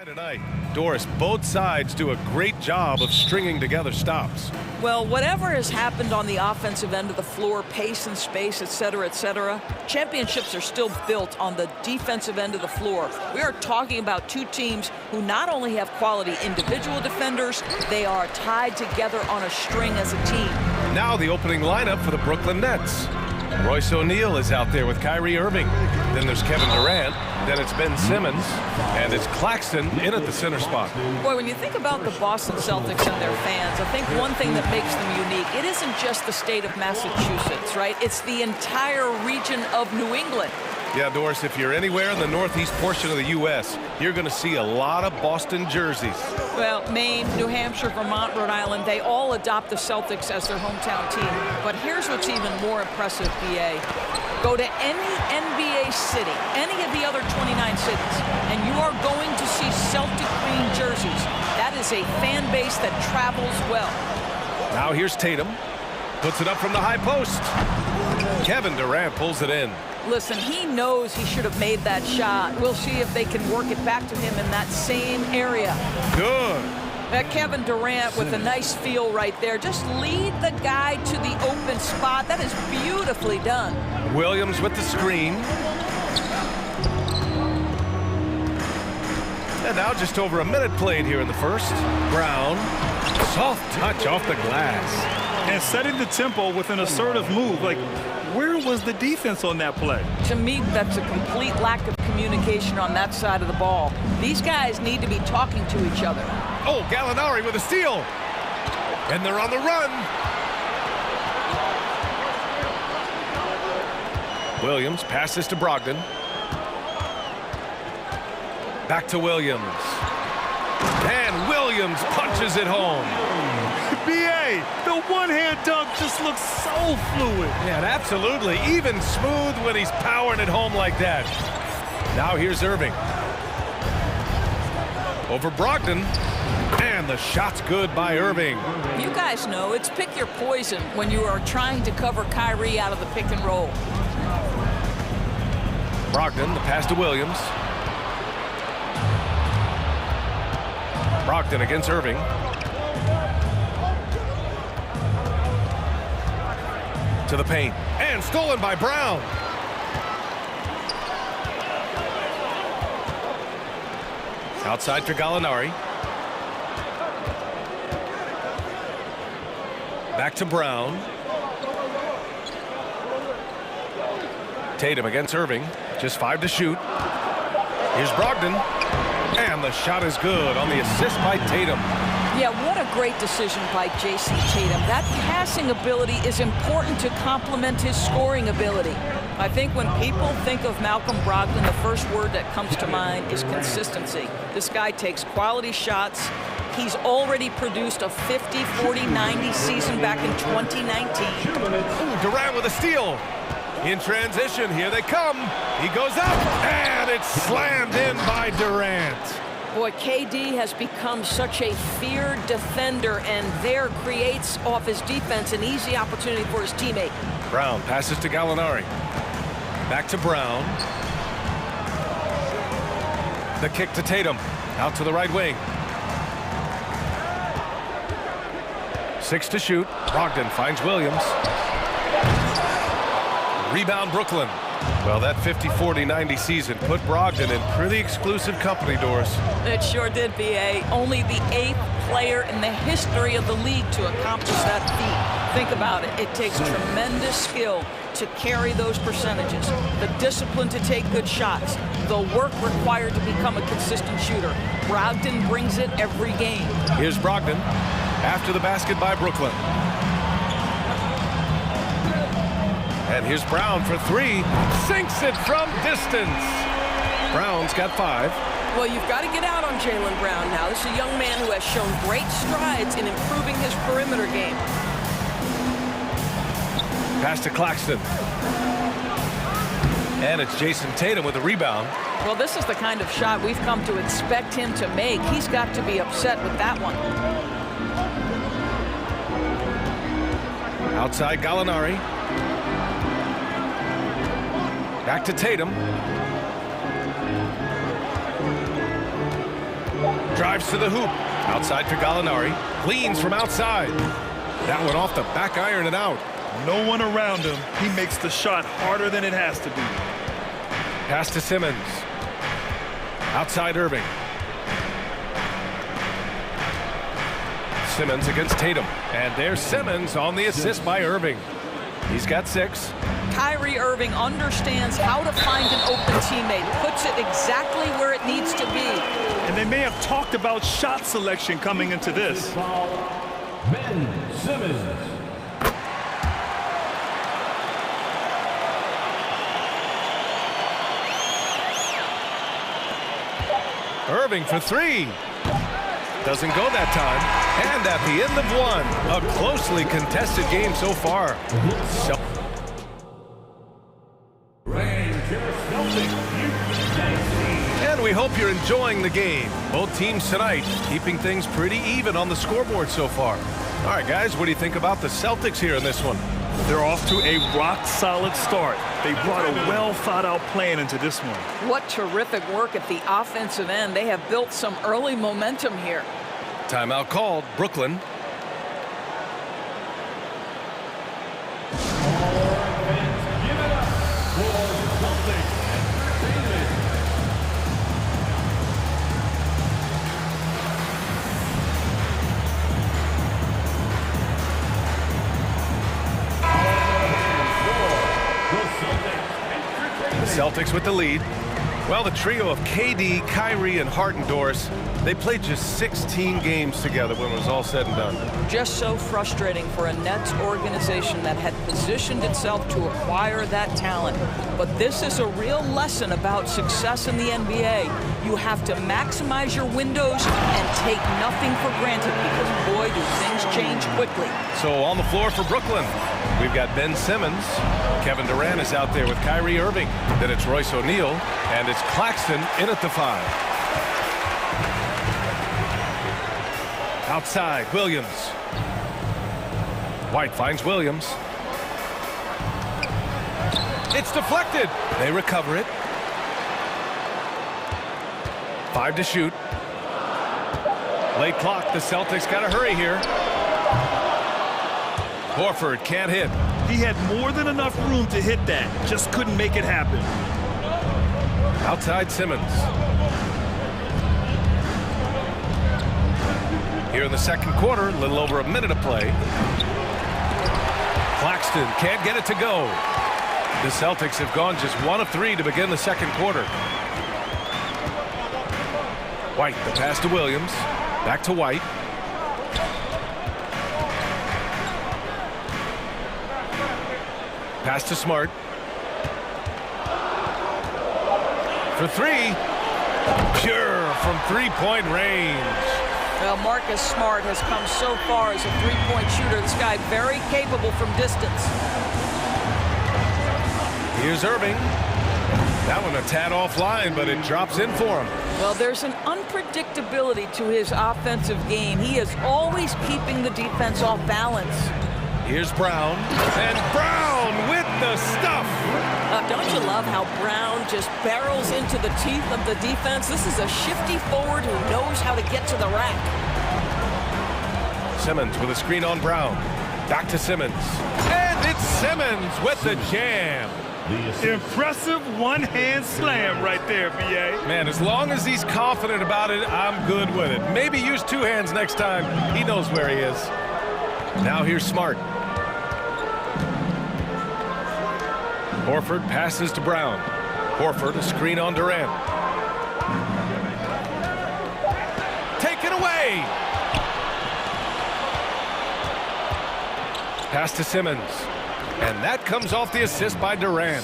Tonight, Doris, both sides do a great job of stringing together stops. Well, whatever has happened on the offensive end of the floor, pace and space, et cetera, championships are still built on the defensive end of the floor. We are talking about two teams who not only have quality individual defenders, they are tied together on a string as a team. Now the opening lineup for the Brooklyn Nets. Royce O'Neal is out there with Kyrie Irving. Then there's Kevin Durant. Then it's Ben Simmons. And it's Claxton in at the center spot. Boy, when you think about the Boston Celtics and their fans, I think one thing that makes them unique, it isn't just the state of Massachusetts, right? It's the entire region of New England. Yeah, Doris, if you're anywhere in the northeast portion of the U.S., you're going to see a lot of Boston jerseys. Well, Maine, New Hampshire, Vermont, Rhode Island, they all adopt the Celtics as their hometown team. But here's what's even more impressive, BA. Go to any NBA city, any of the other 29 cities, and you are going to see Celtic green jerseys. That is a fan base that travels well. Now here's Tatum. Puts it up from the high post. Kevin Durant pulls it in. Listen, he knows he should have made that shot. We'll see if they can work it back to him in that same area. Good. That Kevin Durant with a nice feel right there. Just lead the guy to the open spot. That is beautifully done. Williams with the screen. And now just over a minute played here in the first. Brown, soft touch off the glass. And setting the tempo with an assertive move. Like, where was the defense on that play? To me, that's a complete lack of communication on that side of the ball. These guys need to be talking to each other. Oh, Gallinari with a steal. And they're on the run. Williams passes to Brogdon. Back to Williams. And Williams punches it home. BA, the one-hand dunk just looks so fluid. Yeah, and absolutely. Even smooth when he's powering it home like that. Now here's Irving. Over Brogdon. And the shot's good by Irving. You guys know it's pick your poison when you are trying to cover Kyrie out of the pick and roll. Brogdon, the pass to Williams. Brogdon against Irving. To the paint. And stolen by Brown. Outside for Gallinari. Back to Brown. Tatum against Irving. Just 5 to shoot. Here's Brogdon. And the shot is good on the assist by Tatum. Yeah, what a great decision by Jason Tatum. That passing ability is important to complement his scoring ability. I think when people think of Malcolm Brogdon, the first word that comes to mind is consistency. This guy takes quality shots. He's already produced a 50, 40, 90 season back in 2019. Ooh, Durant with a steal. In transition, here they come. He goes up, and it's slammed in by Durant. Boy, KD has become such a feared defender, and there creates off his defense an easy opportunity for his teammate. Brown passes to Gallinari. Back to Brown. The kick to Tatum. Out to the right wing. 6 to shoot. Brogdon finds Williams. Rebound Brooklyn. Well, that 50, 40, 90 season put Brogdon in pretty exclusive company, Doris. It sure did, BA. Only the 8th player in the history of the league to accomplish that feat. Think about it. It takes tremendous skill to carry those percentages, the discipline to take good shots, the work required to become a consistent shooter. Brogdon brings it every game. Here's Brogdon after the basket by Brooklyn. And here's Brown for 3. Sinks it from distance. Brown's got 5. Well, you've got to get out on Jaylen Brown now. This is a young man who has shown great strides in improving his perimeter game. Pass to Claxton. And it's Jason Tatum with the rebound. Well, this is the kind of shot we've come to expect him to make. He's got to be upset with that one. Outside Gallinari. Back to Tatum. Drives to the hoop. Outside for Gallinari. Cleans from outside. That one off the back iron and out. No one around him. He makes the shot harder than it has to be. Pass to Simmons. Outside Irving. Simmons against Tatum. And there's Simmons on the assist by Irving. He's got 6. Kyrie Irving understands how to find an open teammate, puts it exactly where it needs to be. And they may have talked about shot selection coming into this. Ben Simmons. Irving for 3. Doesn't go that time. And at the end of 1, a closely contested game so far. And we hope you're enjoying the game. Both teams tonight keeping things pretty even on the scoreboard so far. All right, guys, what do you think about the Celtics here in this one? They're off to a rock-solid start. They brought a well-thought-out plan into this one. What terrific work at the offensive end. They have built some early momentum here. Timeout called. Brooklyn. Celtics with the lead. Well, the trio of KD, Kyrie, and Harden-Doris, they played just 16 games together when it was all said and done. Just so frustrating for a Nets organization that had positioned itself to acquire that talent. But this is a real lesson about success in the NBA. You have to maximize your windows and take nothing for granted because, boy, do things change quickly. So on the floor for Brooklyn, we've got Ben Simmons. Kevin Durant is out there with Kyrie Irving. Then it's Royce O'Neal, and it's Claxton in at the 5. Outside, Williams. White finds Williams. It's deflected. They recover it. 5 to shoot. Late clock. The Celtics got to hurry here. Horford can't hit. He had more than enough room to hit that. Just couldn't make it happen. Outside Simmons. Here in the second quarter, a little over a minute of play. Claxton can't get it to go. The Celtics have gone just 1 of 3 to begin the second quarter. White, the pass to Williams. Back to White. Pass to Smart. For 3. Pure from three-point range. Well, Marcus Smart has come so far as a three-point shooter. This guy very capable from distance. Here's Irving. That one a tad offline, but it drops in for him. Well, there's an unpredictability to his offensive game. He is always keeping the defense off balance. Here's Brown. And Brown with the stuff. Don't you love how Brown just barrels into the teeth of the defense? This is a shifty forward who knows how to get to the rack. Simmons with a screen on Brown. Back to Simmons. And it's Simmons with the jam. Impressive one-hand slam right there, B.A. Man, as long as he's confident about it, I'm good with it. Maybe use 2 hands next time. He knows where he is. Now here's Smart. Horford passes to Brown. Horford, a screen on Durant. Taken away! Pass to Simmons. And that comes off the assist by Durant.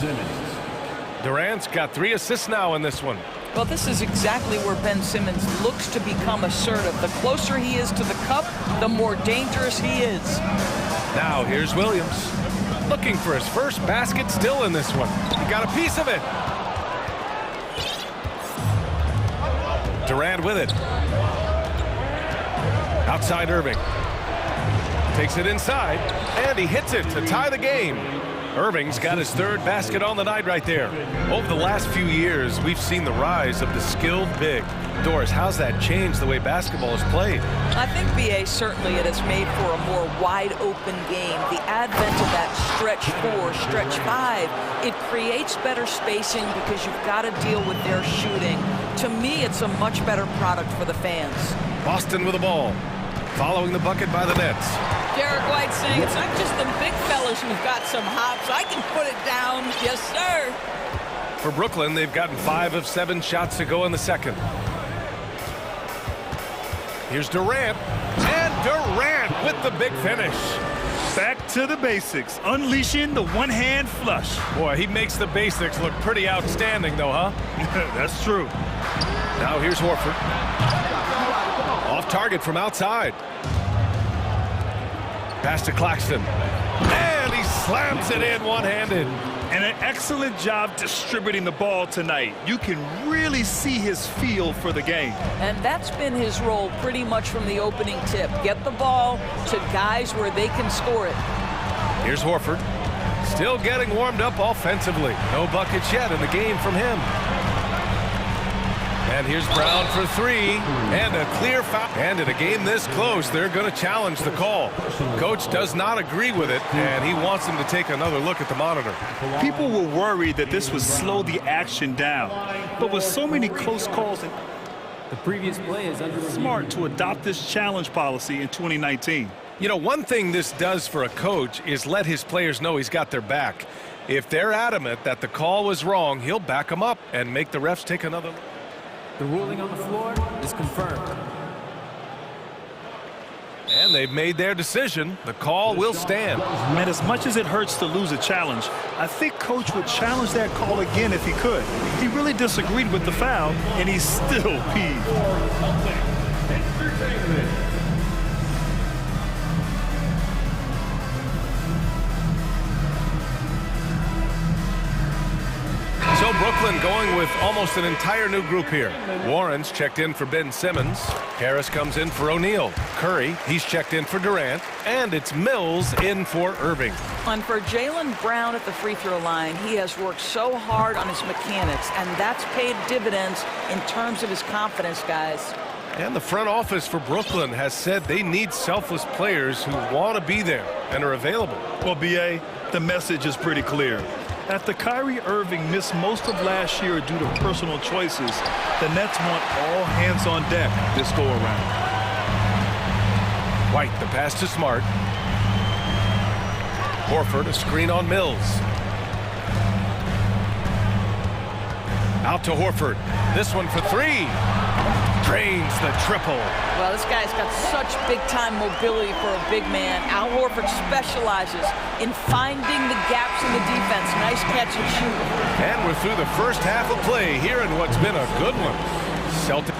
Durant's got 3 assists now in this one. Well, this is exactly where Ben Simmons looks to become assertive. The closer he is to the cup, the more dangerous he is. Now here's Williams. Looking for his first basket still in this one. He got a piece of it. Durant with it. Outside Irving. Takes it inside, and he hits it to tie the game. Irving's got his third basket on the night right there. Over the last few years, we've seen the rise of the skilled big. Doris, how's that changed the way basketball is played? I think, BA, certainly it has made for a more wide-open game. The advent of that stretch 4, stretch 5, it creates better spacing because you've got to deal with their shooting. To me, it's a much better product for the fans. Boston with the ball, following the bucket by the Nets. Derek White saying it's not just the big fellas who've got some hops. I can put it down. Yes, sir. For Brooklyn, they've gotten 5 of 7 shots to go in the second. Here's Durant, and Durant with the big finish. Back to the basics, unleashing the one-hand flush. Boy, he makes the basics look pretty outstanding, though, huh? That's true. Now here's Horford. Off target from outside. Pass to Claxton. And he slams it in one-handed. And an excellent job distributing the ball tonight. You can really see his feel for the game. And that's been his role pretty much from the opening tip. Get the ball to guys where they can score it. Here's Horford. Still getting warmed up offensively. No buckets yet in the game from him. And here's Brown for 3, and a clear foul. And in a game this close, they're going to challenge the call. Coach does not agree with it, and he wants them to take another look at the monitor. People were worried that this would slow the action down. But with so many close calls, the previous play is under review. Smart to adopt this challenge policy in 2019. You know, one thing this does for a coach is let his players know he's got their back. If they're adamant that the call was wrong, he'll back them up and make the refs take another look. The ruling on the floor is confirmed. And they've made their decision. The call will stand. Man, as much as it hurts to lose a challenge, I think Coach would challenge that call again if he could. He really disagreed with the foul, and he's still peeved. So Brooklyn going with almost an entire new group here. Warren's checked in for Ben Simmons. Harris comes in for O'Neal. Curry, he's checked in for Durant. And it's Mills in for Irving. And for Jaylen Brown at the free throw line, he has worked so hard on his mechanics, and that's paid dividends in terms of his confidence, guys. And the front office for Brooklyn has said they need selfless players who want to be there and are available. Well, B.A., the message is pretty clear. After Kyrie Irving missed most of last year due to personal choices, the Nets want all hands on deck this go-around. White, the pass to Smart. Horford, a screen on Mills. Out to Horford. This one for 3. Drains the triple. Well, this guy's got such big-time mobility for a big man. Al Horford specializes in finding the gaps in the defense. Nice catch and shoot. And we're through the first half of play here in what's been a good one. Celtics.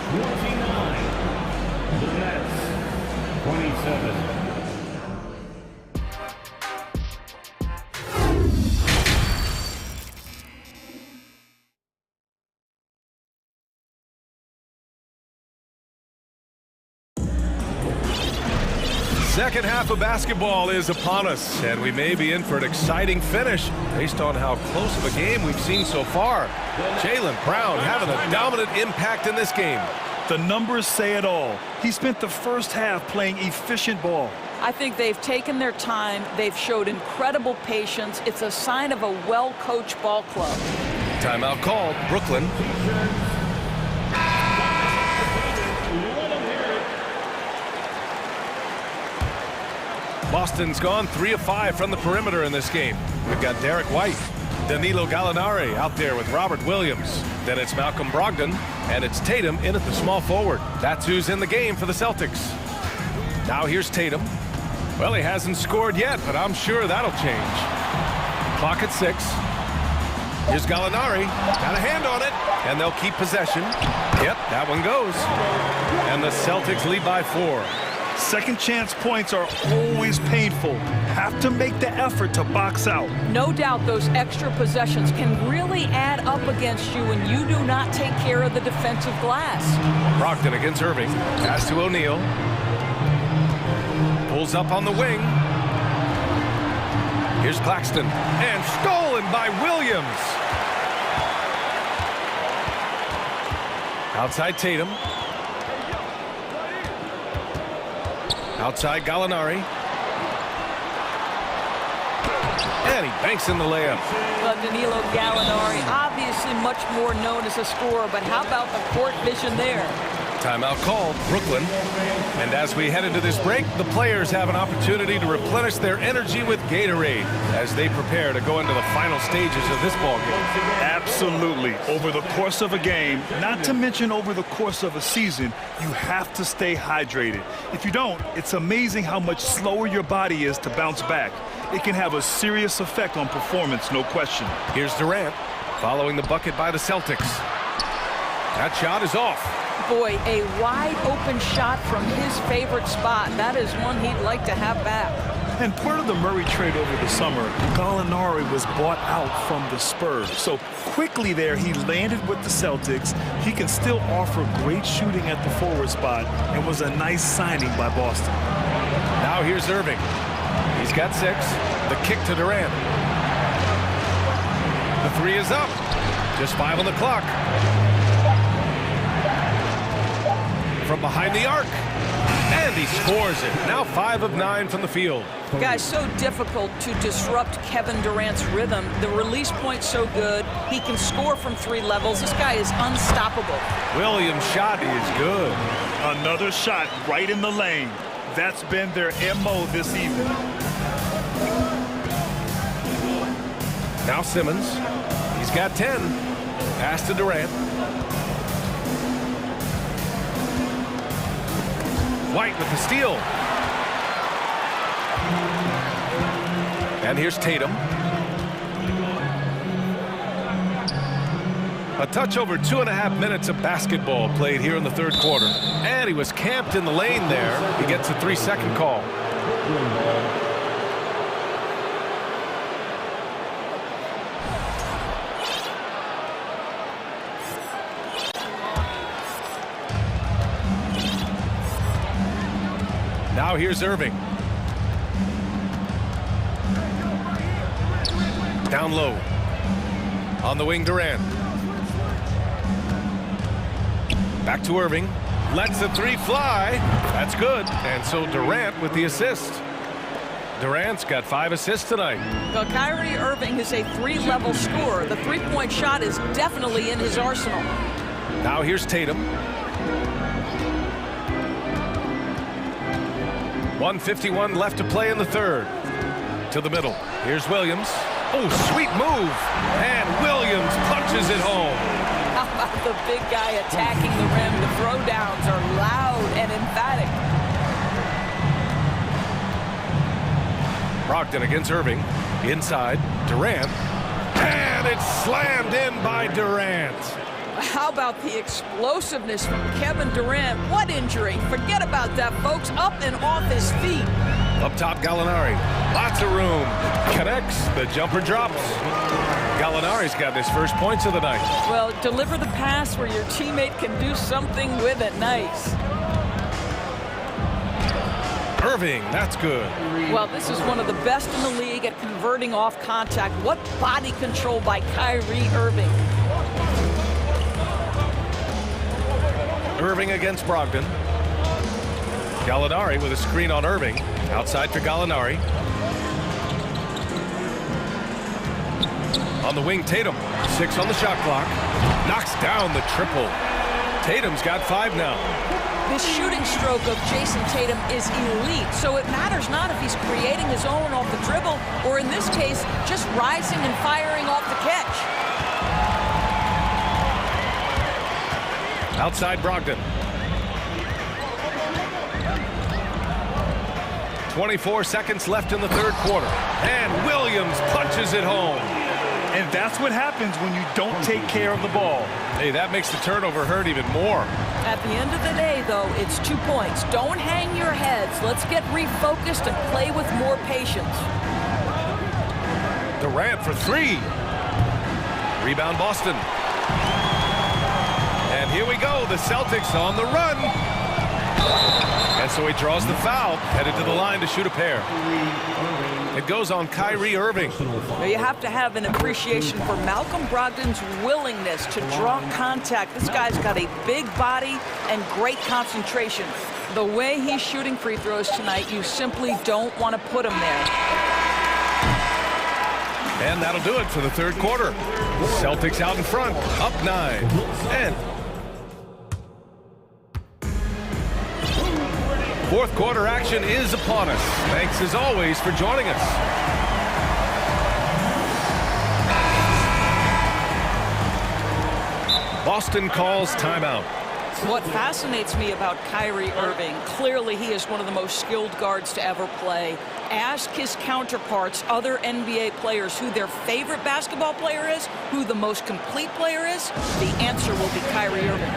27. Second half of basketball is upon us, and we may be in for an exciting finish based on how close of a game we've seen so far. Jaylen Brown having a dominant impact in this game. The numbers say it all. He spent the first half playing efficient ball. I think they've taken their time. They've showed incredible patience. It's a sign of a well-coached ball club. Timeout called. Brooklyn. Boston's gone 3 of 5 from the perimeter in this game. We've got Derek White, Danilo Gallinari out there with Robert Williams. Then it's Malcolm Brogdon, and it's Tatum in at the small forward. That's who's in the game for the Celtics. Now here's Tatum. Well, he hasn't scored yet, but I'm sure that'll change. Clock at 6. Here's Gallinari. Got a hand on it, and they'll keep possession. Yep, that one goes. And the Celtics lead by 4. Second chance points are always painful. Have to make the effort to box out. No doubt those extra possessions can really add up against you when you do not take care of the defensive glass. Brogdon against Irving. Pass to O'Neal. Pulls up on the wing. Here's Claxton, and stolen by Williams. Outside Tatum. Outside Gallinari. And he banks in the layup. Well, Danilo Gallinari, obviously much more known as a scorer, but how about the court vision there? Timeout called, Brooklyn. And as we head into this break, the players have an opportunity to replenish their energy with Gatorade as they prepare to go into the final stages of this ballgame. Absolutely. Over the course of a game, not to mention over the course of a season, you have to stay hydrated. If you don't, it's amazing how much slower your body is to bounce back. It can have a serious effect on performance, no question. Here's Durant, following the bucket by the Celtics. That shot is off. Boy, a wide open shot from his favorite spot. That is one he'd like to have back. And part of the Murray trade over the summer, Gallinari was bought out from the Spurs. So quickly there, he landed with the Celtics. He can still offer great shooting at the forward spot and was a nice signing by Boston. Now here's Irving. He's got 6. The kick to Durant. The 3 is up. Just 5 on the clock. From behind the arc. And he scores it. Now 5 of 9 from the field. Guys, so difficult to disrupt Kevin Durant's rhythm. The release point's so good. He can score from 3 levels. This guy is unstoppable. Williams' shot is good. Another shot right in the lane. That's been their MO this evening. Now Simmons. He's got 10. Pass to Durant. White with the steal. And here's Tatum. A touch over 2.5 minutes of basketball played here in the third quarter. And he was camped in the lane there. He gets a 3-second call. Now here's Irving. Down low. On the wing, Durant. Back to Irving. Lets the 3 fly. That's good. And so Durant with the assist. Durant's got 5 assists tonight. Well, Kyrie Irving is a 3-level scorer. The 3-point shot is definitely in his arsenal. Now here's Tatum. 1:51 left to play in the third. To the middle. Here's Williams. Oh, sweet move. And Williams punches it home. How about the big guy attacking the rim? The throwdowns are loud and emphatic. Brogdon against Irving. Inside. Durant. And it's slammed in by Durant. How about the explosiveness from Kevin Durant? What injury? Forget about that, folks. Up and off his feet. Up top, Gallinari. Lots of room. Connects. The jumper drops. Gallinari's got his first points of the night. Well, deliver the pass where your teammate can do something with it. Nice. Irving, that's good. Well, this is one of the best in the league at converting off contact. What body control by Kyrie Irving. Irving against Brogdon. Gallinari with a screen on Irving. Outside for Gallinari. On the wing, Tatum. 6 on the shot clock. Knocks down the triple. Tatum's got 5 now. This shooting stroke of Jason Tatum is elite, so it matters not if he's creating his own off the dribble, or in this case, just rising and firing off the catch. Outside Brogdon. 24 seconds left in the third quarter. And Williams punches it home. And that's what happens when you don't take care of the ball. Hey, that makes the turnover hurt even more. At the end of the day, though, it's 2 points. Don't hang your heads. Let's get refocused and play with more patience. Durant for 3. Rebound Boston. And here we go, the Celtics on the run. And And so he draws the foul, headed to the line to shoot a pair. It goes on Kyrie Irving. Now you have to have an appreciation for Malcolm Brogdon's willingness to draw contact. This guy's got a big body and great concentration. The way he's shooting free throws tonight, you simply don't want to put him there. And that'll do it for the third quarter. Celtics out in front, up 9. And fourth quarter action is upon us. Thanks as always for joining us. Boston calls timeout. What fascinates me about Kyrie Irving, clearly he is one of the most skilled guards to ever play. Ask his counterparts, other NBA players, who their favorite basketball player is, who the most complete player is. The answer will be Kyrie Irving.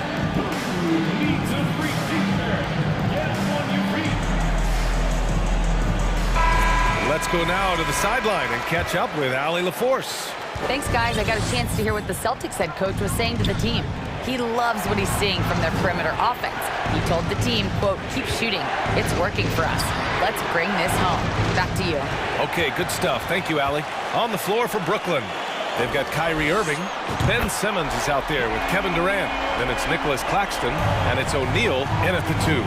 Let's go now to the sideline and catch up with Allie LaForce. Thanks, guys. I got a chance to hear what the Celtics head coach was saying to the team. He loves what he's seeing from their perimeter offense. He told the team, quote, "Keep shooting. It's working for us. Let's bring this home." Back to you. Okay, good stuff. Thank you, Allie. On the floor for Brooklyn, they've got Kyrie Irving. Ben Simmons is out there with Kevin Durant. Then it's Nicholas Claxton, and it's O'Neal in at the 2.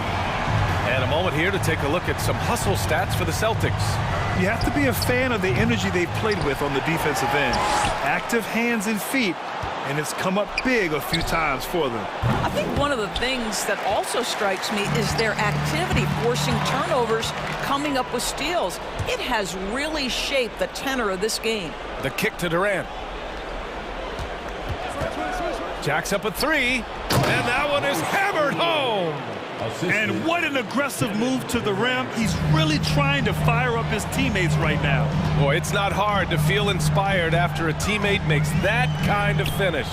And a moment here to take a look at some hustle stats for the Celtics. You have to be a fan of the energy they've played with on the defensive end. Active hands and feet, and it's come up big a few times for them. I think one of the things that also strikes me is their activity, forcing turnovers, coming up with steals. It has really shaped the tenor of this game. The kick to Durant. Jacks up a 3, and that one is hammered home. And what an aggressive move to the rim. He's really trying to fire up his teammates right now. Boy, it's not hard to feel inspired after a teammate makes that kind of finish.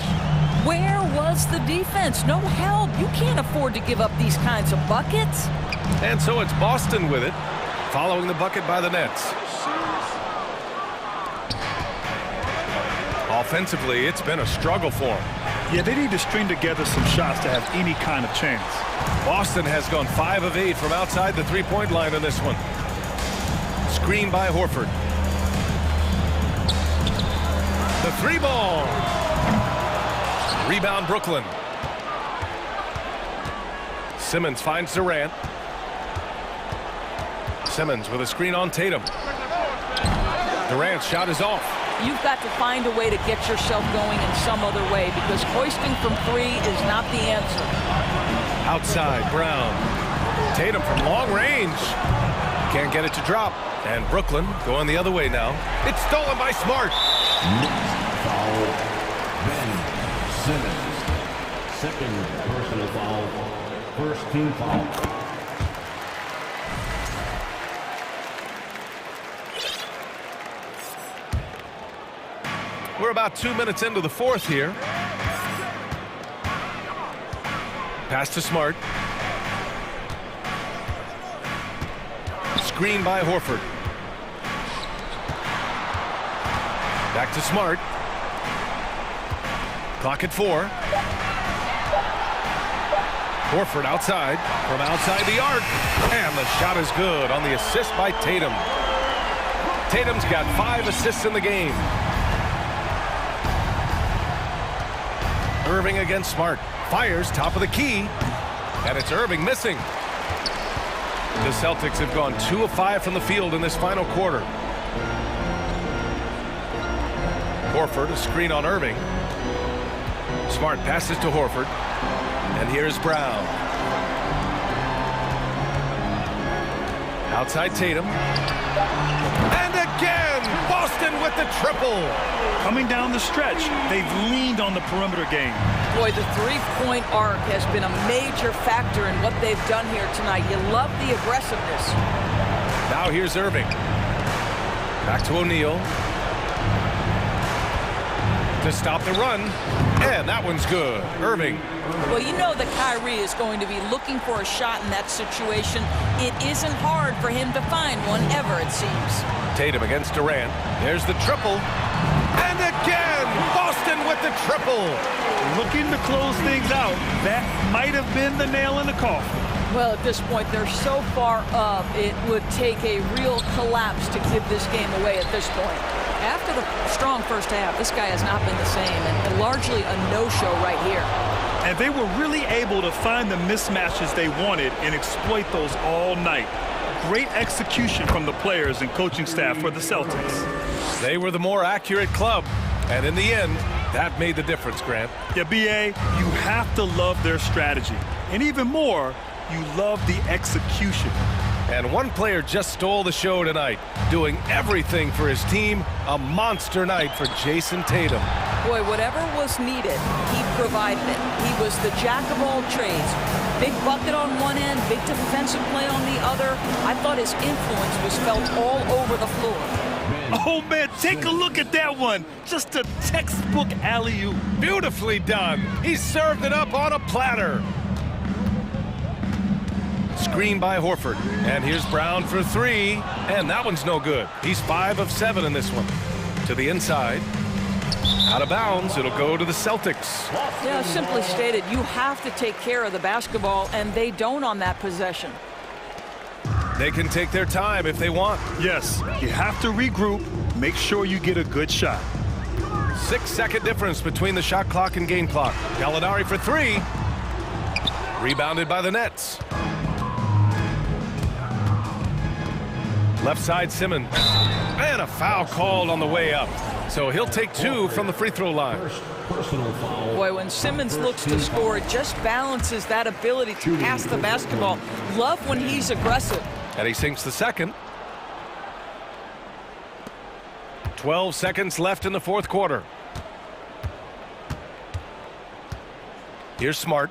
Where was the defense? No help. You can't afford to give up these kinds of buckets. And so it's Boston with it, following the bucket by the Nets. Offensively, it's been a struggle for them. Yeah, they need to string together some shots to have any kind of chance. Boston has gone 5 of 8 from outside the three-point line in this one. Screen by Horford. The 3 ball. Rebound Brooklyn. Simmons finds Durant. Simmons with a screen on Tatum. Durant's shot is off. You've got to find a way to get yourself going in some other way, because hoisting from 3 is not the answer. Outside, Brown. Tatum from long range. Can't get it to drop. And Brooklyn going the other way now. It's stolen by Smart. Foul. Ben Simmons. Second personal foul. First team foul. We're about 2 minutes into the fourth here. Pass to Smart. Screen by Horford. Back to Smart. Clock at 4. Horford outside, from outside the arc. And the shot is good on the assist by Tatum. Tatum's got 5 assists in the game. Irving against Smart. Fires top of the key. And it's Irving missing. The Celtics have gone 2 of 5 from the field in this final quarter. Horford, a screen on Irving. Smart passes to Horford. And here's Brown. Outside Tatum. And again, Boston with the triple. Coming down the stretch, they've leaned on the perimeter game. Boy, the three-point arc has been a major factor in what they've done here tonight. You love the aggressiveness. Now here's Irving. Back to O'Neal. To stop the run. And that one's good. Irving. Well, you know that Kyrie is going to be looking for a shot in that situation. It isn't hard for him to find one ever, it seems. Tatum against Durant. There's the triple. And again, Boston with the triple. Looking to close things out. That might have been the nail in the coffin. Well, at this point, they're so far up, it would take a real collapse to give this game away at this point. After the strong first half, this guy has not been the same, and largely a no-show right here. And they were really able to find the mismatches they wanted and exploit those all night. Great execution from the players and coaching staff for the Celtics. They were the more accurate club, and in the end, that made the difference, Grant. Yeah, BA, you have to love their strategy. And even more, you love the execution. And one player just stole the show tonight, doing everything for his team. A monster night for Jason Tatum. Boy, whatever was needed, he provided it. He was the jack of all trades. Big bucket on one end, big defensive play on the other. I thought his influence was felt all over the floor. Oh, man, take a look at that one. Just a textbook alley-oop. Beautifully done. He served it up on a platter. Screen by Horford. And here's Brown for three. And that one's no good. He's 5 of 7 in this one. To the inside. Out of bounds. It'll go to the Celtics. Yeah, simply stated, you have to take care of the basketball, and they don't on that possession. They can take their time if they want. Yes, you have to regroup. Make sure you get a good shot. 6-second difference between the shot clock and game clock. Gallinari for three. Rebounded by the Nets. Left side, Simmons. And a foul called on the way up. So he'll take 2 from the free throw line. Boy, when Simmons looks to score, it just balances that ability to pass the basketball. Love when he's aggressive. And he sinks the second. 12 seconds left in the fourth quarter. Here's Smart.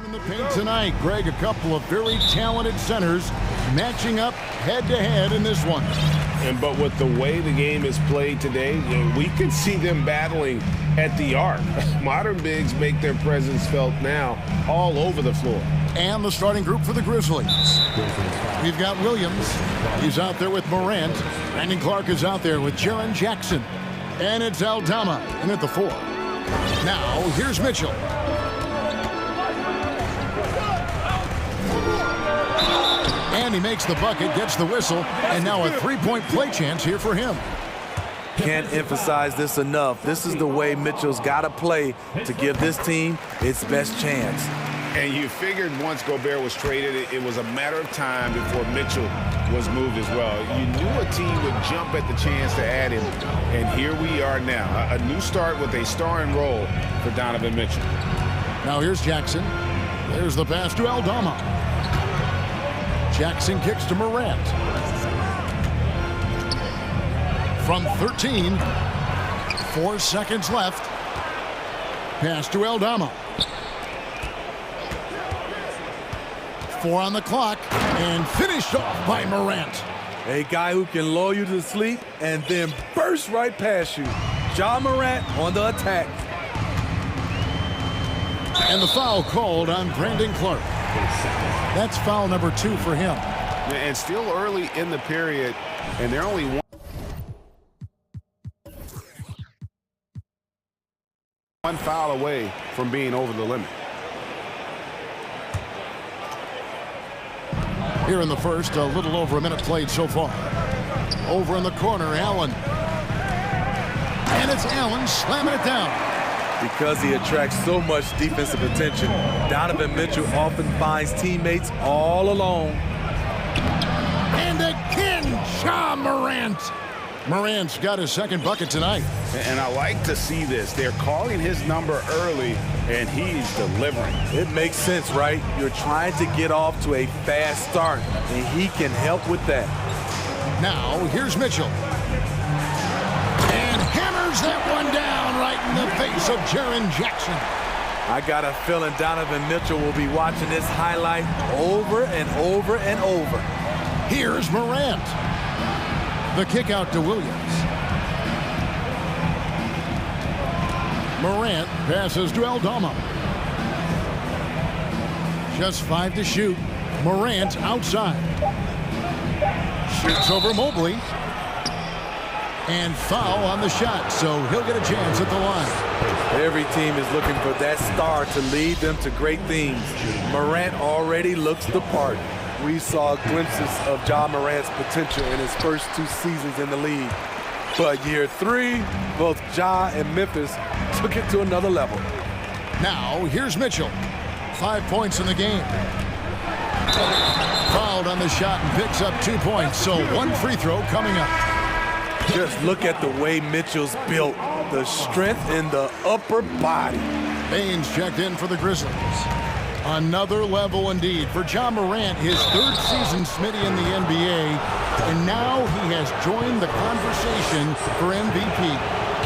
In the paint tonight, Greg, a couple of very talented centers matching up head-to-head in this one. But with the way the game is played today, we could see them battling at the arc. Modern bigs make their presence felt now all over the floor. And the starting group for the Grizzlies. We've got Williams. He's out there with Morant. Brandon Clark is out there with Jaren Jackson. And it's Aldama in at the 4. Now, here's Mitchell. And he makes the bucket, gets the whistle, and now a three-point play chance here for him. Can't emphasize this enough. This is the way Mitchell's got to play to give this team its best chance. And you figured once Gobert was traded, it was a matter of time before Mitchell was moved as well. You knew a team would jump at the chance to add him, and here we are now. A new start with a starring role for Donovan Mitchell. Now here's Jackson. There's the pass to Aldama. Jackson kicks to Morant. From 13, 4 seconds left. Pass to Aldama. 4 on the clock, and finished off by Morant. A guy who can lull you to sleep and then burst right past you. Ja Morant on the attack. And the foul called on Brandon Clark. That's foul number 2 for him. And still early in the period, and they're only one foul away from being over the limit. Here in the first, a little over a minute played so far. Over in the corner, Allen. And it's Allen slamming it down. Because he attracts so much defensive attention, Donovan Mitchell often finds teammates all alone. And again, Ja Morant. Morant's got his second bucket tonight. And I like to see this. They're calling his number early, and he's delivering. It makes sense, right? You're trying to get off to a fast start, and he can help with that. Now, here's Mitchell. And hammers that one down right in the face of Jaren Jackson. I got a feeling Donovan Mitchell will be watching this highlight over and over and over. Here's Morant. The kick out to Williams. Morant passes to Aldama. Just 5 to shoot. Morant outside. Shoots over Mobley. And foul on the shot, so he'll get a chance at the line. Every team is looking for that star to lead them to great things. Morant already looks the part. We saw glimpses of Ja Morant's potential in his first 2 seasons in the league. But year 3, both Ja and Memphis took it to another level. Now, here's Mitchell. 5 points in the game. Fouled on the shot and picks up 2 points, so 1 free throw coming up. Just look at the way Mitchell's built. The strength in the upper body. Baines checked in for the Grizzlies. Another level indeed for Ja Morant, his 3rd season Smitty in the NBA, and now he has joined the conversation for MVP.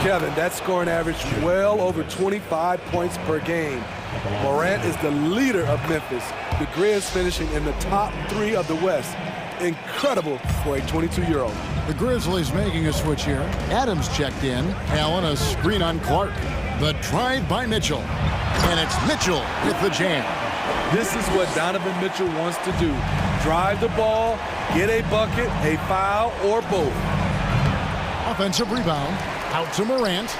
Kevin, that scoring average well over 25 points per game. Morant is the leader of Memphis. The Grizz finishing in the top 3 of the West. Incredible for a 22-year-old. The Grizzlies making a switch here. Adams checked in. Allen a screen on Clark. The drive by Mitchell. And it's Mitchell with the jam. This is what Donovan Mitchell wants to do. Drive the ball, get a bucket, a foul, or both. Offensive rebound. Out to Morant.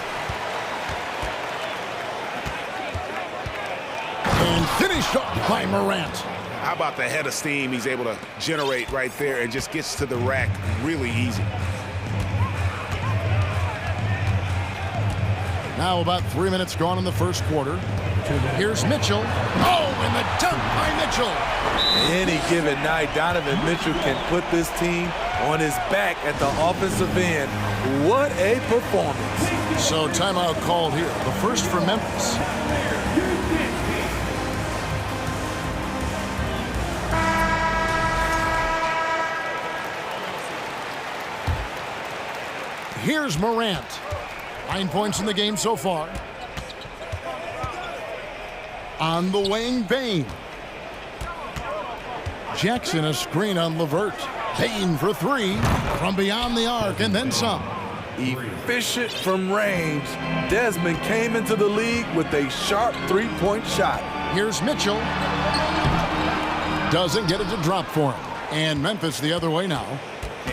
And finished off by Morant. How about the head of steam he's able to generate right there and just gets to the rack really easy. Now about 3 minutes gone in the first quarter. Here's Mitchell. Oh, and the dunk by Mitchell. Any given night, Donovan Mitchell can put this team on his back at the offensive end. What a performance. So timeout called here. The first for Memphis. Here's Morant. 9 points in the game so far. On the wing, Bain. Jackson a screen on Levert. Bain for three from beyond the arc and then some. Efficient from range. Desmond came into the league with a sharp three-point shot. Here's Mitchell. Doesn't get it to drop for him. And Memphis the other way now.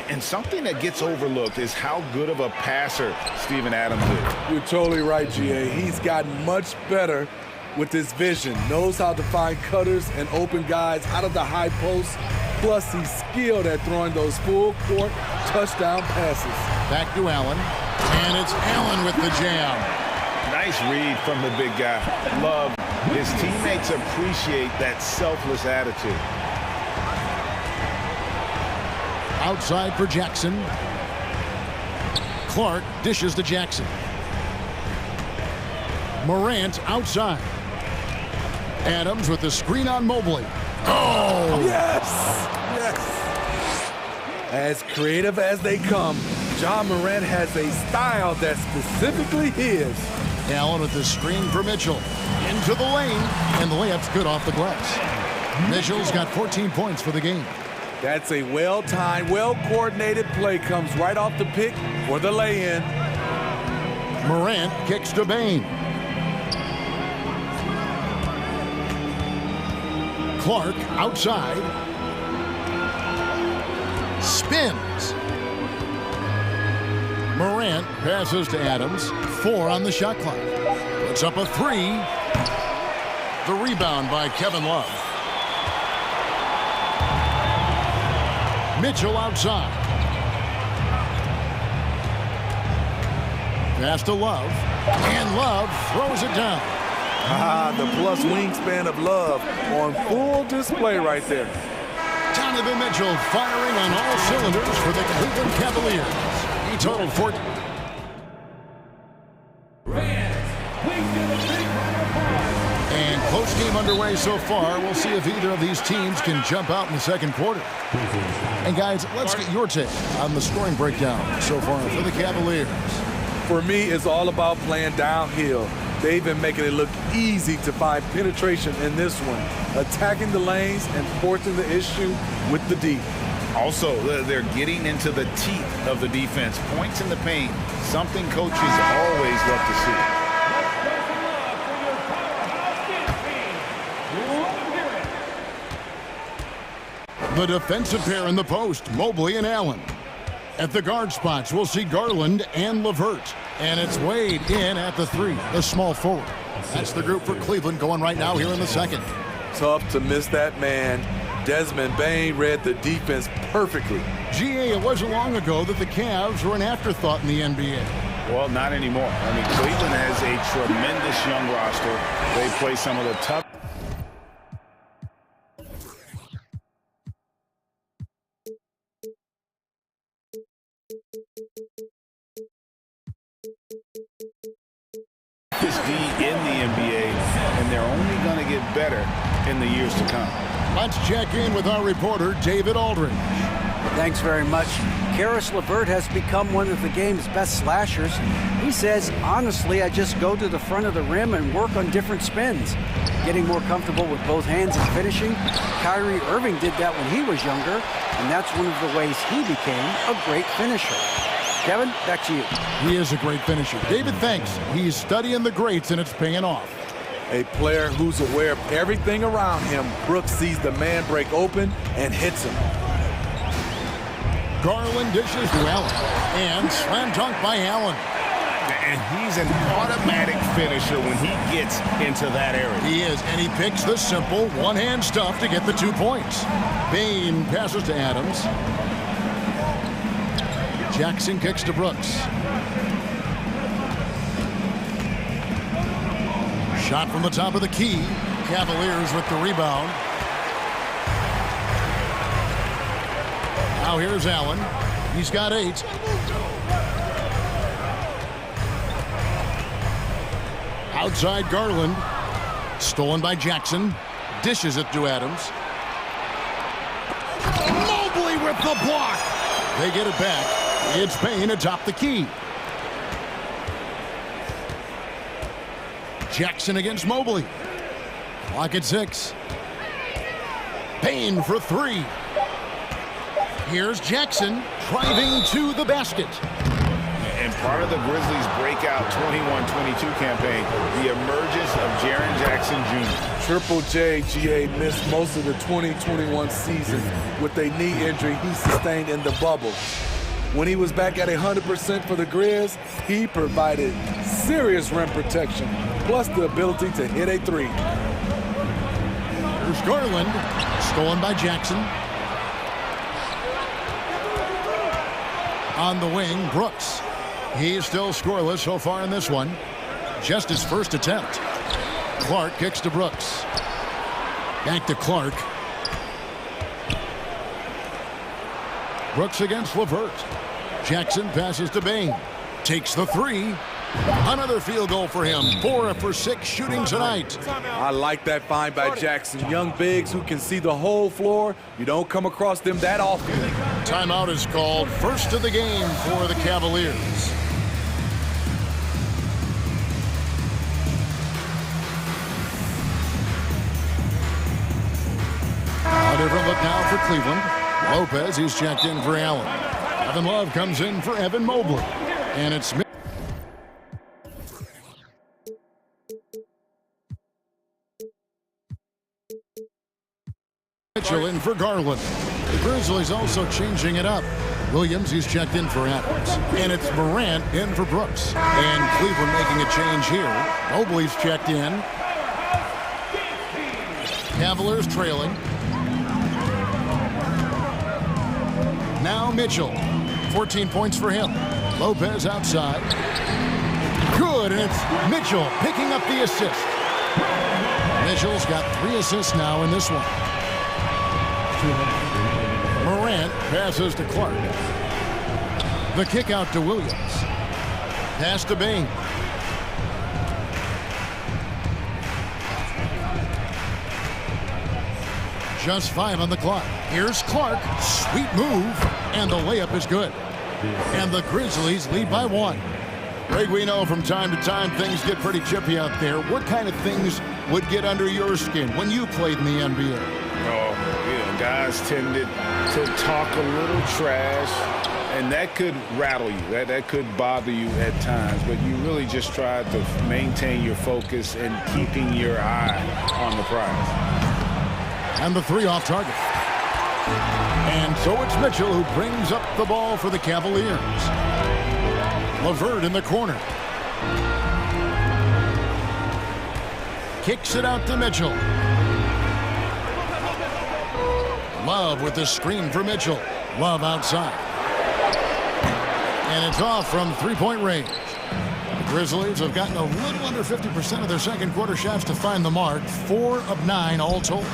And something that gets overlooked is how good of a passer Steven Adams is. You're totally right, GA. He's gotten much better with his vision. Knows how to find cutters and open guys out of the high post. Plus, he's skilled at throwing those full-court touchdown passes. Back to Allen. And it's Allen with the jam. Nice read from the big guy. Love. His teammates appreciate that selfless attitude. Outside for Jackson. Clark dishes to Jackson. Morant outside. Adams with the screen on Mobley. Oh! Yes! Yes! As creative as they come, John Morant has a style that's specifically his. Allen with the screen for Mitchell. Into the lane, and the layup's good off the glass. Mitchell's got 14 points for the game. That's a well-timed, well-coordinated play. Comes right off the pick for the lay-in. Morant kicks to Bain. Clark outside. Spins. Morant passes to Adams. 4 on the shot clock. Puts up a 3. The rebound by Kevin Love. Mitchell outside. Pass to Love. And Love throws it down. The plus wingspan of Love on full display right there. Donovan Mitchell firing on all cylinders for the Cleveland Cavaliers. He totaled 14. And close game underway so far. We'll see if either of these teams can jump out in the second quarter. And guys, let's get your take on the scoring breakdown so far for the Cavaliers. For me, it's all about playing downhill. They've been making it look easy to find penetration in this one, attacking the lanes and forcing the issue with the D. Also, they're getting into the teeth of the defense. Points in the paint, something coaches always love to see. The defensive pair in the post, Mobley and Allen. At the guard spots, we'll see Garland and Levert. And it's Wade in at the 3, the small forward. That's the group for Cleveland going right now here in the second. Tough to miss that man. Desmond Bain read the defense perfectly. GA, it wasn't long ago that the Cavs were an afterthought in the NBA. Well, not anymore. I mean, Cleveland has a tremendous young roster. They play some of the tough. D in the NBA, and they're only going to get better in the years to come. Let's check in with our reporter, David Aldridge. Thanks very much. Karis LeVert has become one of the game's best slashers. He says, honestly, I just go to the front of the rim and work on different spins. Getting more comfortable with both hands and finishing. Kyrie Irving did that when he was younger, and that's one of the ways he became a great finisher. Kevin, back to you. He is a great finisher. David, thanks. He's studying the greats, and it's paying off. A player who's aware of everything around him. Brooks sees the man break open and hits him. Garland dishes to Allen. And slam dunk by Allen. And he's an automatic finisher when he gets into that area. He is, and he picks the simple one-hand stuff to get the 2 points. Bain passes to Adams. Jackson kicks to Brooks. Shot from the top of the key. Cavaliers with the rebound. Now here's Allen. He's got 8. Outside Garland. Stolen by Jackson. Dishes it to Adams. Mobley with the block. They get it back. It's Bain atop the key. Jackson against Mobley. Clock at 6. Payne for 3. Here's Jackson driving to the basket. And part of the Grizzlies' breakout 21-22 campaign, the emergence of Jaren Jackson Jr. Triple J, GA, missed most of the 2021 season with a knee injury he sustained in the bubble. When he was back at 100% for the Grizz, he provided serious rim protection, plus the ability to hit a 3. Here's Garland, stolen by Jackson. On the wing, Brooks. He's still scoreless so far in this one. Just his first attempt. Clark kicks to Brooks. Back to Clark. Brooks against LeVert. Jackson passes to Bain. Takes the 3. Another field goal for him. 4 for 6 shooting tonight. I like that find by Jackson. Young bigs who can see the whole floor. You don't come across them that often. Timeout is called. First of the game for the Cavaliers. A different look now for Cleveland. Lopez, he's checked in for Allen. Evan Love comes in for Evan Mobley. And it's Mitchell in for Garland. The Grizzlies also changing it up. Williams, he's checked in for Adams. And it's Morant in for Brooks. And Cleveland making a change here. Mobley's checked in. Cavaliers trailing. Now Mitchell. 14 points for him. Lopez outside. Good, and it's Mitchell picking up the assist. Mitchell's got 3 assists now in this one. Morant passes to Clark. The kick out to Williams. Pass to Bain. Just 5 on the clock. Here's Clark. Sweet move. And the layup is good. And the Grizzlies lead by 1. Greg, we know from time to time things get pretty chippy out there. What kind of things would get under your skin when you played in the NBA? Guys tended to talk a little trash, and that could rattle you. That could bother you at times, but you really just try to maintain your focus and keeping your eye on the prize. And the 3 off target. And so it's Mitchell who brings up the ball for the Cavaliers. LeVert in the corner. Kicks it out to Mitchell. Love with the screen for Mitchell. Love outside. And it's off from 3-point range. The Grizzlies have gotten a little under 50% of their second quarter shots to find the mark. 4 of 9 all told.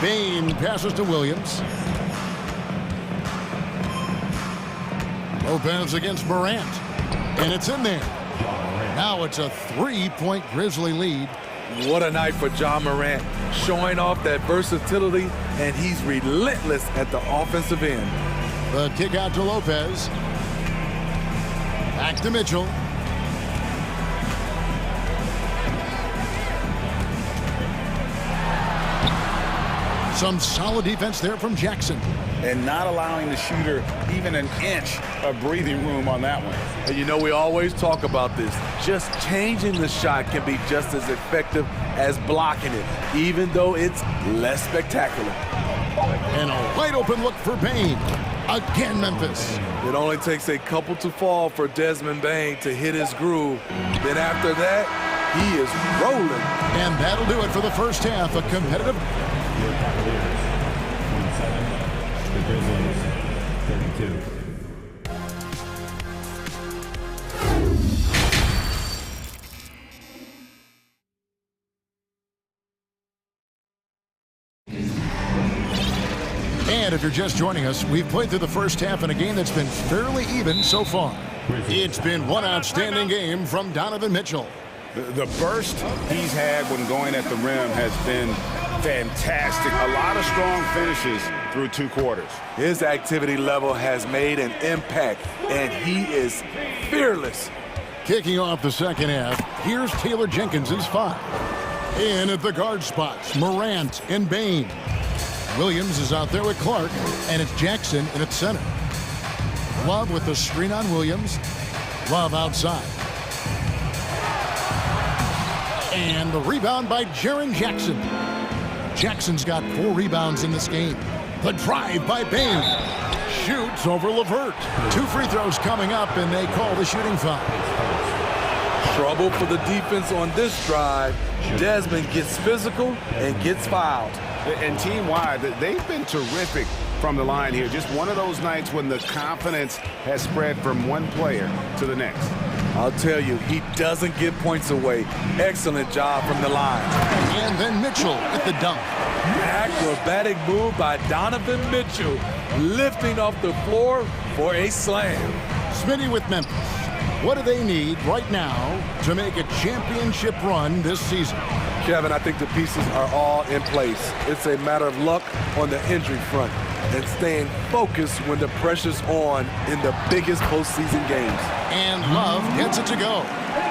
Bain passes to Williams. Lopez against Morant. And it's in there. Now it's a 3-point Grizzly lead. What a night for John Morant, showing off that versatility, and he's relentless at the offensive end. The kick out to Lopez. Back to Mitchell. Some solid defense there from Jackson. And not allowing the shooter even an inch of breathing room on that one. And you know, we always talk about this. Just changing the shot can be just as effective as blocking it, even though it's less spectacular. And a wide open look for Bain. Again, Memphis. It only takes a couple to fall for Desmond Bain to hit his groove. Then after that, he is rolling. And that'll do it for the first half. A competitive... The Grizzlies, 32. And if you're just joining us, we've played through the first half in a game that's been fairly even so far. It's been one outstanding game from Donovan Mitchell. The burst he's had when going at the rim has been fantastic. A lot of strong finishes through 2 quarters. His activity level has made an impact, and he is fearless. Kicking off the second half, here's Taylor Jenkins' 5. In at the guard spots, Morant and Bain. Williams is out there with Clark, and it's Jackson in at center. Love with the screen on Williams. Love outside. And the rebound by Jaren Jackson. Jackson's got 4 rebounds in this game. The drive by Bain. Shoots over LeVert. 2 free throws coming up, and they call the shooting foul. Trouble for the defense on this drive. Desmond gets physical and gets fouled. And team-wide, they've been terrific from the line here. Just one of those nights when the confidence has spread from one player to the next. I'll tell you, he doesn't give points away. Excellent job from the line. And then Mitchell at the dunk. Acrobatic move by Donovan Mitchell, lifting off the floor for a slam. Smitty with Memphis. What do they need right now to make a championship run this season? Kevin, I think the pieces are all in place. It's a matter of luck on the injury front and staying focused when the pressure's on in the biggest postseason games. And Love gets it to go.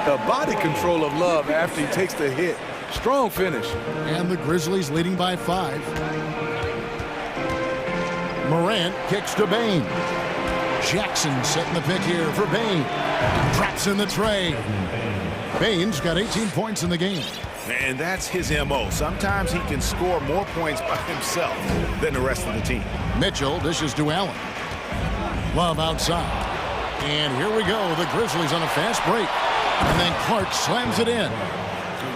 The body control of Love after he takes the hit. Strong finish. And the Grizzlies leading by 5. Morant kicks to Bain. Jackson setting the pick here for Bain. Traps in the tray. Bain's got 18 points in the game. And that's his M.O. Sometimes he can score more points by himself than the rest of the team. Mitchell dishes to Allen. Love outside. And here we go. The Grizzlies on a fast break. And then Clark slams it in.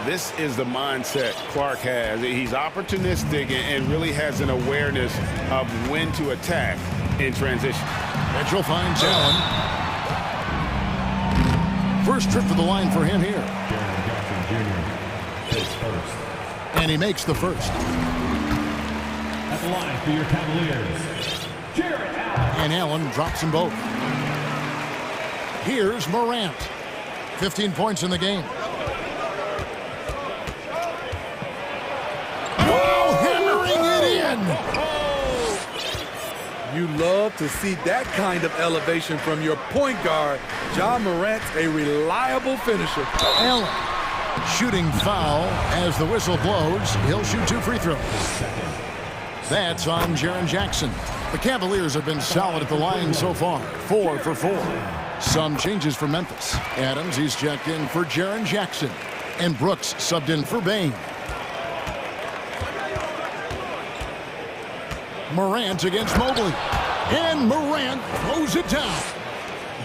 This is the mindset Clark has. He's opportunistic and really has an awareness of when to attack in transition. Mitchell finds Allen. First trip to the line for him here. First. And he makes the first. At the line for your Cavaliers, Jared Allen. And Allen drops them both. Here's Morant. 15 points in the game. Oh, hammering it in. You love to see that kind of elevation from your point guard. Ja Morant's a reliable finisher. Allen. Shooting foul as the whistle blows. He'll shoot 2 free throws. That's on Jaren Jackson. The Cavaliers have been solid at the line so far. 4 for 4. Some changes for Memphis. Adams, he's checked in for Jaren Jackson. And Brooks subbed in for Bain. Morant against Mobley. And Morant throws it down.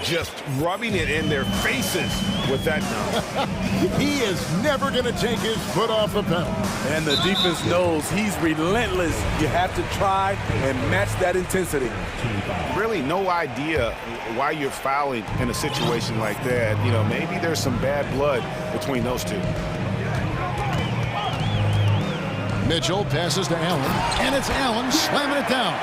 Just rubbing it in their faces with that dunk. He is never going to take his foot off the pedal. And the defense knows he's relentless. You have to try and match that intensity. Really no idea why you're fouling in a situation like that. You know, maybe there's some bad blood between those two. Mitchell passes to Allen, and it's Allen slamming it down.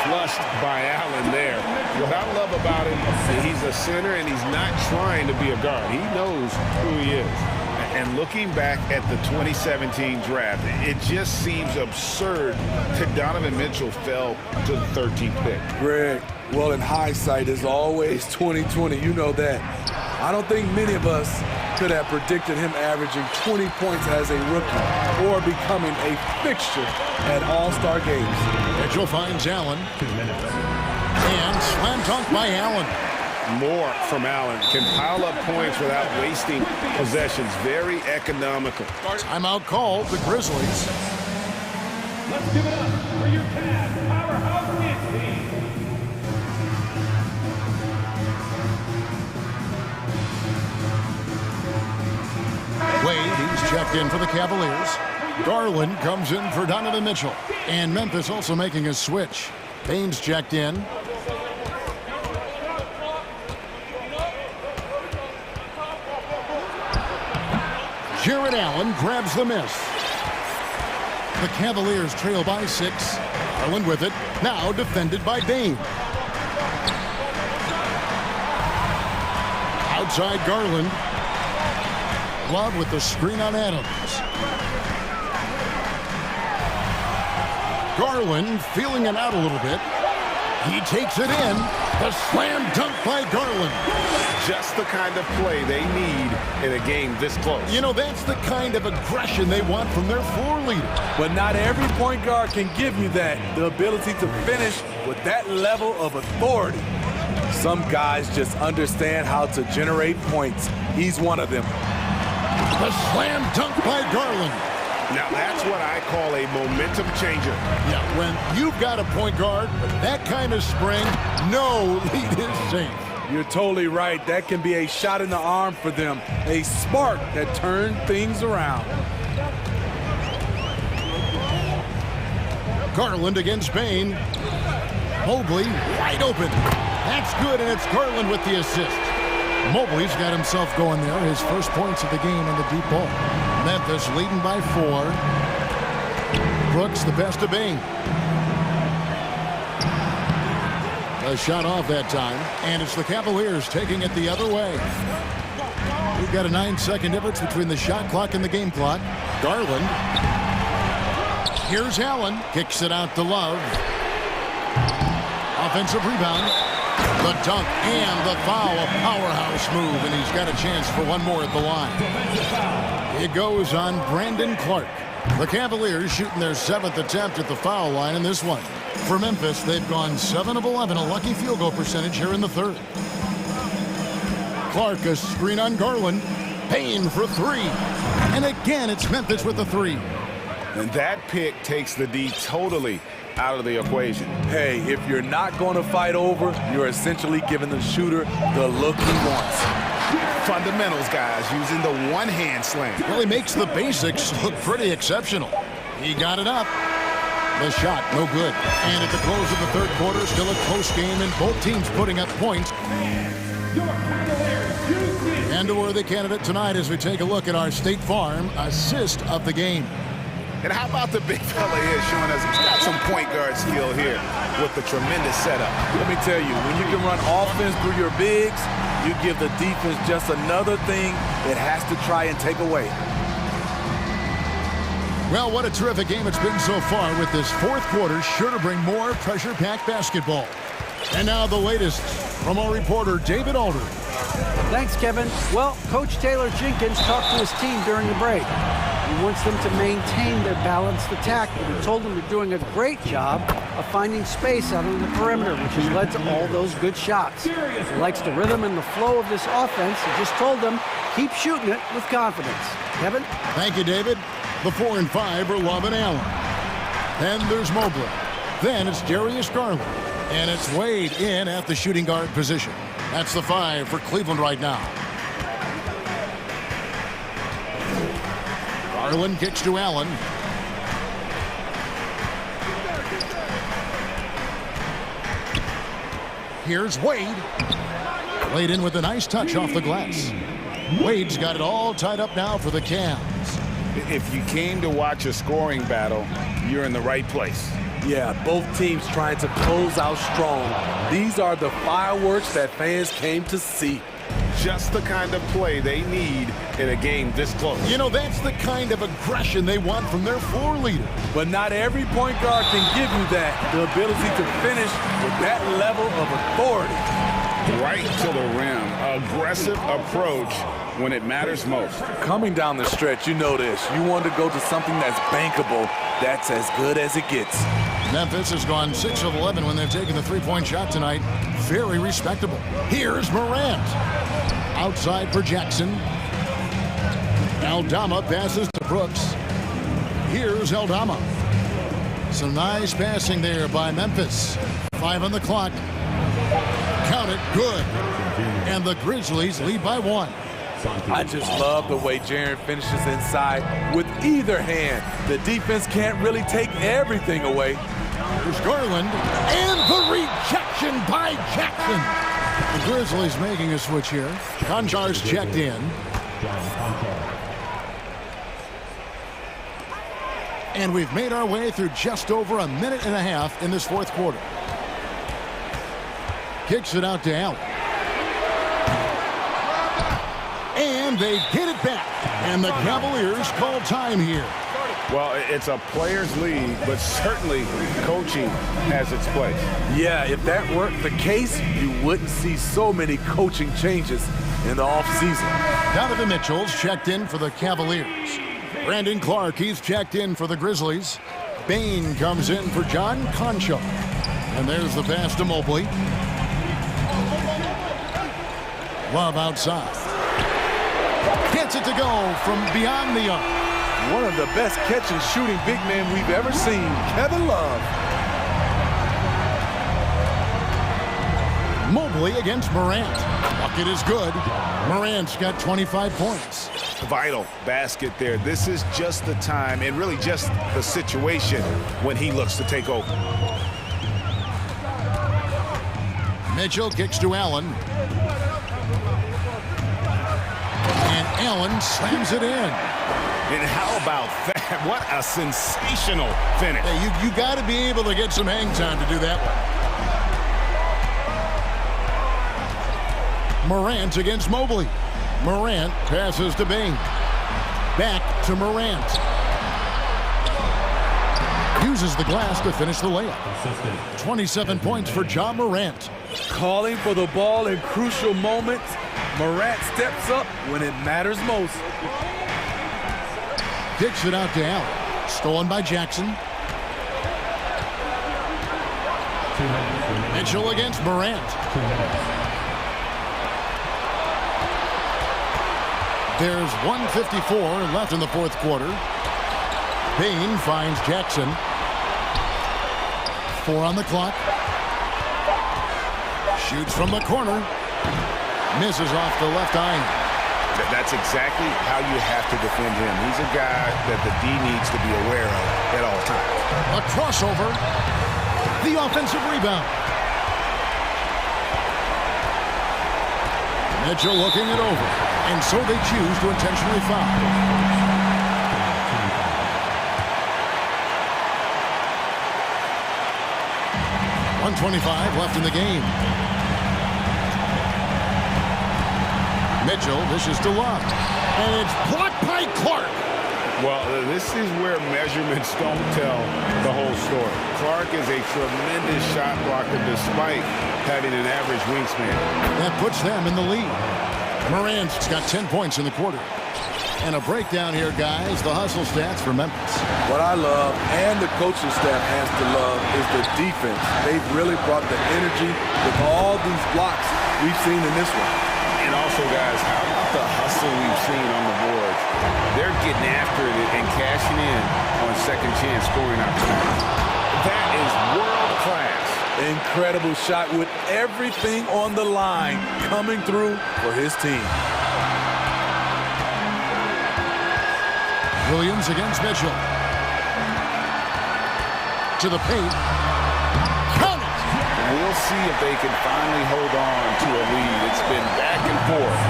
Flushed by Allen there. What I love about him is he's a center and he's not trying to be a guard. He knows who he is. And looking back at the 2017 draft, it just seems absurd that Donovan Mitchell fell to the 13th pick. Greg, well, in hindsight, is always 20/20. You know that. I don't think many of us could have predicted him averaging 20 points as a rookie or becoming a fixture at All-Star games. Mitchell finds Allen. 2 minutes. And slam dunk by Allen. More from Allen. Can pile up points without wasting possessions. Very economical. Timeout called, the Grizzlies. Let's give it up for your Cavs powerhouse kids team. Wade, he's checked in for the Cavaliers. Garland comes in for Donovan Mitchell. And Memphis also making a switch. Bain's checked in. Jared Allen grabs the miss. The Cavaliers trail by 6. Garland with it. Now defended by Bain. Outside Garland. Love with the screen on Adams. Garland feeling it out a little bit. He takes it in. The slam dunk by Garland. Just the kind of play they need in a game this close. You know, that's the kind of aggression they want from their floor leader. But not every point guard can give you that, the ability to finish with that level of authority. Some guys just understand how to generate points. He's one of them. The slam dunk by Garland. Now that's what I call a momentum changer. Yeah, when you've got a point guard with that kind of spring, no lead is safe. You're totally right. That can be a shot in the arm for them. A spark that turns things around. Garland against Bain. Mobley wide open. That's good, and it's Garland with the assist. Mobley's got himself going there. His first points of the game in the deep ball. Memphis leading by 4. Brooks the best of Bain. A shot off that time, and it's the Cavaliers taking it the other way. We've got a 9-second difference between the shot clock and the game clock. Garland. Here's Allen. Kicks it out to Love. Offensive rebound. The dunk and the foul, a powerhouse move, and he's got a chance for one more at the line. It goes on Brandon Clark. The Cavaliers shooting their 7th attempt at the foul line in this one. For Memphis, they've gone 7 of 11, a lucky field goal percentage here in the 3rd. Clark, a screen on Garland. Payne for 3. And again, it's Memphis with the 3. And that pick takes the D totally out of the equation. Hey, if you're not going to fight over, you're essentially giving the shooter the look he wants. Fundamentals, guys, using the one-hand slam. Well, he makes the basics look pretty exceptional. He got it up. The shot, no good. And at the close of the 3rd quarter, still a close game, and both teams putting up points. And a worthy candidate tonight as we take a look at our State Farm assist of the game. And how about the big fella here showing us he's got some point guard skill here with the tremendous setup. Let me tell you, when you can run offense through your bigs, you give the defense just another thing it has to try and take away. Well, what a terrific game it's been so far, with this 4th quarter sure to bring more pressure-packed basketball. And now the latest from our reporter, David Alder. Thanks, Kevin. Well, Coach Taylor Jenkins talked to his team during the break. He wants them to maintain their balanced attack, and he told them they're doing a great job of finding space out on the perimeter, which has led to all those good shots. He likes the rhythm and the flow of this offense. He just told them, keep shooting it with confidence. Kevin? Thank you, David. The 4 and 5 are Love and Allen. Then there's Mobley. Then it's Darius Garland. And it's Wade in at the shooting guard position. That's the 5 for Cleveland right now. Garland kicks to Allen. Here's Wade. Laid in with a nice touch off the glass. Wade's got it all tied up now for the Cavs. If you came to watch a scoring battle, you're in the right place. Yeah, both teams trying to close out strong. These are the fireworks that fans came to see. Just the kind of play they need in a game this close. You know, that's the kind of aggression they want from their floor leader. But not every point guard can give you that, the ability to finish with that level of authority. Right to the rim. Aggressive approach when it matters most. Coming down the stretch, you know this. You want to go to something that's bankable. That's as good as it gets. Memphis has gone 6 of 11 when they've taken the three-point shot tonight. Very respectable. Here's Morant. Outside for Jackson. Aldama passes to Brooks. Here's Aldama. Some nice passing there by Memphis. 5 on the clock. Count it, good. And the Grizzlies lead by 1. I just love the way Jaren finishes inside with either hand. The defense can't really take everything away. There's Garland, and the rejection by Jackson. The Grizzlies making a switch here. Conjar's checked in. And we've made our way through just over a minute and a half in this 4th quarter. Kicks it out to Allen. And they get it back. And the Cavaliers call time here. Well, it's a players' league, but certainly coaching has its place. Yeah, if that weren't the case, you wouldn't see so many coaching changes in the offseason. Donovan Mitchell's checked in for the Cavaliers. Brandon Clark, he's checked in for the Grizzlies. Bain comes in for John Concho. And there's the pass to Mobley. Love outside. Gets it to go from beyond the arc. One of the best catch and shooting big men we've ever seen, Kevin Love. Mobley against Morant. Bucket is good. Morant's got 25 points. Vital basket there. This is just the time and really just the situation when he looks to take over. Mitchell kicks to Allen. And Allen slams it in. And how about that? What a sensational finish. Hey, you got to be able to get some hang time to do that one. Morant against Mobley. Morant passes to Bain. Back to Morant. Uses the glass to finish the layup. 27 points for Ja Morant. Calling for the ball in crucial moments. Morant steps up when it matters most. Kicks it out to Allen. Stolen by Jackson. Mitchell against Morant. There's 1:54 left in the fourth quarter. Bain finds Jackson. 4 on the clock. Shoots from the corner. Misses off the left eye. That's exactly how you have to defend him. He's a guy that the D needs to be aware of at all times. A crossover. The offensive rebound. Mitchell looking it over. And so they choose to intentionally foul. .125 left in the game. Mitchell dishes to Love. And it's blocked by Clark. Well, this is where measurements don't tell the whole story. Clark is a tremendous shot blocker despite having an average wingspan. That puts them in the lead. Morant's got 10 points in the quarter. And a breakdown here, guys. The hustle stats for Memphis. What I love, and the coaching staff has to love, is the defense. They've really brought the energy with all these blocks we've seen in this one. And also, guys, how about the hustle we've seen on the boards? They're getting after it and cashing in on second chance scoring opportunities. That is world class. Incredible shot with everything on the line coming through for his team. Williams against Mitchell. To the paint. Count it! We'll see if they can finally hold on to a lead. It's been back and forth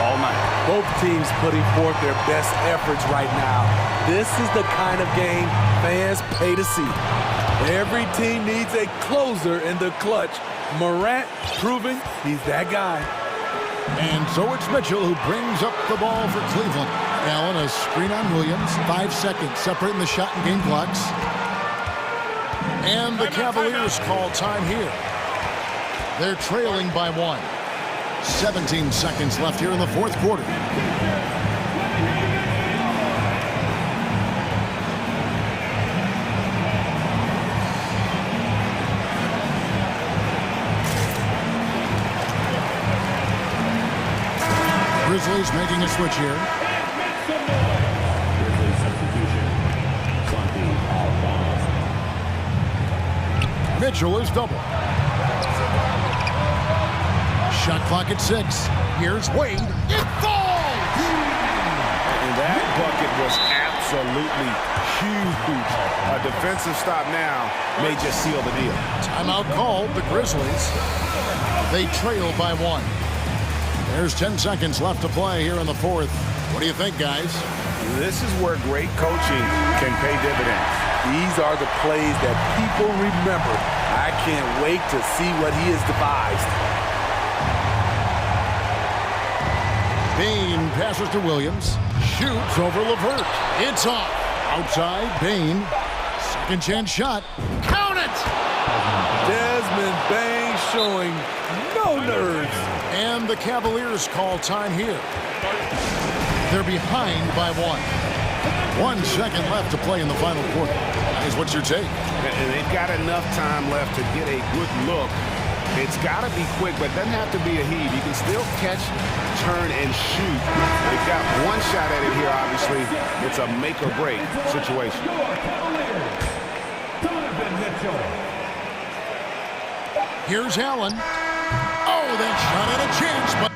all night. Both teams putting forth their best efforts right now. This is the kind of game fans pay to see. Every team needs a closer in the clutch. Morant proving he's that guy. And so it's Mitchell who brings up the ball for Cleveland. Allen, a screen on Williams. 5 seconds separating the shot and game clocks. And the Cavaliers call time here. They're trailing by 1. 17 seconds left here in the fourth quarter. Grizzlies making a switch here. Mitchell is double. Shot clock at 6. Here's Wade. It falls! And that bucket was absolutely huge. A defensive stop now may just seal the deal. Timeout called. The Grizzlies. They trail by 1. There's 10 seconds left to play here in the fourth. What do you think, guys? This is where great coaching can pay dividends. These are the plays that people remember. I can't wait to see what he has devised. Bain passes to Williams. Shoots over LeVert. It's off. Outside, Bain. Second chance shot. Count it! Desmond Bain showing no nerves. And the Cavaliers call time here. They're behind by 1. 1 second left to play in the final quarter. Guys, what's your take? And they've got enough time left to get a good look. It's got to be quick, but it doesn't have to be a heave. You can still catch, turn, and shoot. They've got one shot at it here, obviously. It's a make-or-break situation. Here's Allen. Oh, that shot had a chance, but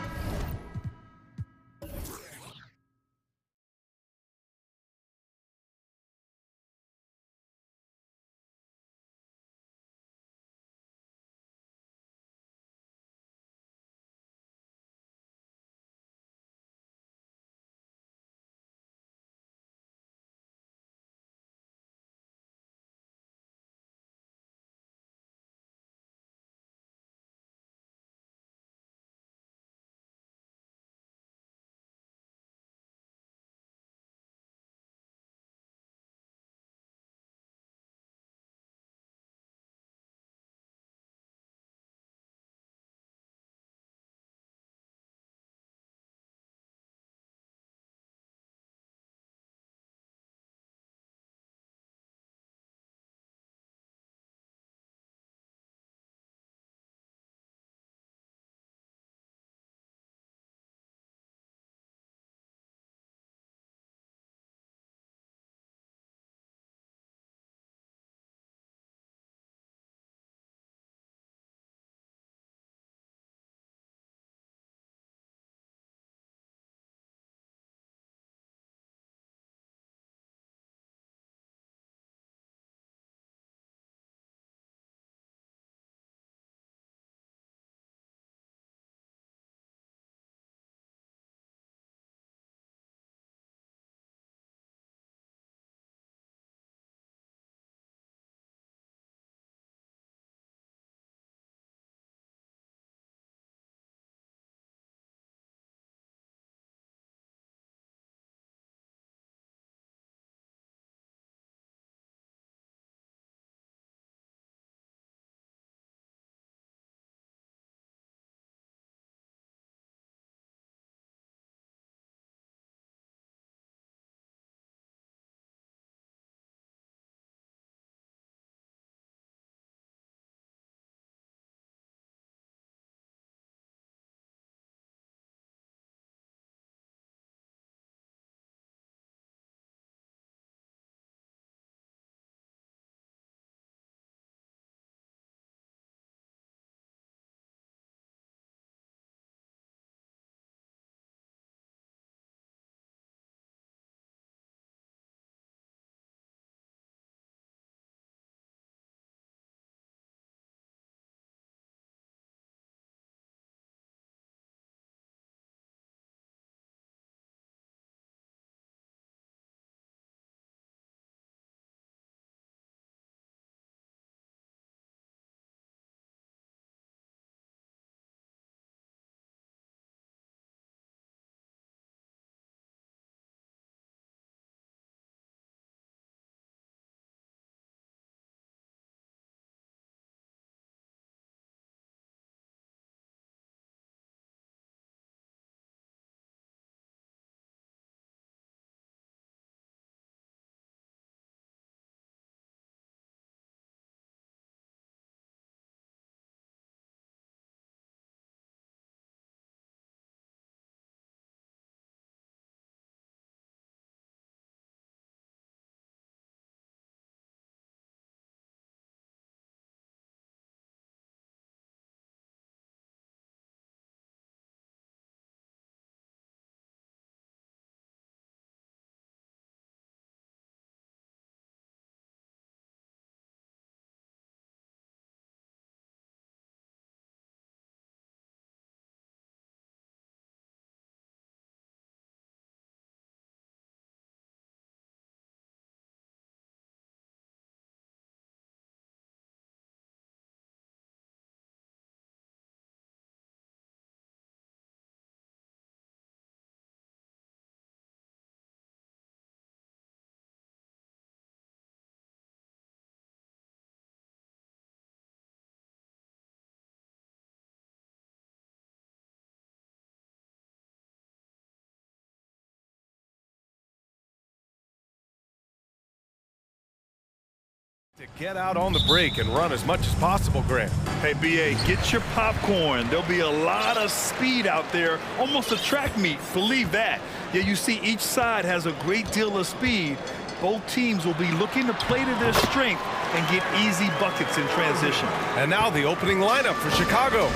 Get out on the break and run as much as possible, Grant. Hey, BA, get your popcorn. There'll be a lot of speed out there, almost a track meet, believe that. Yeah, you see each side has a great deal of speed. Both teams will be looking to play to their strength and get easy buckets in transition. And now the opening lineup for Chicago.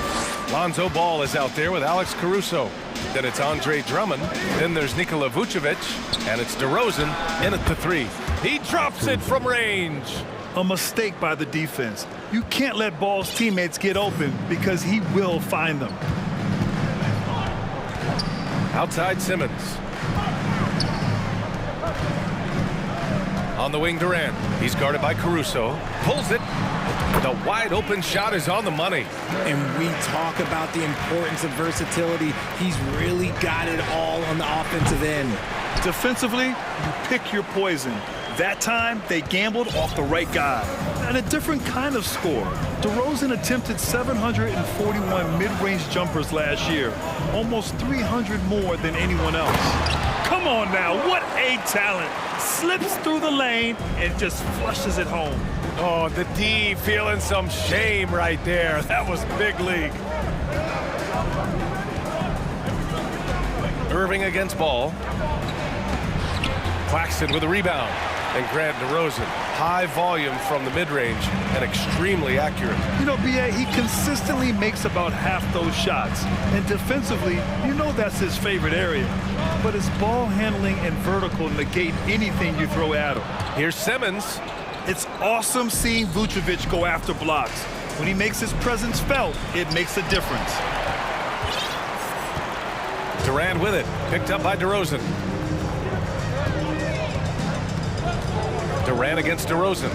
Lonzo Ball is out there with Alex Caruso. Then it's Andre Drummond. Then there's Nikola Vucevic. And it's DeRozan in at the three. He drops it from range. A mistake by the defense. You can't let Ball's teammates get open because he will find them. Outside Simmons. On the wing, Durant. He's guarded by Caruso. Pulls it. The wide open shot is on the money. And we talk about the importance of versatility. He's really got it all on the offensive end. Defensively, you pick your poison. That time, they gambled off the right guy. And a different kind of score. DeRozan attempted 741 mid-range jumpers last year. Almost 300 more than anyone else. Come on now, what a talent. Slips through the lane and just flushes it home. Oh, the D feeling some shame right there. That was big league. Irving against Ball. Claxton with a rebound. And Grant DeRozan. High volume from the mid-range and extremely accurate. You know, B.A., he consistently makes about half those shots. And defensively, you know that's his favorite area. But his ball handling and vertical negate anything you throw at him. Here's Simmons. It's awesome seeing Vucevic go after blocks. When he makes his presence felt, it makes a difference. Durant with it. Picked up by DeRozan. Durant against DeRozan.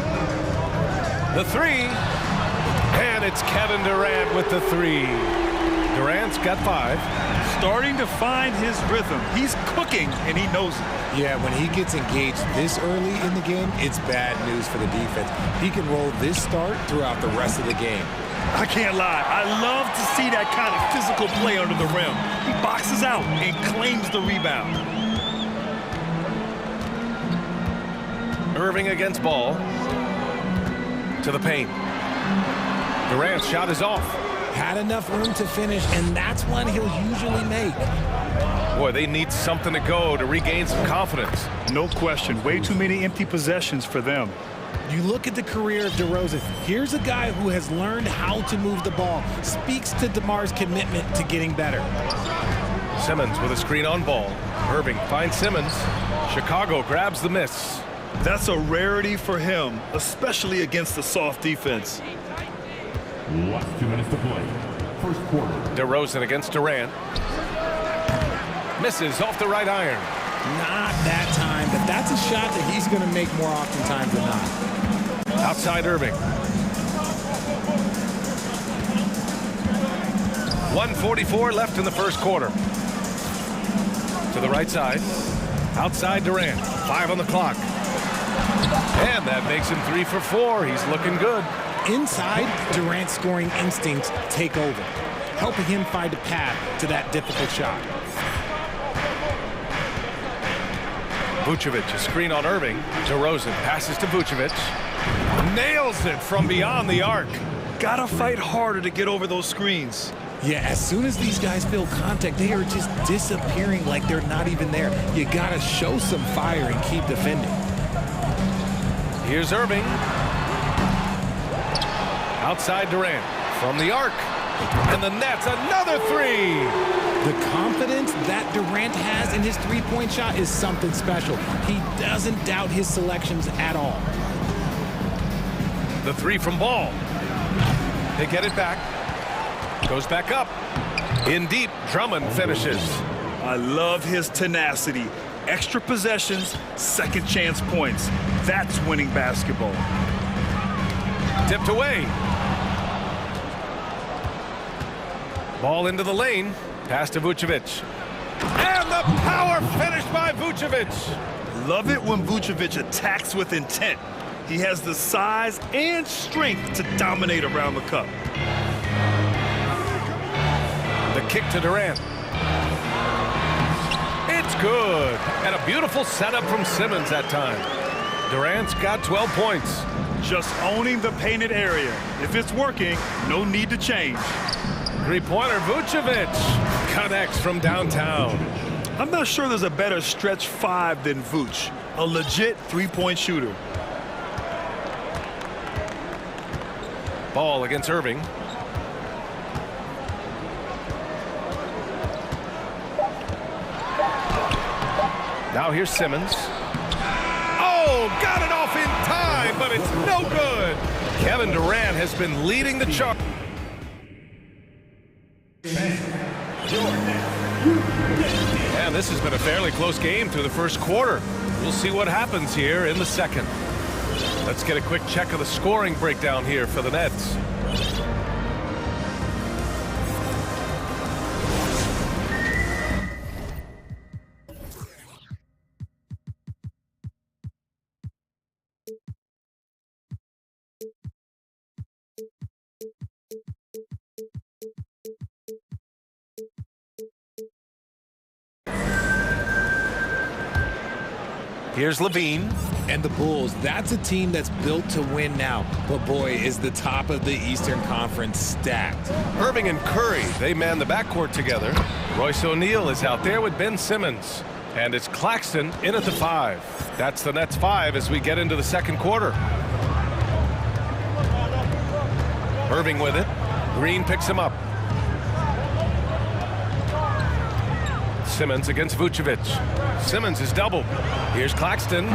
The three. And it's Kevin Durant with the three. Durant's got 5. Starting to find his rhythm. He's cooking, and he knows it. Yeah, when he gets engaged this early in the game, it's bad news for the defense. He can roll this start throughout the rest of the game. I can't lie. I love to see that kind of physical play under the rim. He boxes out and claims the rebound. Irving against Ball. To the paint. Durant's shot is off. Had enough room to finish, and that's one he'll usually make. Boy, they need something to go to regain some confidence. No question. Way too many empty possessions for them. You look at the career of DeRozan. Here's a guy who has learned how to move the ball. Speaks to DeMar's commitment to getting better. Simmons with a screen on Ball. Irving finds Simmons. Chicago grabs the miss. That's a rarity for him, especially against a soft defense. Last 2 minutes to play. First quarter. DeRozan against Durant. Misses off the right iron. Not that time, but that's a shot that he's going to make more oftentimes than not. Outside Irving. 1:44 left in the first quarter. To the right side. Outside Durant. 5 on the clock. And that makes him 3 for 4. He's looking good. Inside, Durant's scoring instincts take over, helping him find a path to that difficult shot. Vucevic, a screen on Irving. DeRozan passes to Vucevic. Nails it from beyond the arc. Gotta fight harder to get over those screens. Yeah, as soon as these guys feel contact, they are just disappearing like they're not even there. You gotta show some fire and keep defending. Here's Irving. Outside Durant. From the arc. And the net's another three. The confidence that Durant has in his three-point shot is something special. He doesn't doubt his selections at all. The three from Ball. They get it back. Goes back up. In deep, Drummond finishes. I love his tenacity. Extra possessions, second chance points. That's winning basketball. Tipped away. Ball into the lane. Pass to Vucevic. And the power finish by Vucevic. Love it when Vucevic attacks with intent. He has the size and strength to dominate around the cup. The kick to Durant. It's good. And a beautiful setup from Simmons that time. Durant's got 12 points. Just owning the painted area. If it's working, no need to change. Three-pointer, Vucevic connects from downtown. I'm not sure there's a better stretch five than Vooch. A legit three-point shooter. Ball against Irving. Now here's Simmons. Oh, got it off in time, but it's no good. Kevin Durant has been leading the charge. And this has been a fairly close game through the first quarter. We'll see what happens here in the second. Let's get a quick check of the scoring breakdown here for the Nets. Here's Levine. And the Bulls, that's a team that's built to win now. But boy, is the top of the Eastern Conference stacked. Irving and Curry, they man the backcourt together. Royce O'Neal is out there with Ben Simmons. And it's Claxton in at the 5. That's the Nets 5 as we get into the second quarter. Irving with it. Green picks him up. Simmons against Vucevic. Simmons is doubled. Here's Claxton.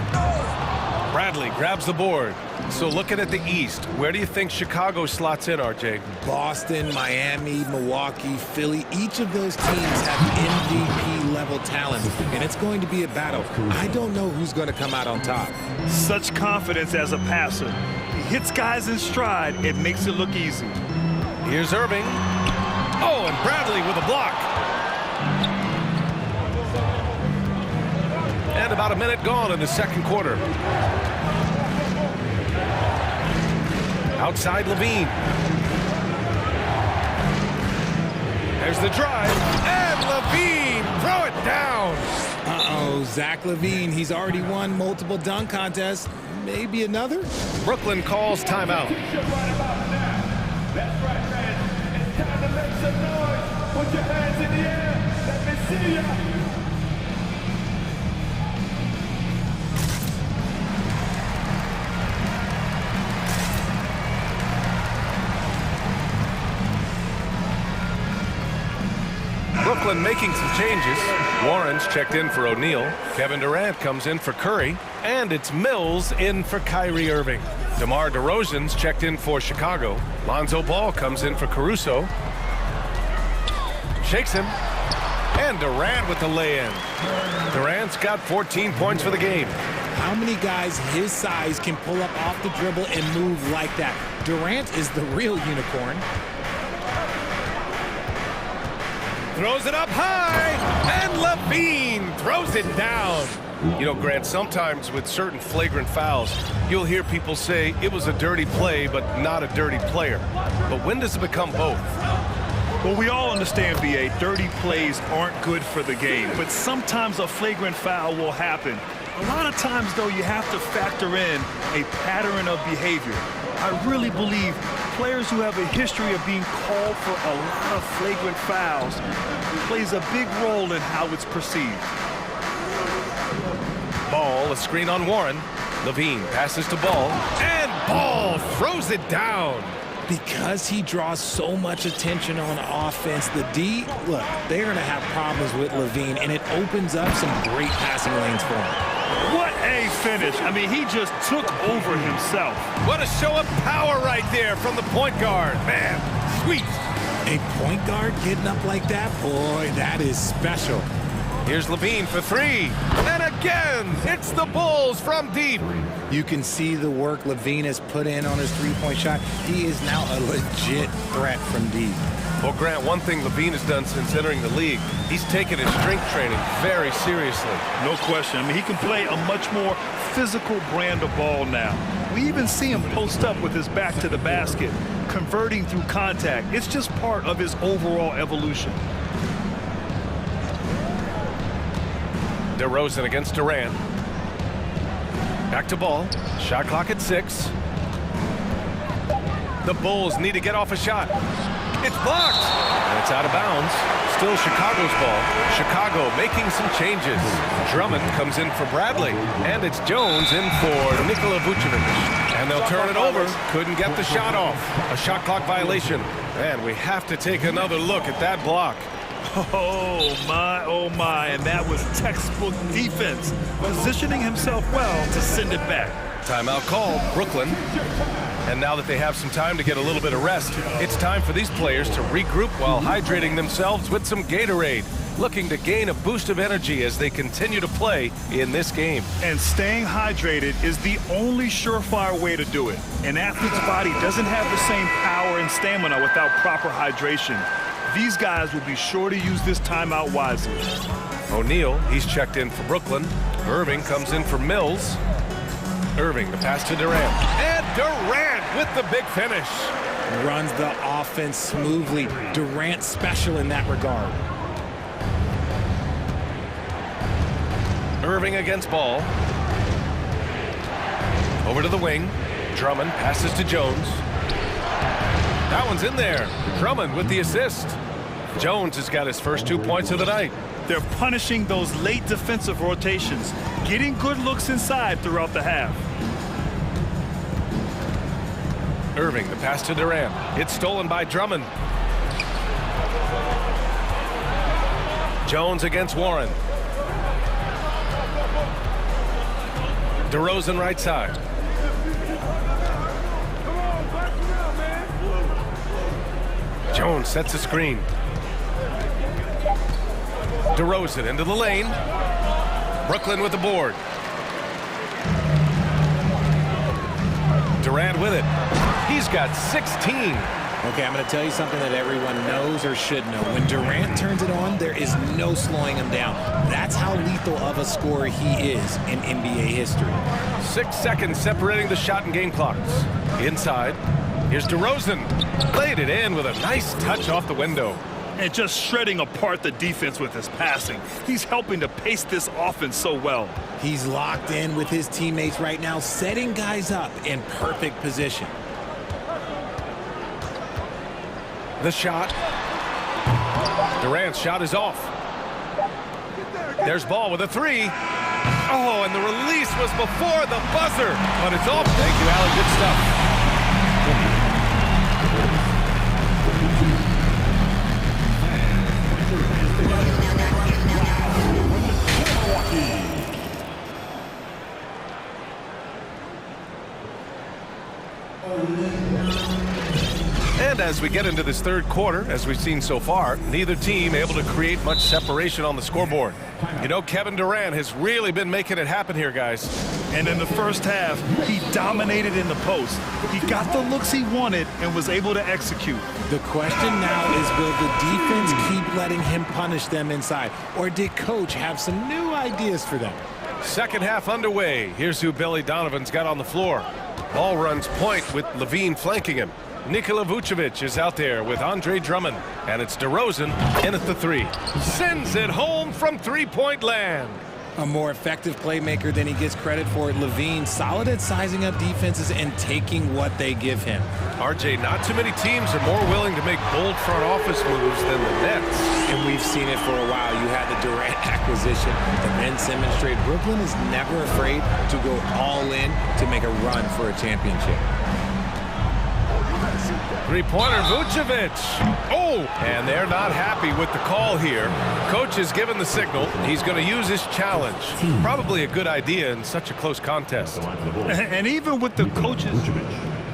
Bradley grabs the board. So looking at the East, where do you think Chicago slots in, RJ? Boston, Miami, Milwaukee, Philly, each of those teams have MVP-level talent, and it's going to be a battle. I don't know who's going to come out on top. Such confidence as a passer. He hits guys in stride. It makes it look easy. Here's Irving. Oh, and Bradley with a block. And about a minute gone in the second quarter. Outside Levine. There's the drive. And Levine, throw it down. Uh-oh, Zach LaVine, he's already won multiple dunk contests. Maybe another? Brooklyn calls timeout. That's right, man. It's time to make some noise. Put your hands in the air. Let me see ya. Brooklyn making some changes. Warren's checked in for O'Neal. Kevin Durant comes in for Curry. And it's Mills in for Kyrie Irving. DeMar DeRozan's checked in for Chicago. Lonzo Ball comes in for Caruso. Shakes him. And Durant with the lay-in. Durant's got 14 points for the game. How many guys his size can pull up off the dribble and move like that? Durant is the real unicorn. Throws it up high, and Levine throws it down. You know, Grant, sometimes with certain flagrant fouls, you'll hear people say it was a dirty play, but not a dirty player. But when does it become both? Well, we all understand, B.A., dirty plays aren't good for the game, but sometimes a flagrant foul will happen. A lot of times, though, you have to factor in a pattern of behavior. I really believe players who have a history of being called for a lot of flagrant fouls plays a big role in how it's perceived. Ball, a screen on Warren. Levine passes to Ball, and Ball throws it down. Because he draws so much attention on offense, the D, look, they're going to have problems with Levine, and it opens up some great passing lanes for him. What a finish. I mean, he just took over himself. What a show of power right there from the point guard. Man, sweet. A point guard getting up like that? Boy, that is special. Here's Levine for three. And again, it's the Bulls from deep. You can see the work Levine has put in on his three-point shot. He is now a legit threat from deep. Well, Grant, one thing Levine has done since entering the league, he's taken his strength training very seriously. No question. I mean, he can play a much more physical brand of ball now. We even see him post up with his back to the basket, converting through contact. It's just part of his overall evolution. DeRozan against Durant. Back to ball. Shot clock at 6. The Bulls need to get off a shot. It's blocked. And it's out of bounds. Still Chicago's ball. Chicago making some changes. Drummond comes in for Bradley. And it's Jones in for Nikola Vucevic. And they'll turn it over. Couldn't get the shot off. A shot clock violation. And we have to take another look at that block. Oh my, and that was textbook defense, positioning himself well to send it back. Timeout called, Brooklyn. And now that they have some time to get a little bit of rest, it's time for these players to regroup while hydrating themselves with some Gatorade, looking to gain a boost of energy as they continue to play in this game. And staying hydrated is the only surefire way to do it. An athlete's body doesn't have the same power and stamina without proper hydration. These guys will be sure to use this timeout wisely. O'Neal, he's checked in for Brooklyn. Irving comes in for Mills. Irving, the pass to Durant. And Durant with the big finish. Runs the offense smoothly. Durant special in that regard. Irving against ball. Over to the wing. Drummond passes to Jones. That one's in there. Drummond with the assist. Jones has got his first 2 points of the night. They're punishing those late defensive rotations, getting good looks inside throughout the half. Irving, the pass to Durant. It's stolen by Drummond. Jones against Warren. DeRozan right side. Jones sets a screen. DeRozan into the lane. Brooklyn with the board. Durant with it. He's got 16. Okay, I'm going to tell you something that everyone knows or should know. When Durant turns it on, there is no slowing him down. That's how lethal of a scorer he is in NBA history. 6 seconds separating the shot and game clocks. Inside. Here's DeRozan. Played it in with a nice touch off the window. And just shredding apart the defense with his passing. He's helping to pace this offense so well. He's locked in with his teammates right now, setting guys up in perfect position. The shot. Durant's shot is off. There's ball with a 3. Oh, and the release was before the buzzer. But it's off. Thank you, Alan. Good stuff. And as we get into this third quarter, as we've seen so far, neither team able to create much separation on the scoreboard. You know, Kevin Durant has really been making it happen here, guys. And in the first half, he dominated in the post. He got the looks he wanted and was able to execute. The question now is, will the defense keep letting him punish them inside? Or did Coach have some new ideas for them? Second half underway. Here's who Billy Donovan's got on the floor. Ball runs point with Levine flanking him. Nikola Vucevic is out there with Andre Drummond. And it's DeRozan in at the 3. Sends it home from three-point land. A more effective playmaker than he gets credit for. Levine, solid at sizing up defenses and taking what they give him. RJ, not too many teams are more willing to make bold front office moves than the Nets. And we've seen it for a while. You had the Durant acquisition, the Ben Simmons trade. Brooklyn is never afraid to go all in to make a run for a championship. Three-pointer, Vucevic. Oh, and they're not happy with the call here. Coach has given the signal. He's going to use his challenge. Probably a good idea in such a close contest. And even with the coaches,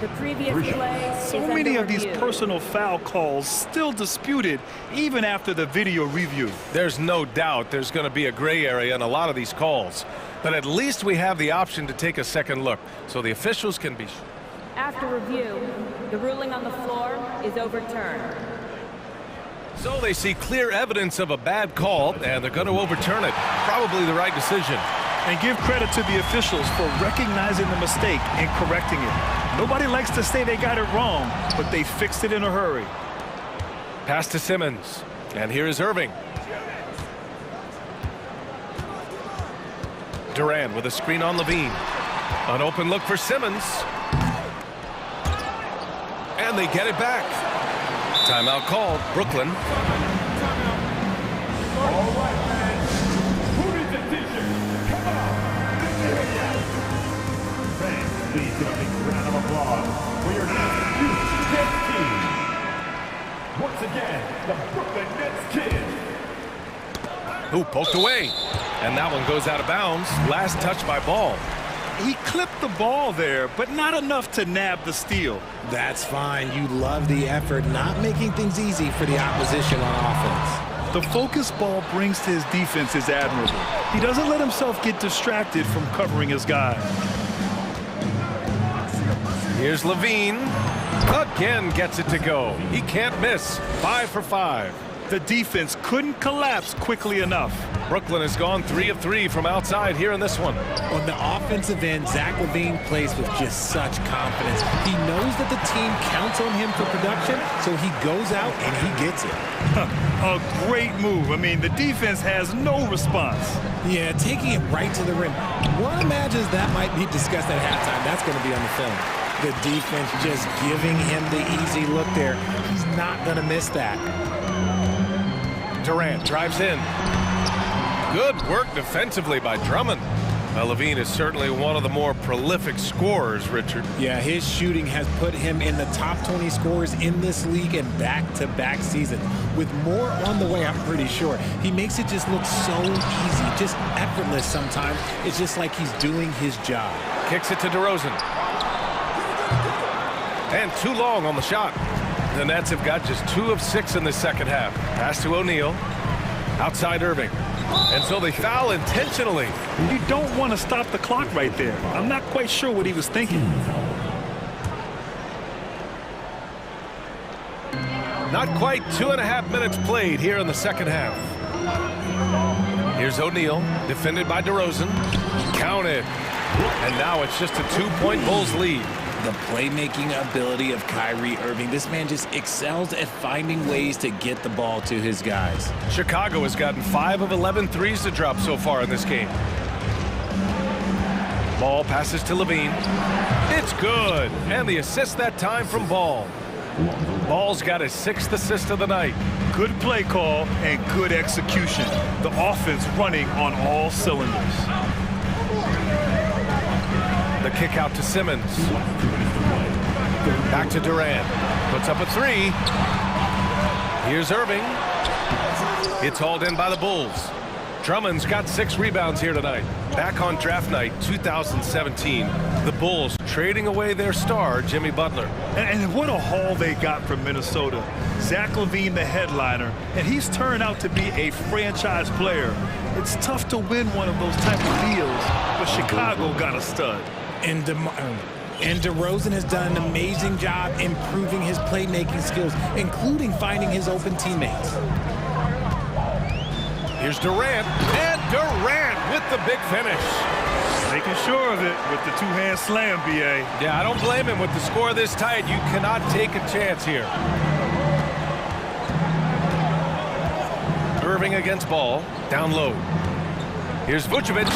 the previous play so many of these personal foul calls still disputed even after the video review. There's no doubt there's going to be a gray area in a lot of these calls. But at least we have the option to take a second look so the officials can be... After review, the ruling on the floor is overturned. So they see clear evidence of a bad call, and they're going to overturn it. Probably the right decision. And give credit to the officials for recognizing the mistake and correcting it. Nobody likes to say they got it wrong, but they fixed it in a hurry. Pass to Simmons. And here is Irving. Durant with a screen on Levine. An open look for Simmons. And they get it back. Timeout called, Brooklyn. All right, man. Who needs a t-shirt? Come on. Fans, please give a big round of applause for your Nets team. Once again, the Brooklyn Nets Kids. Ooh, poked away. And that one goes out of bounds. Last touch by Ball. He clipped the ball there, but not enough to nab the steal. That's fine. You love the effort, not making things easy for the opposition on offense. The focus ball brings to his defense is admirable. He doesn't let himself get distracted from covering his guy. Here's Levine. Again gets it to go. He can't miss. 5 for 5. The defense couldn't collapse quickly enough. Brooklyn has gone 3 of 3 from outside here in this one. On the offensive end, Zach LaVine plays with just such confidence. He knows that the team counts on him for production, so he goes out and he gets it. A great move. I mean, the defense has no response. Yeah, taking it right to the rim. One imagines that might be discussed at halftime. That's going to be on the film. The defense just giving him the easy look there. He's not going to miss that. Durant drives in. Good work defensively by Drummond. Levine is certainly one of the more prolific scorers, Richard. Yeah, his shooting has put him in the top 20 scorers in this league in back-to-back seasons. With more on the way, I'm pretty sure. He makes it just look so easy, just effortless sometimes. It's just like he's doing his job. Kicks it to DeRozan. And too long on the shot. The Nets have got just 2 of 6 in the second half. Pass to O'Neal. Outside Irving. And so they foul intentionally. You don't want to stop the clock right there. I'm not quite sure what he was thinking. Not quite 2.5 minutes played here in the second half. Here's O'Neal, defended by DeRozan. Counted. And now it's just a 2-point Bulls lead. The playmaking ability of Kyrie Irving. This man just excels at finding ways to get the ball to his guys. Chicago has gotten 5 of 11 threes to drop so far in this game. Ball passes to Levine. It's good. And the assist that time from Ball. Ball's got his 6th assist of the night. Good play call and good execution. The offense running on all cylinders. The kick out to Simmons. Back to Durant. Puts up a 3. Here's Irving. It's hauled in by the Bulls. Drummond's got 6 rebounds here tonight. Back on draft night 2017, the Bulls trading away their star, Jimmy Butler. And what a haul they got from Minnesota. Zach LaVine, the headliner, and he's turned out to be a franchise player. It's tough to win one of those type of deals, but Chicago got a stud. And DeRozan has done an amazing job improving his playmaking skills, including finding his open teammates. Here's Durant, and Durant with the big finish. Making sure of it with the 2-hand slam, B.A. Yeah, I don't blame him with the score this tight. You cannot take a chance here. Irving against Ball, down low. Here's Vucevic,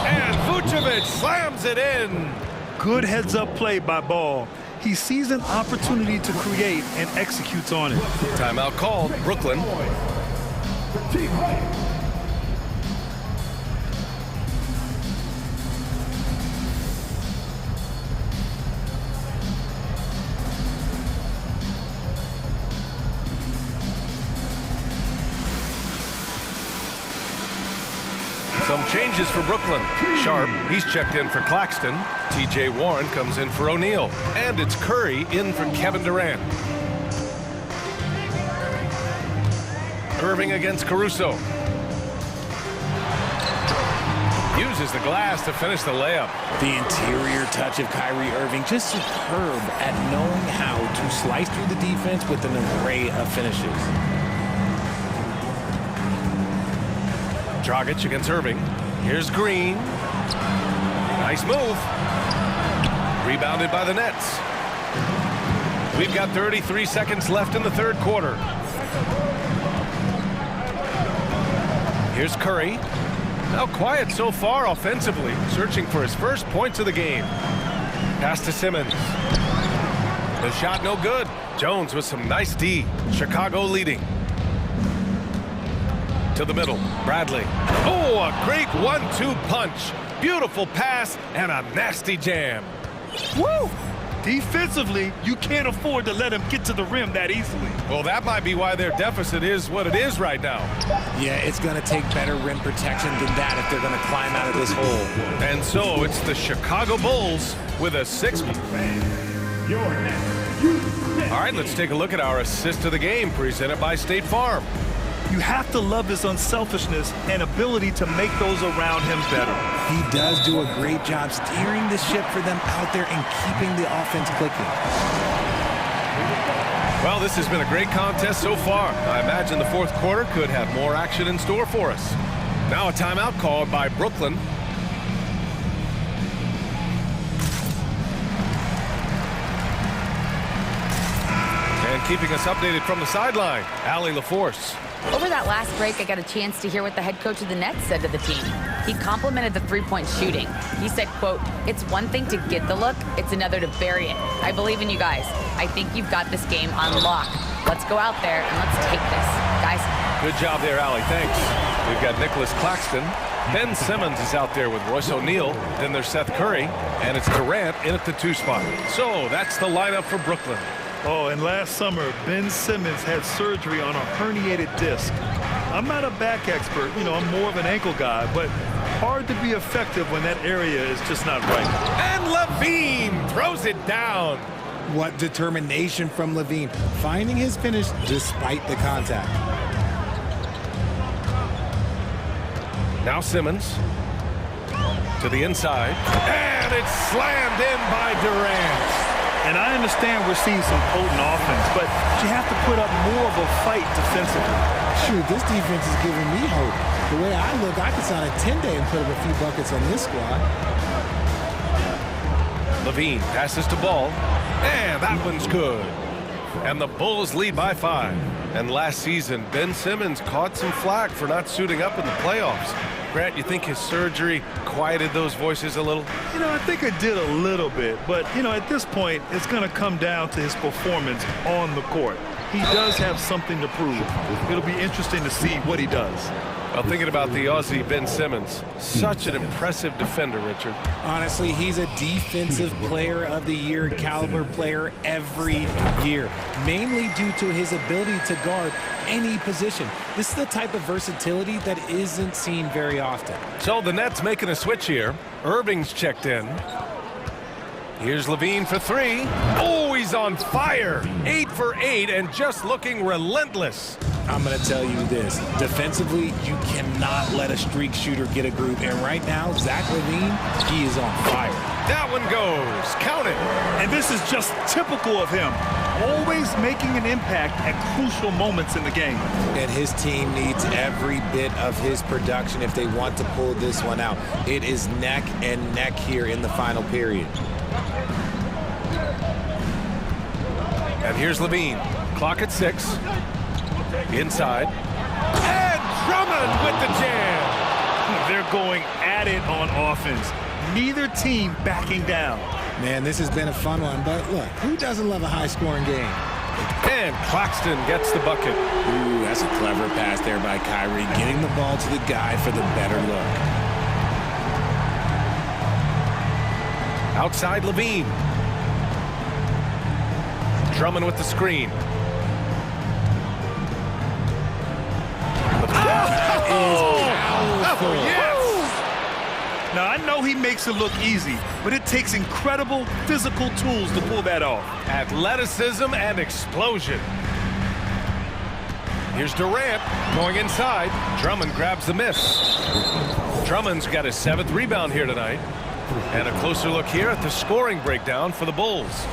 and Vucevic slams it in. Good heads-up play by Ball. He sees an opportunity to create and executes on it. Timeout called, Brooklyn. Some changes for Brooklyn. Sharp, he's checked in for Claxton. T.J. Warren comes in for O'Neal. And it's Curry in for Kevin Durant. Irving against Caruso. Uses the glass to finish the layup. The interior touch of Kyrie Irving, just superb at knowing how to slice through the defense with an array of finishes. Dragic against Irving. Here's Green. Nice move. Rebounded by the Nets. We've got 33 seconds left in the third quarter. Here's Curry. Now quiet so far offensively, searching for his first points of the game. Pass to Simmons. The shot no good. Jones with some nice D. Chicago leading. To the middle, Bradley. Oh, a great 1-2 punch. Beautiful pass and a nasty jam. Woo! Defensively, you can't afford to let him get to the rim that easily. Well, that might be why their deficit is what it is right now. Yeah, it's going to take better rim protection than that if they're going to climb out of this hole. And so it's the Chicago Bulls with a 6. All right, let's take a look at our assist of the game presented by State Farm. You have to love his unselfishness and ability to make those around him better. He does do a great job steering the ship for them out there and keeping the offense clicking. Well, this has been a great contest so far. I imagine the fourth quarter could have more action in store for us. Now a timeout called by Brooklyn. And keeping us updated from the sideline, Allie LaForce. Over that last break, I got a chance to hear what the head coach of the Nets said to the team. He complimented the three-point shooting. He said, quote, "It's one thing to get the look, it's another to bury it. I believe in you guys. I think you've got this game on lock. Let's go out there and let's take this. Guys." Good job there, Allie. Thanks. We've got Nicholas Claxton. Ben Simmons is out there with Royce O'Neal. Then there's Seth Curry. And it's Durant in at the 2 spot. So that's the lineup for Brooklyn. Oh, and last summer, Ben Simmons had surgery on a herniated disc. I'm not a back expert, I'm more of an ankle guy, but hard to be effective when that area is just not right. And Levine throws it down. What determination from Levine, finding his finish despite the contact. Now Simmons to the inside, and it's slammed in by Durant. And I understand we're seeing some potent offense, but you have to put up more of a fight defensively. Shoot, this defense is giving me hope. The way I look, I could sign a 10-day and put up a few buckets on this squad. Levine passes to Ball, and that one's good. And the Bulls lead by 5. And last season, Ben Simmons caught some flack for not suiting up in the playoffs. Grant, you think his surgery quieted those voices a little? I think it did a little bit, but, at this point, it's going to come down to his performance on the court. He does have something to prove. It'll be interesting to see what he does. Well, thinking about the Aussie Ben Simmons, such an impressive defender, Richard. Honestly, he's a defensive player of the year caliber player every year, mainly due to his ability to guard any position. This is the type of versatility that isn't seen very often. So the Nets making a switch here. Irving's checked in. Here's Levine for 3. Oh, he's on fire. 8 for 8 and just looking relentless. I'm going to tell you this. Defensively, you cannot let a streak shooter get a groove. And right now, Zach Levine, he is on fire. That one goes. Count it. And this is just typical of him. Always making an impact at crucial moments in the game. And his team needs every bit of his production if they want to pull this one out. It is neck and neck here in the final period. And here's Levine. Clock at 6. Inside. And Drummond with the jam. They're going at it on offense. Neither team backing down. Man, this has been a fun one, but look, who doesn't love a high-scoring game? And Claxton gets the bucket. Ooh, that's a clever pass there by Kyrie, getting the ball to the guy for the better look. Outside Levine. Drummond with the screen. Oh, yes! Now, I know he makes it look easy, but it takes incredible physical tools to pull that off. Athleticism and explosion. Here's Durant going inside. Drummond grabs the miss. Drummond's got his 7th rebound here tonight. And a closer look here at the scoring breakdown for the Bulls.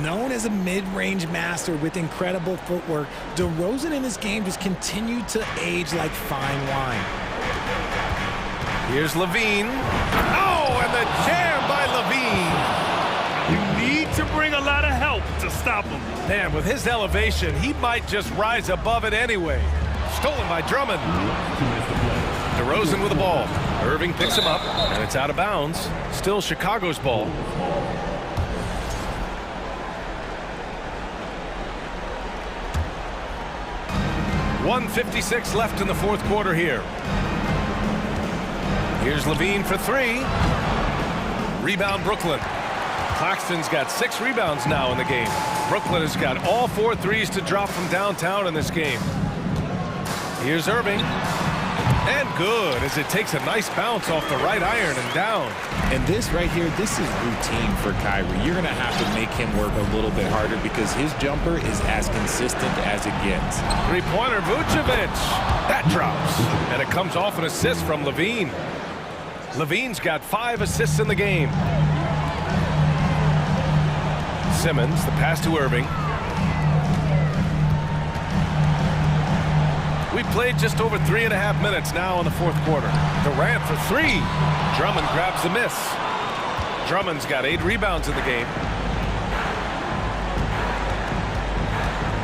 Known as a mid-range master with incredible footwork, DeRozan in his game just continued to age like fine wine. Here's Levine. Oh, and the jam by Levine. You need to bring a lot of help to stop him. Man, with his elevation, he might just rise above it anyway. Stolen by Drummond. DeRozan with the ball. Irving picks him up, and it's out of bounds. Still Chicago's ball. .156 left in the fourth quarter here. Here's Levine for three. Rebound Brooklyn. Claxton's got 6 rebounds now in the game. Brooklyn has got all 4 threes to drop from downtown in this game. Here's Irving. And good, as it takes a nice bounce off the right iron and down. And this right here, this is routine for Kyrie. You're going to have to make him work a little bit harder because his jumper is as consistent as it gets. Three-pointer, Vucevic. That drops. And it comes off an assist from Levine. Levine's got 5 assists in the game. Simmons, the pass to Irving. We played just over 3.5 minutes now in the fourth quarter. Durant for 3. Drummond grabs the miss. Drummond's got 8 rebounds in the game.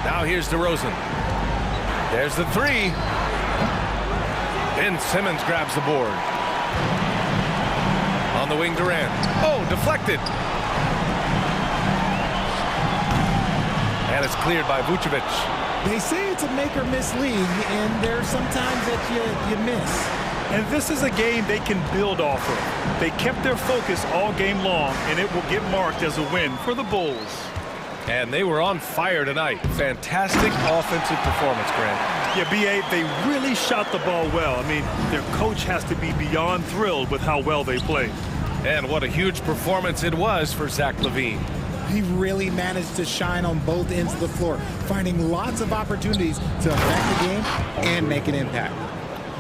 Now here's DeRozan. There's the 3. Ben Simmons grabs the board. On the wing, Durant. Oh, deflected. And it's cleared by Vucevic. They say it's a make-or-miss league, and there are some times that you miss. And this is a game they can build off of. They kept their focus all game long, and it will get marked as a win for the Bulls. And they were on fire tonight. Fantastic offensive performance, Grant. Yeah, B.A., they really shot the ball well. I mean, their coach has to be beyond thrilled with how well they played. And what a huge performance it was for Zach LaVine. He really managed to shine on both ends of the floor, finding lots of opportunities to affect the game and make an impact.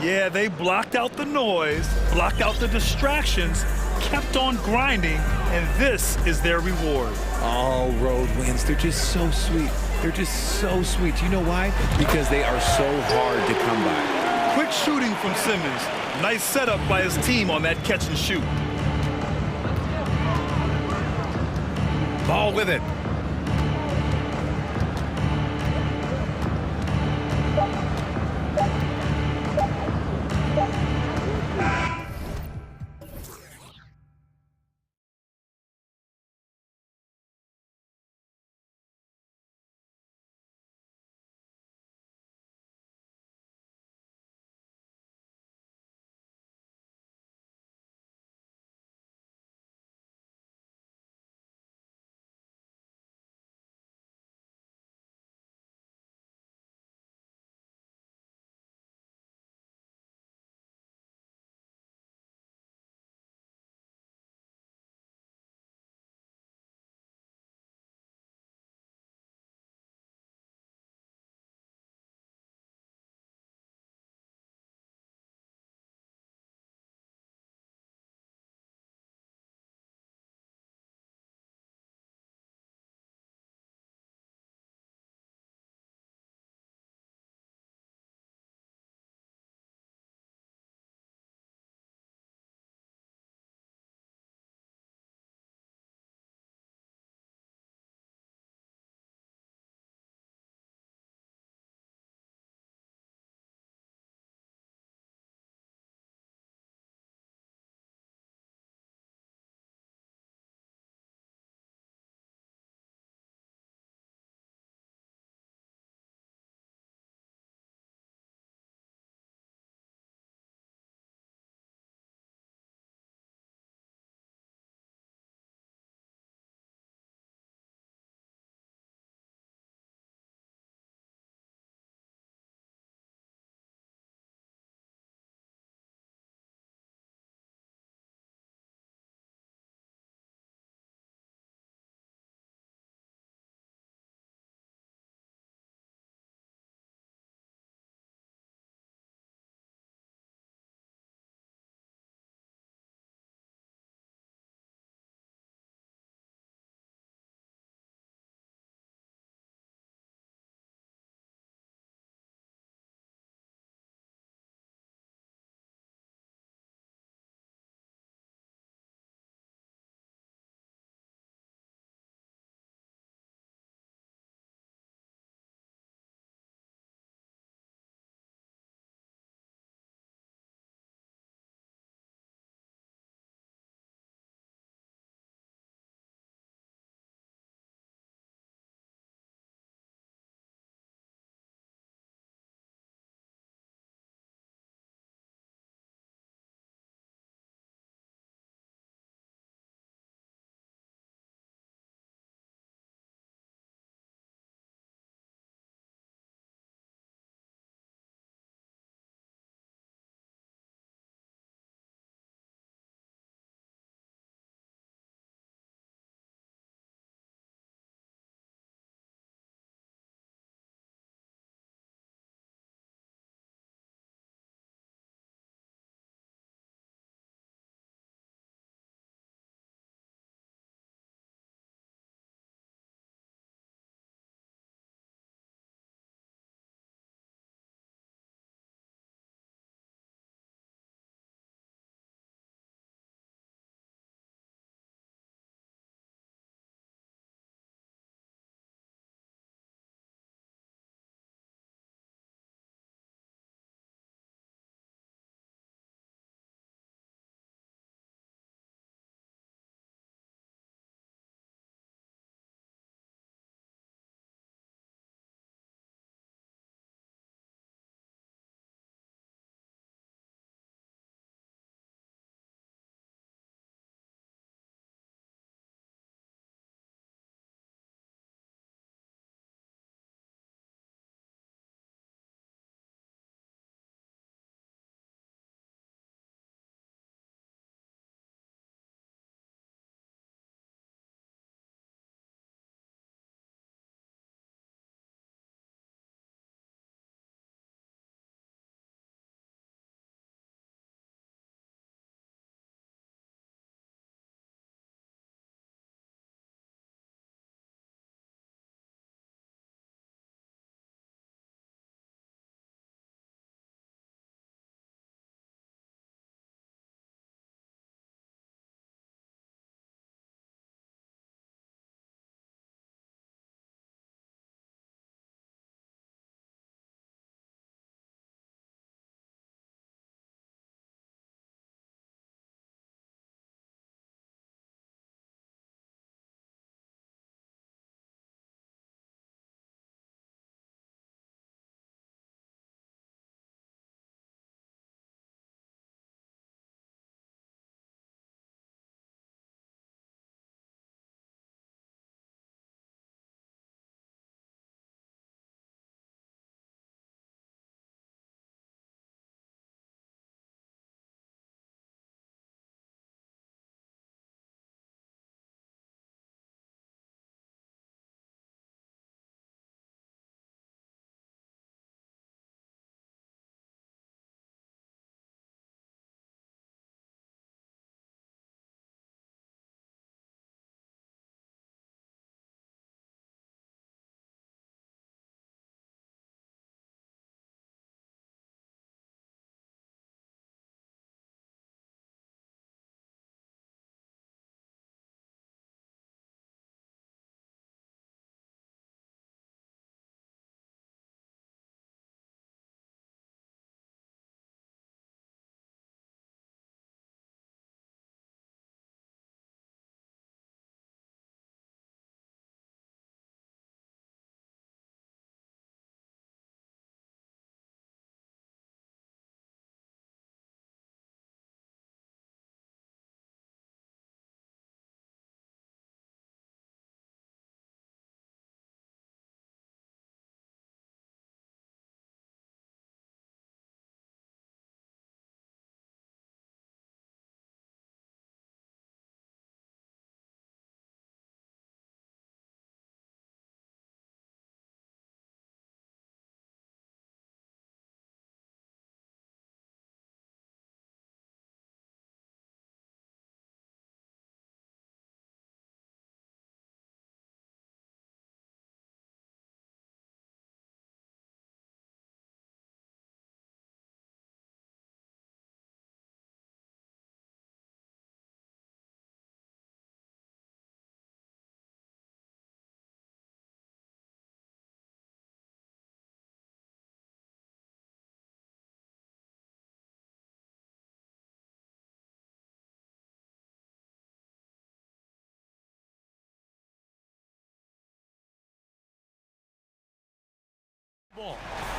Yeah, they blocked out the noise, blocked out the distractions, kept on grinding, and this is their reward. All road wins. They're just so sweet. They're just so sweet. You know why? Because they are so hard to come by. Quick shooting from Simmons. Nice setup by his team on that catch and shoot. Ball with it.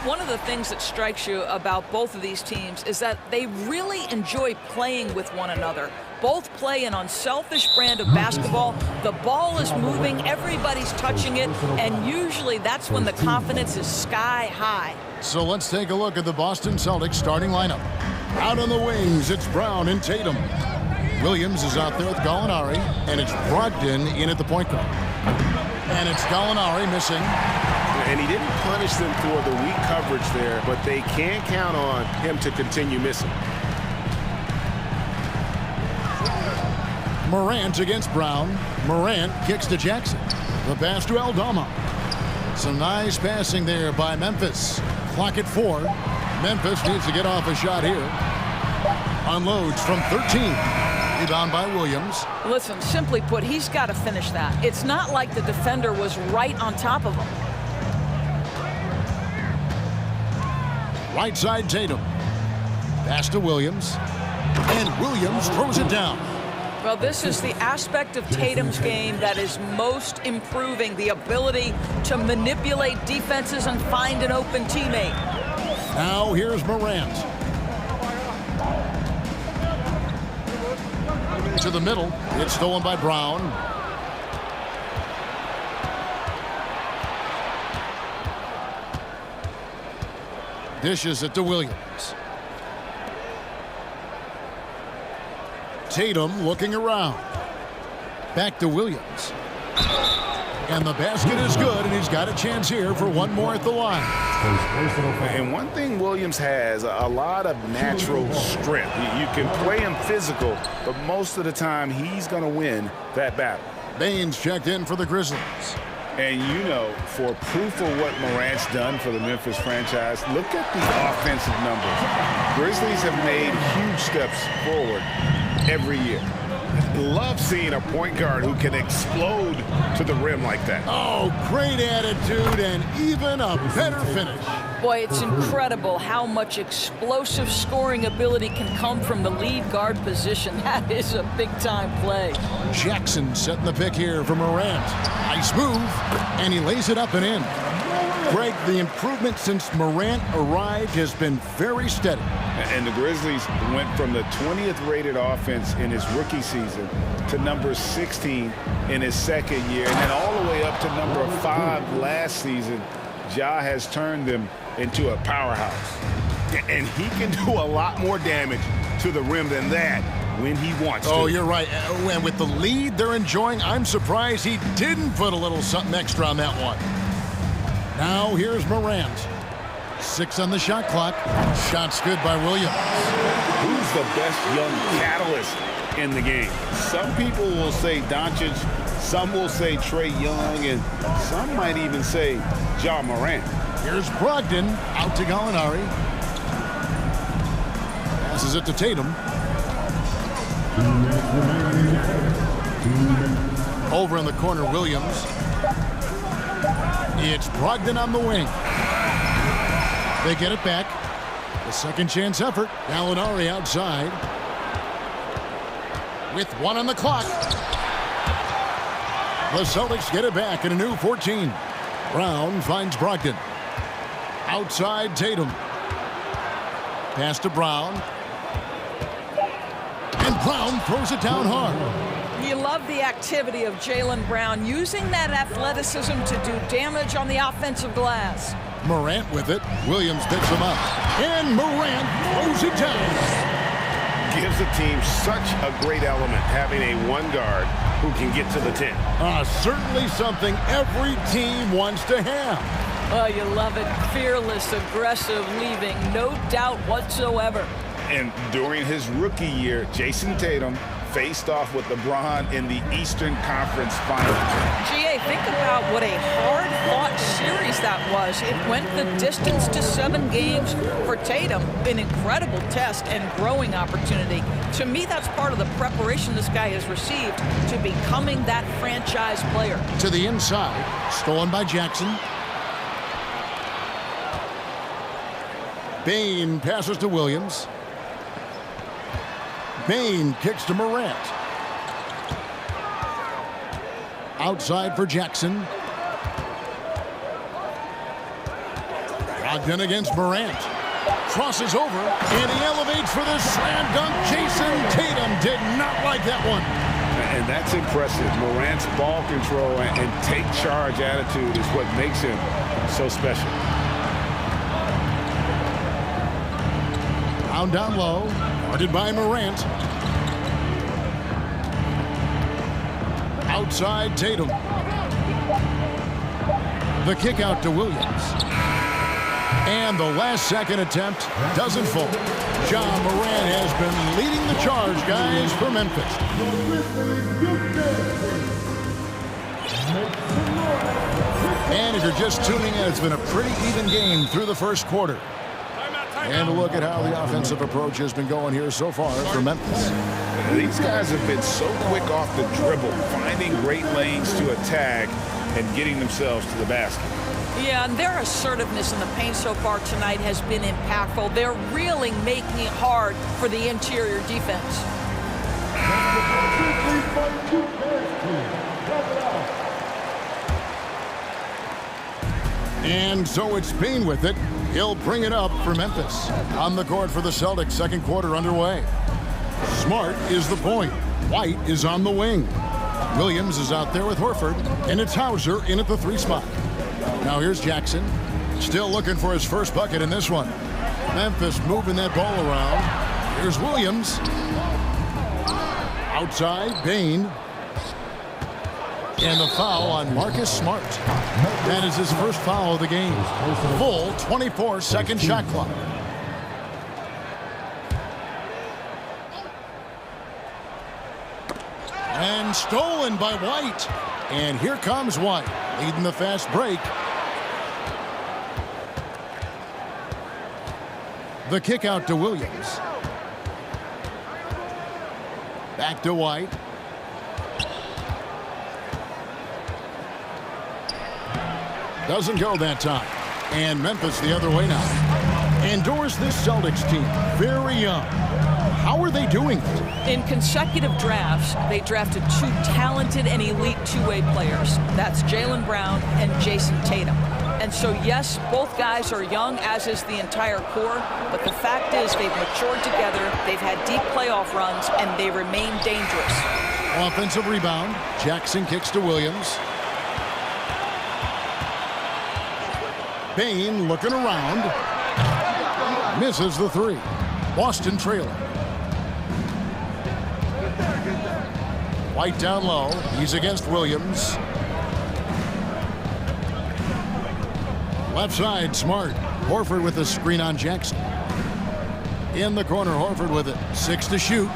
One of the things that strikes you about both of these teams is that they really enjoy playing with one another. Both play an unselfish brand of basketball. The ball is moving, everybody's touching it, and usually that's when the confidence is sky high. So let's take a look at the Boston Celtics starting lineup. Out on the wings, it's Brown and Tatum. Williams is out there with Gallinari, and it's Brogdon in at the point guard. And it's Gallinari missing. And he didn't punish them for the weak coverage there, but they can't count on him to continue missing. Morant against Brown. Morant kicks to Jackson. The pass to Aldama. Some nice passing there by Memphis. Clock at 4. Memphis needs to get off a shot here. Unloads from 13. Rebound by Williams. Listen, simply put, he's got to finish that. It's not like the defender was right on top of him. Right side Tatum. Pass to Williams. And Williams throws it down. Well, this is the aspect of Tatum's game that is most improving, the ability to manipulate defenses and find an open teammate. Now here's Morant. To the middle. It's stolen by Brown. Dishes it to Williams. Tatum looking around. Back to Williams. And the basket is good, and he's got a chance here for one more at the line. And one thing Williams has, a lot of natural strength. You can play him physical, but most of the time he's going to win that battle. Baines checked in for the Grizzlies. And you know, for proof of what Morant's done for the Memphis franchise, look at the offensive numbers. Grizzlies have made huge steps forward every year. Love seeing a point guard who can explode to the rim like that. Oh, great attitude and even a better finish. Boy, it's incredible how much explosive scoring ability can come from the lead guard position. That is a big-time play. Jackson setting the pick here for Morant. Nice move, and he lays it up and in. Greg, the improvement since Morant arrived has been very steady. And the Grizzlies went from the 20th rated offense in his rookie season to number 16 in his second year, and then all the way up to number 5 last season. Ja has turned them into a powerhouse. And he can do a lot more damage to the rim than that when he wants to. Oh, you're right. And with the lead they're enjoying, I'm surprised he didn't put a little something extra on that one. Now here's Morant. 6 on the shot clock. Shot's good by Williams. Who's the best young catalyst in the game? Some people will say Doncic, some will say Trae Young, and some might even say Ja Morant. Here's Brogdon out to Gallinari. Passes it to Tatum. Over in the corner, Williams. It's Brogdon on the wing. They get it back. The second chance effort. Gallinari outside. With 1 on the clock. The Celtics get it back in a new 14. Brown finds Brogdon. Outside Tatum. Pass to Brown. And Brown throws it down hard. You love the activity of Jaylen Brown, using that athleticism to do damage on the offensive glass. Morant with it. Williams picks him up. And Morant throws it down. Gives the team such a great element having a one guard who can get to the 10. Certainly something every team wants to have. Oh, you love it. Fearless, aggressive, leaving no doubt whatsoever. And during his rookie year, Jason Tatum faced off with LeBron in the Eastern Conference Finals. GA, think about what a hard-fought series that was. It went the distance to 7 games for Tatum. An incredible test and growing opportunity. To me, that's part of the preparation this guy has received to becoming that franchise player. To the inside, stolen by Jackson. Bane passes to Williams. Bane kicks to Morant. Outside for Jackson. Brogdon against Morant. Crosses over, and he elevates for the slam dunk. Jason Tatum did not like that one. And that's impressive. Morant's ball control and take charge attitude is what makes him so special. Brown down low, guarded by Morant. Outside Tatum. The kick out to Williams. And the last second attempt doesn't fall. Ja Morant has been leading the charge, guys, for Memphis. And if you're just tuning in, it's been a pretty even game through the first quarter. And a look at how the offensive approach has been going here so far for Memphis. These guys have been so quick off the dribble, finding great lanes to attack and getting themselves to the basket. Yeah, and their assertiveness in the paint so far tonight has been impactful. They're really making it hard for the interior defense. And so it's Payne with it. He'll bring it up for Memphis. On the court for the Celtics, second quarter underway. Smart is the point. White is on the wing. Williams is out there with Horford, and it's Hauser in at the 3 spot. Now here's Jackson, still looking for his first bucket in this one. Memphis moving that ball around. Here's Williams. Outside, Payne. And the foul on Marcus Smart. That is his first foul of the game. Full 24-second shot clock. And stolen by White. And here comes White, leading the fast break. The kick out to Williams. Back to White. Doesn't go that time. And Memphis the other way now. Endures this Celtics team. Very young. How are they doing it? In consecutive drafts, they drafted 2 talented and elite two-way players. That's Jaylen Brown and Jason Tatum. And so, yes, both guys are young, as is the entire core, but the fact is they've matured together, they've had deep playoff runs, and they remain dangerous. Offensive rebound. Jackson kicks to Williams. Payne looking around. Misses the 3. Boston trailing. White down low. He's against Williams. Left side, Smart. Horford with the screen on Jackson. In the corner, Horford with it. 6 to shoot.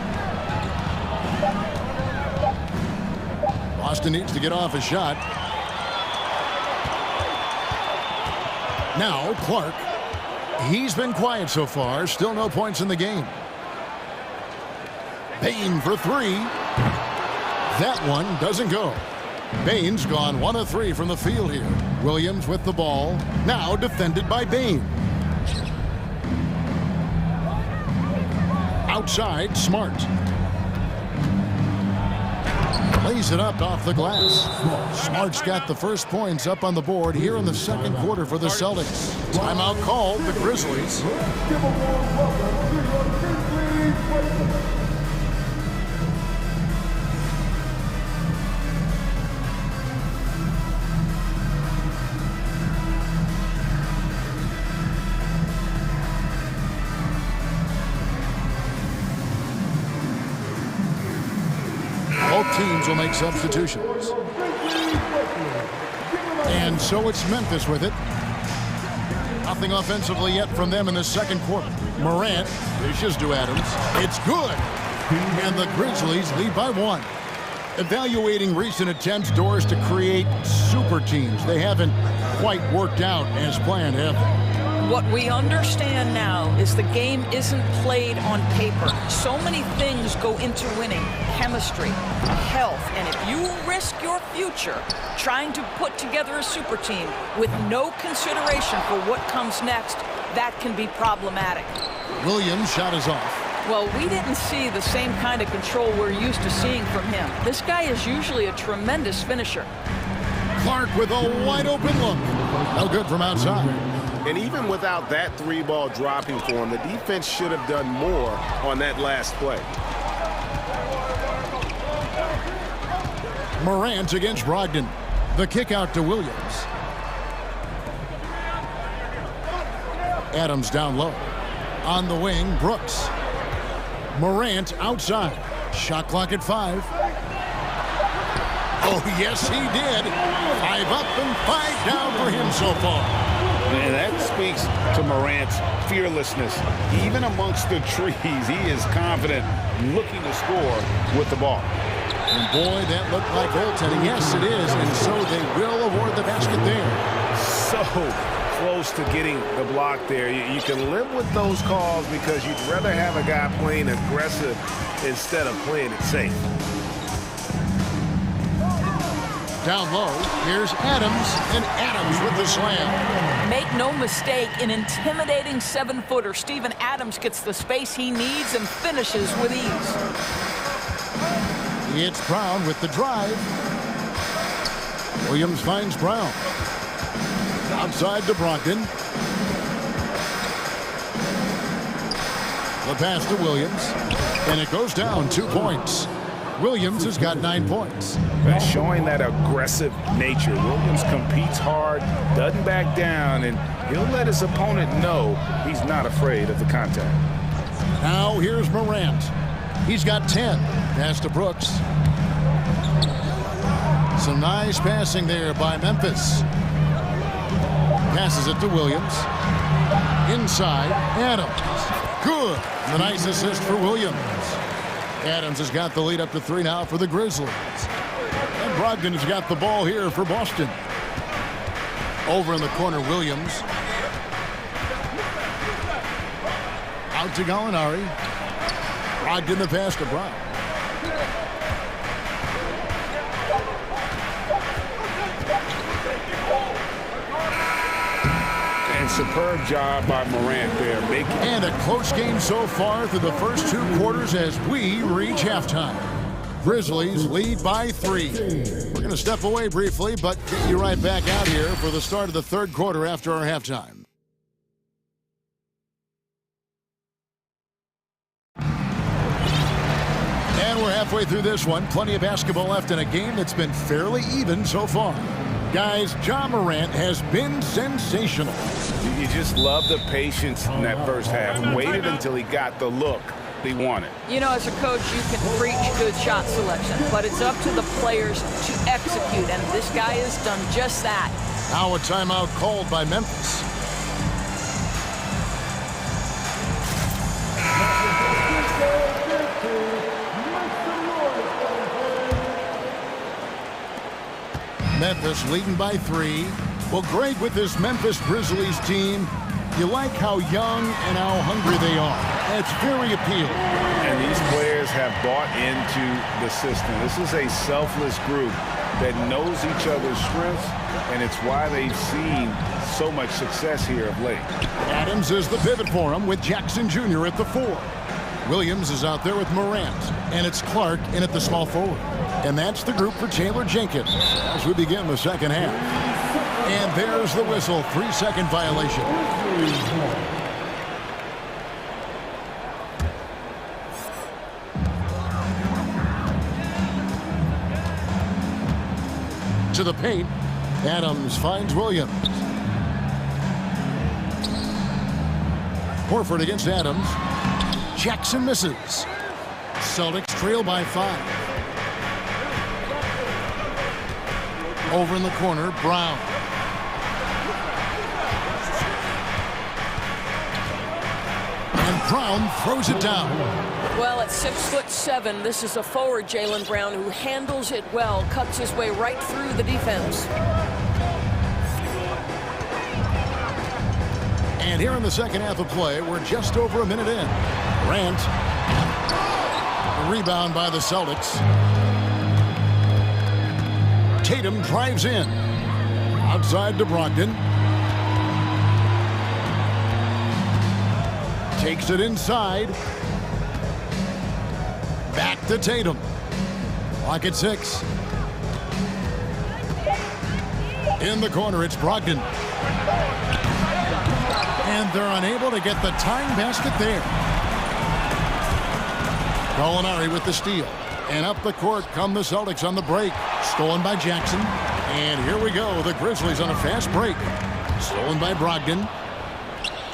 Boston needs to get off a shot. Now, Clark. He's been quiet so far. Still no points in the game. Payne for 3. That one doesn't go. Payne's gone 1 of 3 from the field here. Williams with the ball. Now defended by Payne. Outside, Smart. Lays it up off the glass. Smart's got the first points up on the board here in the second quarter for the Celtics. Timeout called, the Grizzlies. Both teams will make substitutions. And so it's Memphis with it. Nothing offensively yet from them in the second quarter. Morant dishes to Adams. It's good. And the Grizzlies lead by 1. Evaluating recent attempts, Doors, to create super teams. They haven't quite worked out as planned, have they? What we understand now is the game isn't played on paper. So many things go into winning. Chemistry, health, and if you risk your future trying to put together a super team with no consideration for what comes next, that can be problematic. Williams' shot is off. Well, we didn't see the same kind of control we're used to seeing from him. This guy is usually a tremendous finisher. Clark with a wide open look. No good from outside. And even without that 3-ball dropping for him, the defense should have done more on that last play. Morant against Brogdon. The kick out to Williams. Adams down low. On the wing, Brooks. Morant outside. Shot clock at 5. Oh, yes, he did. 5 up and 5 down for him so far. And that speaks to Morant's fearlessness. Even amongst the trees, he is confident, looking to score with the ball. And boy, that looked like goaltending. Yes, it is. And so they will award the basket there. So close to getting the block there. You can live with those calls because you'd rather have a guy playing aggressive instead of playing it safe. Down low, here's Adams, and Adams with the slam. Make no mistake, an intimidating 7-footer. Steven Adams gets the space he needs and finishes with ease. It's Brown with the drive. Williams finds Brown. Outside to Brogdon. The pass to Williams, and it goes down 2 points. Williams has got 9 points. But showing that aggressive nature, Williams competes hard, doesn't back down, and he'll let his opponent know he's not afraid of the contact. Now here's Morant. He's got 10. Pass to Brooks. Some nice passing there by Memphis. Passes it to Williams. Inside, Adams. Good. The nice assist for Williams. Adams has got the lead up to 3 now for the Grizzlies. And Brogdon has got the ball here for Boston. Over in the corner, Williams. Out to Gallinari. Brogdon the pass to Brown. And superb job by Morant there. And a close game so far through the first 2 quarters as we reach halftime. Grizzlies lead by 3. We're going to step away briefly, but get you right back out here for the start of the 3rd quarter after our halftime. And we're halfway through this one. Plenty of basketball left in a game that's been fairly even so far. Guys, Ja Morant has been sensational. You just love the patience in that first half. Waited until he got the look he wanted. You know, as a coach, you can preach good shot selection, but it's up to the players to execute, and this guy has done just that. Now a timeout called by Memphis. Memphis leading by 3. Well, Greg, with this Memphis Grizzlies team, you like how young and how hungry they are. That's very appealing. And these players have bought into the system. This is a selfless group that knows each other's strengths, and it's why they've seen so much success here of late. Adams is the pivot for him with Jackson Jr. at the 4. Williams is out there with Morant, and it's Clark in at the small forward. And that's the group for Taylor Jenkins as we begin the second half. And there's the whistle, 3-second violation. To the paint, Adams finds Williams. Horford against Adams. Jackson misses. Celtics trail by 5. Over in the corner, Brown. And Brown throws it down. Well, at 6'7", this is a forward, Jaylen Brown, who handles it well, cuts his way right through the defense. And here in the second half of play, we're just over a minute in. Grant. A rebound by the Celtics. Tatum drives in. Outside to Brogdon. Takes it inside. Back to Tatum. Clock at 6. In the corner, it's Brogdon. And they're unable to get the tying basket there. Gallinari with the steal. And up the court come the Celtics on the break. Stolen by Jackson. And here we go. The Grizzlies on a fast break. Stolen by Brogdon.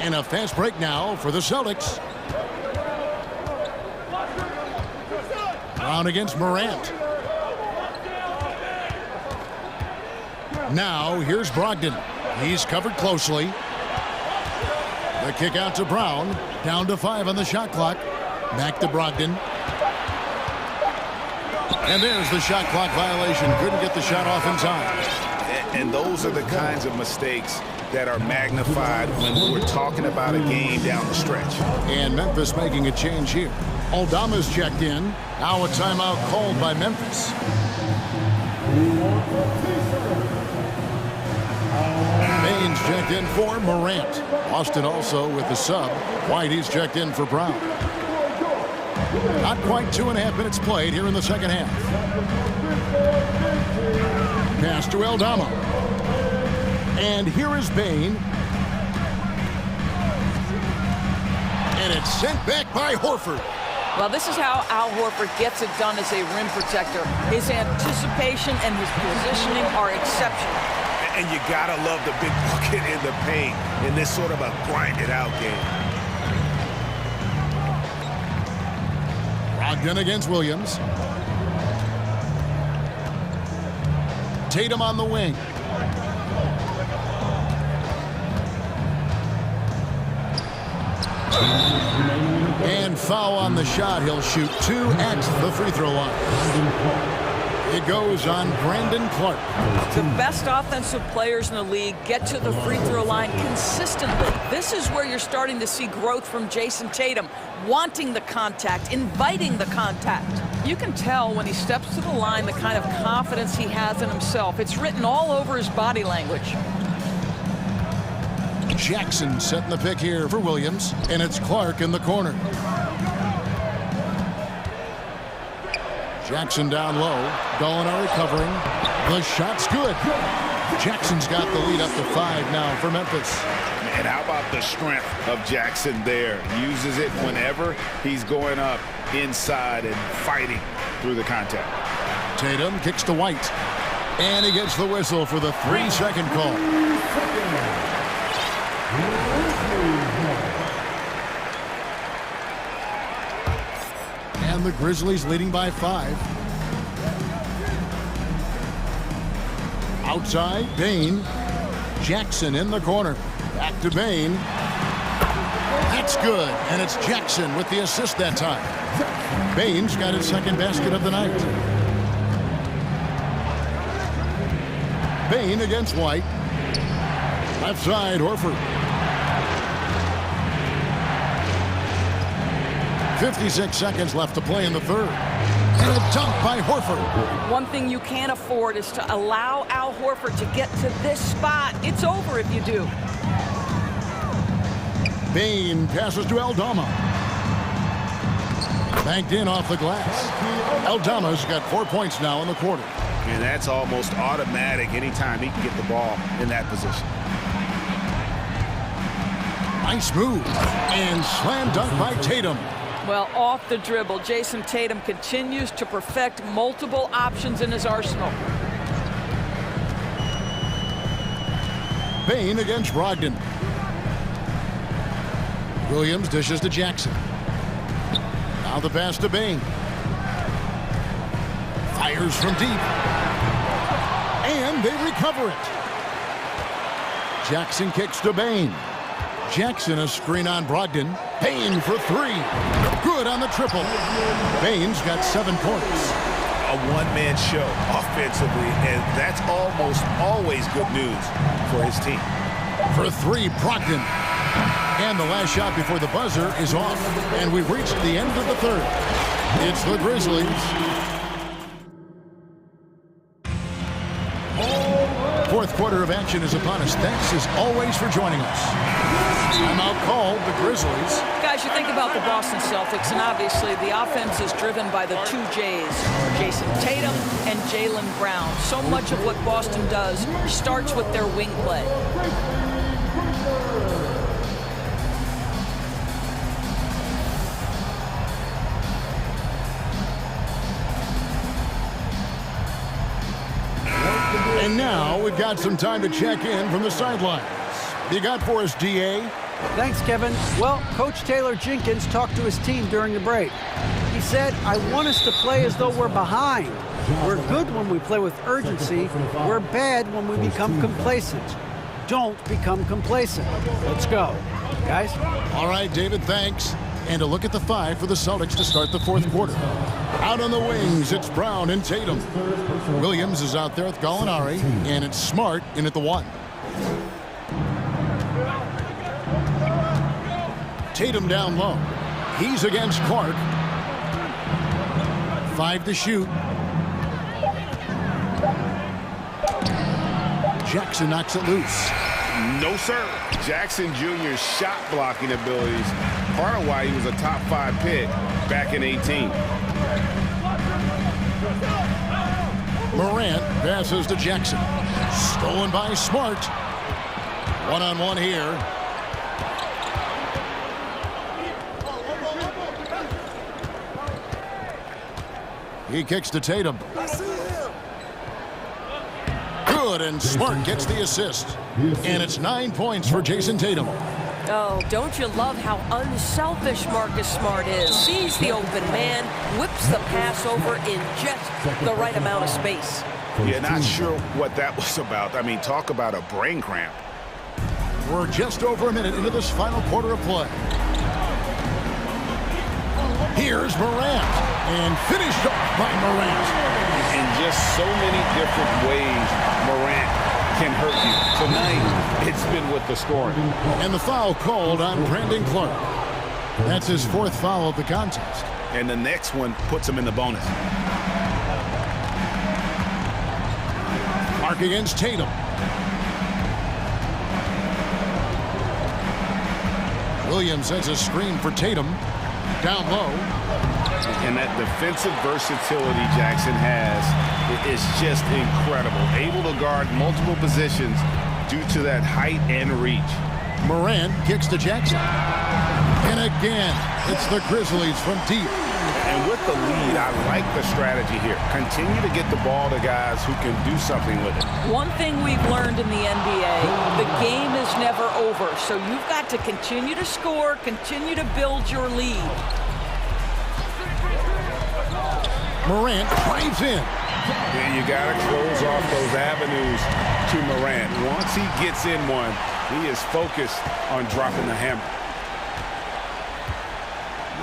And a fast break now for the Celtics. Brown against Morant. Now here's Brogdon. He's covered closely. The kick out to Brown. Down to 5 on the shot clock. Back to Brogdon. And there's the shot clock violation. Couldn't get the shot off in time. And those are the kinds of mistakes that are magnified when we're talking about a game down the stretch. And Memphis making a change here. Aldama's checked in. Now a timeout called by Memphis. Baines checked in for Morant. Austin also with the sub. White, he's checked in for Brown. Not quite 2.5 minutes played here in the second half. Pass to Aldama. And here is Bane. And it's sent back by Horford. Well, this is how Al Horford gets it done as a rim protector. His anticipation and his positioning are exceptional. And you gotta love the big bucket in the paint in this sort of a grinded-out game. Brogdon against Williams. Tatum on the wing. And foul on the shot. He'll shoot 2 at the free throw line. It goes on Brandon Clark. The best offensive players in the league get to the free throw line consistently. This is where you're starting to see growth from Jason Tatum, wanting the contact, inviting the contact. You can tell when he steps to the line the kind of confidence he has in himself. It's written all over his body language. Jackson setting the pick here for Williams, and it's Clark in the corner. Jackson down low. Gallinari covering. The shot's good. Jackson's got the lead up to 5 now for Memphis. And how about the strength of Jackson there? Uses it whenever he's going up inside and fighting through the contact. Tatum kicks to White. And he gets the whistle for the 3-second call. And the Grizzlies leading by 5. Outside, Bane. Jackson in the corner. Back to Bane. That's good. And it's Jackson with the assist that time. Bane's got his second basket of the night. Bane against White. Left side, Horford. 56 seconds left to play in the third. And a dunk by Horford. One thing you can't afford is to allow Al Horford to get to this spot. It's over if you do. Bane passes to Aldama. Banked in off the glass. Aldama's got 4 points now in the quarter. And that's almost automatic anytime he can get the ball in that position. Nice move. And slam dunk by Tatum. Well, off the dribble, Jason Tatum continues to perfect multiple options in his arsenal. Bane against Brogdon. Williams dishes to Jackson. Now the pass to Bane. Fires from deep. And they recover it. Jackson kicks to Bane. Jackson a screen on Brogdon. Bane for 3. Good on the triple. Bane's got 7 points. A one-man show offensively, and that's almost always good news for his team. For 3, Brogdon. And the last shot before the buzzer is off. And we've reached the end of the third. It's the Grizzlies. Fourth quarter of action is upon us. Thanks as always for joining us. Timeout called the Grizzlies. Guys, you think about the Boston Celtics, and obviously the offense is driven by the 2 J's, Jason Tatum and Jaylen Brown. So much of what Boston does starts with their wing play. And now we've got some time to check in from the sidelines. You got for us, DA? Thanks, Kevin. Well, Coach Taylor Jenkins talked to his team during the break. He said, I want us to play as though we're behind. We're good when we play with urgency. We're bad when we become complacent. Don't become complacent. Let's go. Guys? All right, David, thanks. And a look at the 5 for the Celtics to start the fourth quarter. Out on the wings, it's Brown and Tatum. Williams is out there with Gallinari, and it's Smart in at the 1. Tatum down low. He's against Clark. 5 to shoot. Jackson knocks it loose. No, sir. Jackson Jr.'s shot blocking abilities, part of why he was a top 5 pick back in 18. Morant passes to Jackson. Stolen by Smart. One-on-one here. He kicks to Tatum. Good, and Smart gets the assist. And it's 9 points for Jason Tatum. Oh, don't you love how unselfish Marcus Smart is? Sees the open man, whips the pass over in just the right amount of space. Yeah, not sure what that was about. I mean, talk about a brain cramp. We're just over a minute into this final quarter of play. Here's Morant, and finished off by Morant. In just so many different ways, Morant can hurt you. Tonight, it's been with the scoring. And the foul called on Brandon Clark. That's his 4th foul of the contest. And the next one puts him in the bonus. Clark against Tatum. Williams sends a screen for Tatum. Down low. And that defensive versatility Jackson has is just incredible. Able to guard multiple positions due to that height and reach. Morant kicks to Jackson. And again, it's the Grizzlies from deep. And with the lead, I like the strategy here. Continue to get the ball to guys who can do something with it. One thing we've learned in the NBA, the game is never over. So you've got to continue to score, continue to build your lead. Morant drives in. Yeah, you got to close off those avenues to Morant. Once he gets in one, he is focused on dropping the hammer.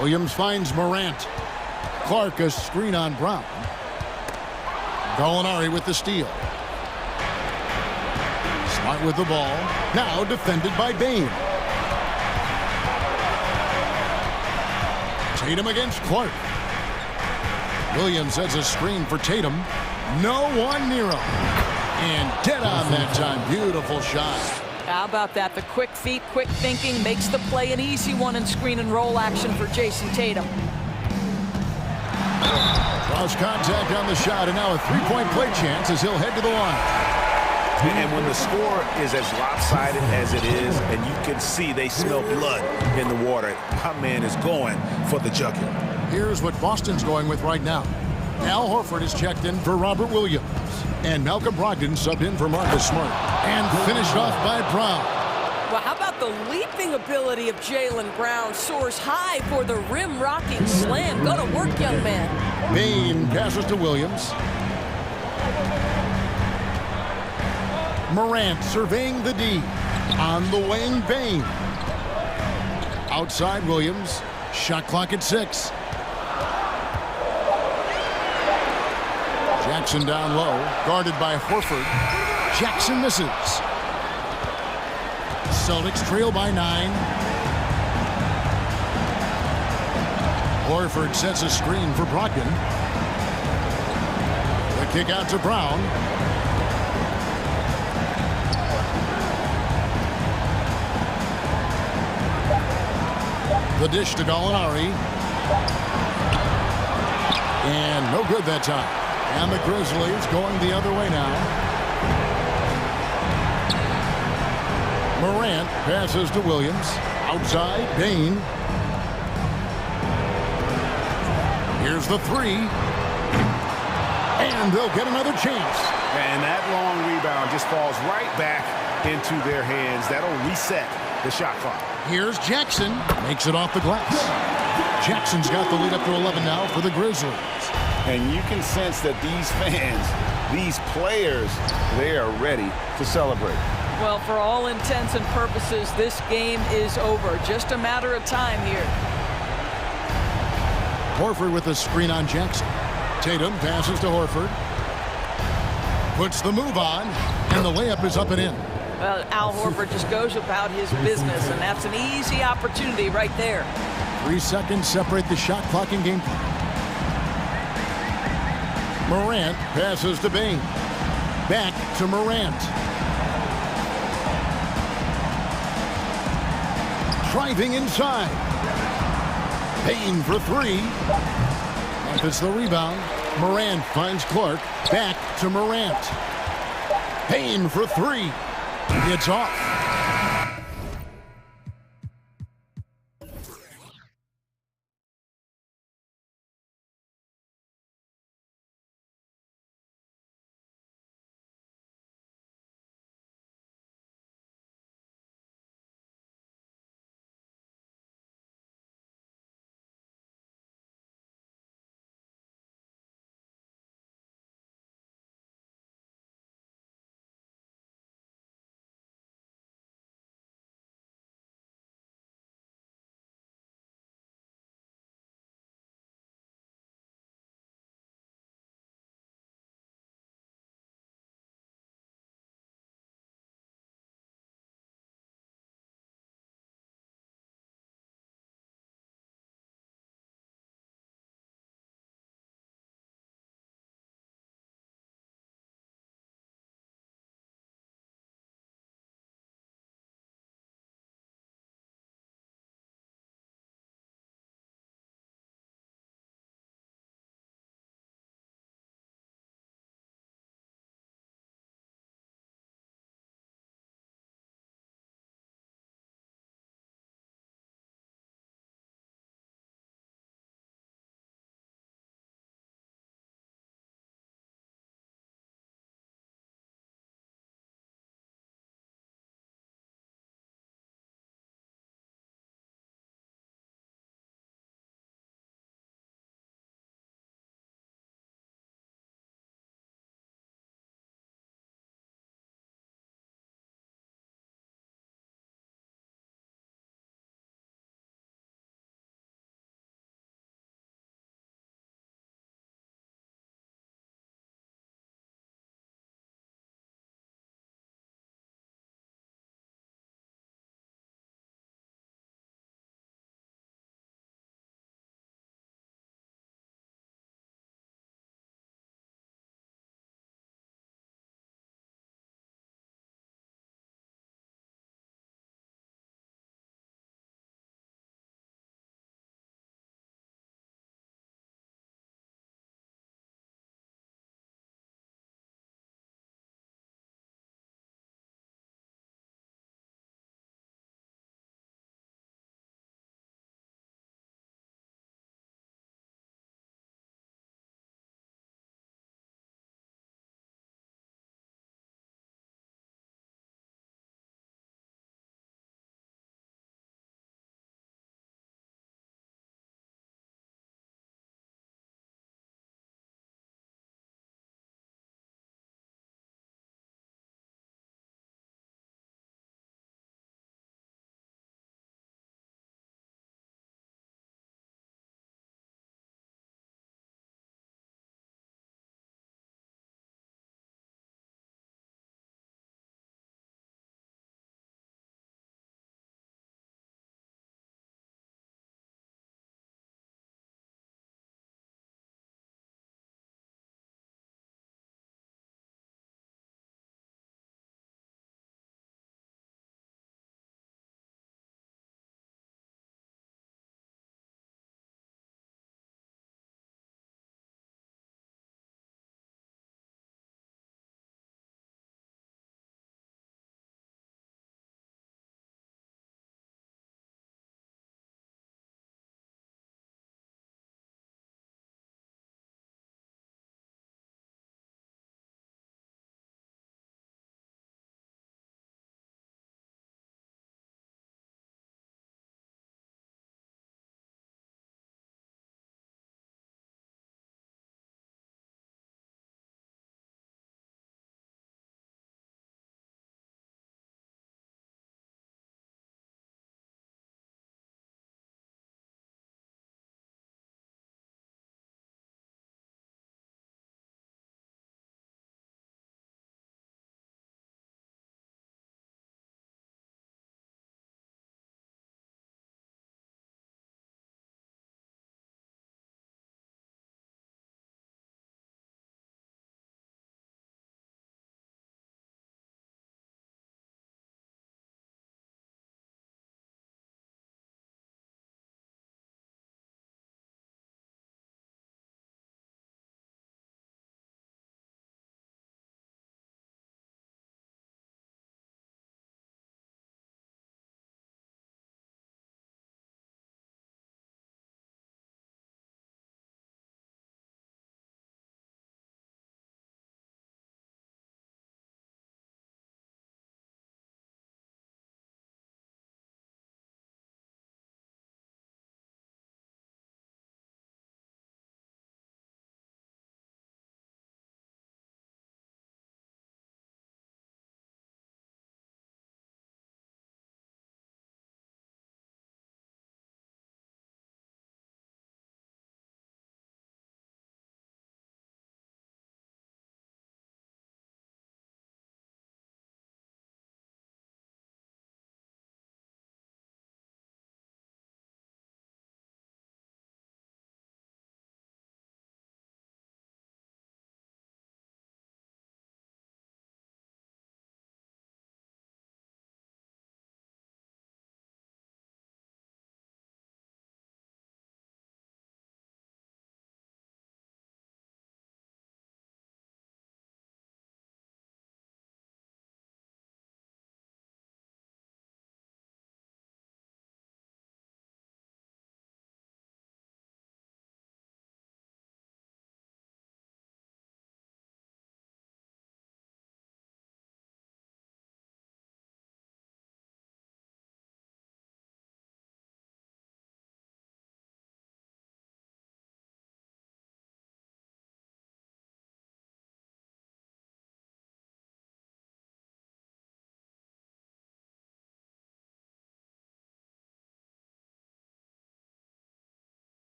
Williams finds Morant. Clark a screen on Brown. Gallinari with the steal. Smart with the ball. Now defended by Bain. Tatum against Clark. Williams sets a screen for Tatum. No one near him. And dead on that time. Beautiful shot. How about that? The quick feet, quick thinking makes the play an easy one in screen and roll action for Jason Tatum. Cross contact on the shot, and now a three-point play chance as he'll head to the line. And when the score is as lopsided as it is, and you can see they smell blood in the water, my man is going for the jugular. Here's what Boston's going with right now. Al Horford is checked in for Robert Williams. And Malcolm Brogdon subbed in for Marcus Smart. And finished off by Brown. Well, how about the leaping ability of Jaylen Brown? Soars high for the rim-rocking slam. Go to work, young man. Bain passes to Williams. Morant surveying the D. On the wing, Bain. Outside Williams. Shot clock at 6. Jackson down low, guarded by Horford. Jackson misses. Celtics trail by 9. Horford sets a screen for Brogdon. The kick out to Brown. The dish to Gallinari. And no good that time. And the Grizzlies going the other way now. Morant passes to Williams. Outside, Bain. Here's the 3. And they'll get another chance. And that long rebound just falls right back into their hands. That'll reset the shot clock. Here's Jackson. Makes it off the glass. Jackson's got the lead up to 11 now for the Grizzlies. And you can sense that these fans, these players, they are ready to celebrate. Well, for all intents and purposes, this game is over. Just a matter of time here. Horford with a screen on Jackson. Tatum passes to Horford. Puts the move on, and the layup is up and in. Well, Al Horford just goes about his business, and that's an easy opportunity right there. 3 seconds separate the shot clock and game clock. Morant passes to Bain. Back to Morant. Driving inside. Bain for 3. If it's the rebound, Morant finds Clark. Back to Morant. Bain for 3. It's off.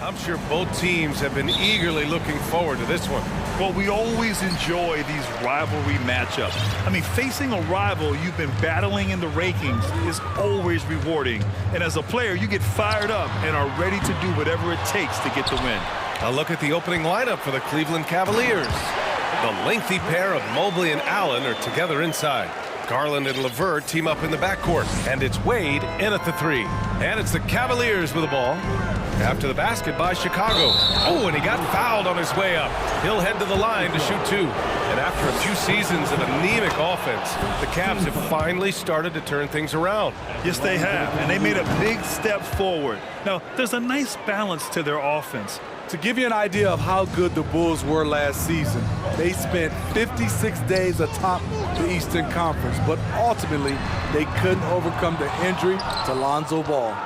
I'm sure both teams have been eagerly looking forward to this one. Well, we always enjoy these rivalry matchups. I mean, facing a rival you've been battling in the rankings is always rewarding. And as a player, you get fired up and are ready to do whatever it takes to get the win. A look at the opening lineup for the Cleveland Cavaliers. The lengthy pair of Mobley and Allen are together inside. Garland and LeVert team up in the backcourt. And it's Wade in at the 3. And it's the Cavaliers with the ball. After the basket by Chicago. Oh, and he got fouled on his way up. He'll head to the line to shoot 2. And after a few seasons of anemic offense, the Cavs have finally started to turn things around. Yes, they have. And they made a big step forward. Now, there's a nice balance to their offense. To give you an idea of how good the Bulls were last season, they spent 56 days atop the Eastern Conference, but ultimately they couldn't overcome the injury to Lonzo Ball.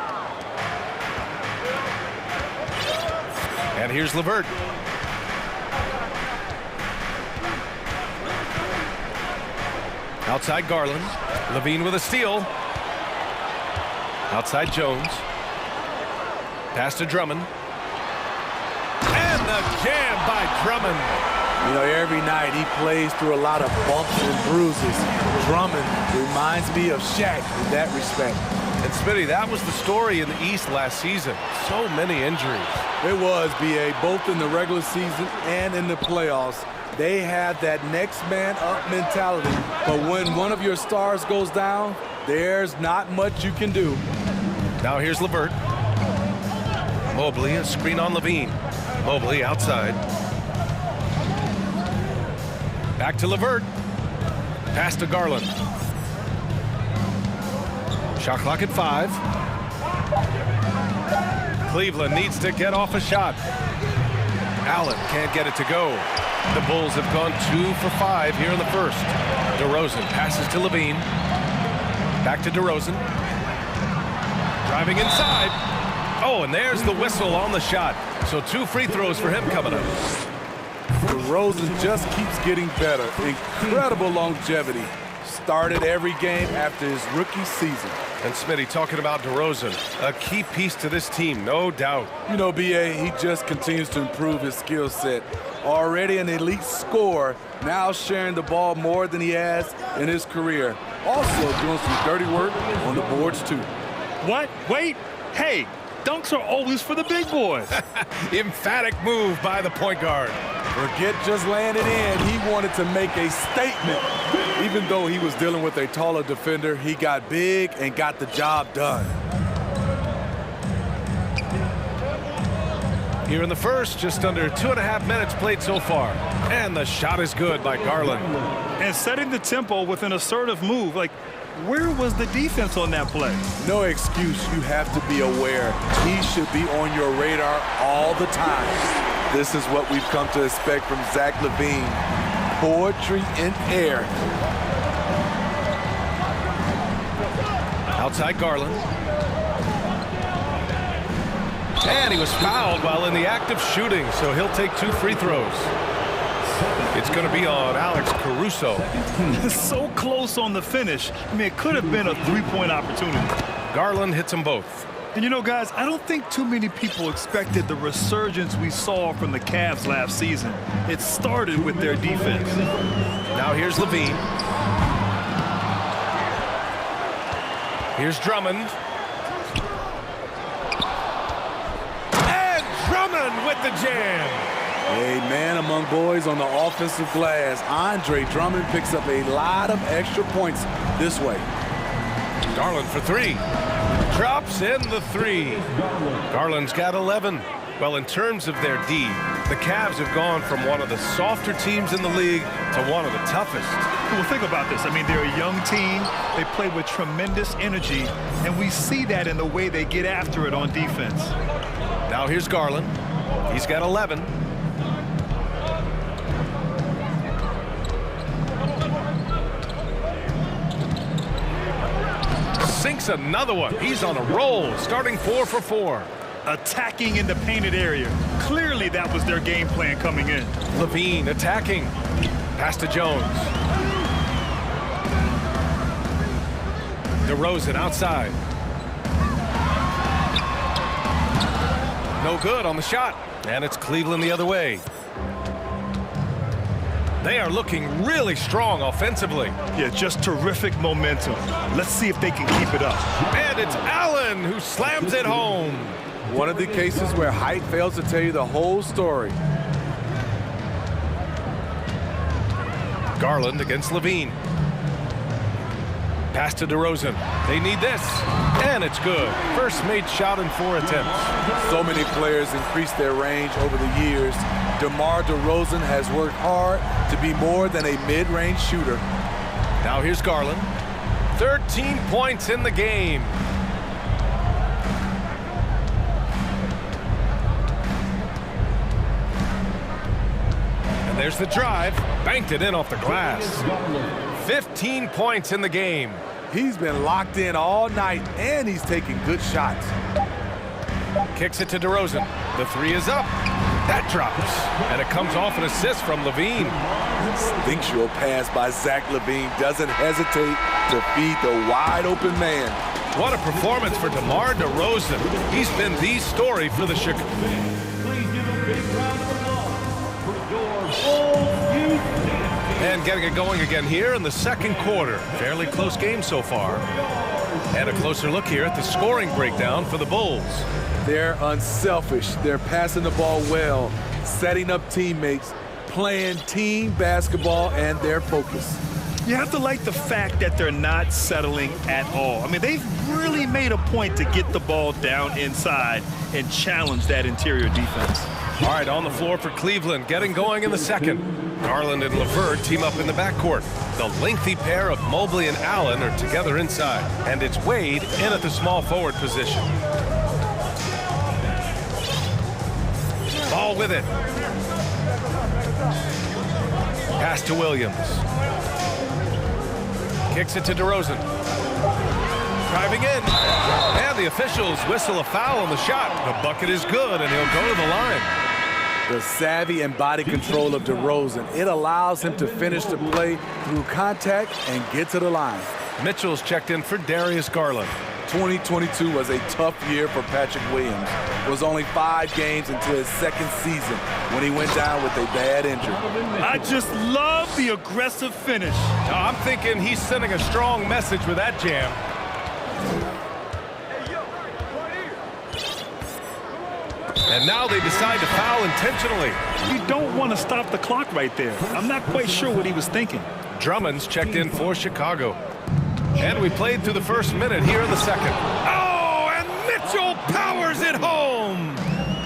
And here's LeVert. Outside Garland. Levine with a steal. Outside Jones. Pass to Drummond. And the jam by Drummond. You know, every night he plays through a lot of bumps and bruises. Drummond reminds me of Shaq in that respect. And Smitty, that was the story in the East last season. So many injuries. It was, B.A., both in the regular season and in the playoffs. They had that next man up mentality. But when one of your stars goes down, there's not much you can do. Now here's LeVert. Mobley, a screen on Levine. Mobley outside. Back to LeVert. Pass to Garland. Shot clock at 5. Cleveland needs to get off a shot. Allen can't get it to go. The Bulls have gone 2 for 5 here in the first. DeRozan passes to Levine. Back to DeRozan. Driving inside. Oh, and there's the whistle on the shot. So 2 free throws for him coming up. DeRozan just keeps getting better. Incredible longevity. Started every game after his rookie season. And Smitty, talking about DeRozan, a key piece to this team, no doubt. You know, B.A., he just continues to improve his skill set. Already an elite scorer, now sharing the ball more than he has in his career. Also doing some dirty work on the boards, too. What? Wait. Hey, dunks are always for the big boys. Emphatic move by the point guard. Forget just laying it in. He wanted to make a statement. Even though he was dealing with a taller defender, he got big and got the job done. Here in the first, just under 2.5 minutes played so far. And the shot is good by Garland. And setting the tempo with an assertive move. Like, where was the defense on that play? No excuse. You have to be aware. He should be on your radar all the time. This is what we've come to expect from Zach LaVine. Poetry in air. Outside Garland. And he was fouled while in the act of shooting, so he'll take 2 free throws. It's going to be on Alex Caruso. So close on the finish. I mean, it could have been a 3-point opportunity. Garland hits them both. And you know, guys, I don't think too many people expected the resurgence we saw from the Cavs last season. It started with their defense. Now here's Levine. Here's Drummond. And Drummond with the jam. A man among boys on the offensive glass. Andre Drummond picks up a lot of extra points this way. Garland for 3. Drops in the 3. Garland's got 11. Well, in terms of their D, the Cavs have gone from one of the softer teams in the league to one of the toughest. Well, think about this. I mean, they're a young team. They play with tremendous energy, and we see that in the way they get after it on defense. Now here's Garland. He's got 11. Sinks another one. He's on a roll, starting 4 for 4. Attacking in the painted area. Clearly that was their game plan coming in. Levine attacking. Pass to Jones. DeRozan outside. No good on the shot. And it's Cleveland the other way. They are looking really strong offensively. Yeah, just terrific momentum. Let's see if they can keep it up. And it's Allen who slams it home. One of the cases where height fails to tell you the whole story. Garland against Levine. Pass to DeRozan. They need this. And it's good. First made shot in 4 attempts. So many players increased their range over the years. DeMar DeRozan has worked hard to be more than a mid-range shooter. Now here's Garland. 13 points in the game. And there's the drive. Banked it in off the glass. 15 points in the game. He's been locked in all night, and he's taking good shots. Kicks it to DeRozan. The 3 is up. That drops. And it comes off an assist from Levine. Instinctual pass by Zach Levine doesn't hesitate to feed the wide-open man. What a performance for DeMar DeRozan. He's been the story for the Chicago. And getting it going again here in the second quarter. Fairly close game so far. And a closer look here at the scoring breakdown for the Bulls. They're unselfish. They're passing the ball well, setting up teammates, playing team basketball, and their focus. You have to like the fact that they're not settling at all. I mean, they've really made a point to get the ball down inside and challenge that interior defense. All right, on the floor for Cleveland, getting going in the second. Garland and LeVert team up in the backcourt. The lengthy pair of Mobley and Allen are together inside. And it's Wade in at the small forward position. Ball with it. Pass to Williams. Kicks it to DeRozan. Driving in. And the officials whistle a foul on the shot. The bucket is good, and he'll go to the line. The savvy and body control of DeRozan. It allows him to finish the play through contact and get to the line. Mitchell's checked in for Darius Garland. 2022 was a tough year for Patrick Williams. It was only 5 games into his second season when he went down with a bad injury. I just love the aggressive finish. I'm thinking he's sending a strong message with that jam. And now they decide to foul intentionally. You don't want to stop the clock right there. I'm not quite sure what he was thinking. Drummond's checked in for Chicago. And we played through the first minute here in the second. Oh, and Mitchell powers it home.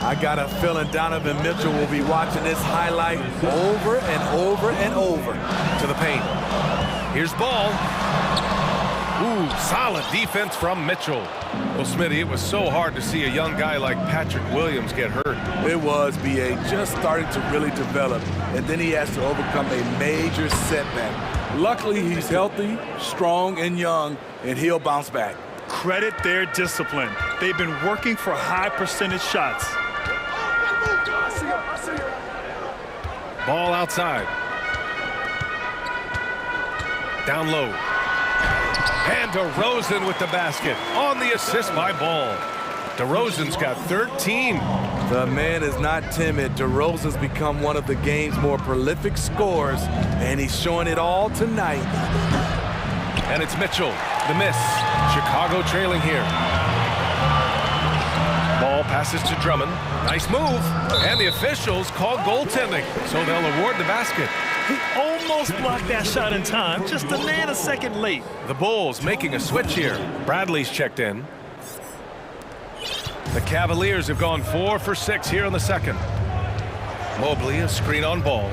I got a feeling Donovan Mitchell will be watching this highlight over and over and over. To the paint. Here's Ball. Ooh, solid defense from Mitchell. Well, Smitty, it was so hard to see a young guy like Patrick Williams get hurt. It was, B.A. Just starting to really develop, and then he has to overcome a major setback. Luckily, he's healthy, strong, and young, and he'll bounce back. Credit their discipline. They've been working for high percentage shots. Ball outside. Down low. And DeRozan with the basket on the assist by Ball. DeRozan's got 13. The man is not timid. DeRozan's become one of the game's more prolific scorers, and he's showing it all tonight. And it's Mitchell, the miss. Chicago trailing here. Ball passes to Drummond. Nice move. And the officials call goaltending, so they'll award the basket. He almost blocked that shot in time, just a nanosecond late. The Bulls making a switch here. Bradley's checked in. The Cavaliers have gone 4 for 6 here in the second. Mobley, a screen on Ball.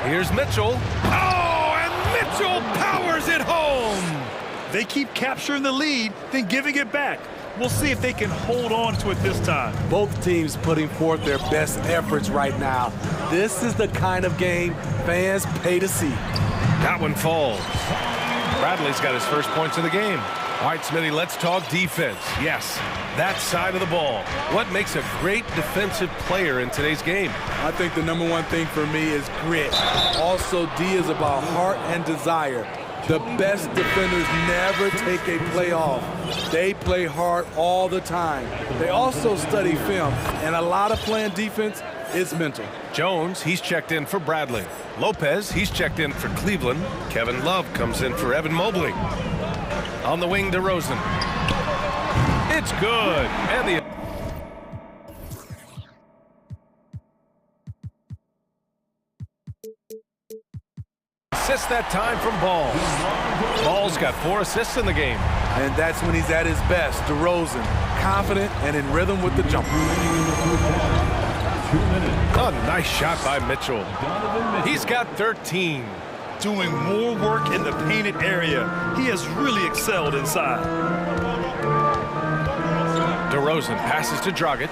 Here's Mitchell. Oh, and Mitchell powers it home. They keep capturing the lead, then giving it back. We'll see if they can hold on to it this time. Both teams putting forth their best efforts right now. This is the kind of game fans pay to see. That one falls. Bradley's got his first points of the game. All right, Smitty, let's talk defense. Yes, that side of the ball. What makes a great defensive player in today's game? I think the #1 thing for me is grit. Also, D is about heart and desire. The best defenders never take a play off. They play hard all the time. They also study film, and a lot of playing defense is mental. Jones, he's checked in for Bradley. Lopez, he's checked in for Cleveland. Kevin Love comes in for Evan Mobley. On the wing, DeRozan. It's good. And the assist that time from Ball. Ball's got 4 assists in the game. And that's when he's at his best. DeRozan, confident and in rhythm with the jumper. A nice shot by Mitchell. He's got 13. Doing more work in the painted area. He has really excelled inside. DeRozan passes to Dragic.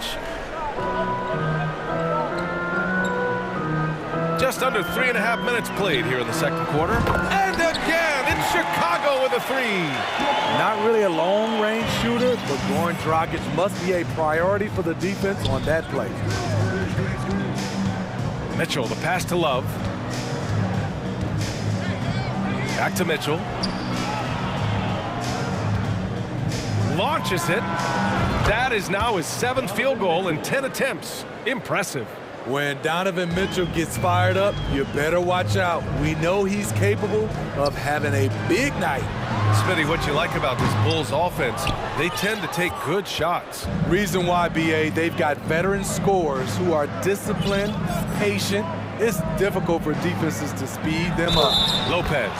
Just under 3.5 minutes played here in the second quarter. And again, it's Chicago with a 3. Not really a long-range shooter, but Goran Dragic must be a priority for the defense on that play. Mitchell, the pass to Love. Back to Mitchell. Launches it. That is now his 7th field goal in 10 attempts. Impressive. When Donovan Mitchell gets fired up, you better watch out. We know he's capable of having a big night. Smitty, what you like about this Bulls offense, they tend to take good shots. Reason why, B.A., they've got veteran scorers who are disciplined, patient. It's difficult for defenses to speed them up. Lopez.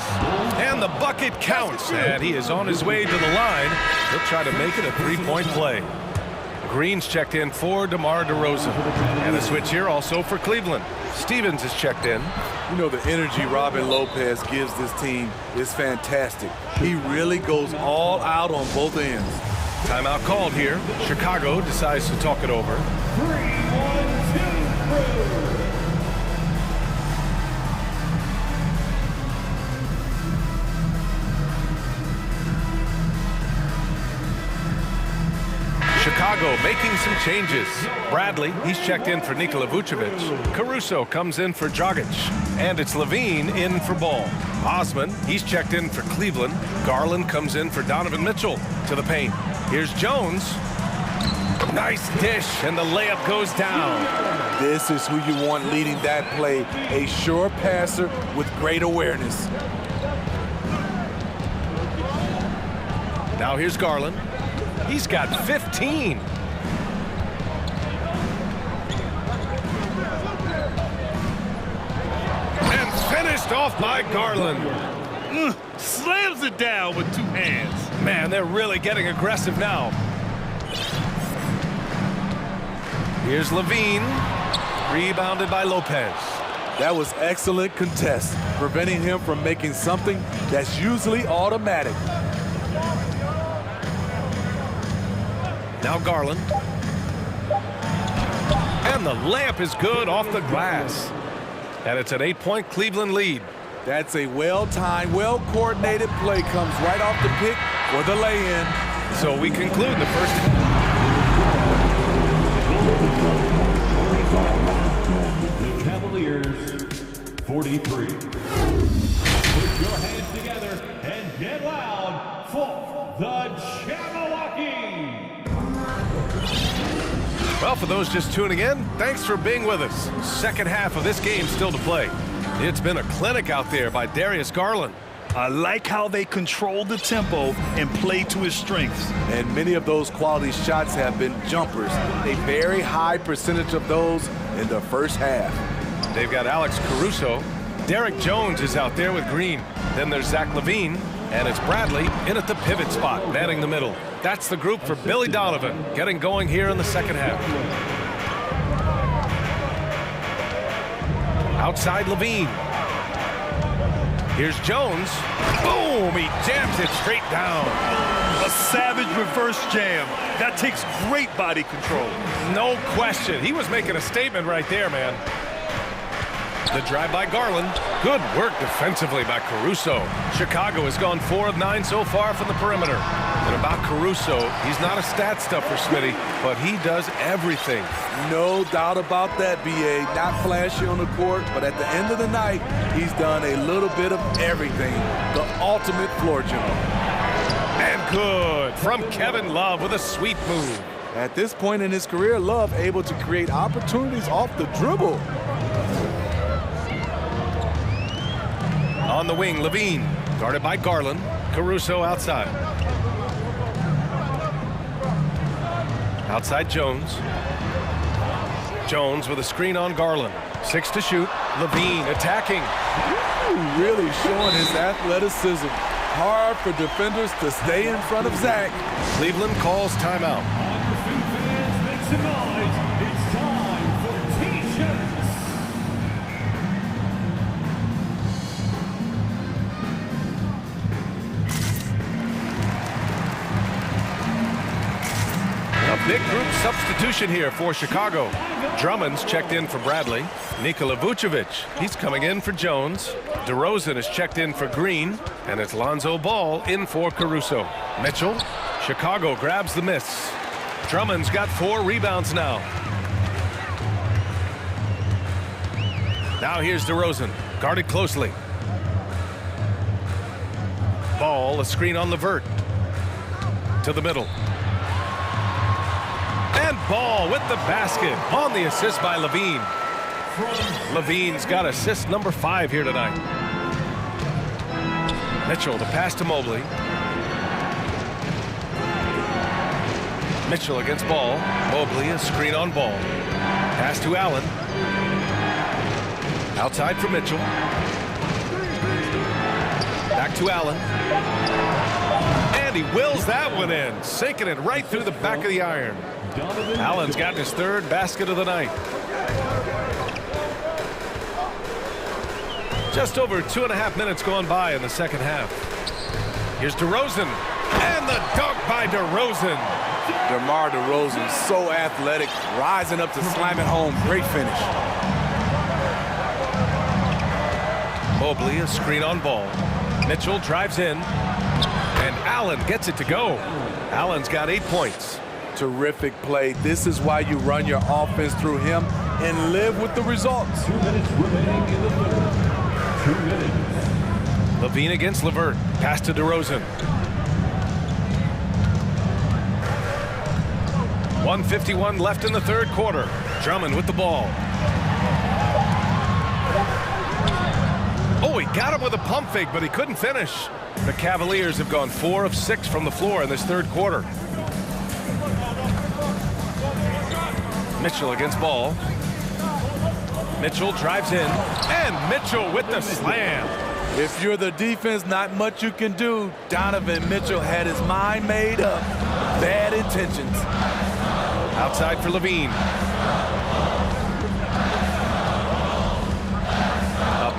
And the bucket counts. And he is on his way to the line. He'll try to make it a 3-point play. Green's checked in for DeMar DeRozan. And a switch here also for Cleveland. Stevens is checked in. You know, the energy Robin Lopez gives this team is fantastic. He really goes all out on both ends. Timeout called here. Chicago decides to talk it over. 3-1-2. Chicago making some changes. Bradley, he's checked in for Nikola Vucevic. Caruso comes in for Dragic. And it's Levine in for Ball. Osman, he's checked in for Cleveland. Garland comes in for Donovan Mitchell to the paint. Here's Jones. Nice dish, and the layup goes down. This is who you want leading that play. A sure passer with great awareness. Now here's Garland. He's got 15. And finished off by Garland. Slams it down with 2 hands. Man, they're really getting aggressive now. Here's Levine. Rebounded by Lopez. That was excellent contest, preventing him from making something that's usually automatic. Now Garland. And the layup is good off the glass. And it's an 8-point Cleveland lead. That's a well-timed, well-coordinated play. Comes right off the pick for the lay-in. So we conclude the first. The Cavaliers, 43. Put your hands together and get loud for the Jabberwocky. Well, for those just tuning in, thanks for being with us. Second half of this game still to play. It's been a clinic out there by Darius Garland. I like how they control the tempo and play to his strengths. And many of those quality shots have been jumpers. A very high percentage of those in the first half. They've got Alex Caruso. Derek Jones is out there with Green. Then there's Zach LaVine. And it's Bradley in at the pivot spot, manning the middle. That's the group for Billy Donovan, getting going here in the second half. Outside LaVine. Here's Jones. Boom! He jams it straight down. A savage reverse jam. That takes great body control. No question. He was making a statement right there, man. The drive by Garland. Good work defensively by Caruso. Chicago has gone 4 of 9 so far from the perimeter. And about Caruso. He's not a stat stuffer, Smitty, but he does everything. No doubt about that, B.A. Not flashy on the court, but at the end of the night, he's done a little bit of everything. The ultimate floor general. And good from Kevin Love with a sweet move. At this point in his career, Love able to create opportunities off the dribble. On the wing, Levine, guarded by Garland. Caruso outside. Outside Jones. Jones with a screen on Garland. 6 to shoot. Levine attacking. Ooh, really showing his athleticism. Hard for defenders to stay in front of Zach. Cleveland calls timeout. Big group substitution here for Chicago. Drummond's checked in for Bradley. Nikola Vucevic, he's coming in for Jones. DeRozan is checked in for Green. And it's Lonzo Ball in for Caruso. Mitchell, Chicago grabs the miss. Drummond's got 4 rebounds now. Now here's DeRozan, guarded closely. Ball, a screen on Levert. To the middle. And Ball with the basket on the assist by Levine. Levine's got assist number 5 here tonight. Mitchell, the pass to Mobley. Mitchell against Ball. Mobley, a screen on Ball. Pass to Allen. Outside for Mitchell. Back to Allen. And he wills that one in, sinking it right through the back of the iron. Allen's gotten his 3rd basket of the night. Just over 2.5 minutes gone by in the second half. Here's DeRozan, and the dunk by DeRozan. DeMar DeRozan, so athletic, rising up to slam it home. Great finish. Mobley, a screen on Ball. Mitchell drives in, and Allen gets it to go. Allen's got 8 points. Terrific play. This is why you run your offense through him and live with the results. 2 minutes remaining in the third. 2 minutes. Levine against Levert. Pass to DeRozan. 1:51 left in the third quarter. Drummond with the ball. Oh, he got him with a pump fake, but he couldn't finish. The Cavaliers have gone 4 of 6 from the floor in this third quarter. Mitchell against Ball. Mitchell drives in, and Mitchell with the slam. If you're the defense, not much you can do. Donovan Mitchell had his mind made up. Bad intentions. Outside for Levine.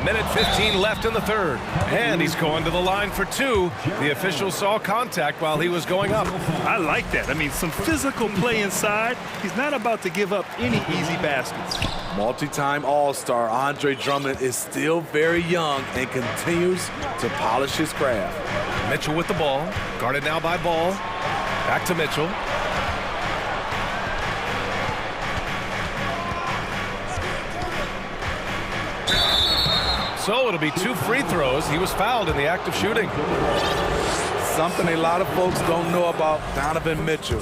Minute 15 left in the third, and he's going to the line for 2. The official saw contact while he was going up. I like that. I mean, some physical play inside. He's not about to give up any easy baskets. Multi-time All-Star Andre Drummond is still very young and continues to polish his craft. Mitchell with the ball, guarded now by Ball. Back to Mitchell. So it'll be 2 free throws. He was fouled in the act of shooting. Something a lot of folks don't know about Donovan Mitchell.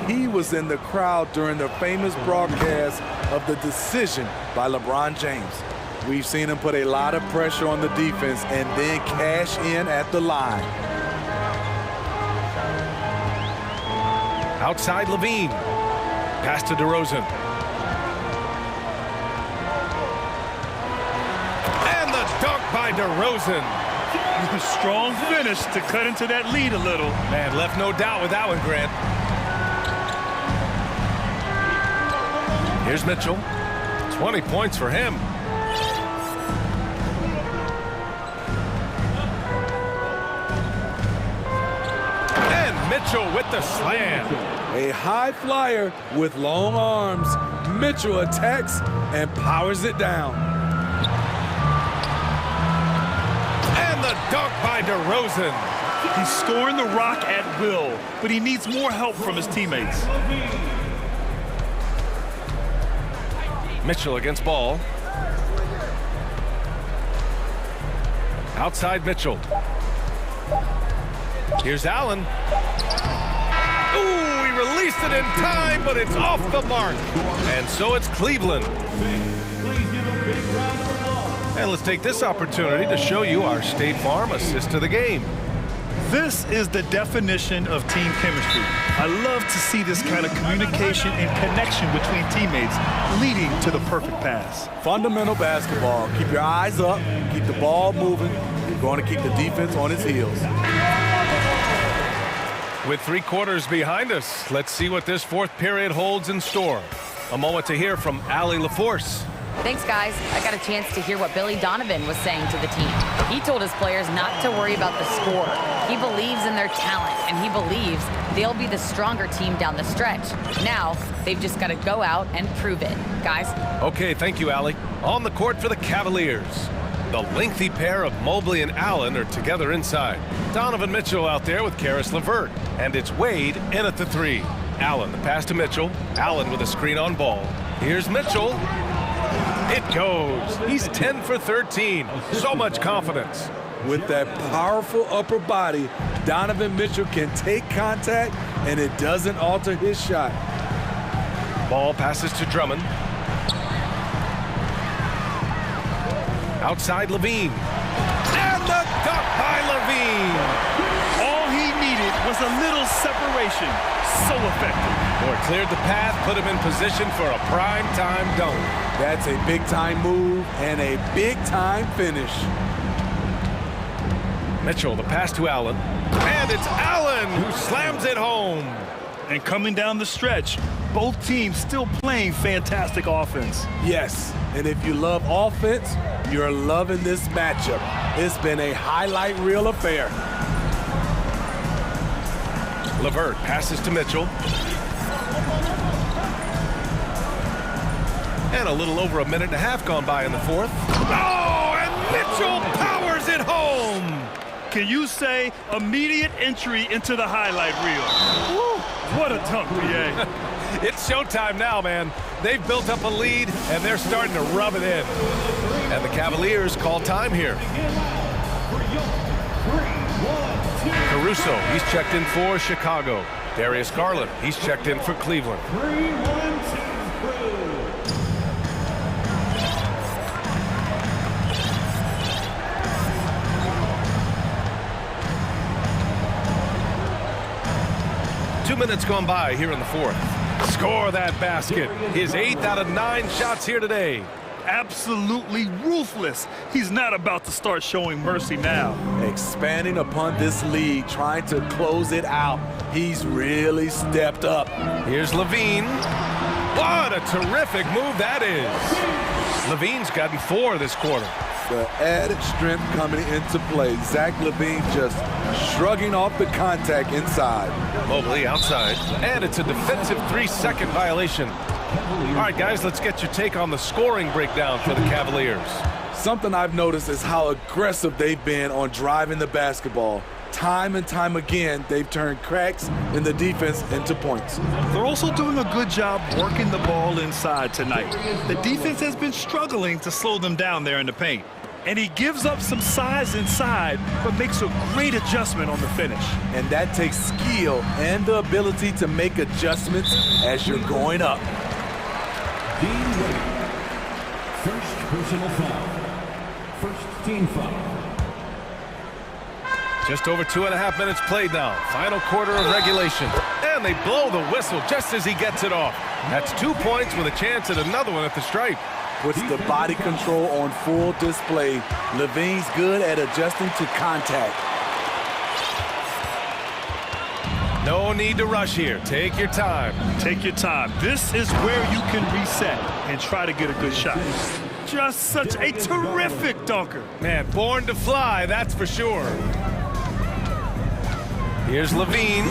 He was in the crowd during the famous broadcast of the decision by LeBron James. We've seen him put a lot of pressure on the defense and then cash in at the line. Outside Levine. Pass to DeRozan. Dunk by DeRozan. Strong finish to cut into that lead a little. Man, left no doubt with that one, Grant. Here's Mitchell. 20 points for him. And Mitchell with the slam. A high flyer with long arms. Mitchell attacks and powers it down. The dunk by DeRozan. He's scoring the rock at will, but he needs more help from his teammates. Mitchell against ball. Outside Mitchell. Here's Allen. Ooh, he released it in time, but it's off the mark. And so it's Cleveland. And let's take this opportunity to show you our State Farm assist to the game. This is the definition of team chemistry. I love to see this kind of communication and connection between teammates leading to the perfect pass. Fundamental basketball. Keep your eyes up, keep the ball moving. You're going to keep the defense on its heels. With 3 quarters behind us, let's see what this 4th period holds in store. A moment to hear from Allie LaForce. Thanks, guys. I got a chance to hear what Billy Donovan was saying to the team. He told his players not to worry about the score. He believes in their talent, and he believes they'll be the stronger team down the stretch. Now, they've just got to go out and prove it. Guys? Okay, thank you, Allie. On the court for the Cavaliers. The lengthy pair of Mobley and Allen are together inside. Donovan Mitchell out there with Karis LeVert. And it's Wade in at the 3. Allen, the pass to Mitchell. Allen with a screen on ball. Here's Mitchell. It goes. He's 10 for 13. So much confidence. With that powerful upper body, Donovan Mitchell can take contact, and it doesn't alter his shot. Ball passes to Drummond. Outside Levine. And the dunk by Levine. All he needed was a little separation. So effective. Or cleared the path, put him in position for a prime-time dunk. That's a big-time move and a big-time finish. Mitchell, the pass to Allen. And it's Allen who slams it home. And coming down the stretch, both teams still playing fantastic offense. Yes, and if you love offense, you're loving this matchup. It's been a highlight reel affair. LeVert passes to Mitchell. And a little over a minute and a half gone by in the 4th. Oh, and Mitchell powers it home. Can you say immediate entry into the highlight reel? Woo, what a dunk, PA. It's showtime now, man. They've built up a lead, and they're starting to rub it in. And the Cavaliers call time here. Caruso, he's checked in for Chicago. Darius Garland, he's checked in for Cleveland. 2 minutes gone by here in the 4th. Score that basket. His 8th out of 9 shots here today. Absolutely ruthless. He's not about to start showing mercy now. Expanding upon this lead, trying to close it out. He's really stepped up. Here's Levine. What a terrific move that is. Levine's gotten 4 this quarter. The added strength coming into play. Zach LaVine just shrugging off the contact inside. Mobley outside. And it's a defensive 3-second violation. All right, guys, let's get your take on the scoring breakdown for the Cavaliers. Something I've noticed is how aggressive they've been on driving the basketball. Time and time again, they've turned cracks in the defense into points. They're also doing a good job working the ball inside tonight. The defense has been struggling to slow them down there in the paint. And he gives up some size inside, but makes a great adjustment on the finish. And that takes skill and the ability to make adjustments as you're going up. First personal foul. First team foul. Just over 2.5 minutes played now. Final quarter of regulation. And they blow the whistle just as he gets it off. That's 2 points with a chance at another one at the stripe. Puts the body control on full display. Levine's good at adjusting to contact. No need to rush here. Take your time. Take your time. This is where you can reset and try to get a good shot. Just such a terrific dunker. Man, born to fly, that's for sure. Here's Levine.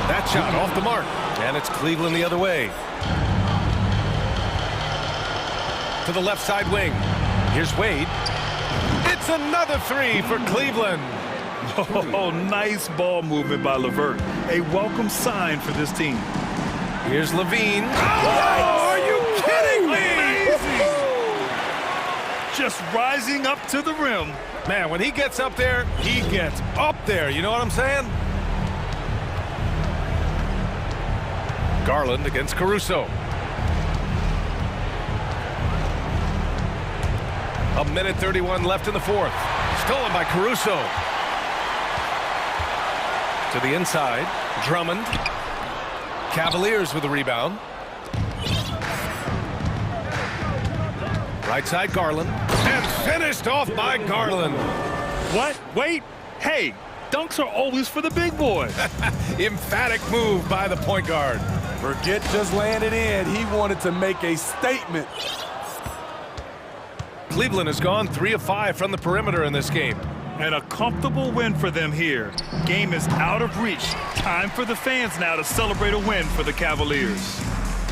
That shot off the mark. And it's Cleveland the other way. To the left side wing. Here's Wade. It's another 3 for Cleveland. Oh, nice ball movement by Levert. A welcome sign for this team. Here's Levine. Oh, are you kidding me? Amazing. Just rising up to the rim. Man, when he gets up there, he gets up there. You know what I'm saying? Garland against Caruso. A minute 31 left in the fourth. Stolen by Caruso. To the inside, Drummond. Cavaliers with the rebound. Right side, Garland. And finished off by Garland. What? Wait. Hey, dunks are always for the big boy. Emphatic move by the point guard. Forget just laying it in. He wanted to make a statement. Cleveland has gone 3 of 5 from the perimeter in this game. And a comfortable win for them here. Game is out of reach. Time for the fans now to celebrate a win for the Cavaliers.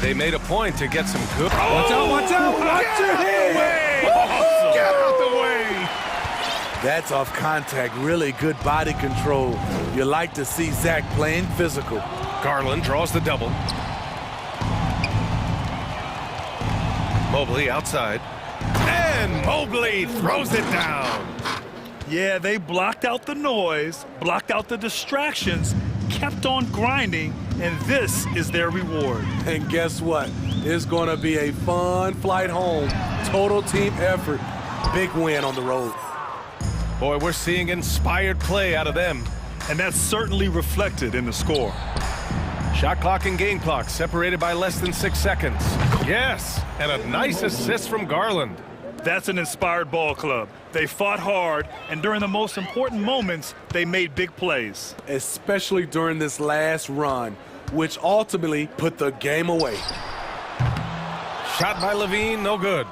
They made a point to get some good. Watch out, watch out, watch your head. Awesome. Get out the way. That's off contact, really good body control. You like to see Zach playing physical. Garland draws the double. Mobley outside. And Mobley throws it down. Yeah, they blocked out the noise, blocked out the distractions, kept on grinding, and this is their reward. And guess what? It's going to be a fun flight home. Total team effort. Big win on the road. Boy, we're seeing inspired play out of them. And that's certainly reflected in the score. Shot clock and game clock separated by less than 6 seconds. Yes, and a nice assist from Garland. That's an inspired ball club. They fought hard, and during the most important moments, they made big plays. Especially during this last run, which ultimately put the game away. Shot by Levine, no good.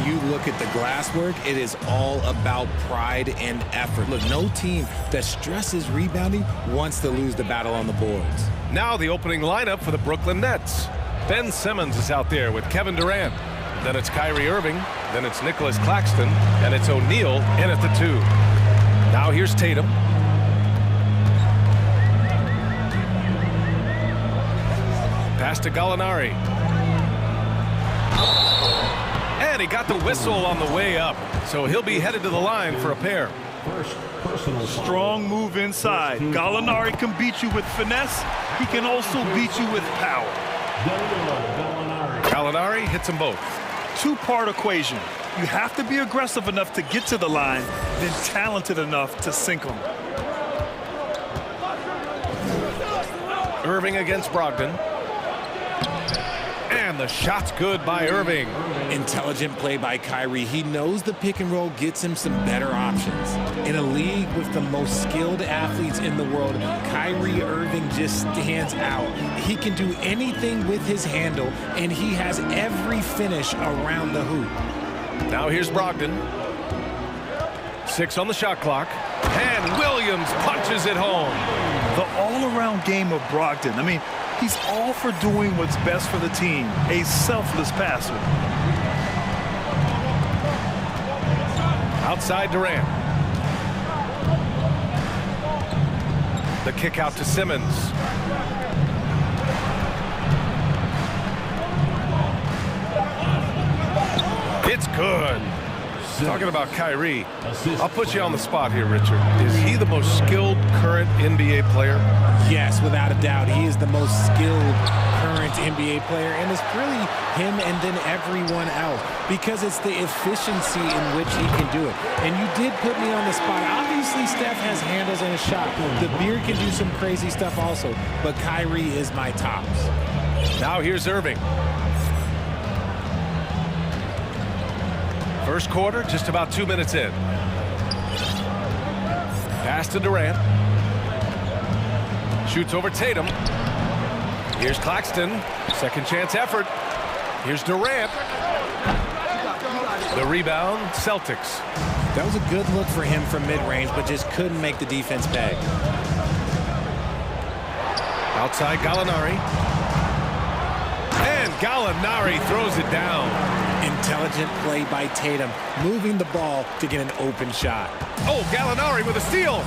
when you look at the glass work, it is all about pride and effort. Look, no team that stresses rebounding wants to lose the battle on the boards. Now the opening lineup for the Brooklyn Nets. Ben Simmons is out there with Kevin Durant. Then it's Kyrie Irving. Then it's Nicholas Claxton. And it's O'Neal in at the 2. Now here's Tatum. Pass to Gallinari. And he got the whistle on the way up. So he'll be headed to the line for a pair. Strong move inside. Gallinari can beat you with finesse. He can also beat you with power. Gallinari hits them both. Two-part equation. You have to be aggressive enough to get to the line, then talented enough to sink them. Irving against Brogdon. And the shot's good by Irving. Intelligent play by Kyrie. He knows the pick and roll gets him some better options. In a league with the most skilled athletes in the world, Kyrie Irving just stands out. He can do anything with his handle, and he has every finish around the hoop. Now here's Brogdon. 6 on the shot clock. And Williams punches it home. The all-around game of Brogdon. I mean, he's all for doing what's best for the team. A selfless passer. Outside Durant. The kick out to Simmons. It's good. Talking about Kyrie, I'll put you on the spot here, Richard. Is he the most skilled current NBA player? Yes, without a doubt. He is the most skilled current NBA player, and it's really him and then everyone else because it's the efficiency in which he can do it. And you did put me on the spot. Obviously, Steph has handles and a shot. The Beard can do some crazy stuff also, but Kyrie is my tops. Now here's Irving. First quarter, just about 2 minutes in. Pass to Durant. Shoots over Tatum. Here's Claxton. Second chance effort. Here's Durant. The rebound, Celtics. That was a good look for him from mid-range, but just couldn't make the defense pay. Outside Gallinari. And Gallinari throws it down. Intelligent play by Tatum, moving the ball to get an open shot. Oh, Gallinari with a steal.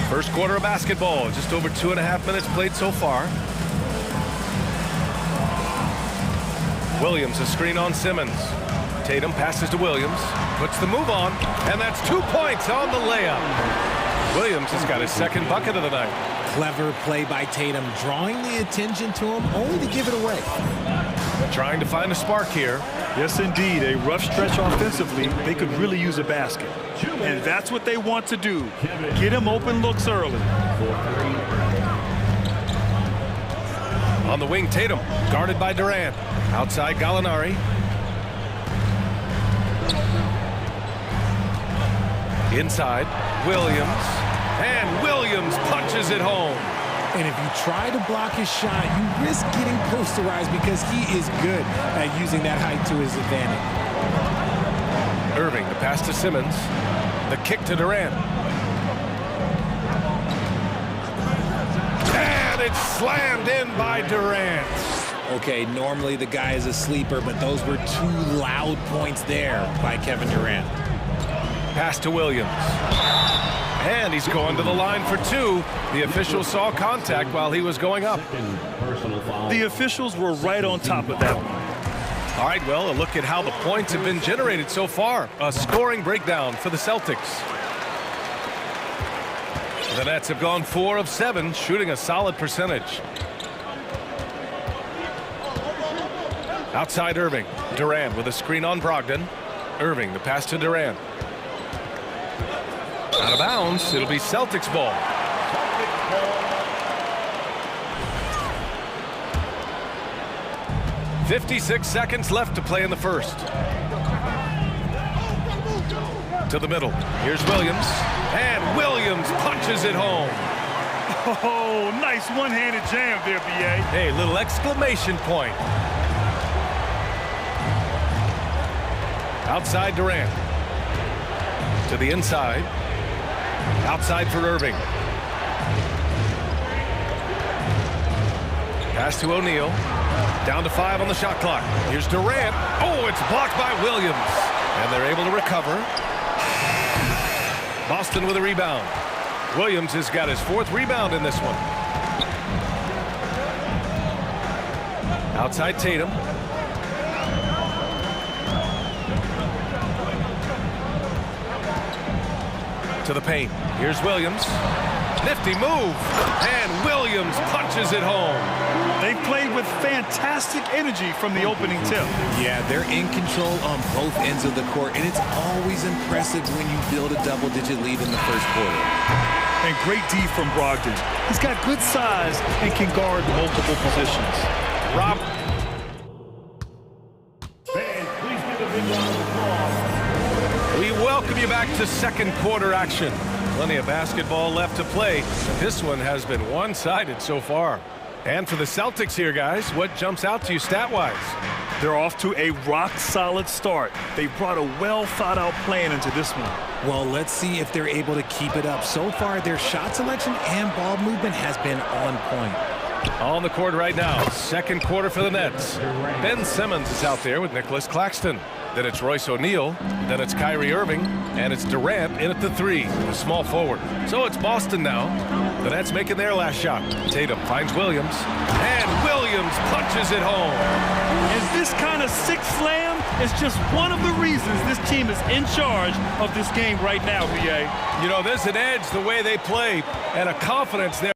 First quarter of basketball, just over 2.5 minutes played so far. Williams, a screen on Simmons. Tatum passes to Williams, puts the move on, and that's 2 points on the layup. Williams has got his second bucket of the night. Clever play by Tatum, drawing the attention to him, only to give it away. Trying to find a spark here. Yes, indeed. A rough stretch offensively. They could really use a basket. And that's what they want to do. Get him open looks early. On the wing, Tatum, guarded by Durant. Outside Gallinari. Inside, Williams. And Williams punches it home. And if you try to block his shot, you risk getting posterized because he is good at using that height to his advantage. Irving, the pass to Simmons. The kick to Durant. And it's slammed in by Durant. Okay, normally the guy is a sleeper, but those were 2 loud points there by Kevin Durant. Pass to Williams. And he's going to the line for 2. The officials saw contact while he was going up. The officials were right on top of that one. All right, well, a look at how the points have been generated so far. A scoring breakdown for the Celtics. The Nets have gone 4 of 7, shooting a solid percentage. Outside Irving. Durant with a screen on Brogdon. Irving, the pass to Durant. Out of bounds, it'll be Celtics ball. .56 seconds left to play in the first. To the middle. Here's Williams. And Williams punches it home. Oh, nice one-handed jam there, B.A. Hey, little exclamation point. Outside Durant. To the inside. Outside for Irving. Pass to O'Neal. Down to 5 on the shot clock. Here's Durant. Oh, it's blocked by Williams. And they're able to recover. Boston with a rebound. Williams has got his 4th rebound in this one. Outside Tatum. To the paint. Here's Williams. Nifty move. And Williams punches it home. They played with fantastic energy from the opening tip. Yeah, they're in control on both ends of the court, and it's always impressive when you build a double-digit lead in the first quarter. And great D from Brogdon. He's got good size and can guard multiple positions. Rob. Fans, please give a big round of applause. We welcome you back to second quarter action. Plenty of basketball left to play. This one has been one-sided so far. And for the Celtics here, guys, what jumps out to you stat-wise? They're off to a rock-solid start. They brought a well-thought-out plan into this one. Well, let's see if they're able to keep it up. So far, their shot selection and ball movement has been on point. On the court right now, second quarter for the Nets. Ben Simmons is out there with Nicholas Claxton. Then it's Royce O'Neal. Then it's Kyrie Irving. And it's Durant in at the 3, the small forward. So it's Boston now. The Nets making their last shot. Tatum finds Williams. And Williams punches it home. And this kind of sick slam is just one of the reasons this team is in charge of this game right now, BA. You know, there's an edge the way they play and a confidence there.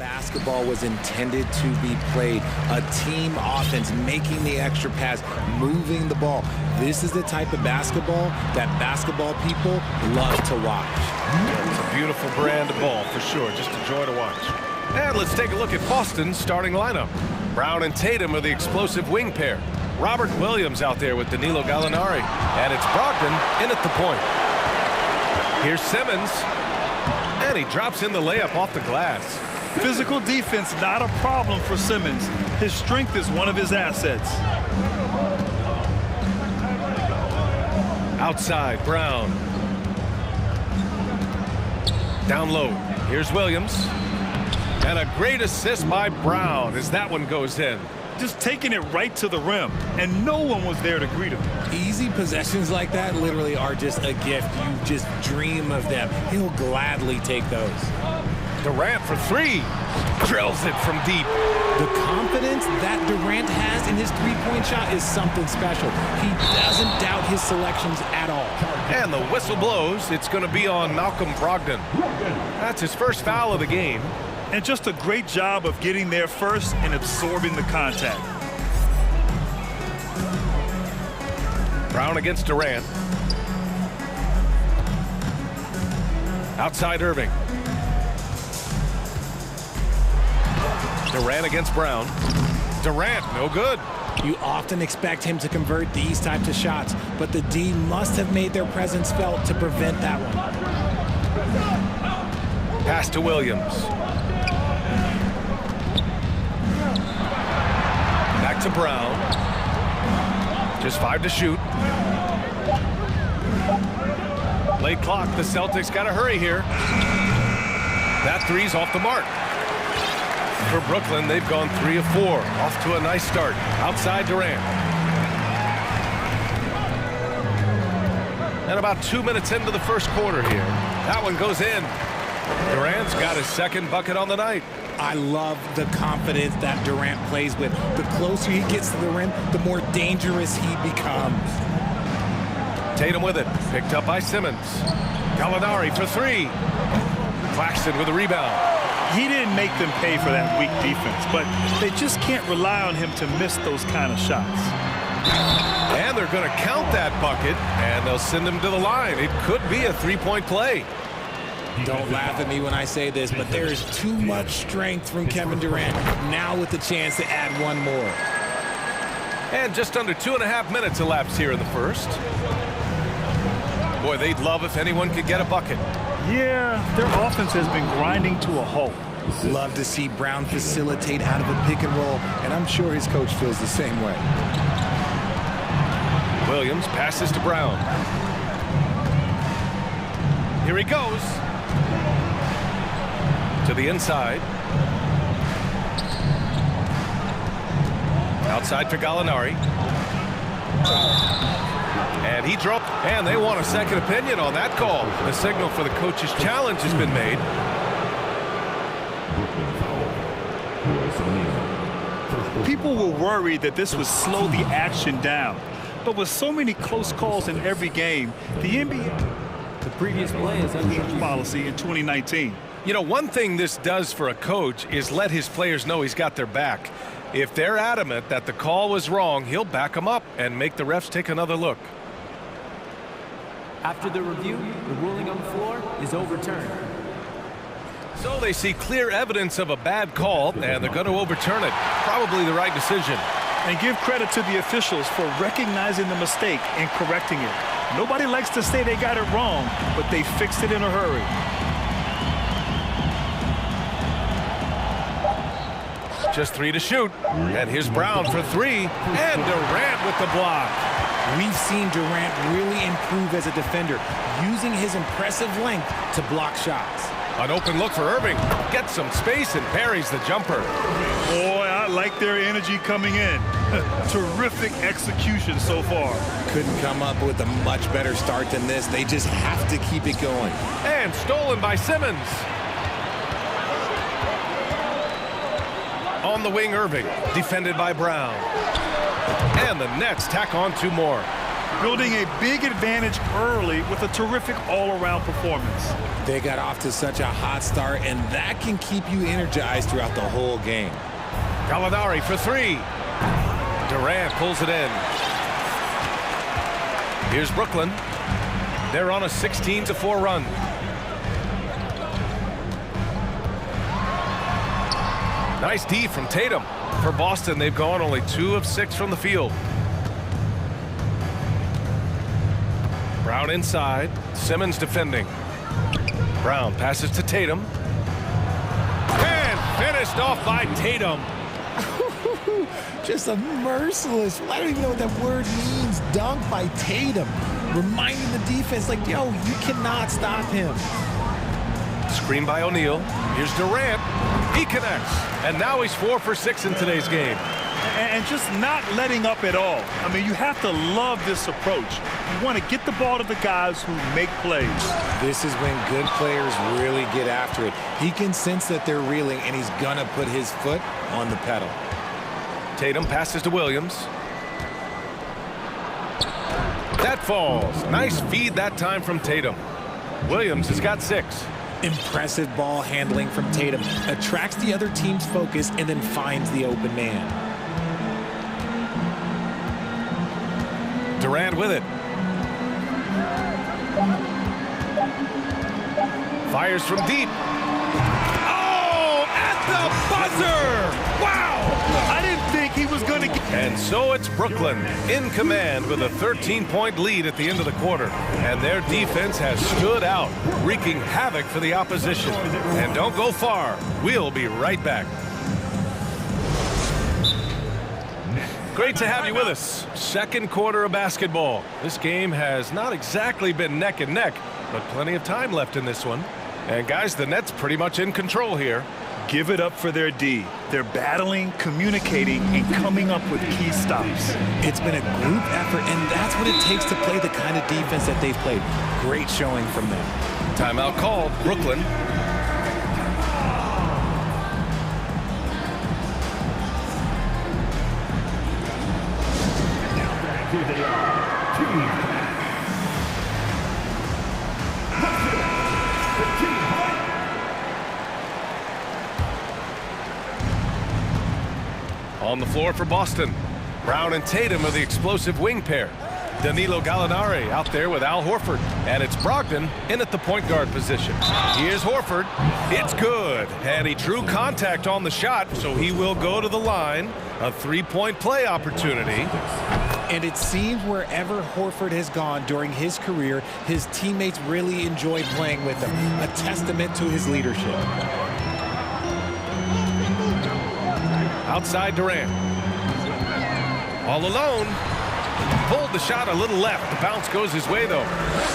basketball was intended to be played. A team offense, making the extra pass, moving the ball. This is the type of basketball that basketball people love to watch. It's a beautiful brand of ball, for sure. Just a joy to watch. And let's take a look at Boston's starting lineup. Brown and Tatum are the explosive wing pair. Robert Williams out there with Danilo Gallinari. And it's Brogdon in at the point. Here's Simmons. And he drops in the layup off the glass. Physical defense, not a problem for Simmons. His strength is one of his assets. Outside, Brown. Down low. Here's Williams. And a great assist by Brown as that one goes in. Just taking it right to the rim, and no one was there to greet him. Easy possessions like that literally are just a gift. You just dream of them. He'll gladly take those. Durant for three. Drills it from deep. The confidence that Durant has in his three-point shot is something special. He doesn't doubt his selections at all. And the whistle blows. It's going to be on Malcolm Brogdon. That's his first foul of the game. And just a great job of getting there first and absorbing the contact. Brown against Durant. Outside Irving. Durant against Brown. Durant, no good. You often expect him to convert these types of shots, but the D must have made their presence felt to prevent that one. Pass to Williams. Back to Brown. Just 5 to shoot. Late clock. The Celtics got to hurry here. That three's off the mark. For Brooklyn, they've gone 3 of 4. Off to a nice start. Outside Durant. And about 2 minutes into the first quarter here. That one goes in. Durant's got his second bucket on the night. I love the confidence that Durant plays with. The closer he gets to the rim, the more dangerous he becomes. Tatum with it. Picked up by Simmons. Gallinari for 3. Claxton with a rebound. He didn't make them pay for that weak defense, but they just can't rely on him to miss those kind of shots. And they're going to count that bucket, and they'll send him to the line. It could be a three-point play. Don't laugh at me when I say this, but there is too much strength from Kevin Durant, now with the chance to add one more. And just under 2.5 minutes elapsed here in the first. Boy, they'd love if anyone could get a bucket. Yeah, their offense has been grinding to a halt. Love to see Brown facilitate out of a pick and roll, and I'm sure his coach feels the same way. Williams passes to Brown. Here he goes. To the inside. Outside for Gallinari. And he dropped. And they want a second opinion on that call. The signal for the coach's challenge has been made. People were worried that this would slow the action down. But with so many close calls in every game, the NBA the previous play is under policy in 2019. You know, one thing this does for a coach is let his players know he's got their back. If they're adamant that the call was wrong, he'll back them up and make the refs take another look. After the review, the ruling on the floor is overturned. So they see clear evidence of a bad call, and they're going to overturn it. Probably the right decision. And give credit to the officials for recognizing the mistake and correcting it. Nobody likes to say they got it wrong, but they fixed it in a hurry. Just 3 to shoot. And here's Brown for 3. And Durant with the block. We've seen Durant really improve as a defender, using his impressive length to block shots. An open look for Irving. Gets some space and parries the jumper. Boy, I like their energy coming in. Terrific execution so far. Couldn't come up with a much better start than this. They just have to keep it going. And stolen by Simmons. On the wing, Irving. Defended by Brown. And the Nets tack on 2 more. building a big advantage early with a terrific all-around performance. They got off to such a hot start, and that can keep you energized throughout the whole game. Gallinari for three. Durant pulls it in. Here's Brooklyn. They're on a 16-4 run. Nice D from Tatum. For Boston, they've gone only 2 of 6 from the field. Brown inside. Simmons defending. Brown passes to Tatum. And finished off by Tatum. Just a merciless, I don't even know what that word means, dunk by Tatum. Reminding the defense, like, yo, you cannot stop him. Screen by O'Neal. Here's Durant. He connects. And now he's 4 for 6 in today's game. And just not letting up at all. I mean, you have to love this approach. You want to get the ball to the guys who make plays. This is when good players really get after it. He can sense that they're reeling, and he's going to put his foot on the pedal. Tatum passes to Williams. That falls. Nice feed that time from Tatum. Williams has got 6. Impressive ball handling from Tatum. Attracts the other team's focus and then finds the open man. Durant with it. Fires from deep. Oh, at the buzzer! Wow! I didn't think he was going to get... And so it's Brooklyn in command with a 13-point lead at the end of the quarter. And their defense has stood out, wreaking havoc for the opposition. And don't go far. We'll be right back. Great to have you with us. Second quarter of basketball. This game has not exactly been neck and neck, but plenty of time left in this one. And guys, the Nets pretty much in control here. Give it up for their D. They're battling, communicating, and coming up with key stops. It's been a group effort, and that's what it takes to play the kind of defense that they've played. Great showing from them. Timeout called. Brooklyn. Here they are. Team. On the floor for Boston. Brown and Tatum are the explosive wing pair. Danilo Gallinari out there with Al Horford. And it's Brogdon in at the point guard position. Here's Horford. It's good. And he drew contact on the shot, so he will go to the line. A three-point play opportunity. And it seems wherever Horford has gone during his career, his teammates really enjoy playing with him. A testament to his leadership. Outside Durant. All alone. Pulled the shot a little left. The bounce goes his way, though.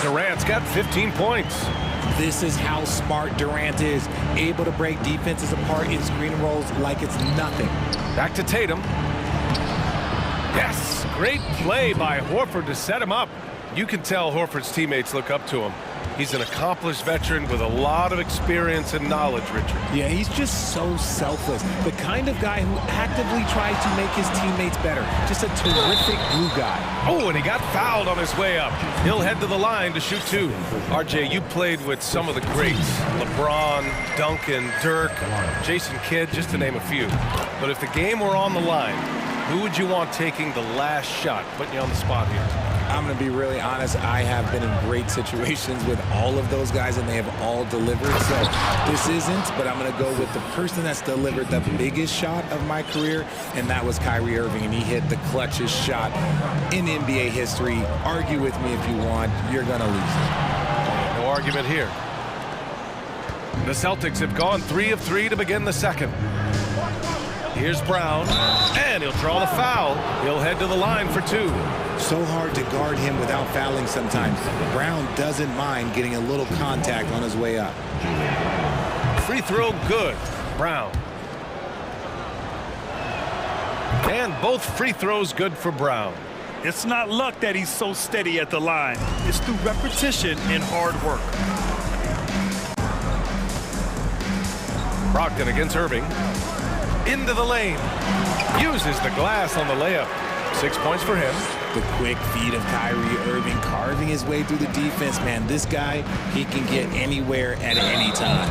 Durant's got 15 points. This is how smart Durant is. Able to break defenses apart in screen and rolls like it's nothing. Back to Tatum. Yes, great play by Horford to set him up. You can tell Horford's teammates look up to him. He's an accomplished veteran with a lot of experience and knowledge, Richard. Yeah, he's just so selfless. The kind of guy who actively tries to make his teammates better. Just a terrific glue guy. Oh, and he got fouled on his way up. He'll head to the line to shoot 2. RJ, you played with some of the greats. LeBron, Duncan, Dirk, Jason Kidd, just to name a few. But if the game were on the line, who would you want taking the last shot? Putting you on the spot here. I'm going to be really honest. I have been in great situations with all of those guys, and they have all delivered. So this isn't, but I'm going to go with the person that's delivered the biggest shot of my career, and that was Kyrie Irving, and he hit the clutchest shot in NBA history. Argue with me if you want. You're going to lose it. No argument here. The Celtics have gone 3 of 3 to begin the second. Here's Brown, and he'll draw the foul. He'll head to the line for 2. So hard to guard him without fouling sometimes. Brown doesn't mind getting a little contact on his way up. Free throw good. Brown. And both free throws good for Brown. It's not luck that he's so steady at the line. It's through repetition and hard work. Brogdon against Irving. Into the lane. Uses the glass on the layup. 6 points for him. The quick feed of Kyrie Irving carving his way through the defense, man. This guy, he can get anywhere at any time.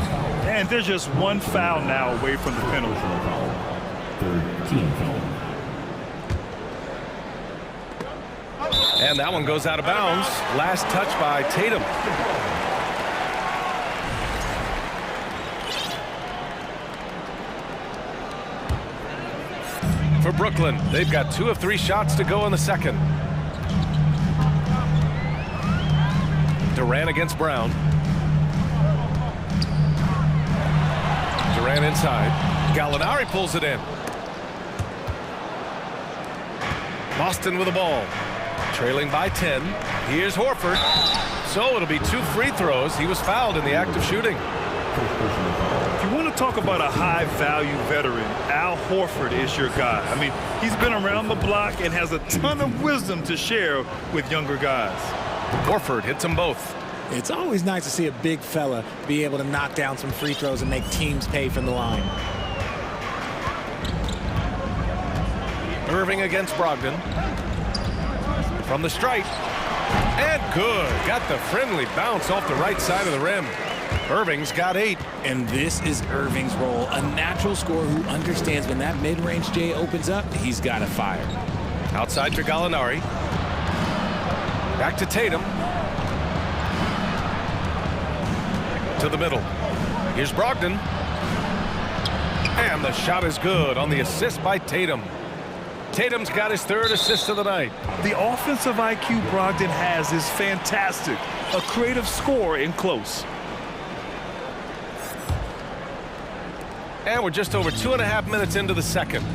And they're just one foul now away from the penalty. 13 foul. And that one goes out of bounds. Last touch by Tatum. For Brooklyn, they've got 2 of 3 shots to go in the second. Durant against Brown. Durant inside. Gallinari pulls it in. Boston with the ball. Trailing by 10. Here's Horford. So it'll be 2 free throws. He was fouled in the act of shooting. If you want to talk about a high-value veteran, Al Horford is your guy. I mean, he's been around the block and has a ton of wisdom to share with younger guys. Horford hits them both. It's always nice to see a big fella be able to knock down some free throws and make teams pay from the line. Irving against Brogdon. From the stripe. And good. Got the friendly bounce off the right side of the rim. Irving's got 8. And this is Irving's role. A natural scorer who understands when that mid-range J opens up, he's got to fire. Outside to Gallinari. Back to Tatum. To the middle. Here's Brogdon. And the shot is good on the assist by Tatum. Tatum's got his 3rd assist of the night. The offensive IQ Brogdon has is fantastic. A creative scorer in close. And we're just over 2.5 minutes into the second.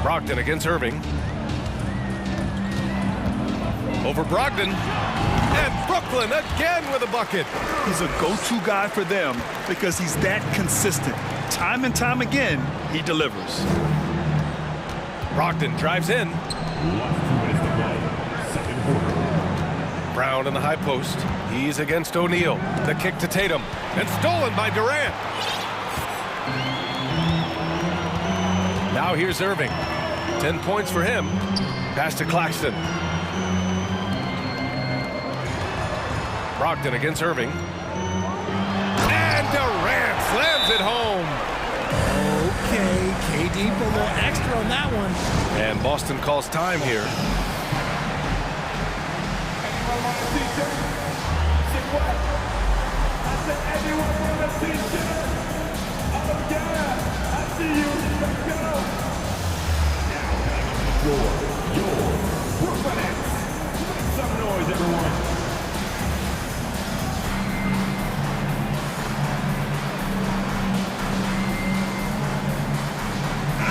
Brogdon against Irving. Over Brogdon. And Brooklyn again with a bucket. He's a go-to guy for them because he's that consistent. Time and time again, he delivers. Brogdon drives in. Brown in the high post. He's against O'Neal. The kick to Tatum. And stolen by Durant. Now here's Irving. 10 points for him. Pass to Claxton. Brogdon against Irving. And Durant slams it home. Okay, KD put a little extra on that one. And Boston calls time here. Some noise, everyone.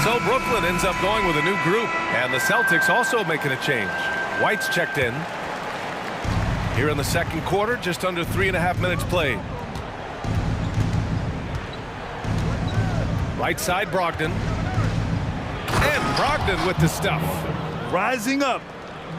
So Brooklyn ends up going with a new group, and the Celtics also making a change. White's checked in. Here in the second quarter, just under 3.5 minutes played. Right side, Brogdon. And Brogdon with the stuff. Rising up,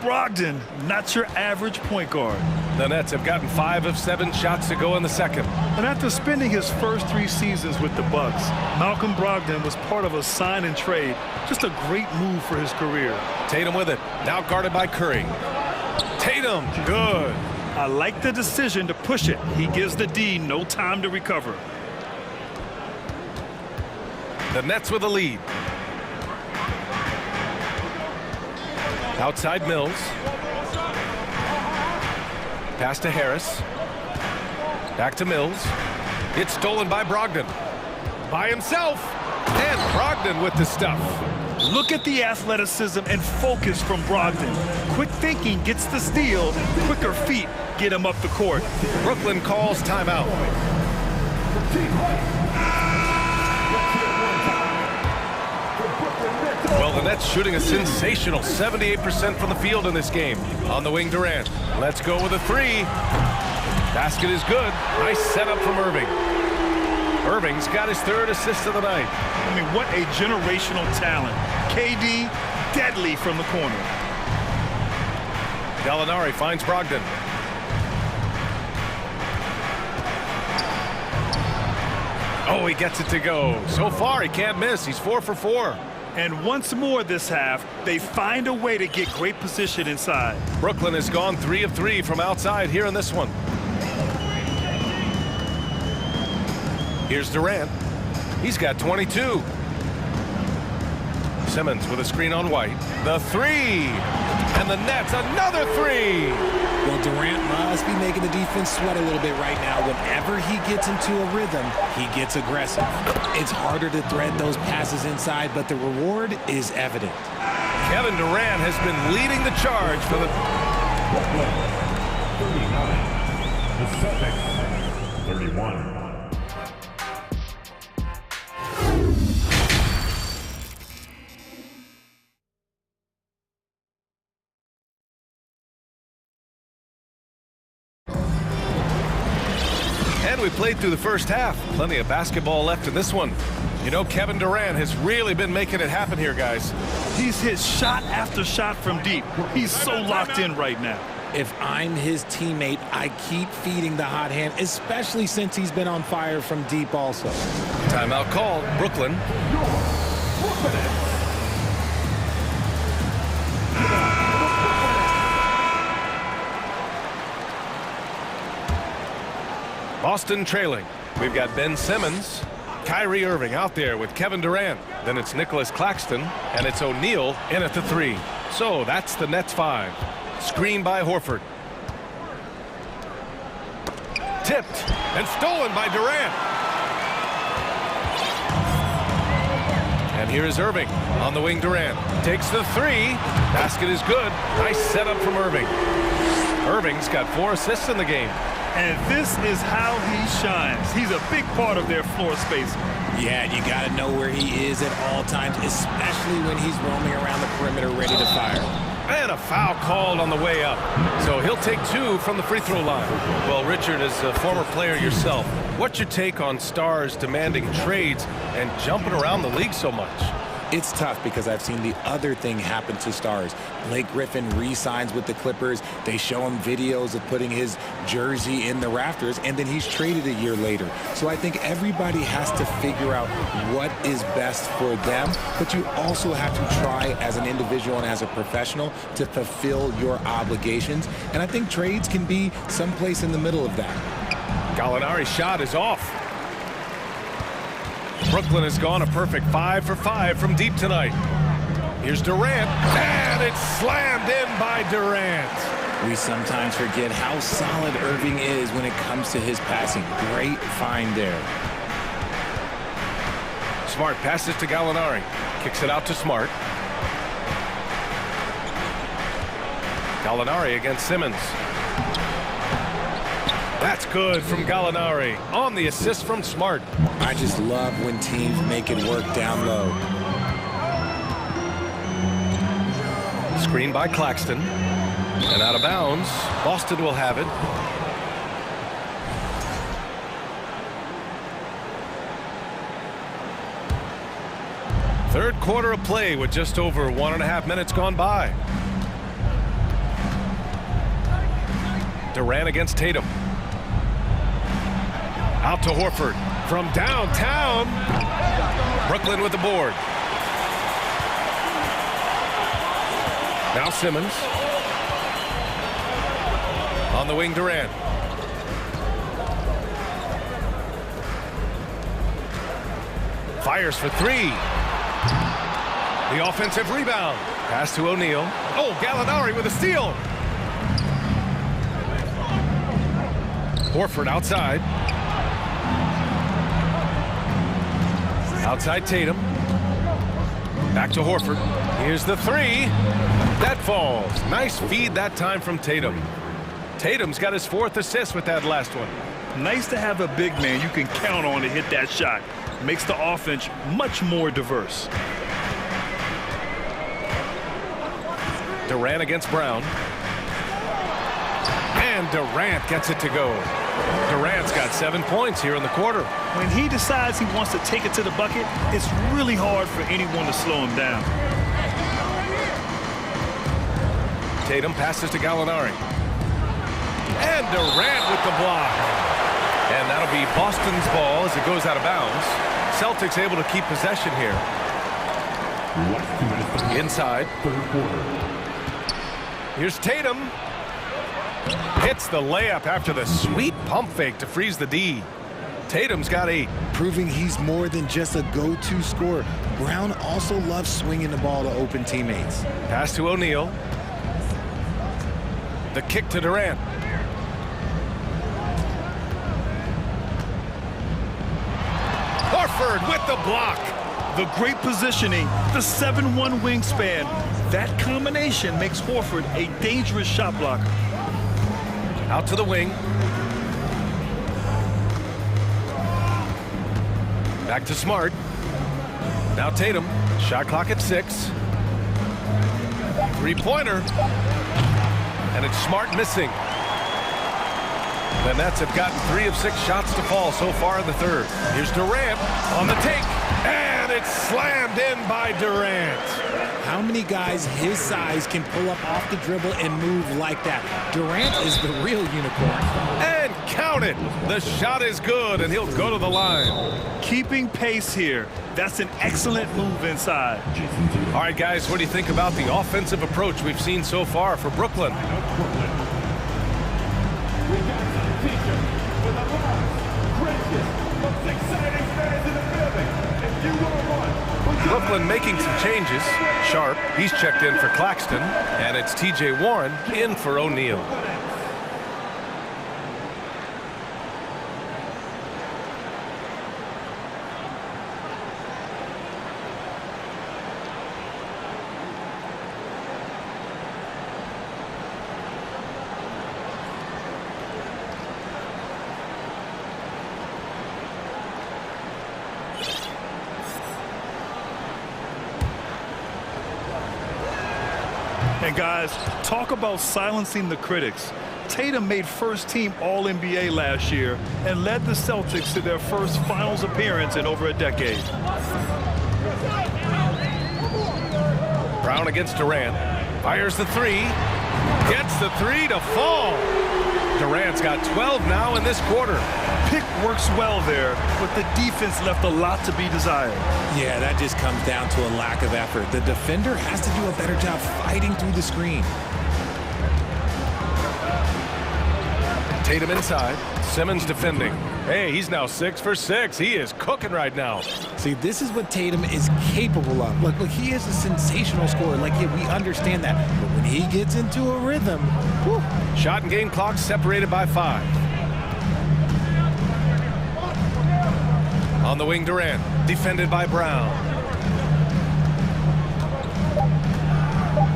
Brogdon, not your average point guard. The Nets have gotten 5 of 7 shots to go in the second. And after spending his first 3 seasons with the Bucks, Malcolm Brogdon was part of a sign and trade. Just a great move for his career. Tatum with it, now guarded by Curry. Tatum, good. I like the decision to push it. He gives the D no time to recover. The Nets with the lead. Outside Mills. Pass to Harris. Back to Mills. It's stolen by Brogdon. By himself. And Brogdon with the stuff. Look at the athleticism and focus from Brogdon. Quick thinking gets the steal. Quicker feet get him up the court. Brooklyn calls timeout. Well, the Nets shooting a sensational 78% from the field in this game. On the wing, Durant. Let's go with a 3. Basket is good. Nice setup from Irving. Irving's got his 3rd assist of the night. I mean, what a generational talent. KD, deadly from the corner. Gallinari finds Brogdon. Oh, he gets it to go. So far, he can't miss. He's 4 for 4. And once more this half, they find a way to get great position inside. Brooklyn has gone 3 of 3 from outside here in this one. Here's Durant. He's got 22. Simmons with a screen on White. The three. And the net's another three. Well, Durant must be making the defense sweat a little bit right now. Whenever he gets into a rhythm, he gets aggressive. It's harder to thread those passes inside, but the reward is evident. Kevin Durant has been leading the charge for the... 39. The Celtics, 31. And we played through the first half. Plenty of basketball left in this one. You know, Kevin Durant has really been making it happen here, guys. He's hit shot after shot from deep. He's so locked in right now. If I'm his teammate, I keep feeding the hot hand, especially since he's been on fire from deep also. Timeout called. Brooklyn. Boston trailing. We've got Ben Simmons, Kyrie Irving out there with Kevin Durant. Then it's Nicholas Claxton, and it's O'Neal in at the three. So that's the Nets 5. Screen by Horford. Tipped and stolen by Durant. And here is Irving on the wing. Durant takes the three. Basket is good. Nice setup from Irving. Irving's got 4 assists in the game. And this is how he shines. He's a big part of their floor space. Yeah, and you got to know where he is at all times, especially when he's roaming around the perimeter ready to fire. And a foul called on the way up. So he'll take 2 from the free throw line. Well, Richard, as a former player yourself, what's your take on stars demanding trades and jumping around the league so much? It's tough because I've seen the other thing happen to stars. Blake Griffin re-signs with the Clippers. They show him videos of putting his jersey in the rafters, and then he's traded a year later. So I think everybody has to figure out what is best for them, but you also have to try as an individual and as a professional to fulfill your obligations. And I think trades can be someplace in the middle of that. Gallinari's shot is off. Brooklyn has gone a perfect 5 for 5 from deep tonight. Here's Durant, and it's slammed in by Durant. We sometimes forget how solid Irving is when it comes to his passing. Great find there. Smart passes to Gallinari. Kicks it out to Smart. Gallinari against Simmons. That's good from Gallinari on the assist from Smart. I just love when teams make it work down low. Screen by Claxton. And out of bounds. Boston will have it. Third quarter of play with just over 1.5 minutes gone by. Durant against Tatum. Out to Horford from downtown. Brooklyn with the board. Now Simmons. On the wing, Durant. Fires for 3. The offensive rebound. Pass to O'Neal. Oh, Gallinari with a steal. Horford outside. Outside Tatum. Back to Horford. Here's the 3. That falls. Nice feed that time from Tatum. Tatum's got his 4th assist with that last one. Nice to have a big man you can count on to hit that shot. Makes the offense much more diverse. Durant against Brown. And Durant gets it to go. Durant's got 7 points here in the quarter. When he decides he wants to take it to the bucket, it's really hard for anyone to slow him down. Tatum passes to Gallinari. And Durant with the block. And that'll be Boston's ball as it goes out of bounds. Celtics able to keep possession here. Inside. Here's Tatum. Hits the layup after the sweet pump fake to freeze the D. Tatum's got 8. Proving he's more than just a go-to scorer. Brown also loves swinging the ball to open teammates. Pass to O'Neal. The kick to Durant. Horford with the block. The great positioning, the 7'1" wingspan. That combination makes Horford a dangerous shot blocker. Out to the wing. Back to Smart. Now Tatum. Shot clock at 6. Three-pointer. And it's Smart missing. The Nets have gotten 3 of 6 shots to fall so far in the third. Here's Durant on the take. And it's slammed in by Durant. How many guys his size can pull up off the dribble and move like that? Durant is the real unicorn. And count it. The shot is good, and he'll go to the line. Keeping pace here. That's an excellent move inside. All right, guys, what do you think about the offensive approach we've seen so far for Brooklyn? Brooklyn making some changes. Sharp, he's checked in for Claxton, and it's TJ Warren in for O'Neal. And guys, talk about silencing the critics. Tatum made first-team All-NBA last year and led the Celtics to their first finals appearance in over a decade. Brown against Durant. Fires the 3. Gets the 3 to fall. Durant's got 12 now in this quarter. Pick works well there, but the defense left a lot to be desired. Yeah, that just comes down to a lack of effort. The defender has to do a better job fighting through the screen. Tatum inside. Simmons defending. Hey, he's now 6 for 6. He is cooking right now. See, this is what Tatum is capable of. Look, he is a sensational scorer. Like, yeah, we understand that. But when he gets into a rhythm, whew. Shot and game clock separated by 5. On the wing, Durant. Defended by Brown.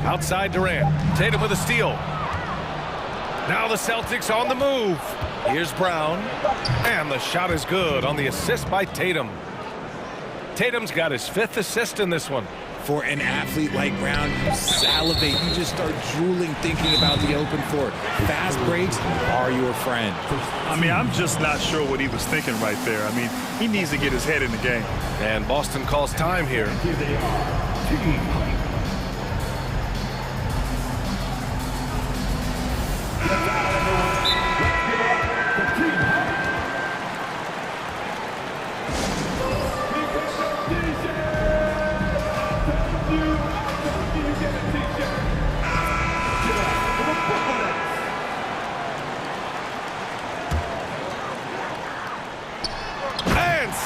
Outside Durant. Tatum with a steal. Now the Celtics on the move. Here's Brown. And the shot is good on the assist by Tatum. Tatum's got his 5th assist in this one. For an athlete like Brown, you salivate. You just start drooling thinking about the open floor. Fast breaks are your friend. I mean, I'm just not sure what he was thinking right there. I mean, he needs to get his head in the game. And Boston calls time here. Here they are. Team.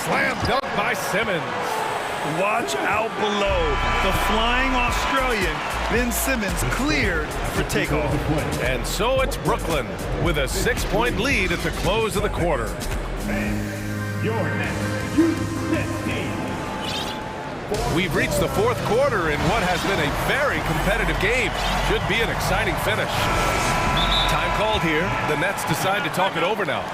Slam dunk by Simmons. Watch out below. The flying Australian, Ben Simmons, cleared for takeoff. And so it's Brooklyn with a 6-point lead at the close of the quarter. Your next U15. We've reached the 4th quarter in what has been a very competitive game. Should be an exciting finish. Time called here. The Nets decide to talk it over now.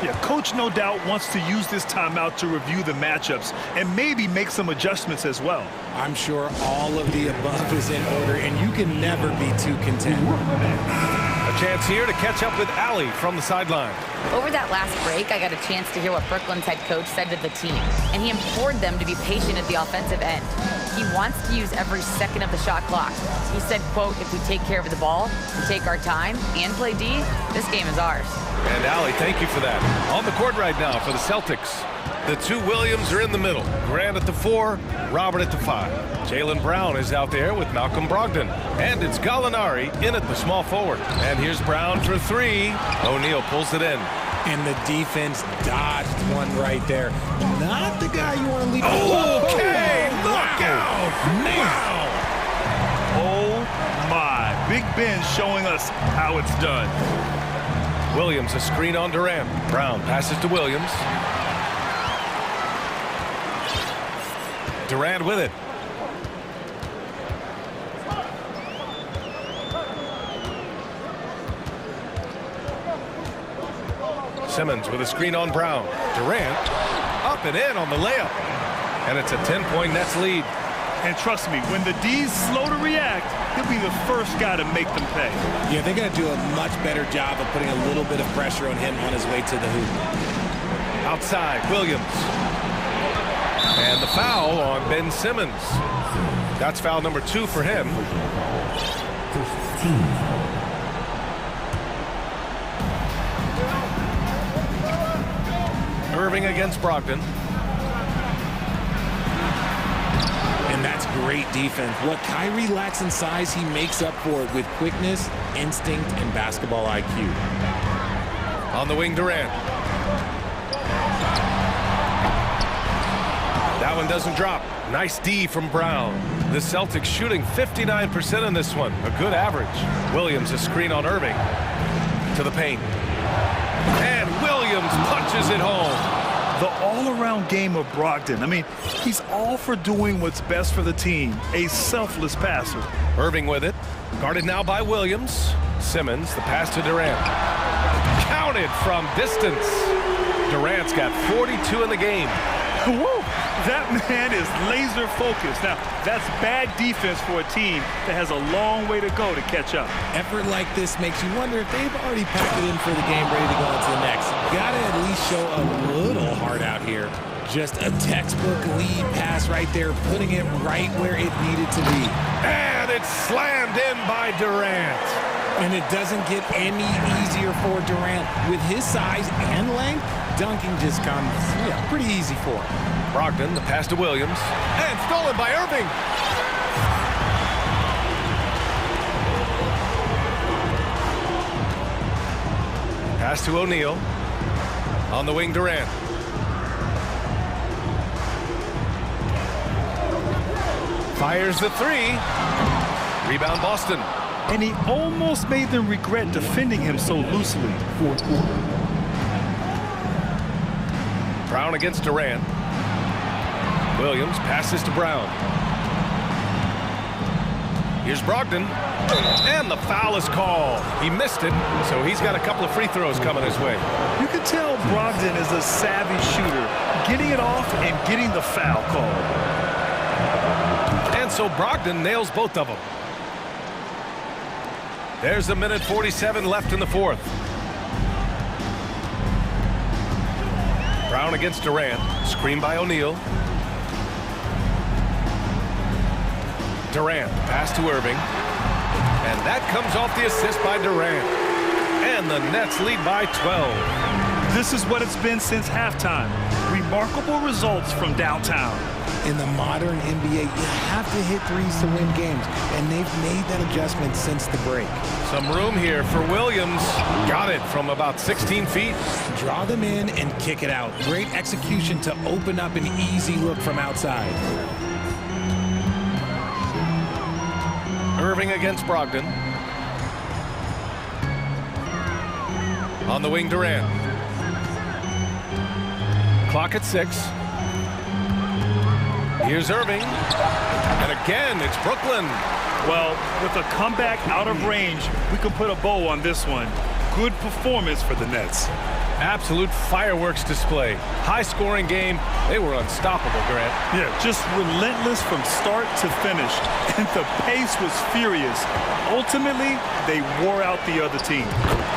Yeah, coach no doubt wants to use this timeout to review the matchups and maybe make some adjustments as well. I'm sure all of the above is in order, and you can never be too content. A chance here to catch up with Allie from the sideline. Over that last break, I got a chance to hear what Brooklyn's head coach said to the team, and he implored them to be patient at the offensive end. He wants to use every second of the shot clock. He said, quote, if we take care of the ball, we take our time, and play D, this game is ours. And Allie, thank you for that. On the court right now for the Celtics. The two Williams are in the middle. Grant at the 4, Robert at the 5. Jaylen Brown is out there with Malcolm Brogdon. And it's Gallinari in at the small forward. And here's Brown for 3. O'Neal pulls it in. And the defense dodged one right there. Not the guy you want to leave. Okay, look out! Wow! Oh my, Big Ben showing us how it's done. Williams a screen on Durant. Brown passes to Williams. Durant with it. Simmons with a screen on Brown. Durant up and in on the layup. And it's a 10-point Nets lead. And trust me, when the D's slow to react, he'll be the first guy to make them pay. Yeah, they're going to do a much better job of putting a little bit of pressure on him on his way to the hoop. Outside, Williams. And the foul on Ben Simmons. That's foul number 2 for him. Irving against Brogdon. And that's great defense. What Kyrie lacks in size, he makes up for it with quickness, instinct, and basketball IQ. On the wing, Durant. That one doesn't drop. Nice D from Brown. The Celtics shooting 59% in this one. A good average. Williams a screen on Irving. To the paint. And Williams punches it home. The all-around game of Brogdon. I mean, he's all for doing what's best for the team. A selfless passer. Irving with it. Guarded now by Williams. Simmons, the pass to Durant. Counted from distance. Durant's got 42 in the game. Woo! That man is laser focused. Now, that's bad defense for a team that has a long way to go to catch up. Effort like this makes you wonder if they've already packed it in for the game, ready to go into the next. Gotta at least show a little heart out here. Just a textbook lead pass right there, putting it right where it needed to be. And it's slammed in by Durant. And it doesn't get any easier for Durant. With his size and length, dunking just comes pretty easy for him. Brogdon, the pass to Williams. And stolen by Irving. Pass to O'Neal. On the wing, Durant. Fires the 3. Rebound, Boston. And he almost made them regret defending him so loosely. Brown against Durant. Williams passes to Brown. Here's Brogdon. And the foul is called. He missed it, so he's got a couple of free throws coming his way. You can tell Brogdon is a savvy shooter, getting it off and getting the foul called. And so Brogdon nails both of them. There's a minute 47 left in the 4th. Brown against Durant. Screen by O'Neal. Durant, pass to Irving. And that comes off the assist by Durant. And the Nets lead by 12. This is what it's been since halftime. Remarkable results from downtown. In the modern NBA, you have to hit threes to win games, and they've made that adjustment since the break. Some room here for Williams. Got it from about 16 feet. Draw them in and kick it out. Great execution to open up an easy look from outside. Irving against Brogdon. On the wing, Durant. Clock at 6. Here's Irving. And again, it's Brooklyn. Well, with a comeback out of range, we can put a bow on this one. Good performance for the Nets. Absolute fireworks display. High-scoring game. They were unstoppable, Grant. Yeah, just relentless from start to finish. And the pace was furious. Ultimately, they wore out the other team.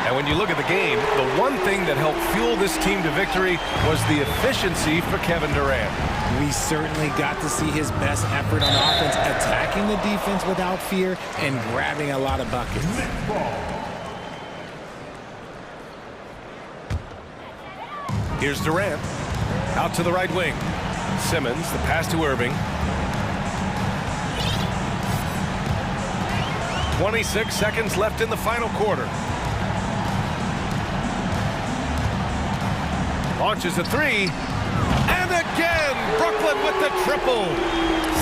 And when you look at the game, the one thing that helped fuel this team to victory was the efficiency for Kevin Durant. We certainly got to see his best effort on offense, attacking the defense without fear and grabbing a lot of buckets. Here's Durant. Out to the right wing. Simmons, the pass to Irving. 26 seconds left in the final quarter. Launches a three. And again, Brooklyn with the triple.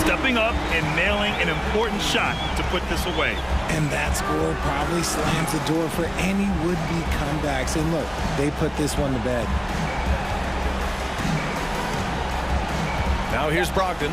Stepping up and nailing an important shot to put this away. And that score probably slams the door for any would-be comebacks. And look, they put this one to bed. Now here's Brogdon.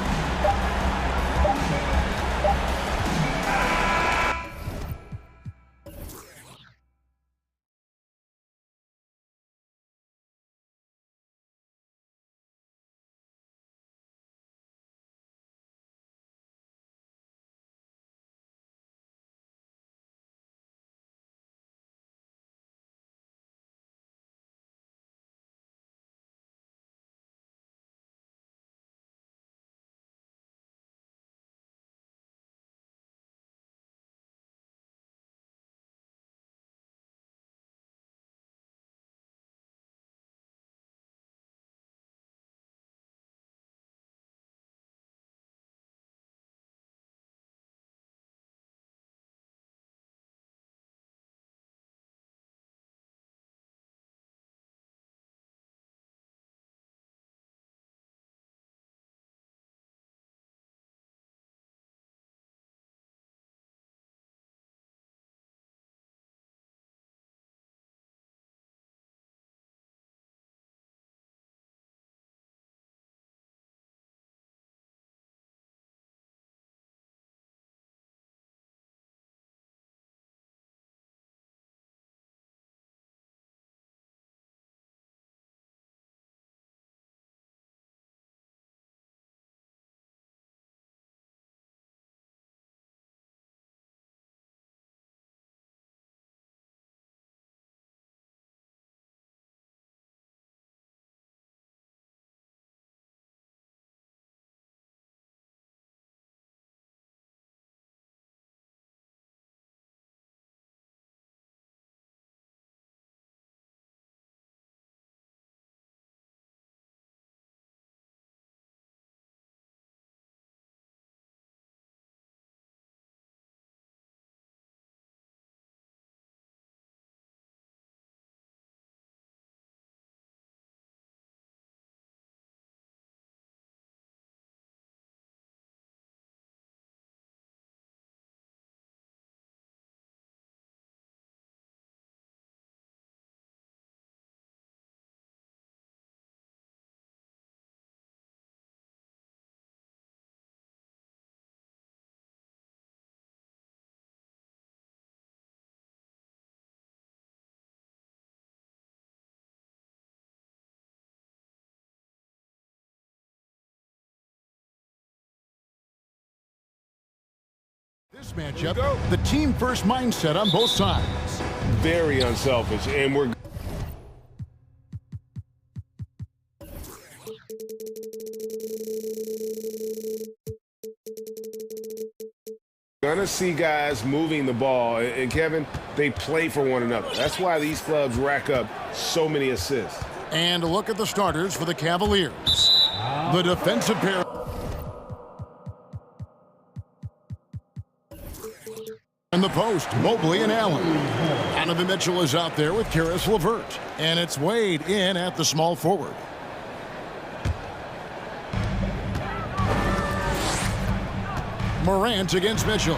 This matchup, the team first mindset on both sides. Very unselfish, and we're gonna see guys moving the ball, and Kevin, they play for one another. That's why these clubs rack up so many assists. And a look at the starters for the Cavaliers. The defensive pair. In the post, Mobley and Allen. Donovan Mitchell is out there with Karis LeVert. And it's Wade in at the small forward. Morant against Mitchell.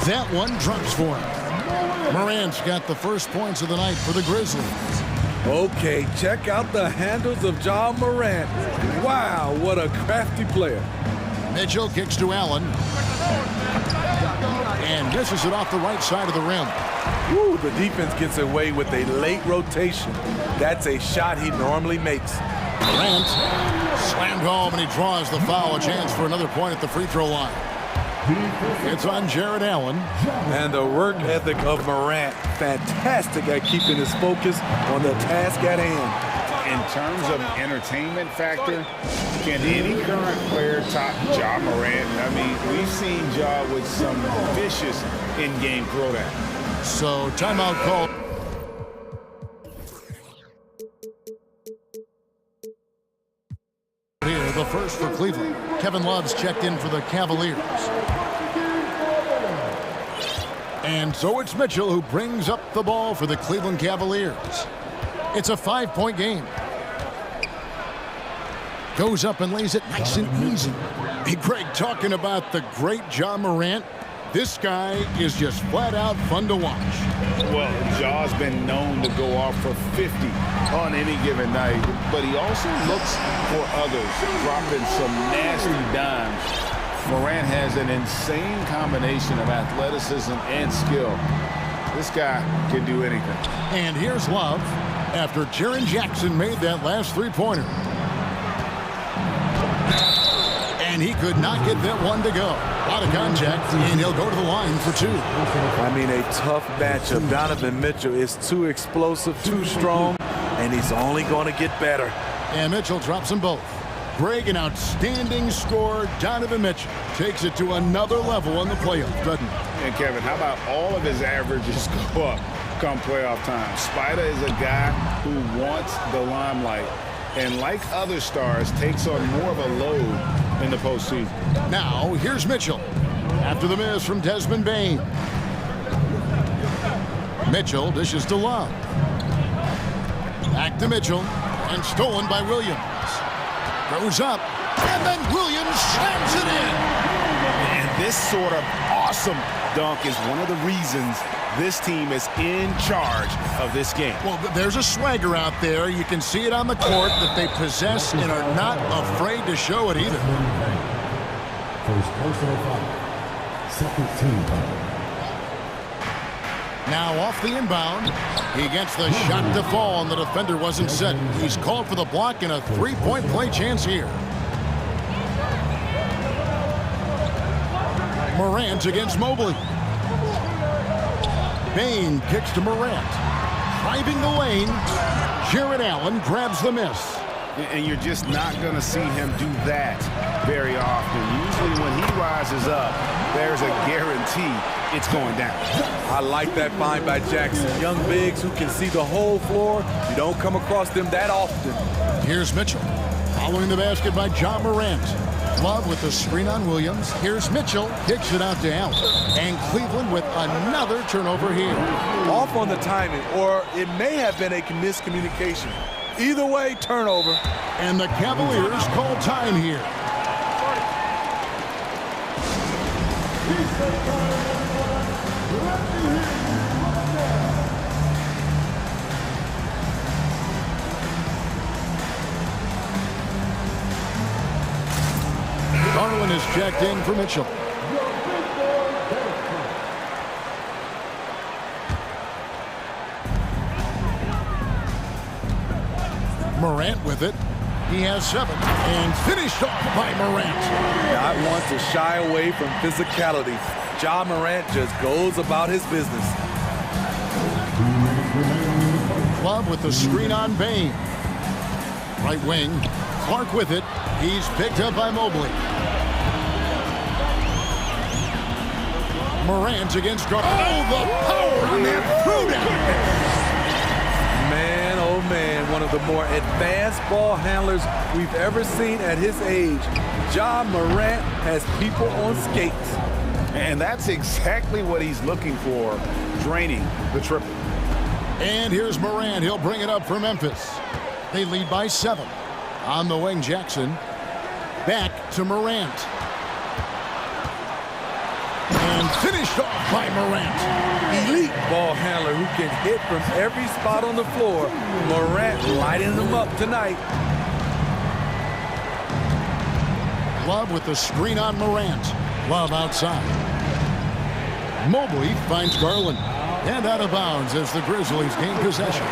That one drops for him. Morant's got the first points of the night for the Grizzlies. Okay, check out the handles of Ja Morant. Wow, what a crafty player. Mitchell kicks to Allen. And misses it off the right side of the rim. Woo, the defense gets away with a late rotation. That's a shot he normally makes. Morant slammed home, and he draws the foul. A chance for another point at the free throw line. It's on Jared Allen. And the work ethic of Morant, fantastic at keeping his focus on the task at hand. In terms of entertainment factor, can any current player top Ja Morant? I mean, we've seen Ja with some vicious in-game throwdown. So timeout call. the first for Cleveland. Kevin Love's checked in for the Cavaliers. And so it's Mitchell who brings up the ball for the Cleveland Cavaliers. It's a 5-point game. Goes up and lays it nice and easy. Hey, Greg, talking about the great Ja Morant, this guy is just flat out fun to watch. Well, Ja's been known to go off for 50 on any given night, but he also looks for others, dropping some nasty dimes. Morant has an insane combination of athleticism and skill. This guy can do anything. And here's Love after Jaren Jackson made that last three-pointer. And he could not get that one to go. A lot of contact, and he'll go to the line for two. I mean, a tough matchup. Donovan Mitchell is too explosive, too strong, and he's only going to get better. And Mitchell drops them both. Greg, an outstanding scorer. Donovan Mitchell takes it to another level in the playoffs, doesn't he? And Kevin, how about all of his averages go up come playoff time? Spider is a guy who wants the limelight, and like other stars, takes on more of a load in the postseason. Now, here's Mitchell after the miss from Desmond Bane. Mitchell dishes to Love. Back to Mitchell, and stolen by Williams. Goes up, and then Williams slams it in. And this sort of awesome dunk is one of the reasons this team is in charge of this game. Well, there's a swagger out there. You can see it on the court that they possess and are not afraid to show it either. First personal foul. Second team foul. Now off the inbound. He gets the shot to fall, and the defender wasn't set. He's called for the block and a three-point play chance here. Morant against Mobley. Bane kicks to Morant. Driving the lane. Jared Allen grabs the miss. And you're just not going to see him do that very often. Usually when he rises up, there's a guarantee it's going down. I like that find by Jackson. Young bigs who can see the whole floor. You don't come across them that often. Here's Mitchell. Following the basket by Ja Morant. Love with the screen on Williams. Here's Mitchell. Kicks it out to Allen. And Cleveland with another turnover here. Off on the timing, or it may have been a miscommunication. Either way, turnover. And the Cavaliers call time here. Garland is checked in for Mitchell. Morant with it. He has 7 and finished off by Morant. Not one to shy away from physicality. Ja Morant just goes about his business. Love with the screen on Bane. Right wing. Clark with it. He's picked up by Mobley. Morant against Garland. Oh, the power on that throwdown. Man, oh man, one of the more advanced ball handlers we've ever seen at his age. Ja Morant has people on skates. And that's exactly what he's looking for, draining the triple. And here's Morant. He'll bring it up for Memphis. They lead by 7. On the wing, Jackson. Back to Morant. And finished off by Morant. Elite ball handler who can hit from every spot on the floor. Morant lighting them up tonight. Love with the screen on Morant. Love outside. Mobley finds Garland. And out of bounds as the Grizzlies gain possession.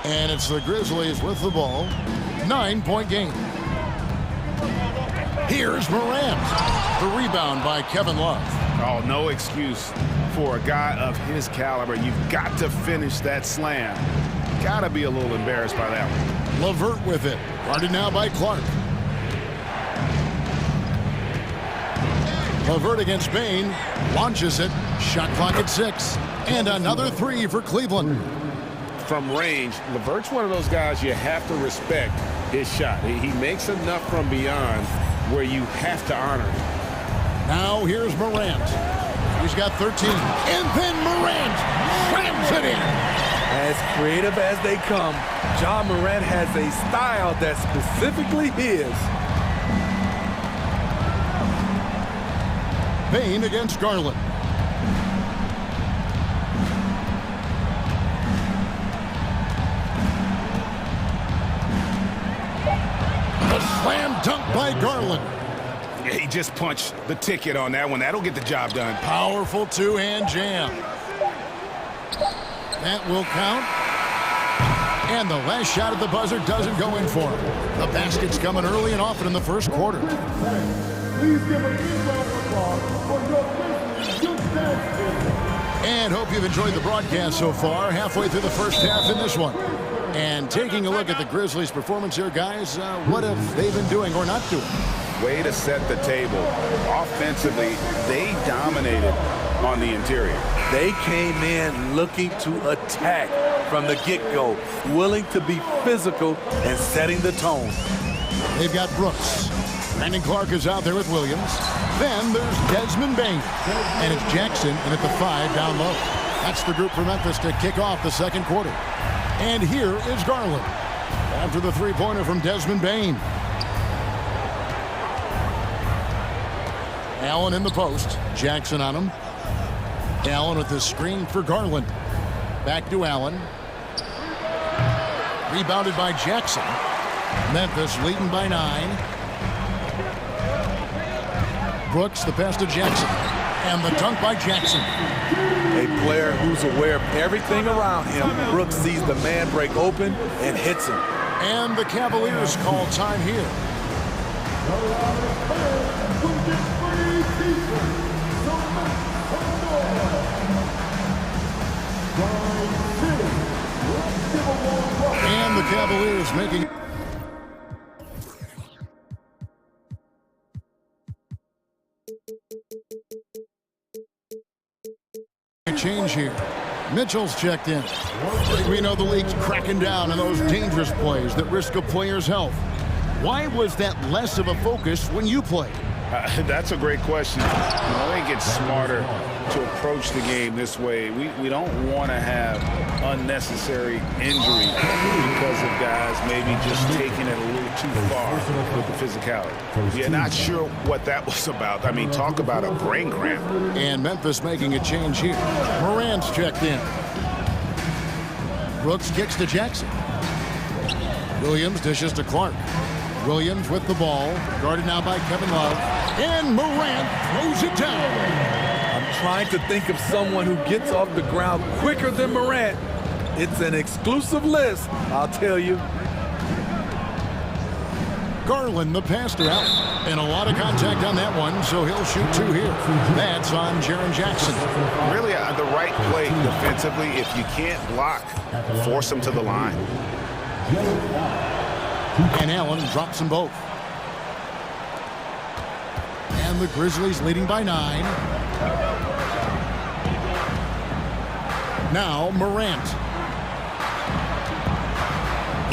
And it's the Grizzlies with the ball. 9-point game. Here's Morant. The rebound by Kevin Love. Oh, no excuse for a guy of his caliber. You've got to finish that slam. Got to be a little embarrassed by that one. LeVert with it. Guarded now by Clark. LeVert against Bane. Launches it. Shot clock at 6. And another three for Cleveland. From range, LeVert's one of those guys you have to respect his shot. He makes enough from beyond where you have to honor him. Now here's Morant. He's got 13. And then Morant slams it in. As creative as they come, Ja Morant has a style that's specifically his. Payne against Garland. A slam dunk by Garland. Yeah, he just punched the ticket on that one. That'll get the job done. Powerful two-hand jam. That will count. And the last shot at the buzzer doesn't go in for him. The basket's coming early and often in the first quarter. Please give a big round of applause for your And hope you've enjoyed the broadcast so far. Halfway through the first half in this one. And taking a look at the Grizzlies' performance here, guys, what have they been doing or not doing? Way to set the table. Offensively, they dominated on the interior. They came in looking to attack from the get-go, willing to be physical and setting the tone. They've got Brooks. Brandon Clark is out there with Williams. Then there's Desmond Bain. And it's Jackson in at the 5 down low. That's the group for Memphis to kick off the second quarter. And here is Garland. After the three-pointer from Desmond Bain. Allen in the post. Jackson on him. Allen with the screen for Garland. Back to Allen. Rebounded by Jackson. Memphis leading by 9. Brooks, the pass to Jackson. And the dunk by Jackson. A player who's aware of everything around him. Brooks sees the man break open and hits him. And the Cavaliers call time here. And the Cavaliers making a change here. Mitchell's checked in. We know the league's cracking down on those dangerous plays that risk a player's health. Why was that less of a focus when you played? That's a great question. I think it's smarter to approach the game this way. We don't want to have unnecessary injury because of guys maybe just taking it a little too far with the physicality. You're not sure what that was about. I mean, talk about a brain cramp. And Memphis making a change here. Morant's checked in. Brooks kicks to Jackson. Williams dishes to Clark. Williams with the ball, guarded now by Kevin Love. And Morant throws it down. I'm trying to think of someone who gets off the ground quicker than Morant. It's an exclusive list, I'll tell you. Garland, the passer, out. And a lot of contact on that one, so he'll shoot 2 here. That's on Jaren Jackson. Really, the right play defensively. If you can't block, force them to the line. And Allen drops them both. And the Grizzlies leading by 9. Now Morant.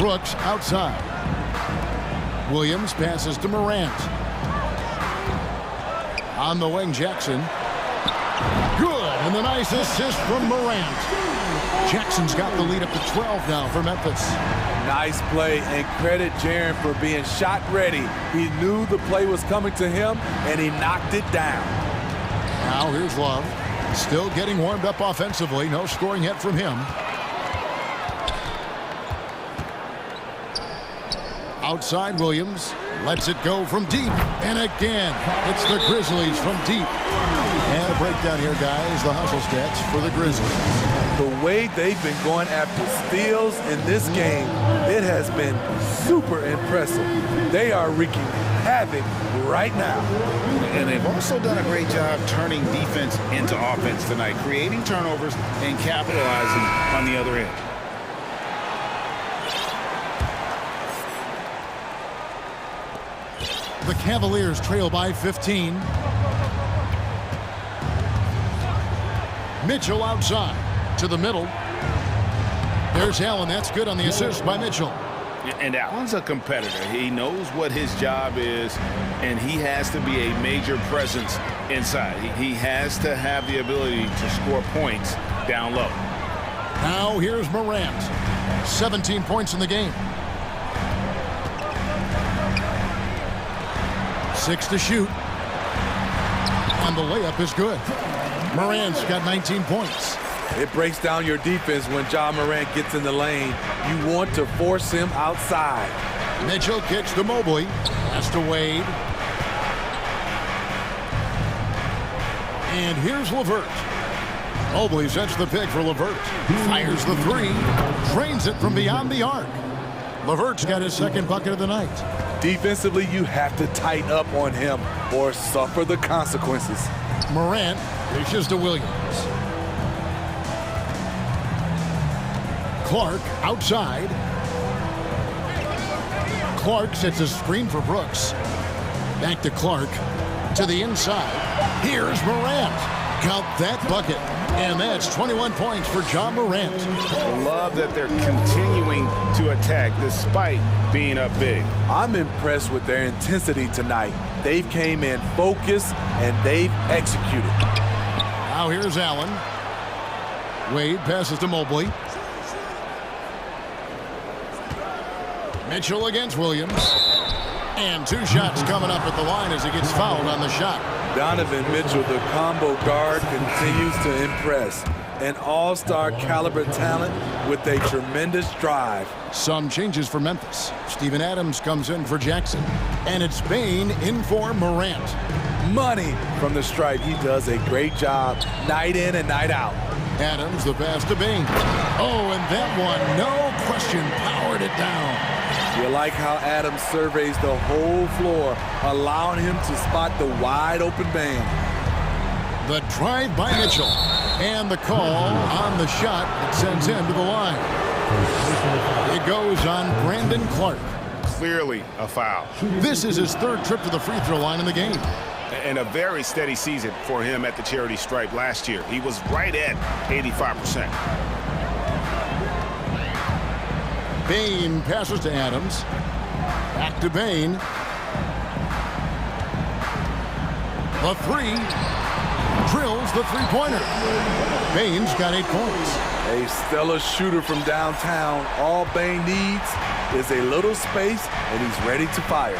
Brooks outside. Williams passes to Morant. On the wing, Jackson. Good, and the nice assist from Morant. Jackson's got the lead up to 12 now for Memphis. Nice play, and credit Jaren for being shot ready. He knew the play was coming to him, and he knocked it down. Now here's Love. Still getting warmed up offensively. No scoring yet from him. Outside Williams. Lets it go from deep. And again, it's the Grizzlies from deep. And a breakdown here, guys. The hustle stats for the Grizzlies. The way they've been going after steals in this game, it has been super impressive. They are wreaking havoc right now. And they've also done a great job turning defense into offense tonight, creating turnovers and capitalizing on the other end. The Cavaliers trail by 15. Mitchell outside to the middle. There's Allen. That's good on the assist by Mitchell. And Allen's a competitor. He knows what his job is, and he has to be a major presence inside. He has to have the ability to score points down low. Now here's Morant. 17 points in the game. 6 to shoot. And the layup is good. Morant's got 19 points. It breaks down your defense when Ja Morant gets in the lane. You want to force him outside. Mitchell kicks to Mobley. Pass to Wade. And here's LeVert. Mobley sets the pick for LeVert. Fires the three. Drains it from beyond the arc. LeVert's got his second bucket of the night. Defensively, you have to tighten up on him or suffer the consequences. Morant dishes to Williams. Clark outside. Clark sets a screen for Brooks. Back to Clark. To the inside. Here's Morant. Count that bucket. And that's 21 points for Ja Morant. I love that they're continuing to attack despite being up big. I'm impressed with their intensity tonight. They've came in focused and they've executed. Now here's Allen. Wade passes to Mobley. Mitchell against Williams. And 2 shots coming up at the line as he gets fouled on the shot. Donovan Mitchell, the combo guard, continues to impress. An all-star caliber talent with a tremendous drive. Some changes for Memphis. Steven Adams comes in for Jackson. And it's Bane in for Morant. Money from the stripe. He does a great job night in and night out. Adams, the pass to Bane. Oh, and that one, no question, powered it down. You like how Adams surveys the whole floor, allowing him to spot the wide open man. The drive by Mitchell. And the call on the shot that sends him to the line. It goes on Brandon Clark. Clearly a foul. This is his 3rd trip to the free throw line in the game. And a very steady season for him at the charity stripe last year. He was right at 85%. Bane passes to Adams. Back to Bane. The 3. Drills the three-pointer. Bane's got 8 points. A stellar shooter from downtown. All Bane needs is a little space, and he's ready to fire.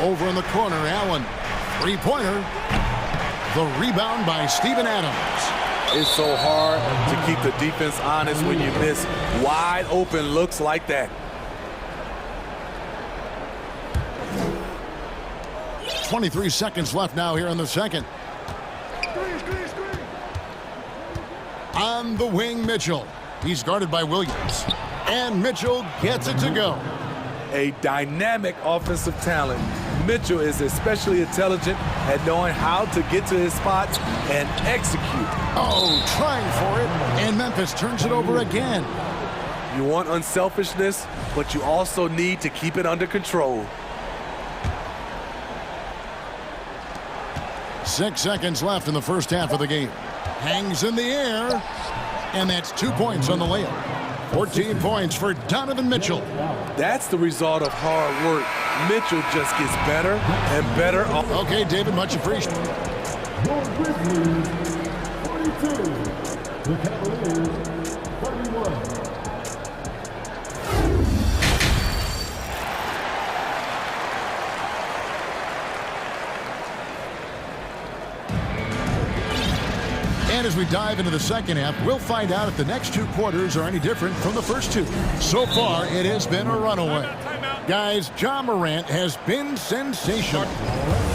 Over in the corner, Allen. Three-pointer. The rebound by Steven Adams. It's so hard to keep the defense honest when you miss wide open looks like that. 23 seconds left now here in the second. On the wing, Mitchell. He's guarded by Williams. And Mitchell gets it to go. A dynamic offensive talent. Mitchell is especially intelligent at knowing how to get to his spots and execute. Oh, trying for it. And Memphis turns it over again. You want unselfishness, but you also need to keep it under control. 6 seconds left in the first half of the game. Hangs in the air. And that's 2 points on the layup. 14 points for Donovan Mitchell. That's the result of hard work. Mitchell just gets better and better. Okay, David, much appreciated. Your Grizzlies, 42. The Cavaliers, 31. And as we dive into the second half, we'll find out if the next 2 quarters are any different from the first 2. So far, it has been a runaway. Guys, Ja Morant has been sensational.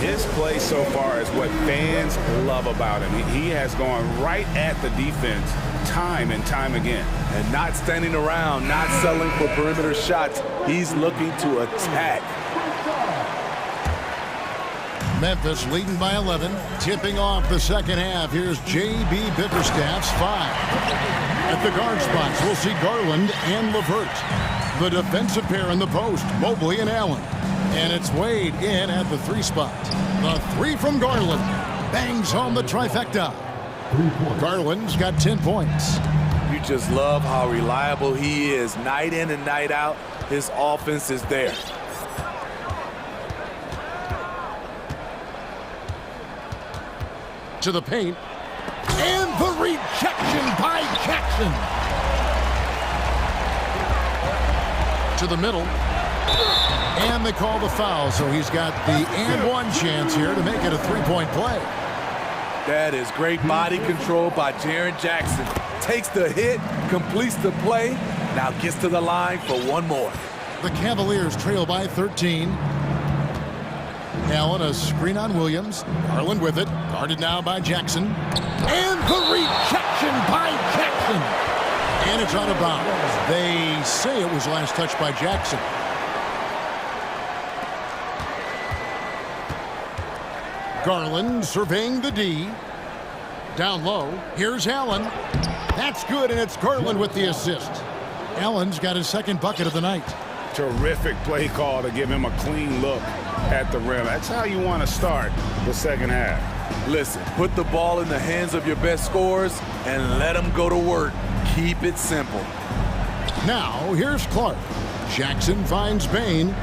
His play so far is what fans love about him. He has gone right at the defense time and time again. And not standing around, not settling for perimeter shots. He's looking to attack. Memphis leading by 11, tipping off the second half. Here's J.B. Bickerstaff's 5. At the guard spots, we'll see Garland and LeVert. The defensive pair in the post, Mobley and Allen. And it's Wade in at the 3 spot. The 3 from Garland. bangs home the trifecta. Garland's got 10 points. You just love how reliable he is. Night in and night out, his offense is there. To the paint. And the rejection by Jackson. To the middle. And they call the foul, so he's got the and one chance here to make it a three-point play. That is great body control by Jaren Jackson. Takes the hit, completes the play, now gets to the line for one more. The Cavaliers trail by 13. Allen, a screen on Williams. Garland with it, guarded now by Jackson. And the rejection by Jackson. And it's out of bounds. They say it was last touched by Jackson. Garland surveying the D. Down low. Here's Allen. That's good, and it's Garland with the assist. Allen's got his second bucket of the night. Terrific play call to give him a clean look at the rim. That's how you want to start the second half. Listen, put the ball in the hands of your best scorers and let them go to work. Keep it simple. Now, here's Clark. Jackson finds Bain.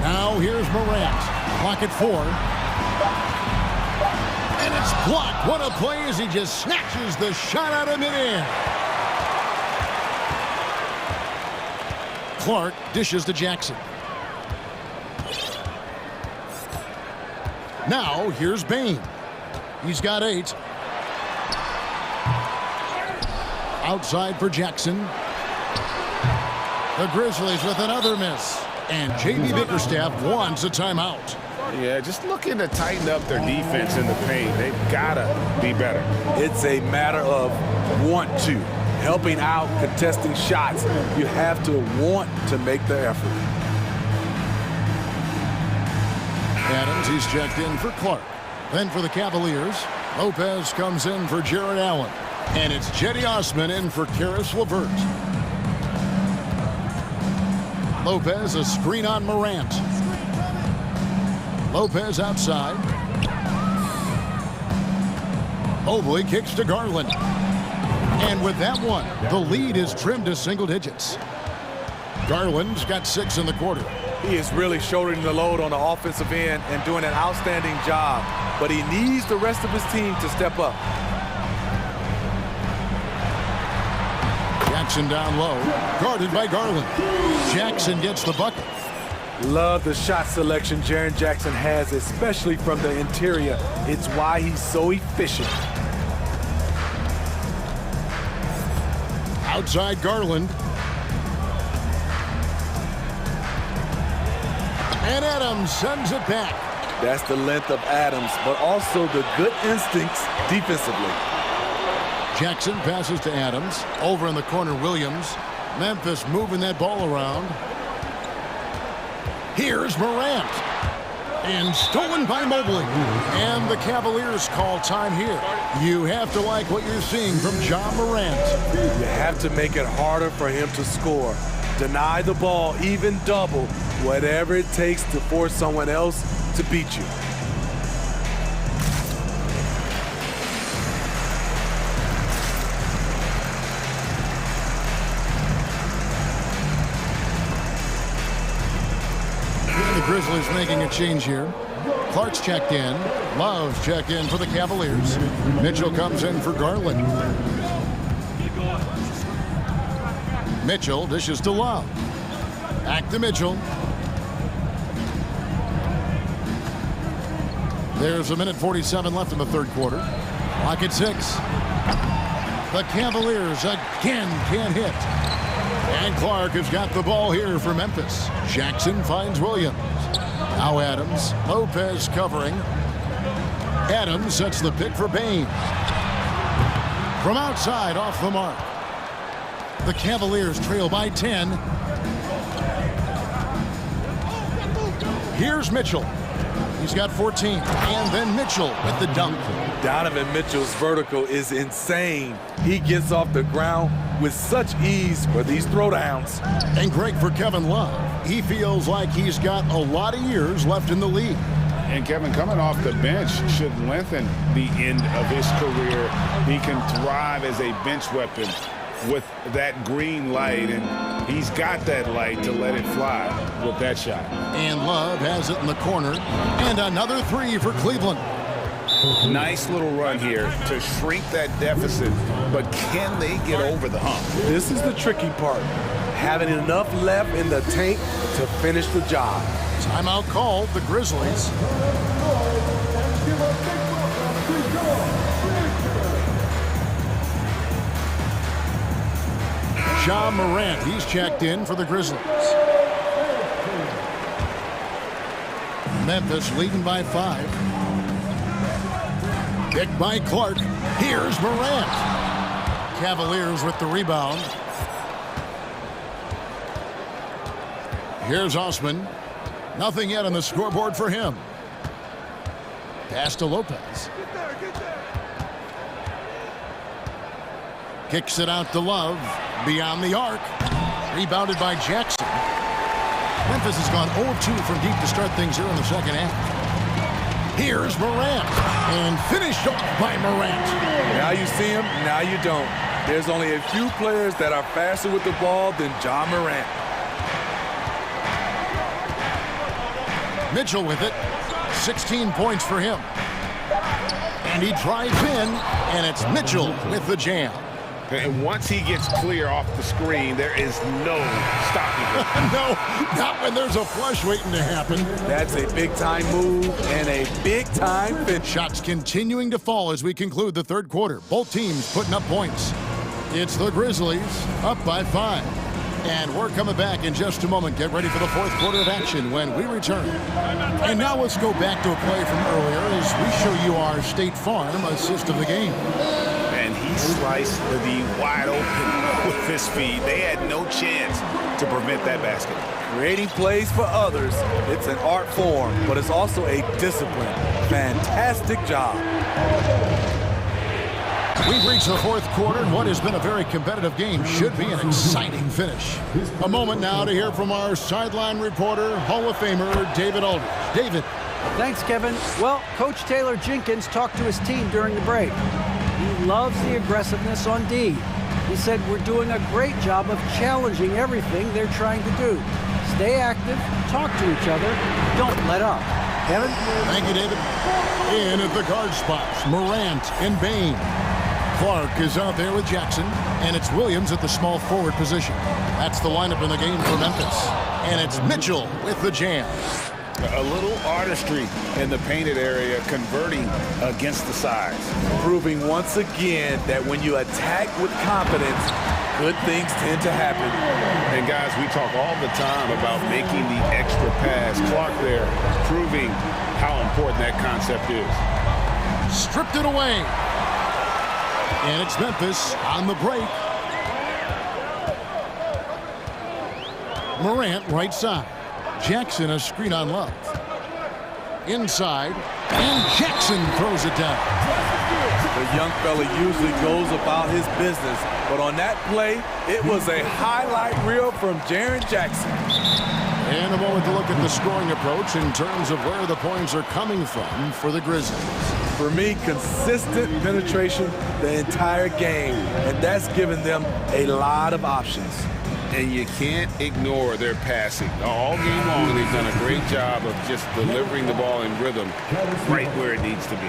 Now, here's Morant. Clock at 4. And it's blocked. What a play as he just snatches the shot out of midair. Clark dishes to Jackson. Now, here's Bain. He's got 8. Outside for Jackson. The Grizzlies with another miss. And J.B. Bickerstaff wants a timeout. Yeah, just looking to tighten up their defense in the paint. They've got to be better. It's a matter of want to. Helping out, contesting shots. You have to want to make the effort. Adams, he's checked in for Clark. Then for the Cavaliers, Lopez comes in for Jared Allen. And it's Jetty Osman in for Karis LeVert. Lopez, a screen on Morant. Lopez outside. Mobley kicks to Garland. And with that one, the lead is trimmed to single digits. Garland's got 6 in the quarter. He is really shouldering the load on the offensive end and doing an outstanding job. But he needs the rest of his team to step up. Jackson down low, guarded by Garland. Jackson gets the bucket. Love the shot selection Jaren Jackson has, especially from the interior. It's why he's so efficient. Outside Garland. And Adams sends it back. That's the length of Adams, but also the good instincts defensively. Jackson passes to Adams. Over in the corner, Williams. Memphis moving that ball around. Here's Morant. And stolen by Mobley. And the Cavaliers call time here. You have to like what you're seeing from John Morant. You have to make it harder for him to score. Deny the ball, even double, whatever it takes to force someone else to beat you. Grizzlies making a change here. Clark's checked in. Love's checked in for the Cavaliers. Mitchell comes in for Garland. Mitchell dishes to Love. Back to Mitchell. There's 1:47 left in the third quarter. Clock at 6. The Cavaliers again can't hit. And Clark has got the ball here for Memphis. Jackson finds Williams. Now Adams. Lopez covering. Adams sets the pick for Bain. From outside, off the mark. The Cavaliers trail by 10. Here's Mitchell. He's got 14. And then Mitchell with the dunk. Donovan Mitchell's vertical is insane. He gets off the ground with such ease for these throwdowns. And great for Kevin Love. He feels like he's got a lot of years left in the league. And Kevin, coming off the bench should lengthen the end of his career. He can thrive as a bench weapon with that green light, and he's got that light to let it fly with that shot. And Love has it in the corner, and another three for Cleveland. Nice little run here to shrink that deficit, but can they get over the hump? This is the tricky part, having enough left in the tank to finish the job. Timeout called, the Grizzlies. Ja Morant, he's checked in for the Grizzlies. Memphis leading by 5. Picked by Clark. Here's Morant. Cavaliers with the rebound. Here's Osman. Nothing yet on the scoreboard for him. Pass to Lopez. Kicks it out to Love. Beyond the arc. Rebounded by Jackson. Memphis has gone 0-2 from deep to start things here in the second half. Here's Morant. And finished off by Morant. Now you see him, now you don't. There's only a few players that are faster with the ball than Ja Morant. Mitchell with it. 16 points for him. And he drives in, and it's Mitchell with the jam. And once he gets clear off the screen, there is no stopping him. No, not when there's a flush waiting to happen. That's a big-time move and a big-time finish. Shots continuing to fall as we conclude the third quarter. Both teams putting up points. It's the Grizzlies up by 5. And we're coming back in just a moment. Get ready for the fourth quarter of action when we return. And now let's go back to a play from earlier as we show you our State Farm assist of the game. And he sliced the wide open with his feet. They had no chance to prevent that basket. Creating plays for others, it's an art form, but it's also a discipline. Fantastic job. We've reached the fourth quarter, and what has been a very competitive game should be an exciting finish. A moment now to hear from our sideline reporter, Hall of Famer David Aldridge. David. Thanks, Kevin. Well, Coach Taylor Jenkins talked to his team during the break. He loves the aggressiveness on D. He said, we're doing a great job of challenging everything they're trying to do. Stay active, talk to each other, don't let up. Kevin? Thank you, David. In at the guard spots, Morant and Bain. Clark is out there with Jackson, and it's Williams at the small forward position. That's the lineup in the game for Memphis. And it's Mitchell with the jam. A little artistry in the painted area, converting against the size. Proving once again that when you attack with confidence, good things tend to happen. And guys, we talk all the time about making the extra pass. Clark there proving how important that concept is. Stripped it away. And it's Memphis on the break. Morant right side. Jackson a screen on Love. Inside, and Jackson throws it down. The young fella usually goes about his business, but on that play, it was a highlight reel from Jaren Jackson. And a moment to look at the scoring approach in terms of where the points are coming from for the Grizzlies. For me, consistent penetration the entire game, and that's given them a lot of options. And you can't ignore their passing. All game long, they've done a great job of just delivering the ball in rhythm right where it needs to be.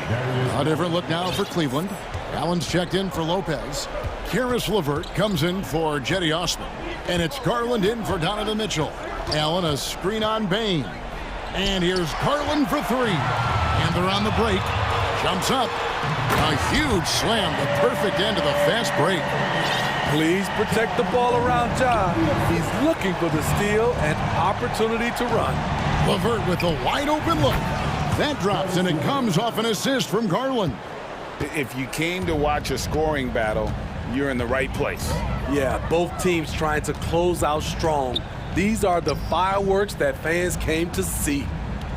A different look now for Cleveland. Allen's checked in for Lopez. Karis LeVert comes in for Jetty Osman. And it's Garland in for Donovan Mitchell. Allen a screen on Bain. And here's Garland for 3. And they're on the break. Jumps up. A huge slam, the perfect end of the fast break. Please protect the ball around Ja. He's looking for the steal and opportunity to run. LeVert with a wide open look. That drops, and it comes off an assist from Garland. If you came to watch a scoring battle, you're in the right place. Yeah, both teams trying to close out strong. These are the fireworks that fans came to see.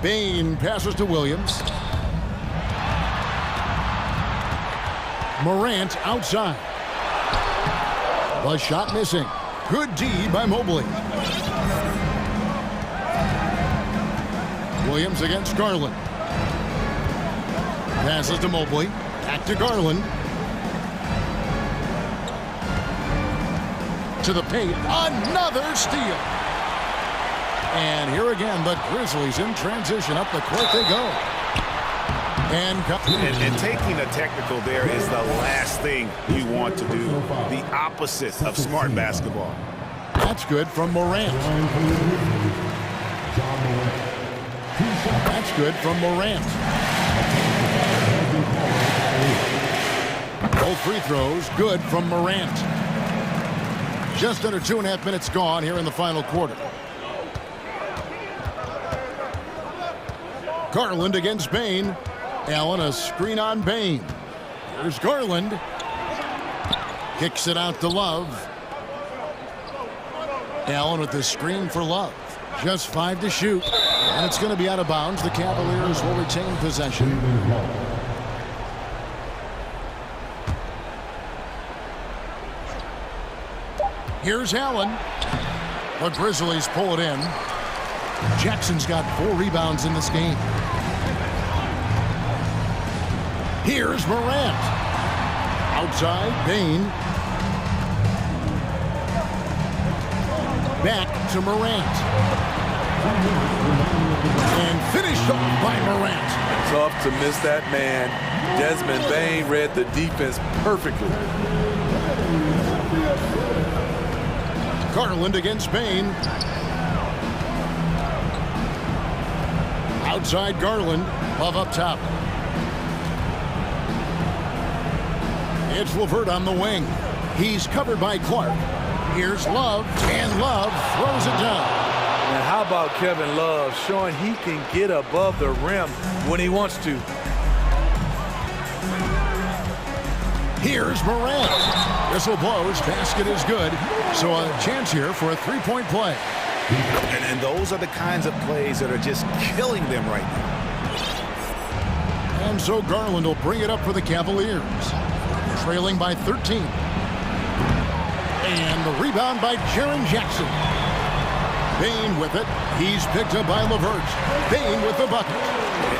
Bain passes to Williams. Morant outside. The shot missing. Good D by Mobley. Williams against Garland. Passes to Mobley. Back to Garland. To the paint. Another steal. And here again, the Grizzlies in transition. Up the court they go. And taking a technical there is the last thing you want to do. The opposite of smart basketball. That's good from Morant. That's good from Morant. Both free throws good from Morant. Just under 2.5 minutes gone here in the final quarter. Garland against Bain. Allen, a screen on Bain. Here's Garland. Kicks it out to Love. Allen with the screen for Love. Just 5 to shoot. And it's going to be out of bounds. The Cavaliers will retain possession. Here's Allen. The Grizzlies pull it in. Jackson's got 4 rebounds in this game. Here's Morant. Outside, Bain. Back to Morant. And finished off by Morant. Tough to miss that man. Desmond Bain read the defense perfectly. Garland against Bain. Outside Garland. Love up top. It's LeVert on the wing. He's covered by Clark. Here's Love, and Love throws it down. And how about Kevin Love showing he can get above the rim when he wants to. Here's Morant. Whistle blows. Basket is good. So a chance here for a three-point play. And those are the kinds of plays that are just killing them right now. And so Garland will bring it up for the Cavaliers. Trailing by 13. And the rebound by Jaren Jackson. Bain with it. He's picked up by LeVert. Bain with the bucket.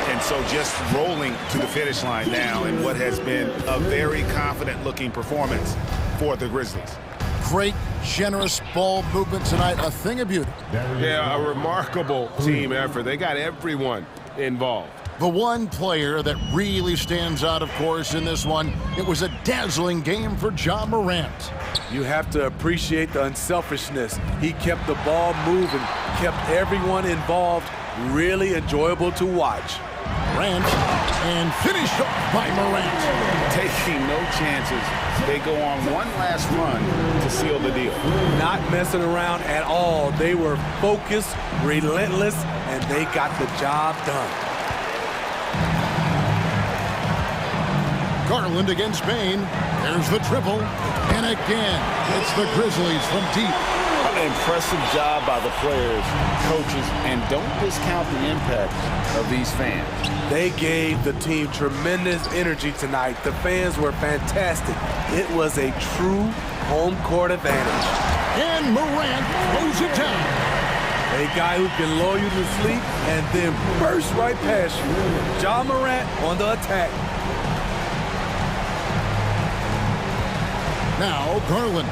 And so just rolling to the finish line now in what has been a very confident-looking performance for the Grizzlies. Great, generous ball movement tonight. A thing of beauty. Yeah, a remarkable team effort. They got everyone involved. The one player that really stands out, of course, in this one, it was a dazzling game for Ja Morant. You have to appreciate the unselfishness. He kept the ball moving, kept everyone involved, really enjoyable to watch. Morant, and finished off by Morant. Taking no chances. They go on one last run to seal the deal. Not messing around at all. They were focused, relentless, and they got the job done. Garland against Bain. There's the triple. And again, it's the Grizzlies from deep. An impressive job by the players, coaches, and don't discount the impact of these fans. They gave the team tremendous energy tonight. The fans were fantastic. It was a true home court advantage. And Morant throws it down. A guy who can lull you to sleep and then burst right past you. Ja Morant on the attack. Now Garland.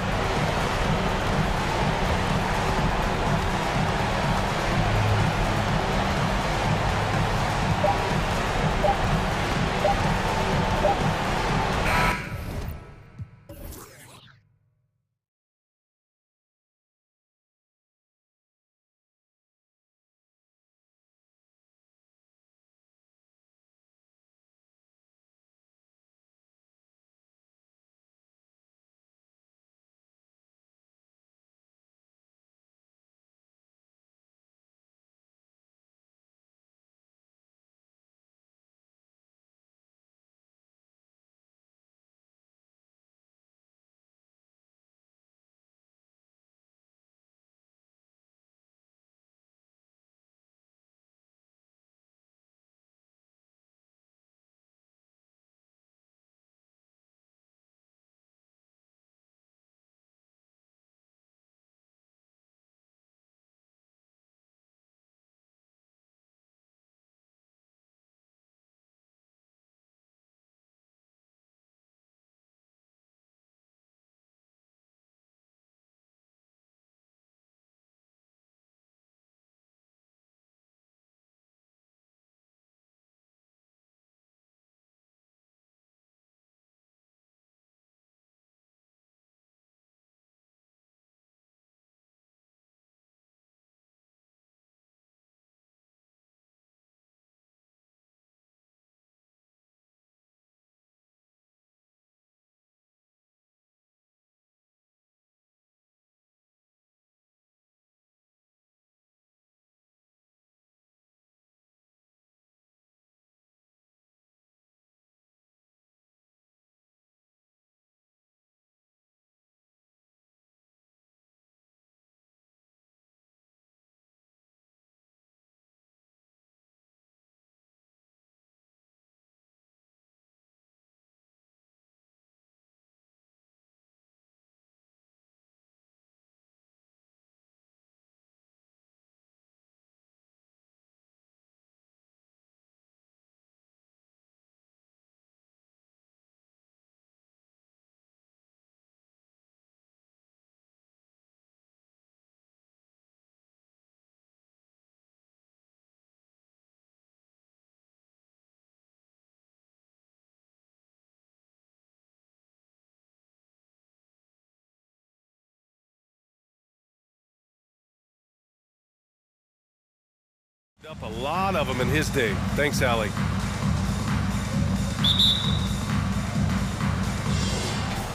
Up a lot of them in his day. Thanks, Allie.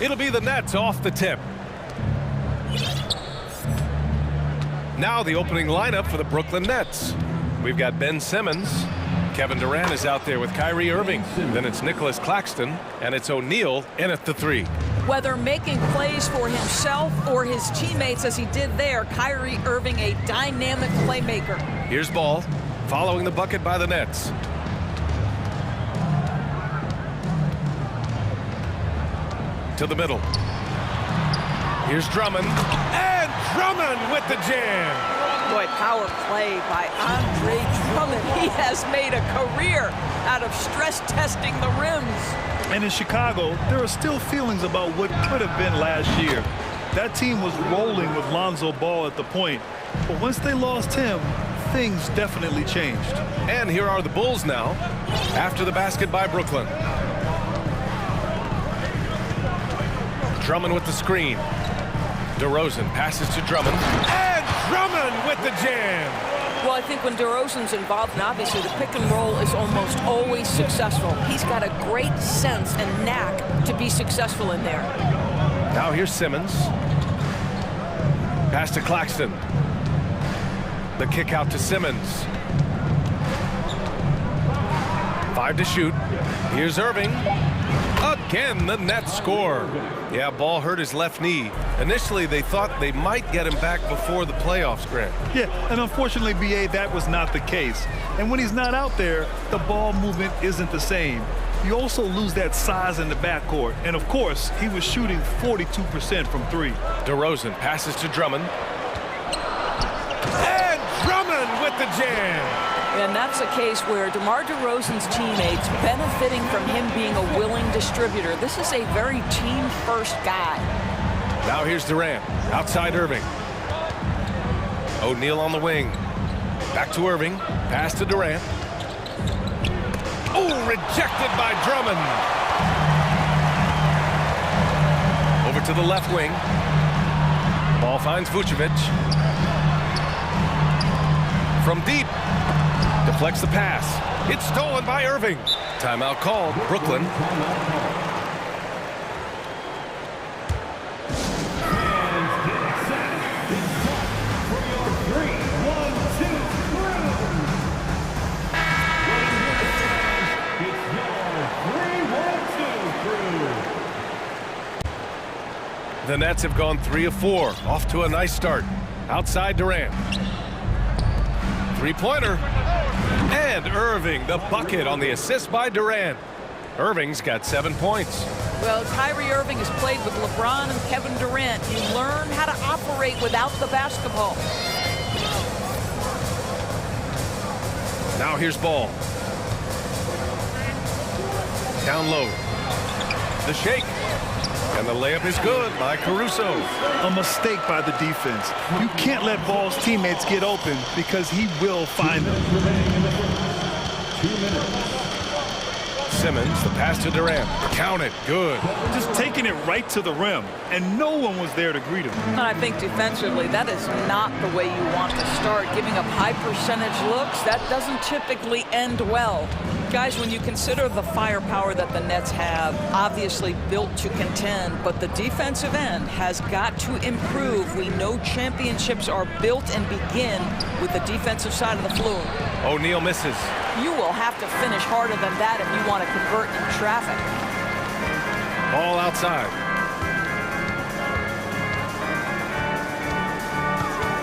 It'll be the Nets off the tip. Now the opening lineup for the Brooklyn Nets. We've got Ben Simmons. Kevin Durant is out there with Kyrie Irving. Then it's Nicholas Claxton, and it's O'Neal in at the 3. Whether making plays for himself or his teammates as he did there, Kyrie Irving a dynamic playmaker. Here's Ball, following the bucket by the Nets. To the middle. Here's Drummond, and Drummond with the jam. Boy, power play by Andre Drummond. He has made a career out of stress testing the rims. And in Chicago, there are still feelings about what could have been last year. That team was rolling with Lonzo Ball at the point. But once they lost him, things definitely changed. And here are the Bulls now, after the basket by Brooklyn. Drummond with the screen. DeRozan passes to Drummond. And Drummond with the jam! Well, I think when DeRozan's involved, and obviously the pick and roll is almost always successful. He's got a great sense and knack to be successful in there. Now here's Simmons. Pass to Claxton. The kick out to Simmons. 5 to shoot. Here's Irving. Again, the Nets score. Yeah, Ball hurt his left knee. Initially, they thought they might get him back before the playoffs, Grant. Yeah, and unfortunately, B.A., that was not the case. And when he's not out there, the ball movement isn't the same. You also lose that size in the backcourt. And, of course, he was shooting 42% from 3. DeRozan passes to Drummond. And Drummond with the jam! And that's a case where DeMar DeRozan's teammates benefiting from him being a willing distributor. This is a very team-first guy. Now here's Durant, outside Irving. O'Neal on the wing. Back to Irving, pass to Durant. Oh, rejected by Drummond. Over to the left wing. Ball finds Vucevic. From deep. Deflects the pass. It's stolen by Irving. Timeout called. Brooklyn. The Nets have gone 3 of 4. Off to a nice start. Outside Durant. Three-pointer. And Irving, the bucket on the assist by Durant. Irving's got 7 points. Well, Kyrie Irving has played with LeBron and Kevin Durant. You learn how to operate without the basketball. Now here's Ball. Down low. The shake. And the layup is good by Caruso. A mistake by the defense. You can't let Ball's teammates get open because he will find them. Simmons, the pass to Durant. Count it. Good. Just taking it right to the rim, and no one was there to greet him. And I think defensively, that is not the way you want to start. Giving up high percentage looks, that doesn't typically end well. Guys, when you consider the firepower that the Nets have, obviously built to contend, but the defensive end has got to improve. We know championships are built and begin with the defensive side of the floor. O'Neal misses. You will have to finish harder than that if you want to convert in traffic. Ball outside.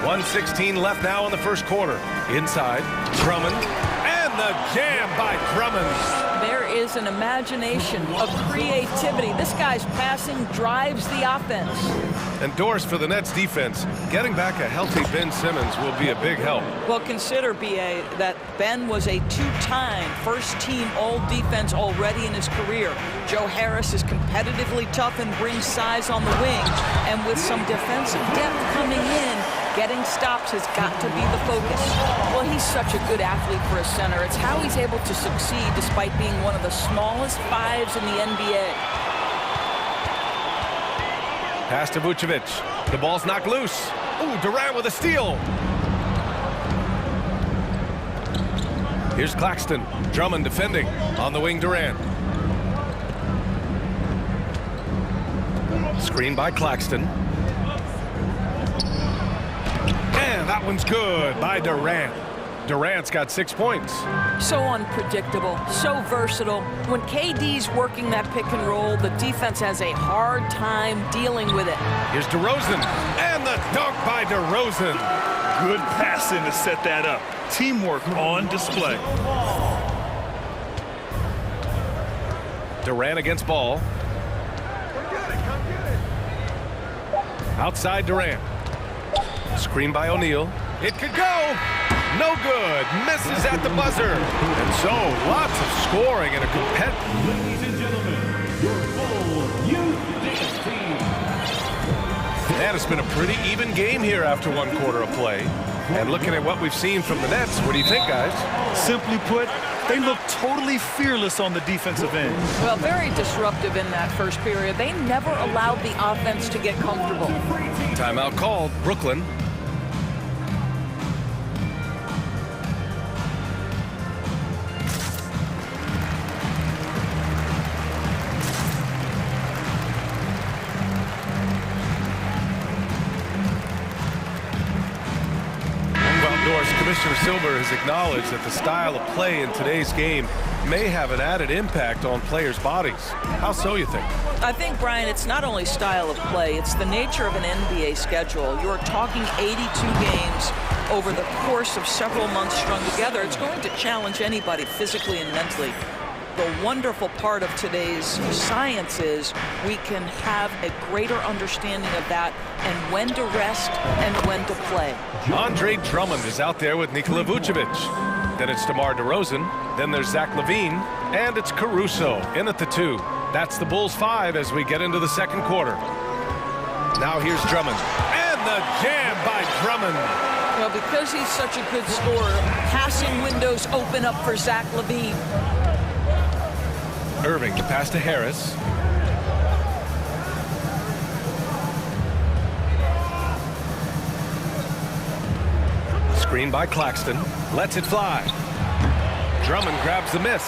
1:16 left now in the first quarter. Inside, Drummond. The jam by Drummond. There is an imagination, a creativity. This guy's passing drives the offense. Endorsed for the Nets defense. Getting back a healthy Ben Simmons will be a big help. Well, consider, B.A., that Ben was a 2-time first-team all-defense already in his career. Joe Harris is competitively tough and brings size on the wing. And with some defensive depth coming in, getting stops has got to be the focus. Well, he's such a good athlete for a center. It's how he's able to succeed despite being one of the smallest 5s in the NBA. Pass to Vucevic. The ball's knocked loose. Ooh, Durant with a steal. Here's Claxton. Drummond defending. On the wing, Durant. Screen by Claxton. And that one's good by Durant. Durant's got 6 points. So unpredictable, so versatile. When KD's working that pick and roll, the defense has a hard time dealing with it. Here's DeRozan, and the dunk by DeRozan. Good passing to set that up. Teamwork on display. Durant against Ball. Outside Durant. Screen by O'Neal. It could go. No good. Misses at the buzzer. And so, lots of scoring in a competitive... Ladies and gentlemen, your full youth dance team. And it's been a pretty even game here after 1 quarter of play. And looking at what we've seen from the Nets, what do you think, guys? Simply put, they look totally fearless on the defensive end. Well, very disruptive in that first period. They never allowed the offense to get comfortable. Timeout called. Brooklyn. Commissioner Silver has acknowledged that the style of play in today's game may have an added impact on players' bodies. How so, you think? I think, Brian, it's not only style of play, it's the nature of an NBA schedule. You're talking 82 games over the course of several months strung together. It's going to challenge anybody physically and mentally. The wonderful part of today's science is we can have a greater understanding of that and when to rest and when to play. Andre Drummond is out there with Nikola Vucevic. Then it's DeMar DeRozan. Then there's Zach LaVine. And it's Caruso in at the 2. That's the Bulls 5 as we get into the second quarter. Now here's Drummond. And the jam by Drummond. Well, because he's such a good scorer, passing windows open up for Zach LaVine. Irving to pass to Harris. Screen by Claxton. Lets it fly. Drummond grabs the miss.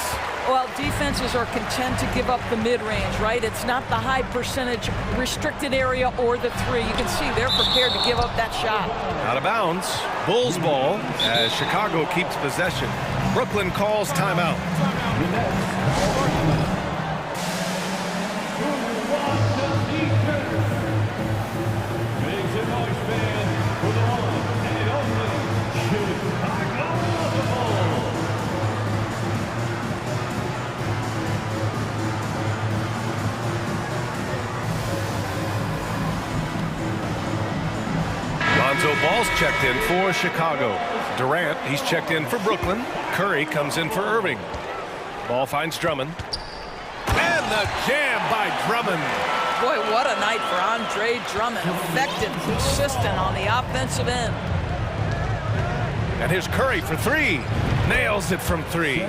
Well, defenses are content to give up the mid-range, right? It's not the high percentage restricted area or the 3. You can see they're prepared to give up that shot. Out of bounds. Bulls ball as Chicago keeps possession. Brooklyn calls timeout. Lonzo Ball's checked in for Chicago. Durant, he's checked in for Brooklyn. Curry comes in for Irving. Ball finds Drummond. And the jam by Drummond. Boy, what a night for Andre Drummond. Effective, consistent on the offensive end. And here's Curry for 3. Nails it from 3.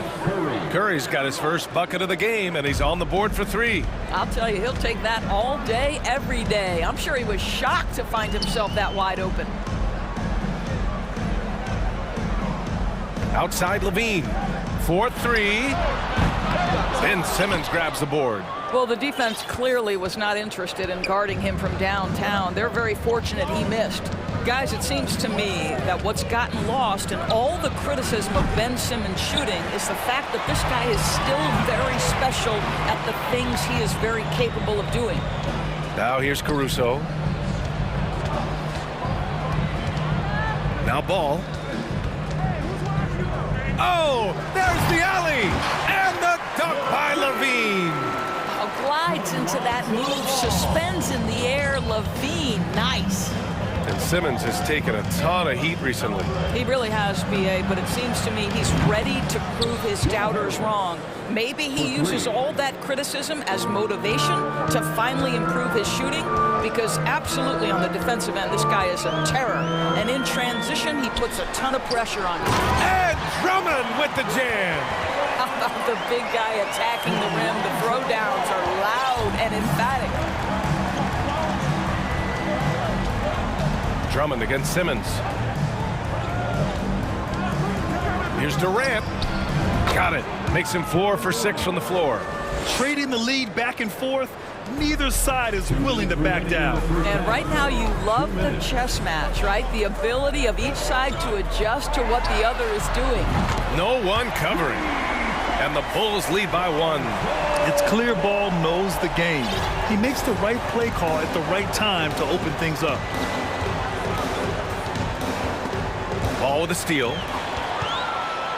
Curry's got his first bucket of the game, and he's on the board for 3. I'll tell you, he'll take that all day, every day. I'm sure he was shocked to find himself that wide open. Outside LaVine for 3. Ben Simmons grabs the board. Well, the defense clearly was not interested in guarding him from downtown. They're very fortunate he missed. Guys, it seems to me that what's gotten lost in all the criticism of Ben Simmons shooting is the fact that this guy is still very special at the things he is very capable of doing. Now here's Caruso. Now Ball. Oh, there's the alley! And the dunk by LaVine. Glides into that move, suspends in the air. LaVine, nice. And Simmons has taken a ton of heat recently. He really has, B.A., but it seems to me he's ready to prove his doubters wrong. Maybe he uses all that criticism as motivation to finally improve his shooting, because absolutely on the defensive end, this guy is a terror. And in transition, he puts a ton of pressure on him. And Drummond with the jam. The big guy attacking the rim. The throwdowns are loud and emphatic. Drummond against Simmons. Here's Durant. Got it. Makes him 4 for 6 from the floor. Trading the lead back and forth, neither side is willing to back down. And right now you love the chess match, right? The ability of each side to adjust to what the other is doing. No one covering. And the Bulls lead by 1. It's clear Ball knows the game. He makes the right play call at the right time to open things up. Ball with a steal.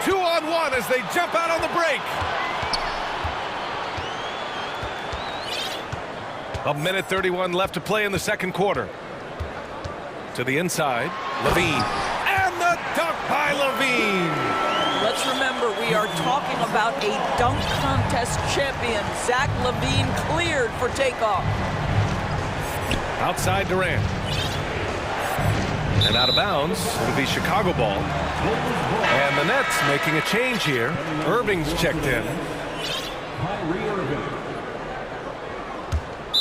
2-on-1 as they jump out on the break. A minute 31 left to play in the second quarter. To the inside, Levine. And the dunk by Levine. Let's remember, we are talking about a dunk contest champion. Zach Levine cleared for takeoff. Outside Durant. And out of bounds, it'll be Chicago ball. And the Nets making a change here. Irving's checked in.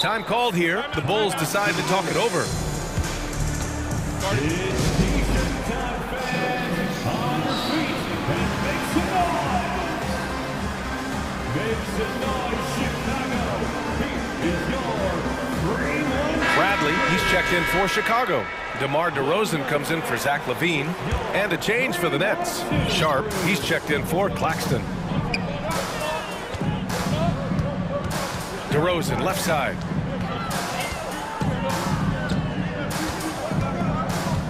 Time called here. The Bulls decide to talk it over. Bradley, he's checked in for Chicago. DeMar DeRozan comes in for Zach Levine. And a change for the Nets. Sharp, he's checked in for Claxton. DeRozan, left side.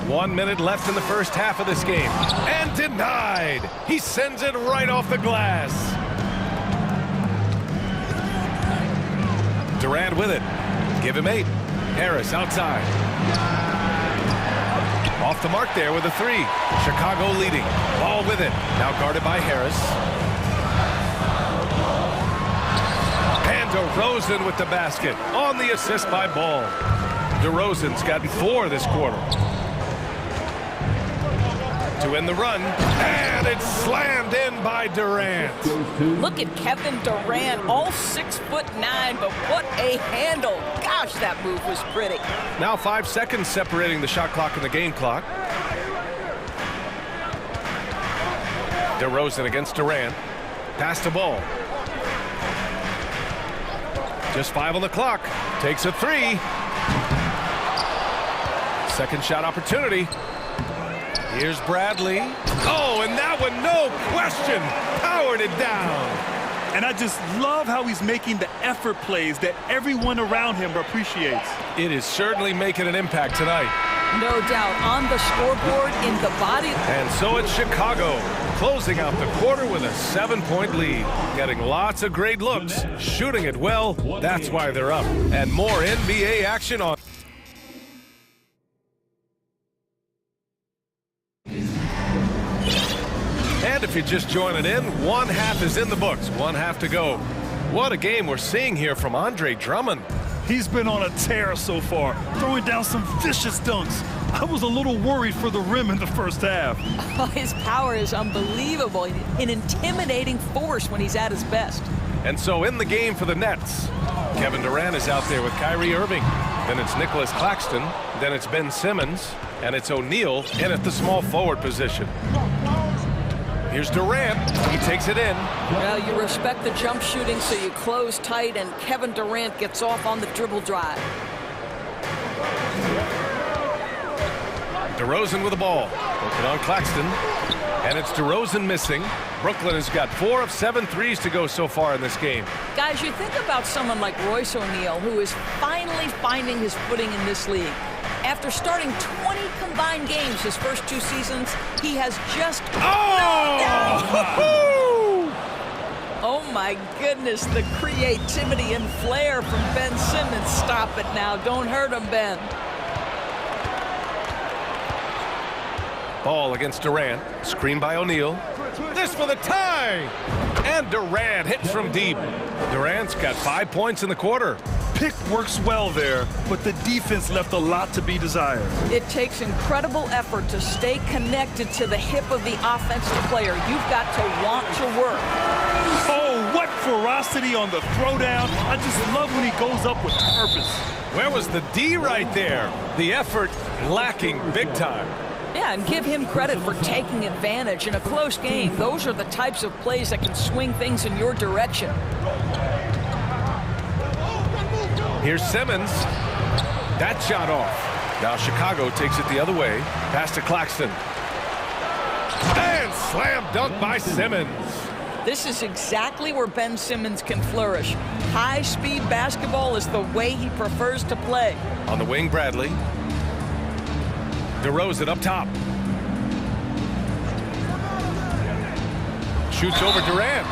1 minute left in the first half of this game. And denied! He sends it right off the glass. Durant with it. Give him 8. Harris outside. Off the mark there with a 3. Chicago leading. Ball with it. Now guarded by Harris. And DeRozan with the basket. On the assist by Ball. DeRozan's gotten 4 this quarter. To win the run. And it's slammed in by Durant. Look at Kevin Durant, all 6'9", but what a handle. Gosh, that move was pretty. Now 5 seconds separating the shot clock and the game clock. DeRozan against Durant. Pass to Ball. Just 5 on the clock. Takes a 3. Second shot opportunity. Here's Bradley. Oh, and that one, no question, powered it down. And I just love how he's making the effort plays that everyone around him appreciates. It is certainly making an impact tonight. No doubt, on the scoreboard, in the body. And so it's Chicago, closing out the quarter with a 7-point lead. Getting lots of great looks, shooting it well, that's why they're up. And more NBA action on. And if you're just joining in, 1 half is in the books, 1 half to go. What a game we're seeing here from Andre Drummond. He's been on a tear so far, throwing down some vicious dunks. I was a little worried for the rim in the first half. Oh, his power is unbelievable, an intimidating force when he's at his best. And so in the game for the Nets, Kevin Durant is out there with Kyrie Irving. Then it's Nicholas Claxton. Then it's Ben Simmons. And it's O'Neal in at the small forward position. Here's Durant. He takes it in. Well, you respect the jump shooting, so you close tight, and Kevin Durant gets off on the dribble drive. DeRozan with the ball. Working on Claxton. And it's DeRozan missing. Brooklyn has got 4 of 7 threes to go so far in this game. Guys, you think about someone like Royce O'Neal, who is finally finding his footing in this league. After starting 20 combined games his first 2 seasons, he has just... Oh my goodness, the creativity and flair from Ben Simmons. Stop it now. Don't hurt him, Ben. Ball against Durant. Screen by O'Neal. This for the tie! And Durant hits from deep. Durant's got 5 points in the quarter. Pick works well there, but the defense left a lot to be desired. It takes incredible effort to stay connected to the hip of the offensive player. You've got to want to work. Oh, what ferocity on the throwdown. I just love when he goes up with purpose. Where was the D right there? The effort lacking big time. Yeah, and give him credit for taking advantage in a close game. Those are the types of plays that can swing things in your direction. Here's Simmons. That shot off. Now Chicago takes it the other way. Pass to Claxton. And slam dunk by Simmons. This is exactly where Ben Simmons can flourish. High-speed basketball is the way he prefers to play. On the wing, Bradley. DeRozan up top. Shoots over Durant.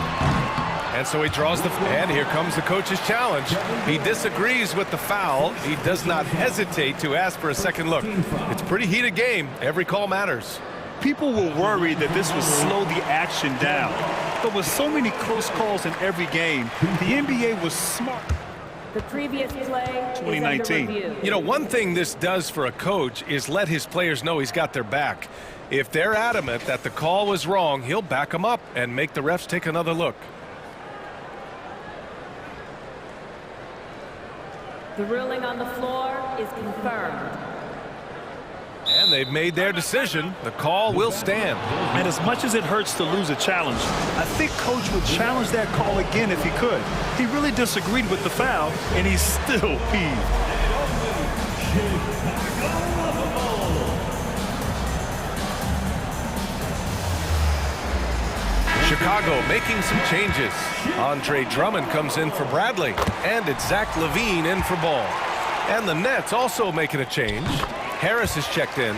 And so he draws the... And here comes the coach's challenge. He disagrees with the foul. He does not hesitate to ask for a second look. It's a pretty heated game. Every call matters. People were worried that this would slow the action down. But with so many close calls in every game, the NBA was smart. The previous play 2019. is under review. You know, one thing this does for a coach is let his players know he's got their back. If they're adamant that the call was wrong, he'll back them up and make the refs take another look. The ruling on the floor is confirmed. And they've made their decision. The call will stand. And as much as it hurts to lose a challenge, I think Coach would challenge that call again if he could. He really disagreed with the foul, and he's still peeved. Chicago making some changes. Andre Drummond comes in for Bradley. And it's Zach LaVine in for Ball. And the Nets also making a change. Harris is checked in.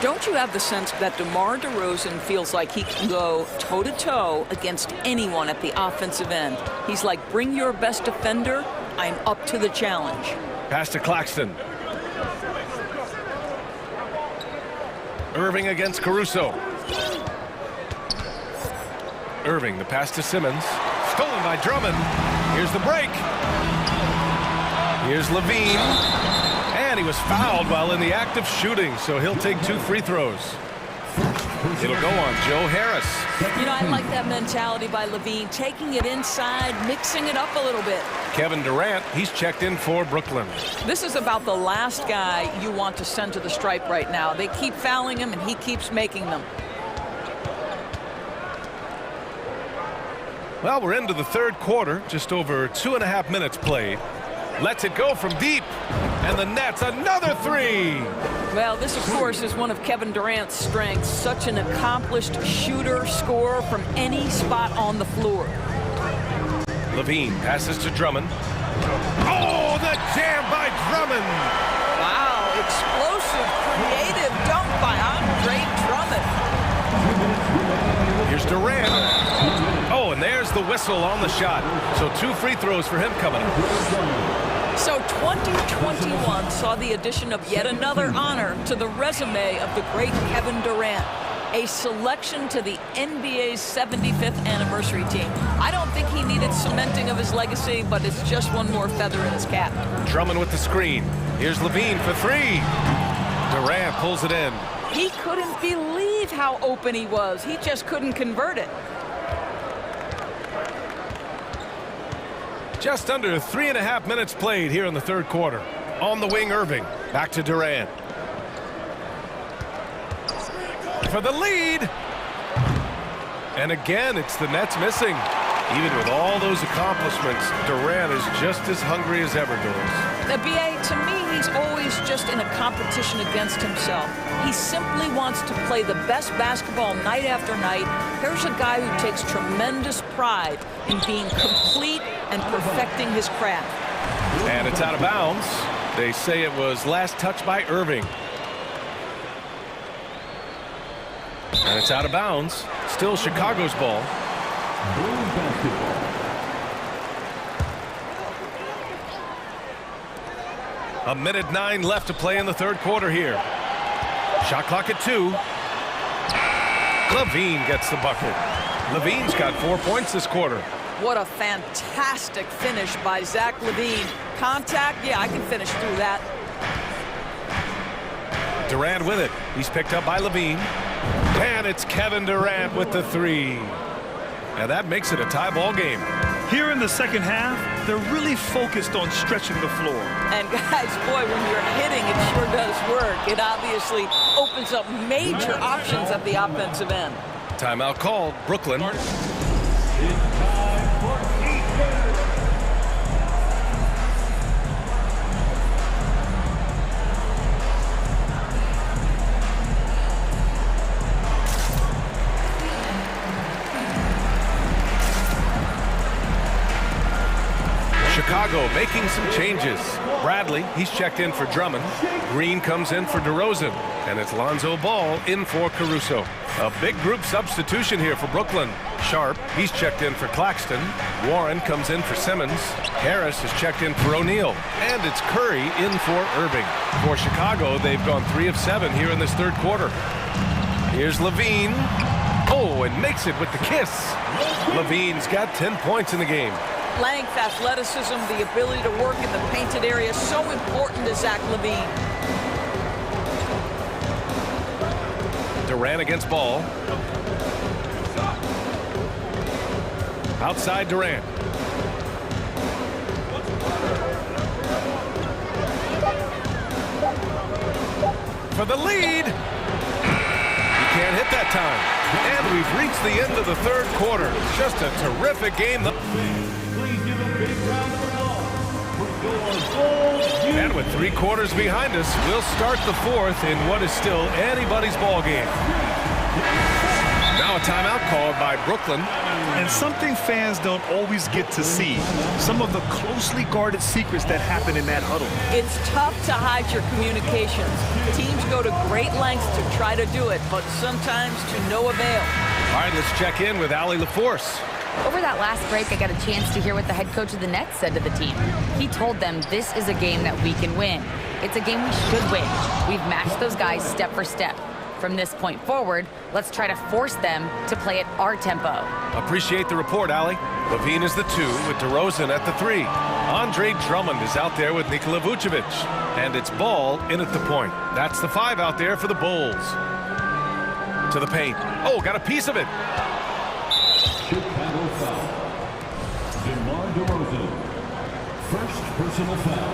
Don't you have the sense that DeMar DeRozan feels like he can go toe-to-toe against anyone at the offensive end? He's like, bring your best defender, I'm up to the challenge. Pass to Claxton. Irving against Caruso. Irving, the pass to Simmons. Stolen by Drummond. Here's the break. Here's LaVine. And he was fouled while in the act of shooting, so he'll take 2 free throws. It'll go on Joe Harris. You know, I like that mentality by LaVine, taking it inside, mixing it up a little bit. Kevin Durant, he's checked in for Brooklyn. This is about the last guy you want to send to the stripe right now. They keep fouling him, and he keeps making them. Well, we're into the third quarter, just over 2.5 minutes played. Lets it go from deep, and the Nets another 3. Well, this, of course, is one of Kevin Durant's strengths. Such an accomplished shooter, scorer from any spot on the floor. LaVine passes to Drummond. Oh, the jam by Drummond! Wow, explosive, creative dunk by Andre Drummond. Here's Durant. Oh, and there's the whistle on the shot. So 2 free throws for him coming up. So 2021 saw the addition of yet another honor to the resume of the great Kevin Durant, a selection to the NBA's 75th anniversary team. I don't think he needed cementing of his legacy, but it's just one more feather in his cap. Drummond with the screen. Here's LaVine for 3. Durant pulls it in. He couldn't believe how open he was. He just couldn't convert it. Just under 3.5 minutes played here in the third quarter. On the wing, Irving. Back to Durant. For the lead. And again, it's the Nets missing. Even with all those accomplishments, Durant is just as hungry as ever, Doris. The BA, to me, he's always just in a competition against himself. He simply wants to play the best basketball night after night. Here's a guy who takes tremendous pride in being complete and perfecting his craft. And it's out of bounds. They say it was last touched by Irving. And it's out of bounds. Still Chicago's ball. A minute 9 left to play in the third quarter here. Shot clock at 2. LaVine gets the bucket. LaVine's got 4 points this quarter. What a fantastic finish by Zach LaVine. Contact, yeah, I can finish through that. Durant with it. He's picked up by LaVine. And it's Kevin Durant with the 3. And that makes it a tie ball game. Here in the second half, they're really focused on stretching the floor. And guys, boy, when you're hitting, it sure does work. It obviously opens up major options at the offensive end. Timeout called, Brooklyn. Chicago making some changes. Bradley, he's checked in for Drummond. Green comes in for DeRozan. And it's Lonzo Ball in for Caruso. A big group substitution here for Brooklyn. Sharp, he's checked in for Claxton. Warren comes in for Simmons. Harris is checked in for O'Neal. And it's Curry in for Irving. For Chicago, they've gone 3 of 7 here in this third quarter. Here's Levine. Oh, and makes it with the kiss. Levine's got 10 points in the game. Length, athleticism, the ability to work in the painted area, so important to Zach Levine. Durant against Ball. Outside Durant. For the lead. He can't hit that time. And we've reached the end of the third quarter. Just a terrific game. And with 3 quarters behind us, we'll start the fourth in what is still anybody's ball game. Now a timeout called by Brooklyn. And something fans don't always get to see, some of the closely guarded secrets that happen in that huddle. It's tough to hide your communications. Teams go to great lengths to try to do it, but sometimes to no avail. All right, let's check in with Allie LaForce. Over that last break, I got a chance to hear what the head coach of the Nets said to the team. He told them this is a game that we can win. It's a game we should win. We've matched those guys step for step. From this point forward, let's try to force them to play at our tempo. Appreciate the report, Allie. Levine is the 2 with DeRozan at the 3. Andre Drummond is out there with Nikola Vucevic. And it's Ball in at the point. That's the 5 out there for the Bulls. To the paint. Oh, got a piece of it. Chicago foul. DeMar DeRozan. First personal foul.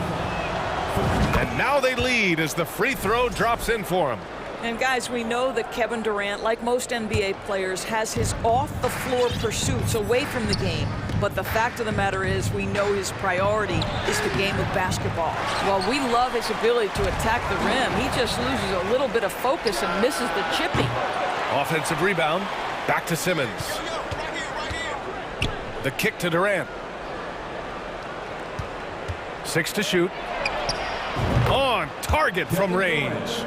And now they lead as the free throw drops in for him. And guys, we know that Kevin Durant, like most NBA players, has his off-the-floor pursuits away from the game. But the fact of the matter is, we know his priority is the game of basketball. While we love his ability to attack the rim, he just loses a little bit of focus and misses the chipping. Offensive rebound. Back to Simmons. The kick to Durant. 6 to shoot. On target from range.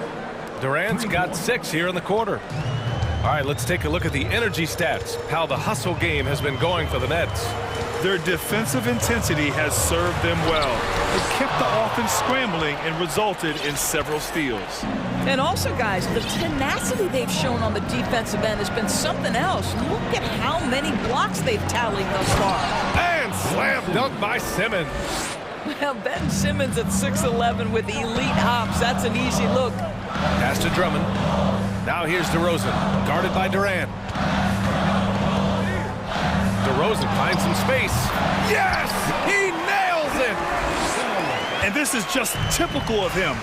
Durant's got 6 here in the quarter. All right, let's take a look at the energy stats, how the hustle game has been going for the Nets. Their defensive intensity has served them well. It kept the offense scrambling and resulted in several steals. And also, guys, the tenacity they've shown on the defensive end has been something else. Look at how many blocks they've tallied thus far. And slam dunk by Simmons. Well, Ben Simmons at 6'11" with elite hops. That's an easy look. Pass to Drummond. Now here's DeRozan, guarded by Durant. DeRozan finds some space. Yes! He nails it! And this is just typical of him.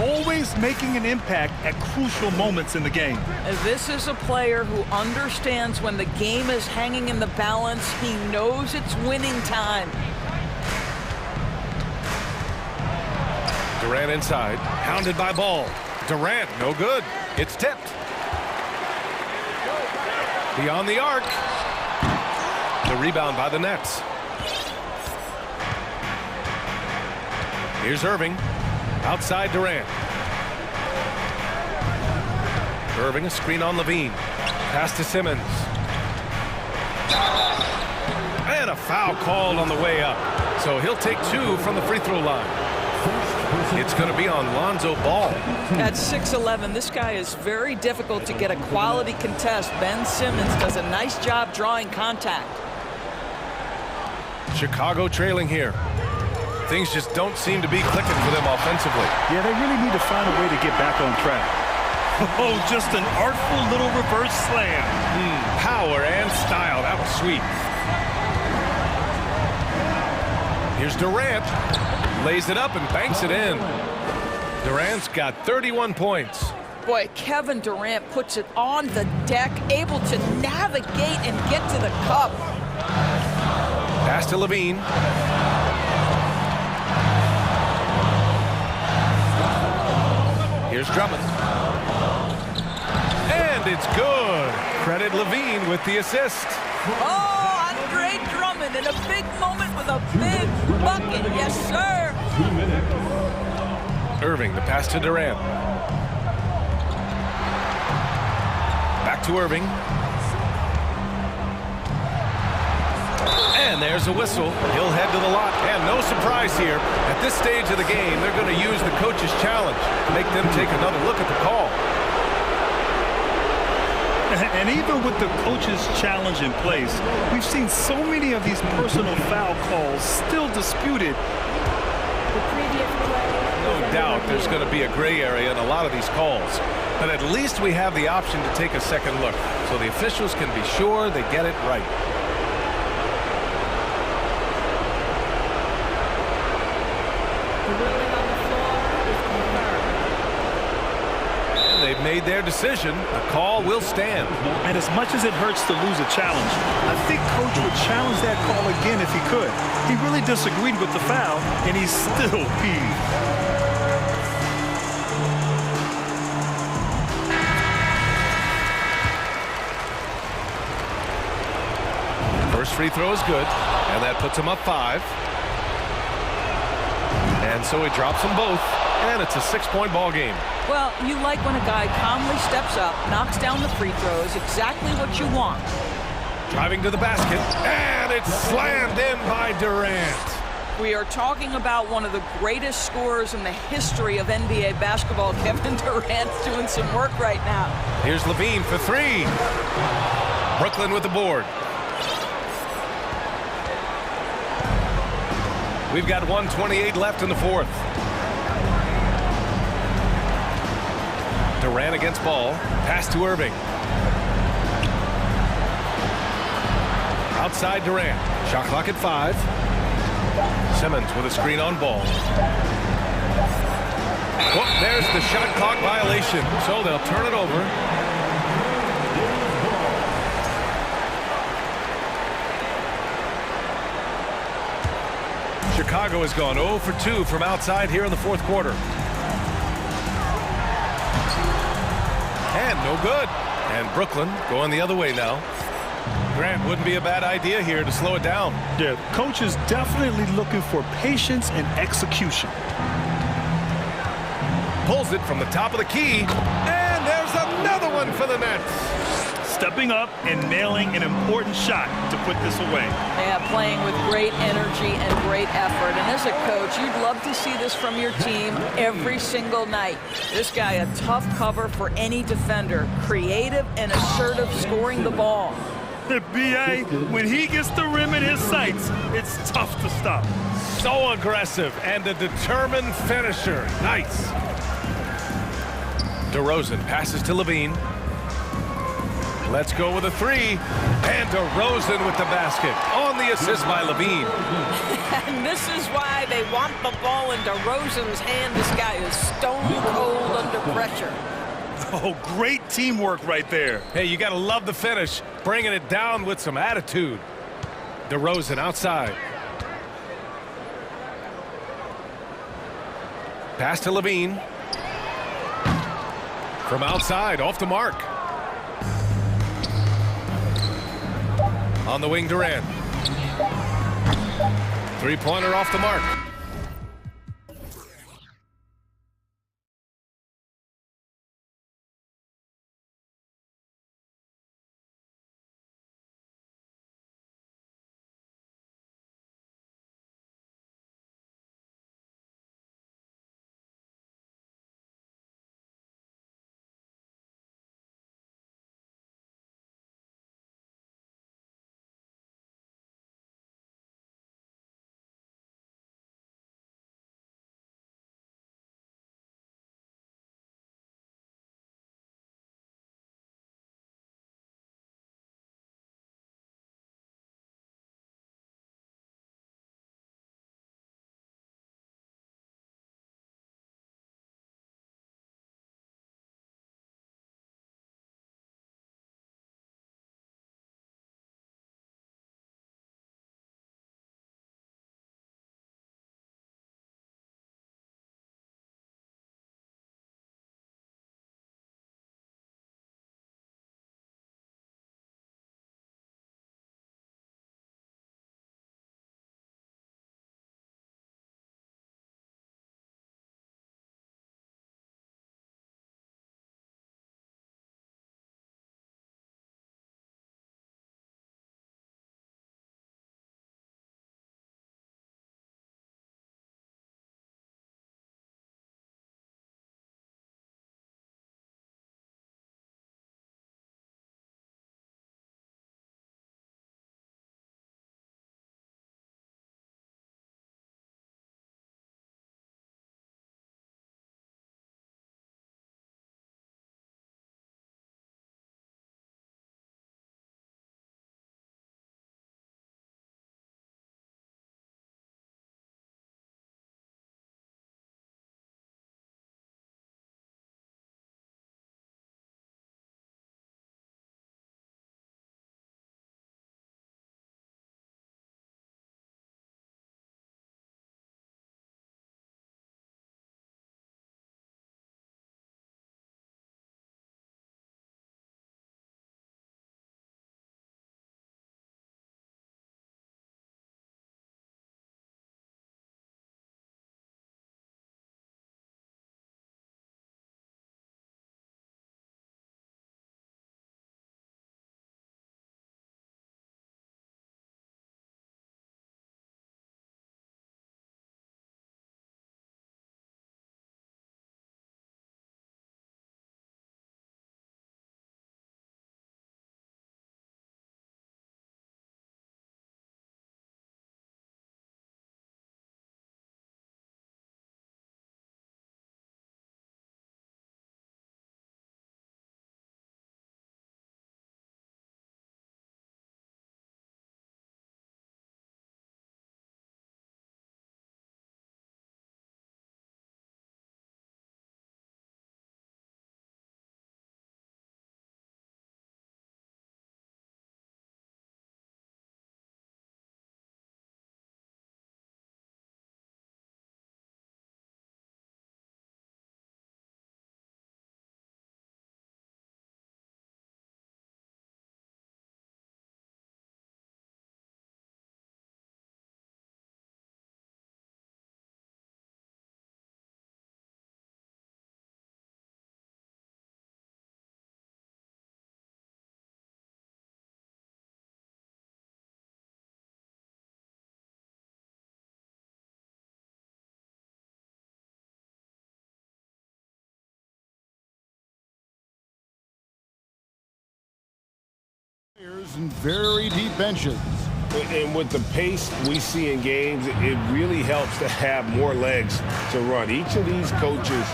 Always making an impact at crucial moments in the game. And this is a player who understands when the game is hanging in the balance. He knows it's winning time. Durant inside, pounded by Ball. Durant, no good. It's tipped. Beyond the arc. The rebound by the Nets. Here's Irving. Outside Durant. Irving, a screen on Levine. Pass to Simmons. And a foul called on the way up. So he'll take 2 from the free throw line. It's going to be on Lonzo Ball. At 6'11", this guy is very difficult to get a quality contest. Ben Simmons does a nice job drawing contact. Chicago trailing here. Things just don't seem to be clicking for them offensively. Yeah, they really need to find a way to get back on track. Oh, just an artful little reverse slam. Power and style. That was sweet. Here's Durant. Lays it up and banks it in. Durant's got 31 points. Boy, Kevin Durant puts it on the deck, able to navigate and get to the cup. Pass to Levine. Here's Drummond. And it's good. Credit Levine with the assist. Oh, Andre Drummond in a big moment with a big bucket. Yes, sir. Irving, the pass to Durant. Back to Irving. And there's a whistle. He'll head to the lot. And no surprise here. At this stage of the game, they're going to use the coach's challenge. Make them take another look at the call. And even with the coach's challenge in place, we've seen so many of these personal foul calls still disputed. No doubt there's going to be a gray area in a lot of these calls. But at least we have the option to take a second look, so the officials can be sure they get it right. And they've made their decision. The call will stand. And as much as it hurts to lose a challenge, I think Coach would challenge that call again if he could. He really disagreed with the foul, and he's still peeved. First free throw is good, and that puts him up 5. And so he drops them both, and it's a 6-point ball game. Well, you like when a guy calmly steps up, knocks down the free throws, exactly what you want. Driving to the basket, and it's slammed in by Durant. We are talking about one of the greatest scorers in the history of NBA basketball. Kevin Durant's doing some work right now. Here's Levine for 3. Brooklyn with the board. We've got 1:28 left in the fourth. Durant against ball. Pass to Irving. Outside Durant. Shot clock at 5. Simmons with a screen on ball. Oh, there's the shot clock violation. So they'll turn it over. Chicago has gone 0 for 2 from outside here in the fourth quarter. And no good. And Brooklyn going the other way now. Grant, wouldn't be a bad idea here to slow it down. Yeah, coach is definitely looking for patience and execution. Pulls it from the top of the key. And there's another one for the Nets. Stepping up and nailing an important shot to put this away. Yeah, playing with great energy and great effort. And as a coach, you'd love to see this from your team every single night. This guy, a tough cover for any defender. Creative and assertive scoring the ball. The BA, when he gets the rim in his sights, it's tough to stop. So aggressive and a determined finisher. Nice. DeRozan passes to Levine. Let's go with a 3. And DeRozan with the basket on the assist by Levine. And this is why they want the ball in DeRozan's hand. This guy is stone cold under pressure. Oh, great teamwork right there. Hey, you got to love the finish. Bringing it down with some attitude. DeRozan outside. Pass to Levine. From outside, off the mark. On the wing, Durant. Three-pointer off the mark. and very deep benches. And with the pace we see in games, it really helps to have more legs to run. Each of these coaches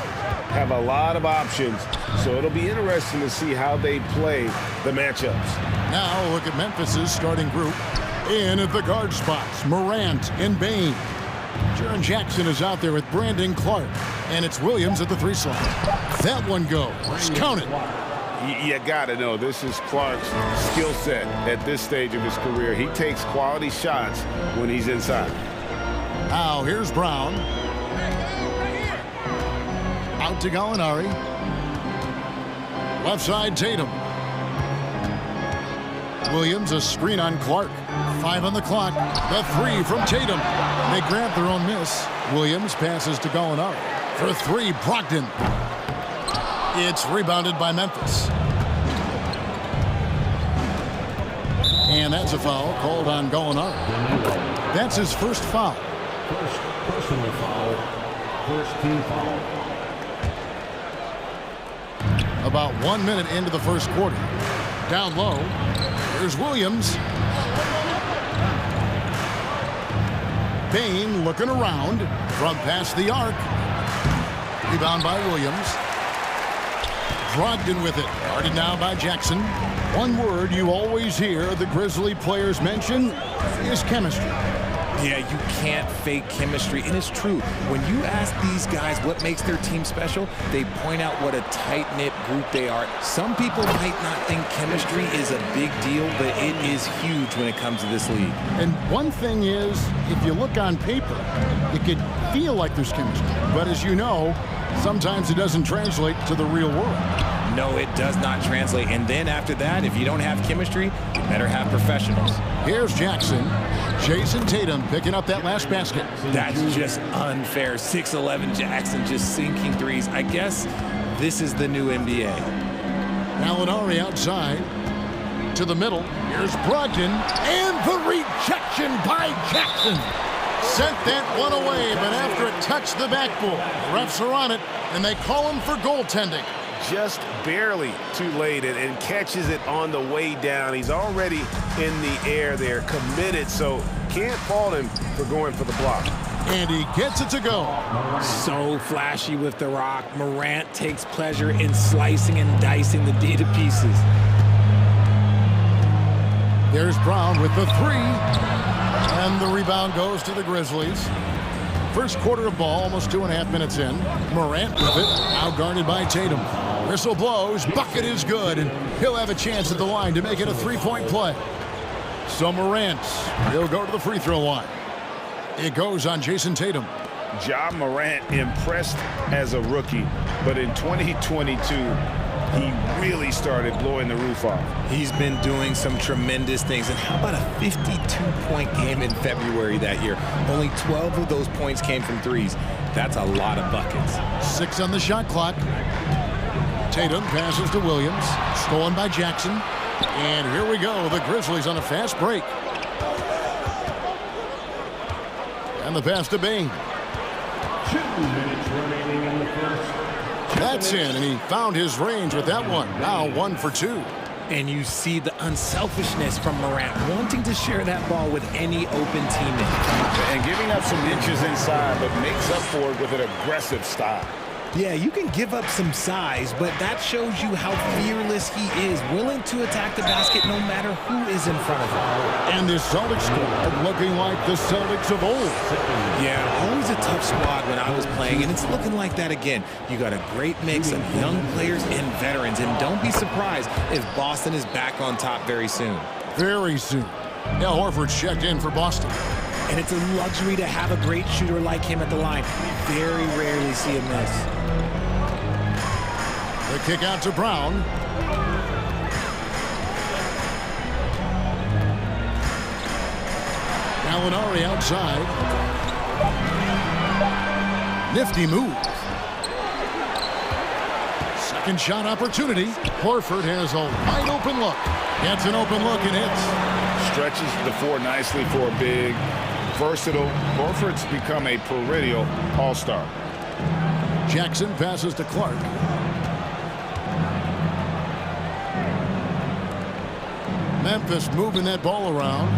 have a lot of options, so it'll be interesting to see how they play the matchups. Now look at Memphis's starting group. In at the guard spots, Morant and Bain. Jaren Jackson is out there with Brandon Clark, and it's Williams at the 3 slot. That one goes. Count it. You gotta know, this is Clark's skill set at this stage of his career. He takes quality shots when he's inside. Now here's Brown. Out to Gallinari. Left side, Tatum. Williams, a screen on Clark. 5 on the clock. The 3 from Tatum. They grab their own miss. Williams passes to Gallinari. For 3, Brogdon. It's rebounded by Memphis. And that's a foul called on Gallinari. That's his first foul. First personal foul. First team foul. About 1 minute into the first quarter. Down low. Here's Williams. Bain looking around from past the arc. Rebound by Williams. Brogdon with it. Guarded now by Jackson. One word you always hear the Grizzly players mention is chemistry. Yeah, you can't fake chemistry, and it's true. When you ask these guys what makes their team special, they point out what a tight-knit group they are. Some people might not think chemistry is a big deal, but it is huge when it comes to this league. And one thing is, if you look on paper, it could feel like there's chemistry. But as you know, sometimes it doesn't translate to the real world. No, it does not translate. And then after that, if you don't have chemistry, you better have professionals. Here's Jackson. Jason Tatum picking up that last basket. That's just unfair. 6'11" Jackson just sinking threes. I guess this is the new NBA. Gallinari outside to the middle. Here's Brogdon. And the rejection by Jackson. Sent that one away, but after it touched the backboard, refs are on it, and they call him for goaltending. Just barely too late and catches it on the way down. He's already in the air there, committed, so can't fault him for going for the block. And he gets it to go. So flashy with the rock. Morant takes pleasure in slicing and dicing the D to pieces. There's Brown with the 3. And the rebound goes to the Grizzlies. First quarter of ball, almost 2.5 minutes in. Morant with it, out guarded by Tatum. Whistle blows, bucket is good, and he'll have a chance at the line to make it a 3-point play. So Morant, he'll go to the free throw line. It goes on Jason Tatum. Ja Morant impressed as a rookie, but in 2022, he really started blowing the roof off. He's been doing some tremendous things. And how about a 52-point game in February that year? Only 12 of those points came from threes. That's a lot of buckets. 6 on the shot clock. Tatum passes to Williams. Stolen by Jackson. And here we go. The Grizzlies on a fast break. And the pass to Bain. 2 minutes remaining in the first. That's in, and he found his range with that one. Now 1 for 2. And you see the unselfishness from Morant, wanting to share that ball with any open teammate. And giving up some inches inside, but makes up for it with an aggressive style. Yeah, you can give up some size, but that shows you how fearless he is, willing to attack the basket no matter who is in front of him. And this Celtics squad looking like the Celtics of old. Yeah, always a tough squad when I was playing, and it's looking like that again. You got a great mix of young players and veterans, and don't be surprised if Boston is back on top very soon. Very soon. Now Horford's checked in for Boston. And it's a luxury to have a great shooter like him at the line. Very rarely see him miss. The kick out to Brown. Gallinari outside. Nifty move. Second shot opportunity. Horford has a wide open look. Gets an open look and hits. Stretches the floor nicely for a big, versatile. Horford's become a perennial all-star. Jackson passes to Clark. Memphis moving that ball around.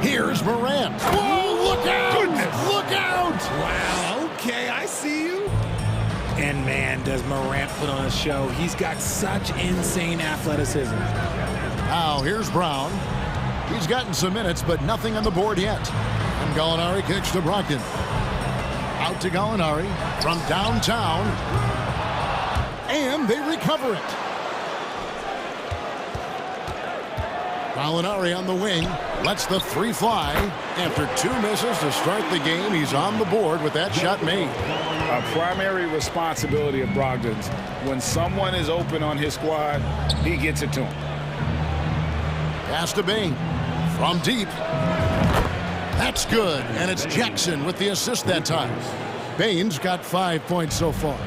Here's Morant. Whoa, look out! Goodness. Look out! Wow, okay, I see you. And man, does Morant put on a show. He's got such insane athleticism. Now, here's Brown. He's gotten some minutes, but nothing on the board yet. And Gallinari kicks to Brogdon. Out to Gallinari from downtown. And they recover it. Gallinari on the wing. Lets the three fly. After 2 misses to start the game, he's on the board with that shot made. A primary responsibility of Brogdon's. When someone is open on his squad, he gets it to him. Pass to Bain. From deep. That's good. And it's Jackson with the assist that time. Bain's got 5 points so far.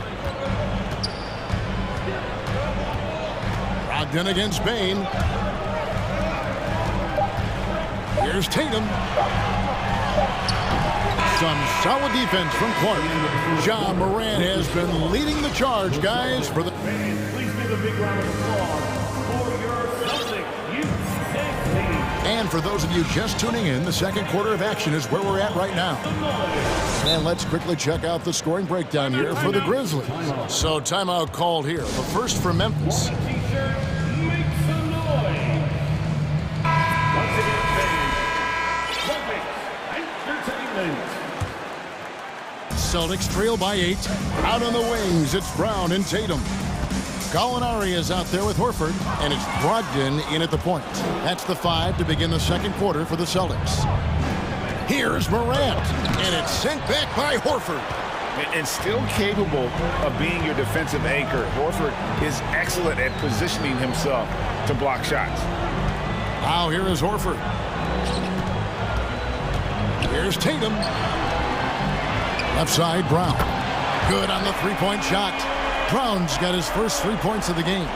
Brogdon against Bain. Here's Tatum. Some solid defense from Clark. Ja Morant has been leading the charge, guys, for the... Please give a big round of applause for your Celtic youth team. And for those of you just tuning in, the second quarter of action is where we're at right now. And let's quickly check out the scoring breakdown here for the Grizzlies. So timeout called here. The first for Memphis. Celtics trail by 8. Out on the wings, it's Brown and Tatum. Gallinari is out there with Horford, and it's Brogdon in at the point. That's the 5 to begin the second quarter for the Celtics. Here's Morant, and it's sent back by Horford. And still capable of being your defensive anchor. Horford is excellent at positioning himself to block shots. Now here is Horford. Here's Tatum. Left side, Brown. Good on the three-point shot. Brown's got his first 3 points of the game.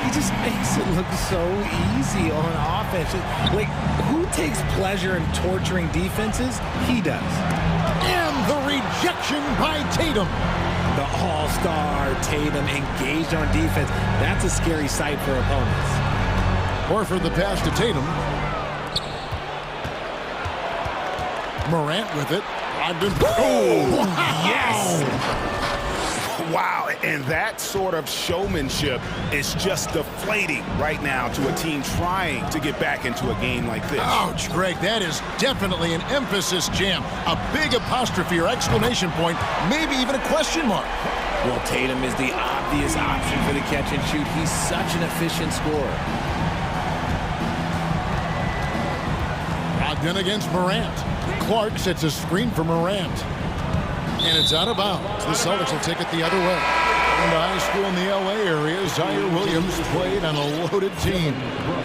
He just makes it look so easy on offense. Like, who takes pleasure in torturing defenses? He does. And the rejection by Tatum. The all-star Tatum engaged on defense. That's a scary sight for opponents. Horford the pass to Tatum. Morant with it. Oh, yes! Wow, and that sort of showmanship is just deflating right now to a team trying to get back into a game like this. Ouch, Greg, that is definitely an emphasis jam. A big apostrophe or exclamation point, maybe even a question mark. Well, Tatum is the obvious option for the catch and shoot. He's such an efficient scorer. Brogdon against Morant. Clark sets a screen for Morant. And it's out of bounds. The Celtics will take it the other way. In the high school in the LA area, Zaire Williams played on a loaded team.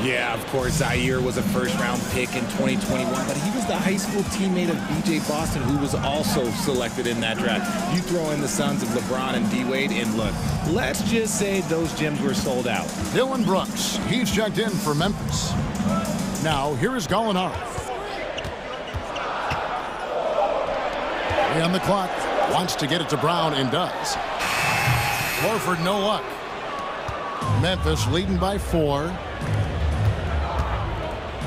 Yeah, of course, Zaire was a first-round pick in 2021, but he was the high school teammate of B.J. Boston, who was also selected in that draft. You throw in the sons of LeBron and D-Wade, and look, let's just say those gyms were sold out. Dylan Brooks, he's checked in for Memphis. Now, here is Gallinari. On the clock, wants to get it to Brown and does. Horford, no luck. Memphis leading by 4.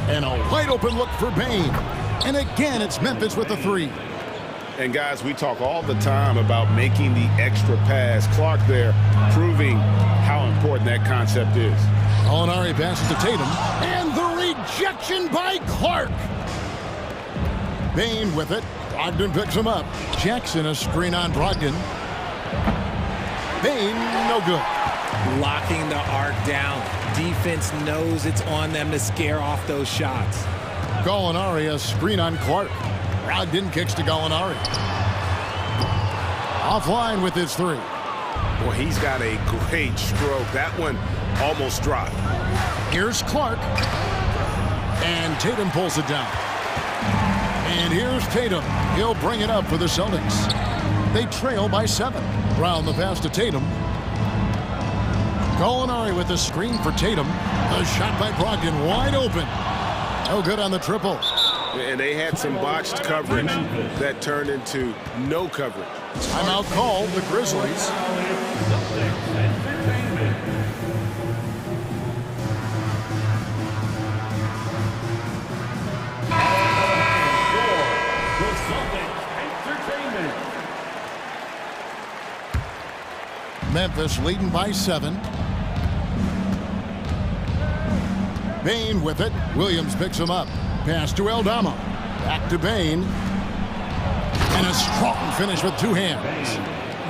And a wide open look for Bain. And again, it's Memphis with the 3. And guys, we talk all the time about making the extra pass. Clark there proving how important that concept is. Gallinari passes to Tatum. And the rejection by Clark. Bain with it. Brogdon picks him up. Jackson a screen on Brogdon. Bain, no good. Locking the arc down. Defense knows it's on them to scare off those shots. Gallinari a screen on Clark. Brogdon kicks to Gallinari. Offline with his 3. Well, he's got a great stroke. That one almost dropped. Here's Clark. And Tatum pulls it down. And here's Tatum. He'll bring it up for the Celtics. They trail by 7. Brown the pass to Tatum. Gallinari with the screen for Tatum. A shot by Brogdon wide open. No good on the triple. And they had some botched coverage that turned into no coverage. Timeout called the Grizzlies. Memphis leading by 7. Bain with it. Williams picks him up. Pass to Aldama. Back to Bain. And a strong finish with 2 hands.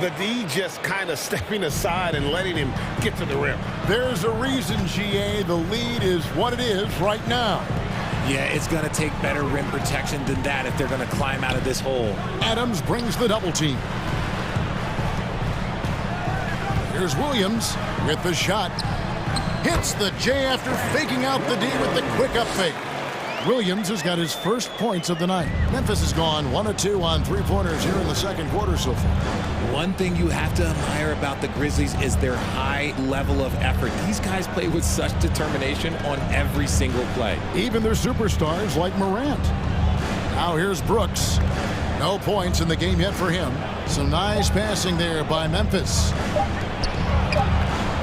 The D just kind of stepping aside and letting him get to the rim. There's a reason, GA. The lead is what it is right now. Yeah, it's going to take better rim protection than that if they're going to climb out of this hole. Adams brings the double team. Here's Williams with the shot. Hits the J after faking out the D with the quick up fake. Williams has got his first points of the night. Memphis has gone 1 of 2 on 3-pointers here in the second quarter so far. One thing you have to admire about the Grizzlies is their high level of effort. These guys play with such determination on every single play. Even their superstars like Morant. Now here's Brooks. No points in the game yet for him. Some nice passing there by Memphis.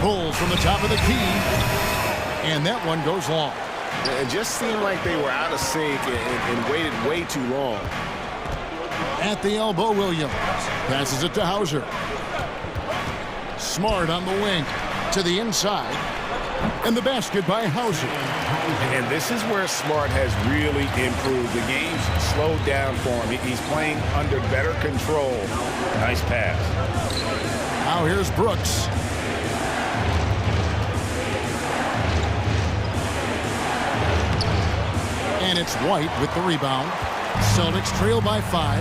Pulls from the top of the key. And that one goes long. It just seemed like they were out of sync and waited way too long. At the elbow, Williams passes it to Hauser. Smart on the wing to the inside. And the basket by Hauser. And this is where Smart has really improved. The game's slowed down for him. He's playing under better control. Nice pass. Now here's Brooks. And it's White with the rebound. Celtics trail by 5.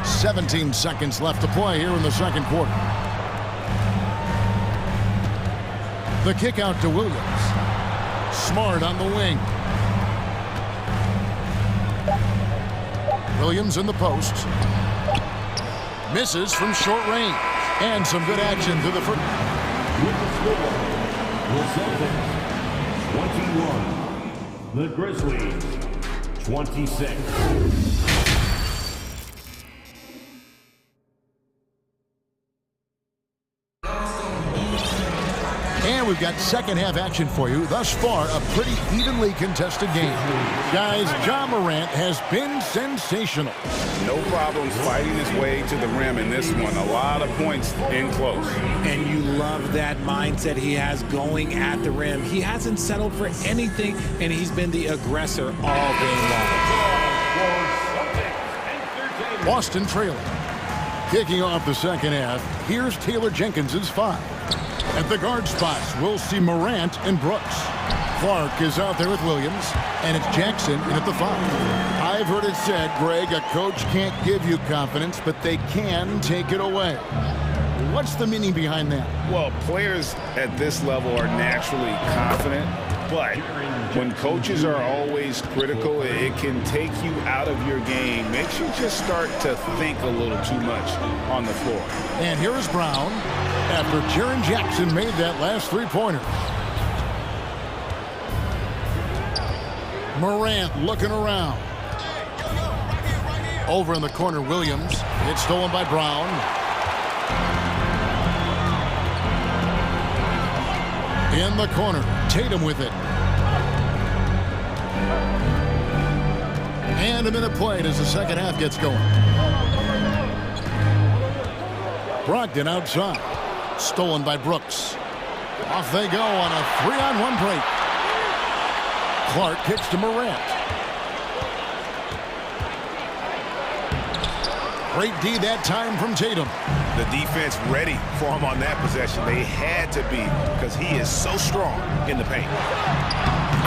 17 seconds left to play here in the second quarter. The kick out to Williams. Smart on the wing. Williams in the post. Misses from short range. And some good action through the first. With the score, the Celtics 21, the Grizzlies 26. And we've got second half action for you. Thus far, a pretty evenly contested game. Guys, Ja Morant has been sensational. No problems fighting his way to the rim in this one. A lot of points in close. And you love that mindset he has going at the rim. He hasn't settled for anything, and he's been the aggressor all game long. Boston trailing. Kicking off the second half, here's Taylor Jenkins's 5. At the guard spots, we'll see Morant and Brooks. Clark is out there with Williams, and it's Jackson in at the 5. I've heard it said, Greg, a coach can't give you confidence, but they can take it away. What's the meaning behind that? Well, players at this level are naturally confident, but when coaches are always critical, it can take you out of your game. Makes you just start to think a little too much on the floor. And here is Brown after Jaren Jackson made that last 3-pointer. Morant looking around. Over in the corner, Williams. It's stolen by Brown. In the corner, Tatum with it. And a minute played as the second half gets going. Brogdon outside. Stolen by Brooks. Off they go on a 3-on-1 break. Clark kicks to Morant. Great D that time from Tatum. The defense ready for him on that possession. They had to be because he is so strong in the paint.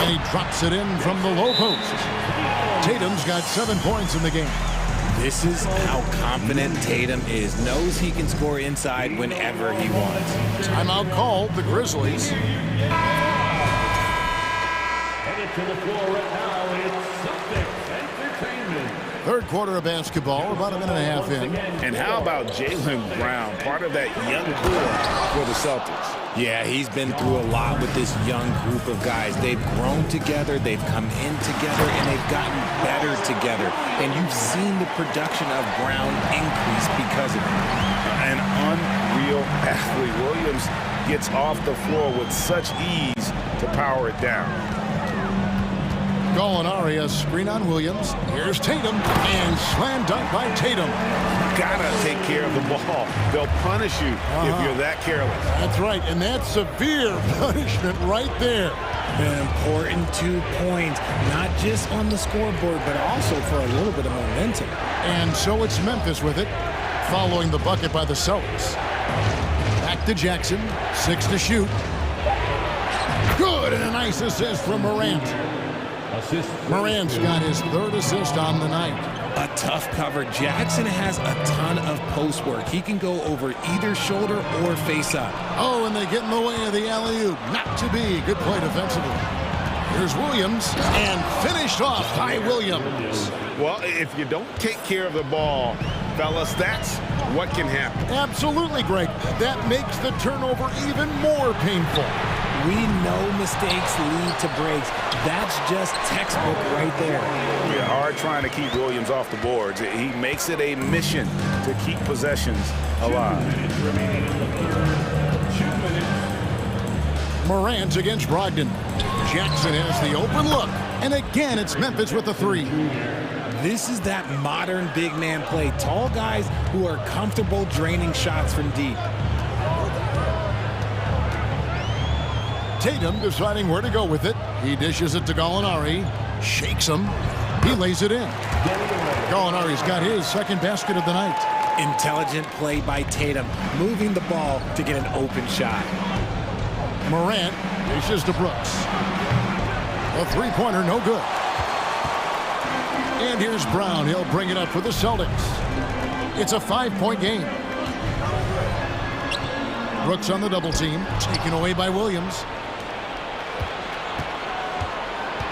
And he drops it in from the low post. Tatum's got 7 points in the game. This is how confident Tatum is. Knows he can score inside whenever he wants. Timeout called, the Grizzlies. Headed to the floor right now, it's Celtics Entertainment. Third quarter of basketball, about a minute and a half in. And how about Jaylen Brown, part of that young core for the Celtics? Yeah, he's been through a lot with this young group of guys. They've grown together, they've come in together, and they've gotten better together. And you've seen the production of Brown increase because of it. An unreal athlete. Williams gets off the floor with such ease to power it down. Gallinari, a screen on Williams. Here's Tatum, and slam dunk by Tatum. Gotta take care of the ball. They'll punish you if you're that careless. That's right, and that's severe punishment right there. An important 2 points, not just on the scoreboard, but also for a little bit of momentum. And so it's Memphis with it, following the bucket by the Celtics. Back to Jackson, 6 to shoot. Good, and a nice assist from Morant. Morant's got his 3rd assist on the night. A tough cover. Jackson has a ton of post work. He can go over either shoulder or face up. Oh, and they get in the way of the alley-oop. Not to be. Good play defensively. Here's Williams, and finished off by Williams. Well, if you don't take care of the ball, fellas, that's what can happen. Absolutely, Greg. That makes the turnover even more painful. We know mistakes lead to breaks. That's just textbook right there. Yeah, hard trying to keep Williams off the boards. He makes it a mission to keep possessions alive. Morant against Brogdon. Jackson has the open look. And again, it's Memphis with the 3. This is that modern big man play. Tall guys who are comfortable draining shots from deep. Tatum deciding where to go with it. He dishes it to Gallinari. Shakes him. He lays it in. Gallinari's got his 2nd basket of the night. Intelligent play by Tatum, moving the ball to get an open shot. Morant dishes to Brooks. A 3-pointer, no good. And here's Brown. He'll bring it up for the Celtics. It's a 5-point game. Brooks on the double team, taken away by Williams.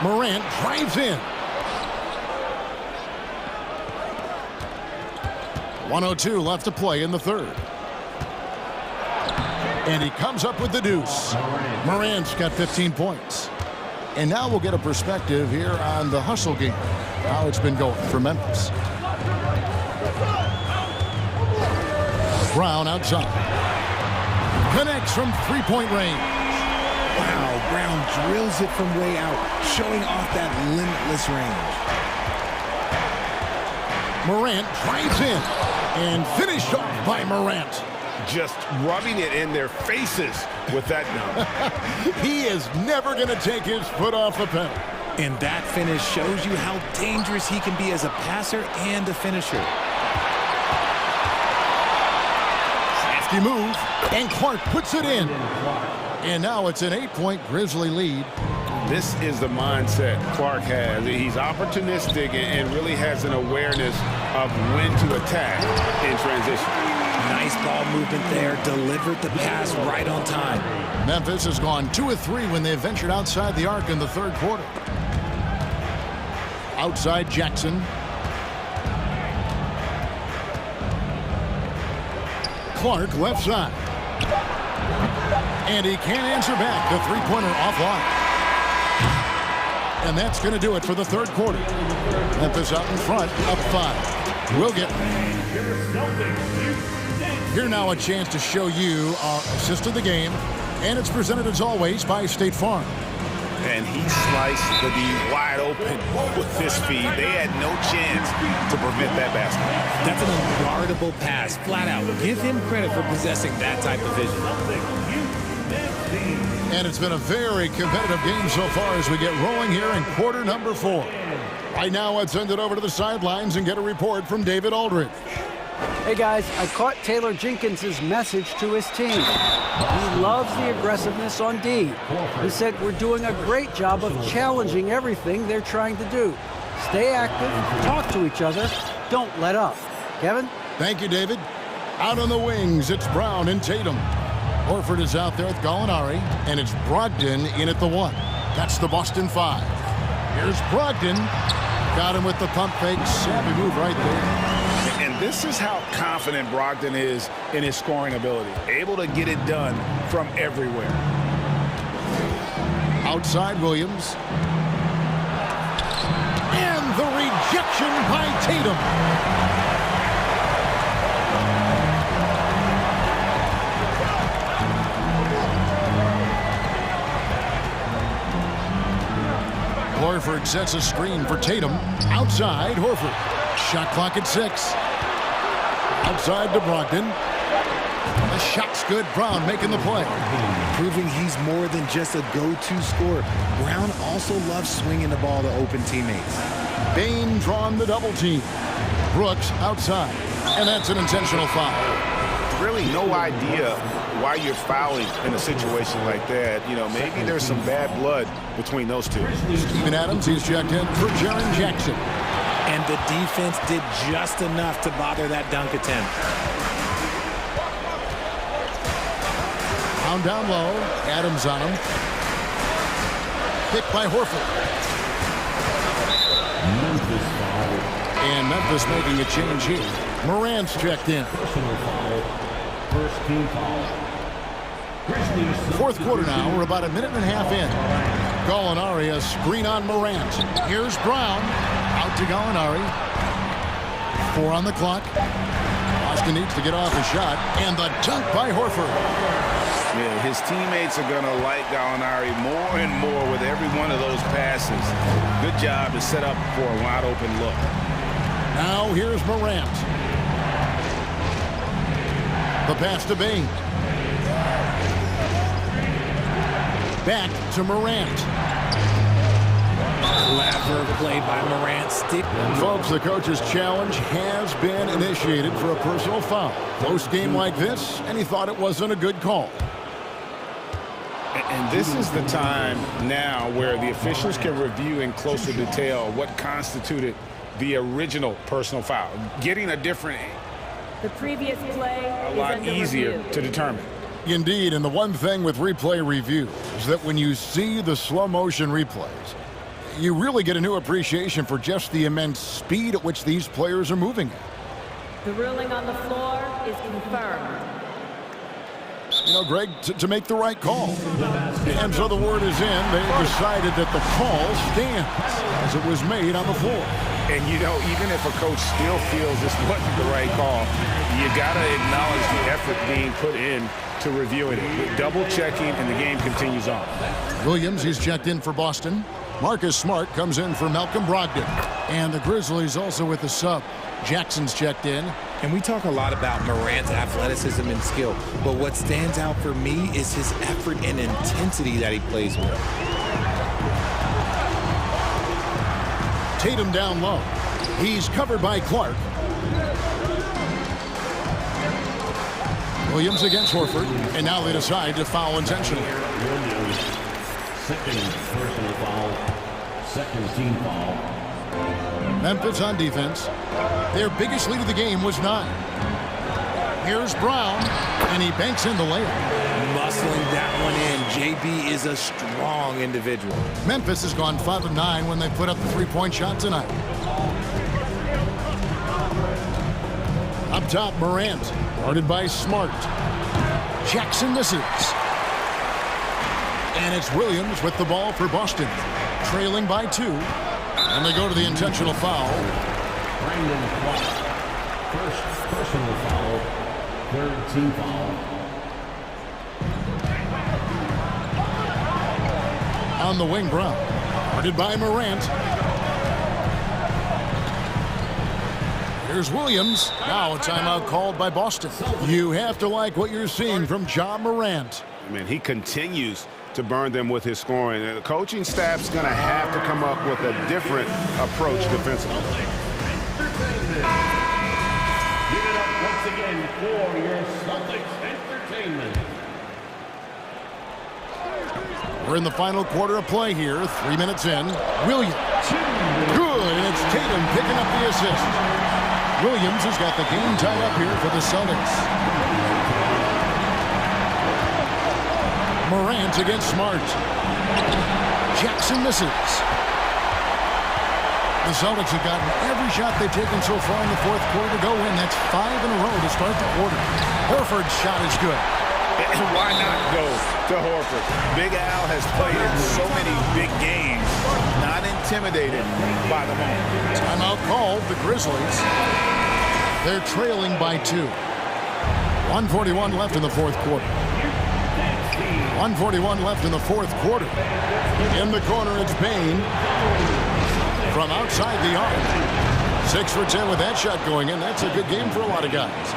Morant drives in. 1:02 left to play in the 3rd. And he comes up with the deuce. Morant's got 15 points. And now we'll get a perspective here on the hustle game, how it's been going for Memphis. Brown outside. Connects from 3-point range. Wow, Brown drills it from way out, showing off that limitless range. Morant drives in and finished off by Morant. Just rubbing it in their faces with that dunk. He is never going to take his foot off the pedal. And that finish shows you how dangerous he can be as a passer and a finisher. Crafty move, and Clark puts it in. And now it's an 8-point Grizzly lead. This is the mindset Clark has. He's opportunistic and really has an awareness of when to attack in transition. Nice ball movement there. Delivered the pass right on time. Memphis has gone 2 of 3 when they ventured outside the arc in the 3rd quarter. Outside Jackson. Clark left side. And he can't answer back. The 3-pointer offline. And that's going to do it for the 3rd quarter. Memphis out in front, up 5. We'll get here now a chance to show you our assist of the game. And it's presented as always by State Farm. And he sliced the D wide open with his feed. They had no chance to prevent that basket. That's an unguardable pass, flat out. Give him credit for possessing that type of vision. And it's been a very competitive game so far as we get rolling here in quarter number 4. Right now, let's send it over to the sidelines and get a report from David Aldridge. Hey guys, I caught Taylor Jenkins' message to his team. He loves the aggressiveness on D. He said we're doing a great job of challenging everything they're trying to do. Stay active, talk to each other, don't let up. Kevin? Thank you, David. Out on the wings, it's Brown and Tatum. Horford is out there with Gallinari, and it's Brogdon in at the 1. That's the Boston 5. Here's Brogdon. Got him with the pump fake. Savvy move right there. And this is how confident Brogdon is in his scoring ability. Able to get it done from everywhere. Outside Williams. And the rejection by Tatum. Horford sets a screen for Tatum. Outside, Horford. Shot clock at 6. Outside to Brogdon. The shot's good. Brown making the play. Proving he's more than just a go-to scorer. Brown also loves swinging the ball to open teammates. Bain drawn the double team. Brooks outside. And that's an intentional foul. Really no idea why you're fouling in a situation like that. You know, maybe there's some bad blood between those two. Steven Adams, he's checked in for Jaren Jackson. And the defense did just enough to bother that dunk attempt. Found down low. Adams on him. Picked by Horford. And Memphis making a change here. Morant's checked in. First team foul. Fourth quarter now. We're about a minute and a half in. Gallinari, a screen on Morant. Here's Brown. Out to Gallinari. 4 on the clock. Boston needs to get off a shot. And the dunk by Horford. Yeah, his teammates are going to like Gallinari more and more with every one of those passes. Good job to set up for a wide open look. Now here's Morant. The pass to Bain. Back to Morant. Clever play by Morant. Folks, the coach's challenge has been initiated for a personal foul. Close game like this, and he thought it wasn't a good call. And this is the time now where the officials can review in closer detail what constituted the original personal foul. Getting a different, The previous play a is lot under easier review. to determine. Indeed, and the one thing with replay review is that when you see the slow motion replays, you really get a new appreciation for just the immense speed at which these players are moving. The ruling on the floor is confirmed. You know, Greg, to make the right call. And so the word is in. They've decided that the call stands as it was made on the floor. And, you know, even if a coach still feels this wasn't the right call, you got to acknowledge the effort being put in to reviewing it. Double-checking, and the game continues on. Williams, he's checked in for Boston. Marcus Smart comes in for Malcolm Brogdon. And the Grizzlies also with the sub. Jackson's checked in. And we talk a lot about Morant's athleticism and skill, but what stands out for me is his effort and intensity that he plays with. Tatum down low. He's covered by Clark. Williams against Horford, and now they decide to foul intentionally. Williams, second personal foul, second team foul. Memphis on defense. Their biggest lead of the game was 9. Here's Brown, and he banks in the layup. Muscling that one in. JB is a strong individual. Memphis has gone 5 of 9 when they put up the three-point shot tonight. Up top, Morant, guarded by Smart. Jackson misses. And it's Williams with the ball for Boston, trailing by 2. And they go to the intentional foul. Brandon Clark, first personal foul, third team foul. On the wing, Brown, guarded by Morant. Here's Williams. Now a timeout called by Boston. You have to like what you're seeing from Ja Morant. I mean, he continues to burn them with his scoring. And the coaching staff's going to have to come up with a different approach defensively. Give it up once again for your Celtics entertainment. We're in the final quarter of play here. 3 minutes in. Williams. Good, and it's Tatum picking up the assist. Williams has got the game tied up here for the Celtics. Morant against Smart. Jackson misses. The Celtics have gotten every shot they've taken so far in the fourth quarter to go in. That's 5 in a row to start the quarter. Horford's shot is good. And why not go to Horford? Big Al has played in so many big games, not intimidated by the moment. Timeout called, the Grizzlies. They're trailing by 2. 1:41 left in the fourth quarter. 1:41 left in the fourth quarter. In the corner, it's Bain from outside the arc. 6 for 10 with that shot going in. That's a good game for a lot of guys.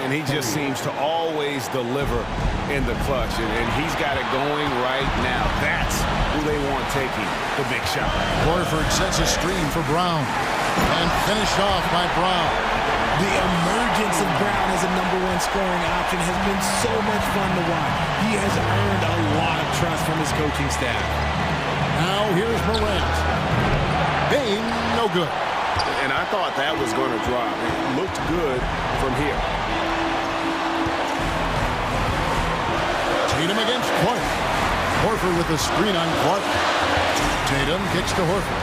And he just seems to always deliver in the clutch, and he's got it going right now. That's who they want taking the big shot. Horford sets a screen for Brown and finished off by Brown. The emergence of Brown as a #1 scoring option has been so much fun to watch. He has earned a lot of trust from his coaching staff. Now here's Morant. Bain, no good. And I thought that was going to drop. It looked good from here. Tatum against Clark. Horford with a screen on Clark. Tatum kicks to Horford.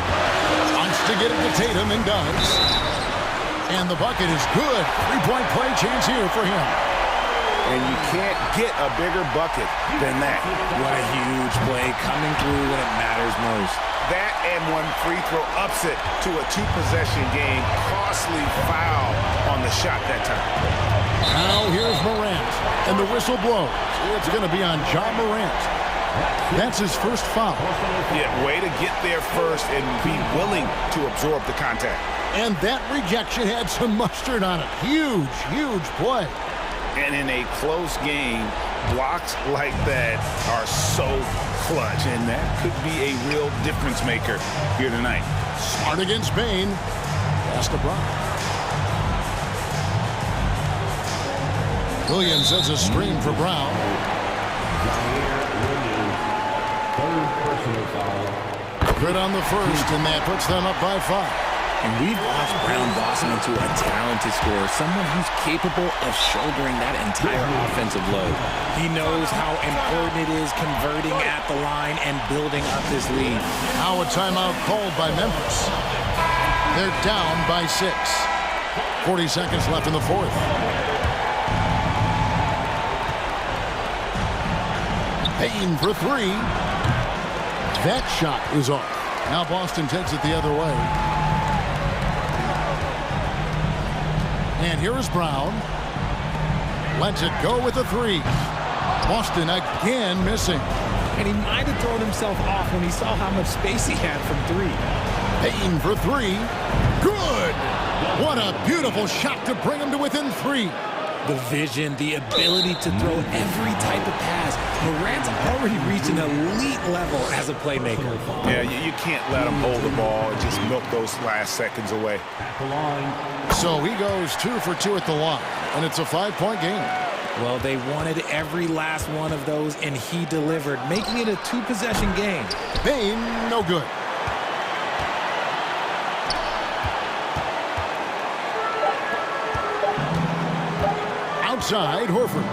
Wants to get it to Tatum and does. And the bucket is good. 3-point play chance here for him. And you can't get a bigger bucket than that. What a huge play coming through when it matters most. That and one free throw ups it to a 2-possession game. Costly foul on the shot that time. Now here's Morant. And the whistle blows. It's going to be on John Morant. That's his first foul. Yeah, way to get there first and be willing to absorb the contact. And that rejection had some mustard on it. Huge, huge play. And in a close game, blocks like that are so clutch, and that could be a real difference maker here tonight. Smart against Bain. Pass to Brown. Williams sets a screen for Brown. Good on the first, and that puts them up by 5. And we've watched Brown blossom into a talented scorer, someone who's capable of shouldering that entire offensive load. He knows how important it is converting at the line and building up this lead. Now a timeout called by Memphis. They're down by 6. 40 seconds left in the fourth. Payne for 3. That shot is off. Now Boston takes it the other way. And here is Brown. Lets it go with a 3. Boston again missing. And he might have thrown himself off when he saw how much space he had from 3. Payne for 3. Good! What a beautiful shot to bring him to within 3. The vision, the ability to throw every type of pass. Morant's already reached an elite level as a playmaker. Yeah, you can't let him hold the ball and just milk those last seconds away. So he goes 2 for 2 at the line, and it's a 5-point game. Well, they wanted every last one of those, and he delivered, making it a 2-possession game. Bain, no good. Outside, Horford.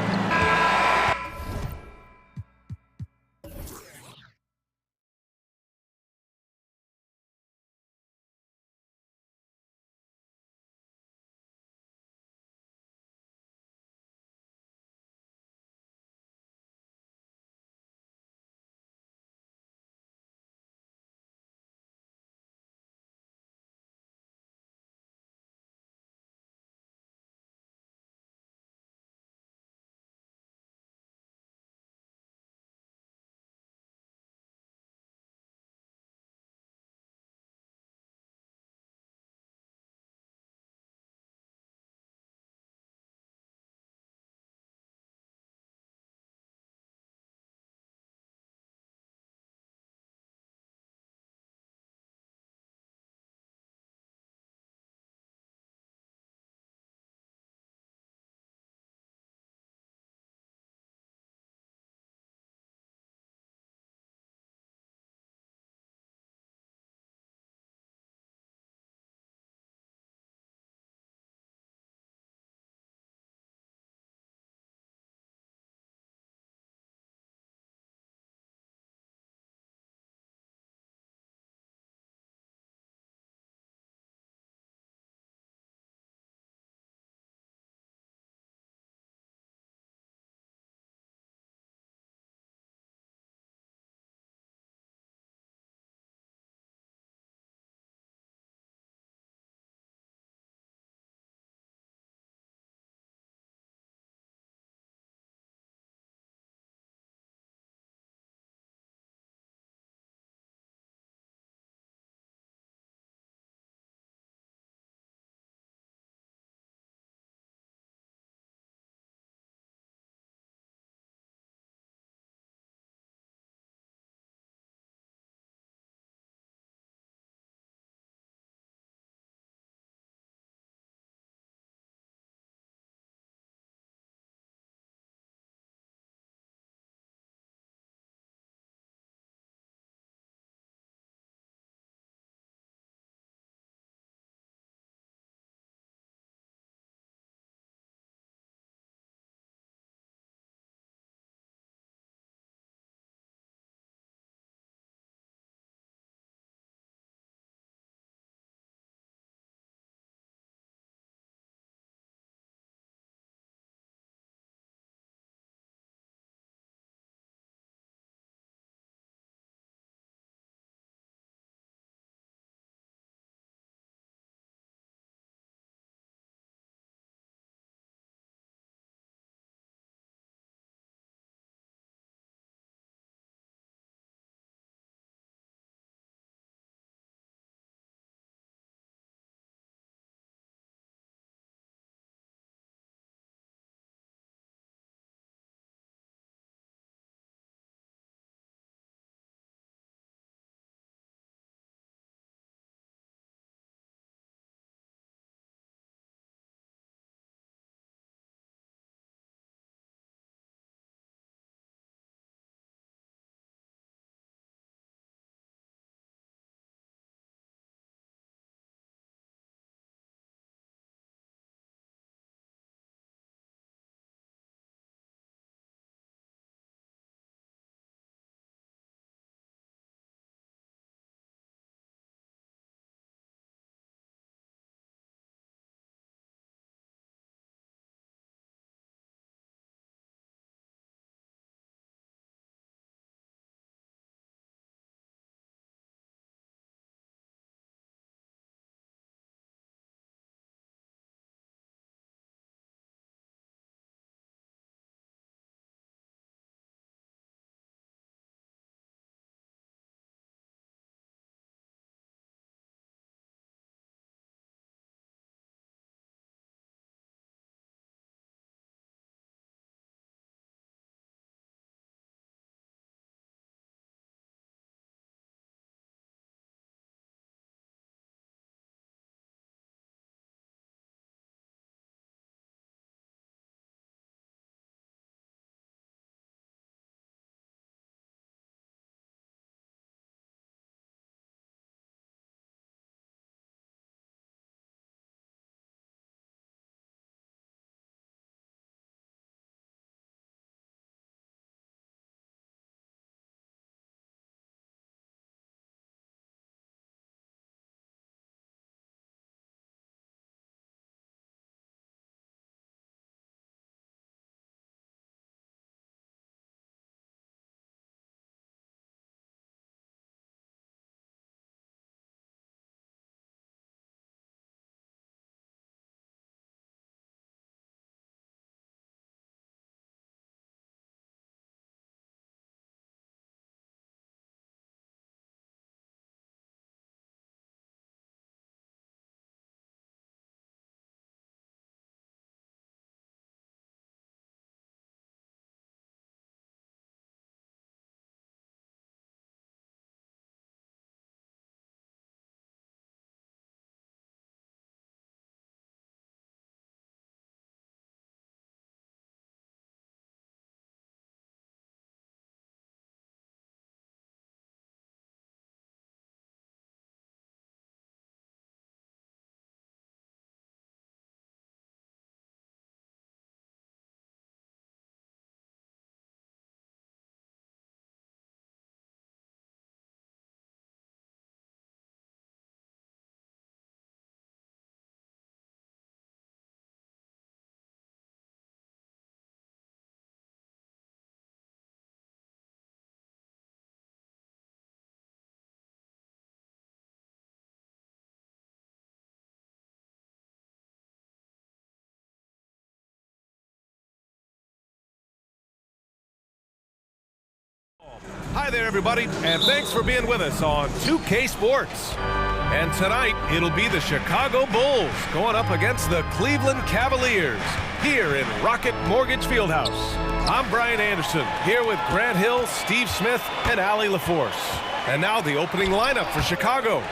Hi there, everybody, and thanks for being with us on 2K Sports. And tonight, it'll be the Chicago Bulls going up against the Cleveland Cavaliers here in Rocket Mortgage Fieldhouse. I'm Brian Anderson, here with Grant Hill, Steve Smith, and Allie LaForce. And now the opening lineup for Chicago.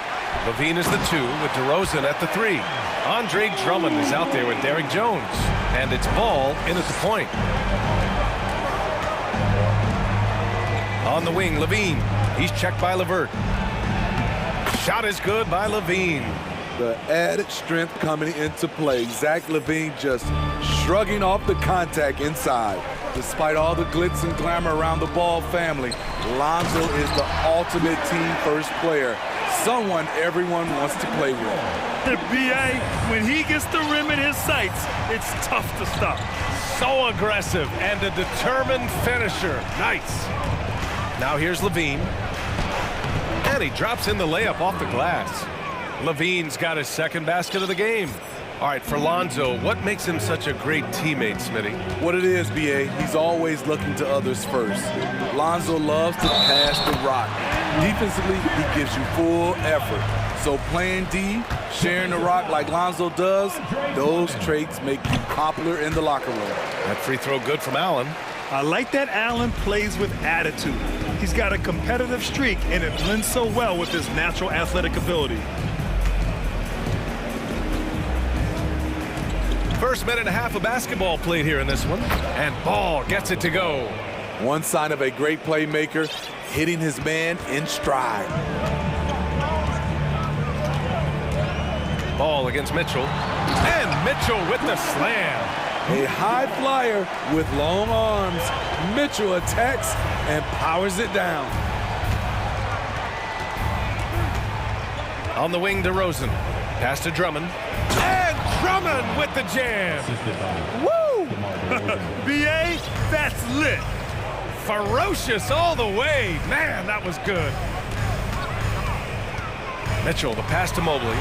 Levine is the 2 with DeRozan at the 3. Andre Drummond is out there with Derrick Jones. And it's Ball in at the point. On the wing, Levine. He's checked by LeVert. Shot is good by Levine. The added strength coming into play. Zach LaVine just shrugging off the contact inside. Despite all the glitz and glamour around the Ball family, Lonzo is the ultimate team-first player. Someone everyone wants to play with. The BA, when he gets the rim in his sights, it's tough to stop. So aggressive and a determined finisher. Nice. Now here's Levine. And he drops in the layup off the glass. Levine's got his second basket of the game. All right, for Lonzo, what makes him such a great teammate, Smitty? What it is, BA, he's always looking to others first. Lonzo loves to pass the rock. Defensively, he gives you full effort. So playing D, sharing the rock like Lonzo does, those traits make you popular in the locker room. That free throw good from Allen. I like that Allen plays with attitude. He's got a competitive streak, and it blends so well with his natural athletic ability. First minute and a half of basketball played here in this one. And Ball gets it to go. One sign of a great playmaker, hitting his man in stride. Ball against Mitchell. And Mitchell with the slam. A high flyer with long arms. Mitchell attacks and powers it down. On the wing, DeRozan. Pass to Drummond. And Drummond with the jam. Woo! BA, that's lit. Ferocious all the way. Man, that was good. Mitchell, the pass to Mobley.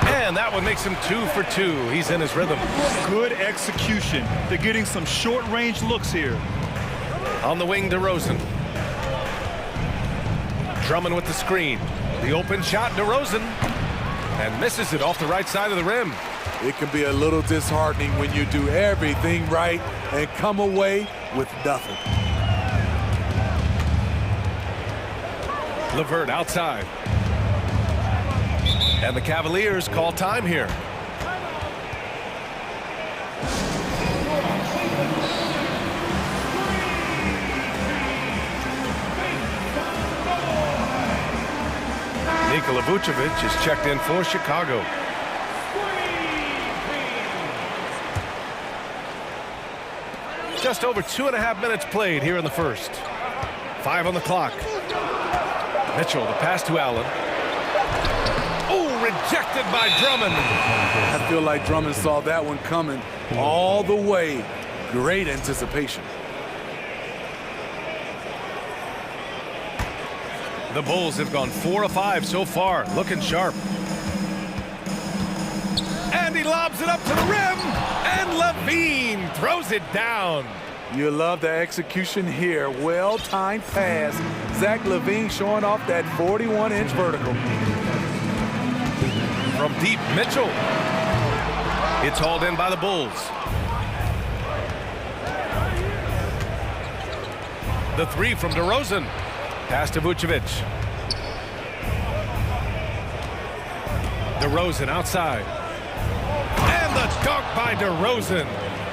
And that one makes him 2 for 2. He's in his rhythm. Good execution. They're getting some short-range looks here. On the wing, DeRozan. Drummond with the screen. The open shot, DeRozan. And misses it off the right side of the rim. It can be a little disheartening when you do everything right and come away with nothing. LeVert outside. And the Cavaliers call time here. Nikola Vucevic is checked in for Chicago. Just over 2.5 minutes played here in the first. 5 on the clock. Mitchell, the pass to Allen. Rejected by Drummond. I feel like Drummond saw that one coming all the way. Great anticipation. The Bulls have gone 4 of 5 so far, looking sharp. And he lobs it up to the rim, and Levine throws it down. You love the execution here. Well-timed pass. Zach LaVine showing off that 41-inch vertical. From deep, Mitchell. It's hauled in by the Bulls. The 3 from DeRozan. Pass to Vucevic. DeRozan outside. And the dunk by DeRozan.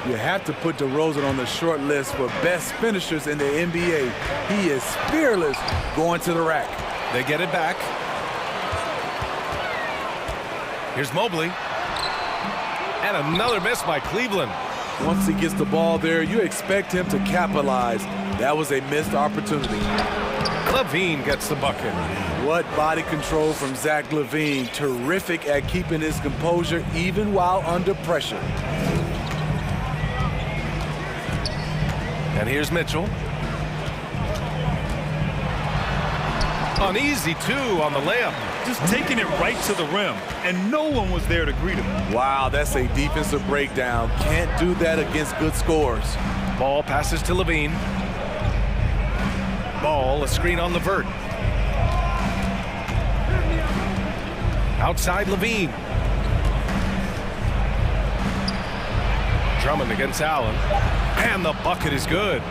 You have to put DeRozan on the short list for best finishers in the NBA. He is fearless going to the rack. They get it back. Here's Mobley. And another miss by Cleveland. Once he gets the ball there, you expect him to capitalize. That was a missed opportunity. Levine gets the bucket. What body control from Zach LaVine. Terrific at keeping his composure even while under pressure. And here's Mitchell. An easy 2 on the layup. Just taking it right to the rim, and no one was there to greet him. Wow, that's a defensive breakdown. Can't do that against good scores. Ball passes to Levine. Ball ball, a screen on Levert. Outside Levine. Drummond against Allen. And the bucket is good.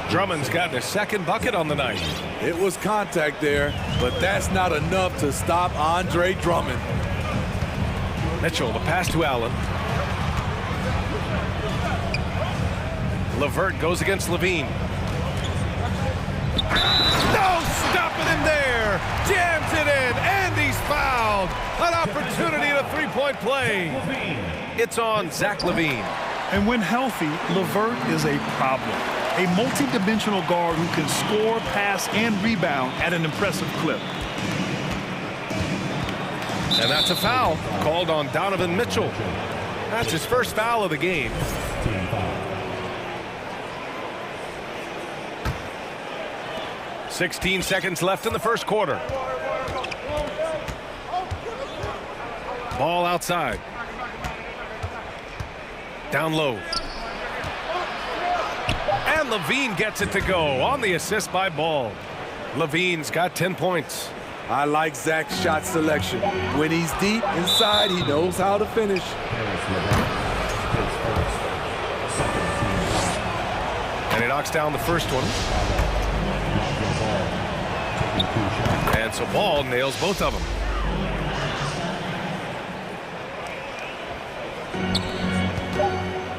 Drummond's gotten his second bucket on the night. It was contact there, but that's not enough to stop Andre Drummond. Mitchell, the pass to Allen. Levert goes against Levine. No stopping him there. Jams it in, and he's fouled. An opportunity to three-point play. It's on Zach Levine. And when healthy, Levert is a problem. A multi-dimensional guard who can score, pass, and rebound at an impressive clip. And that's a foul called on Donovan Mitchell. That's his first foul of the game. "16 seconds left in the first quarter. Ball outside. Down low. And Levine gets it to go on the assist by Ball. Levine's got 10 points. I like Zach's shot selection. When he's deep inside, he knows how to finish. And he knocks down the first one. And so Ball nails both of them.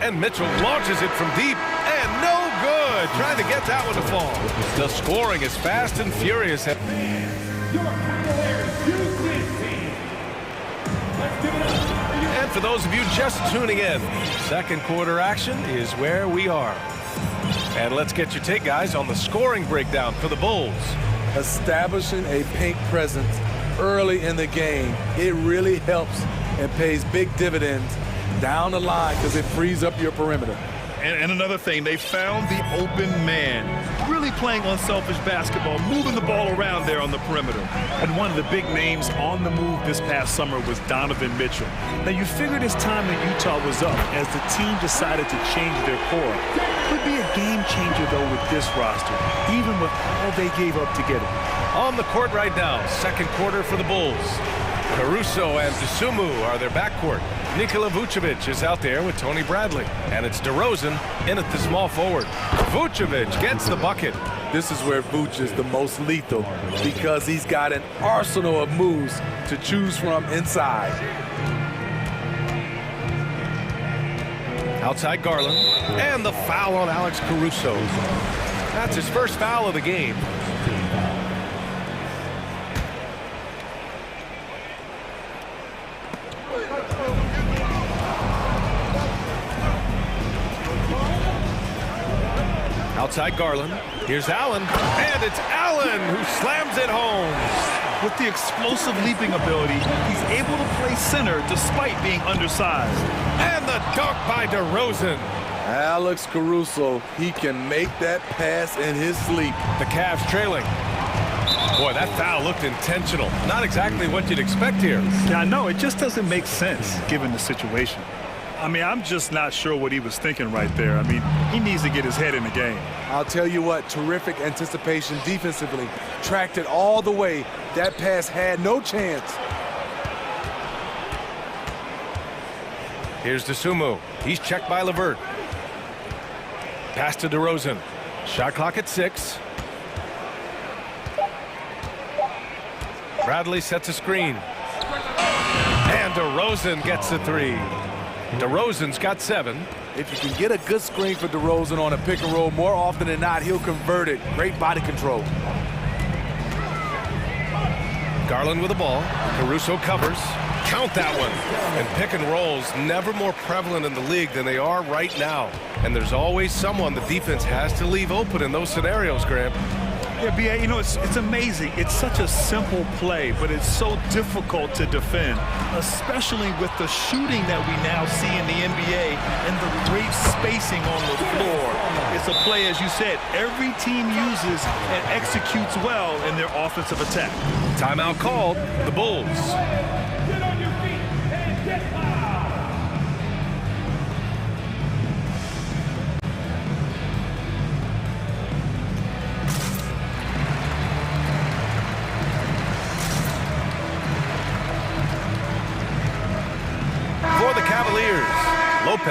And Mitchell launches it from deep, and no good. Trying to get that one to fall. The scoring is fast and furious. And for those of you just tuning in, second quarter action is where we are. And let's get your take, guys, on the scoring breakdown for the Bulls. Establishing a paint presence early in the game, it really helps and pays big dividends down the line because it frees up your perimeter. And another thing, they found the open man. Really playing unselfish basketball, moving the ball around there on the perimeter. And one of the big names on the move this past summer was Donovan Mitchell. Now, you figured his time in Utah was up as the team decided to change their core. Could be a game changer, though, with this roster, even with all they gave up to get him. On the court right now, second quarter for the Bulls. Caruso and Dosunmu are their backcourt. Nikola Vucevic is out there with Tony Bradley. And it's DeRozan in at the small forward. Vucevic gets the bucket. This is where Vuce is the most lethal because he's got an arsenal of moves to choose from inside. Outside Garland. And the foul on Alex Caruso. That's his first foul of the game. Outside Garland. Here's Allen. And it's Allen who slams it home. With the explosive leaping ability, he's able to play center despite being undersized. And the dunk by DeRozan. Alex Caruso, he can make that pass in his sleep. The Cavs trailing. Boy, that foul looked intentional. Not exactly what you'd expect here. Yeah, I know. It just doesn't make sense given the situation. I mean, I'm just not sure what he was thinking right there. I mean, he needs to get his head in the game. I'll tell you what, terrific anticipation defensively. Tracked it all the way. That pass had no chance. Here's Dosunmu. He's checked by Levert. Pass to DeRozan. Shot clock at 6. Bradley sets a screen. And DeRozan gets the 3. DeRozan's got 7. If you can get a good screen for DeRozan on a pick and roll, more often than not, he'll convert it. Great body control. Garland with the ball. Caruso covers. Count that one. And pick and rolls never more prevalent in the league than they are right now. And there's always someone the defense has to leave open in those scenarios, Graham. Yeah, B.A., you know, it's amazing. It's such a simple play, but it's so difficult to defend, especially with the shooting that we now see in the NBA and the great spacing on the floor. It's a play, as you said, every team uses and executes well in their offensive attack. Timeout called. The Bulls. Get on your feet and get loud.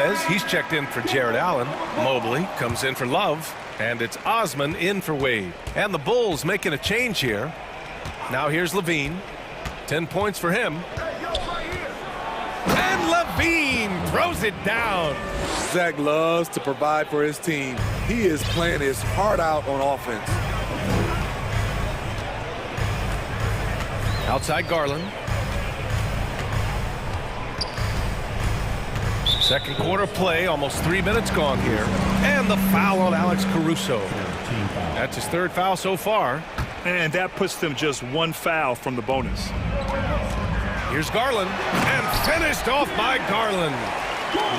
Lopez, he's checked in for Jared Allen. Mobley comes in for Love. And it's Osman in for Wade. And the Bulls making a change here. Now here's Levine. 10 points for him. And Levine throws it down. Zach loves to provide for his team. He is playing his heart out on offense. Outside Garland. Second quarter play, almost 3 minutes gone here. And the foul on Alex Caruso. That's his third foul so far. And that puts them just one foul from the bonus. Here's Garland. And finished off by Garland.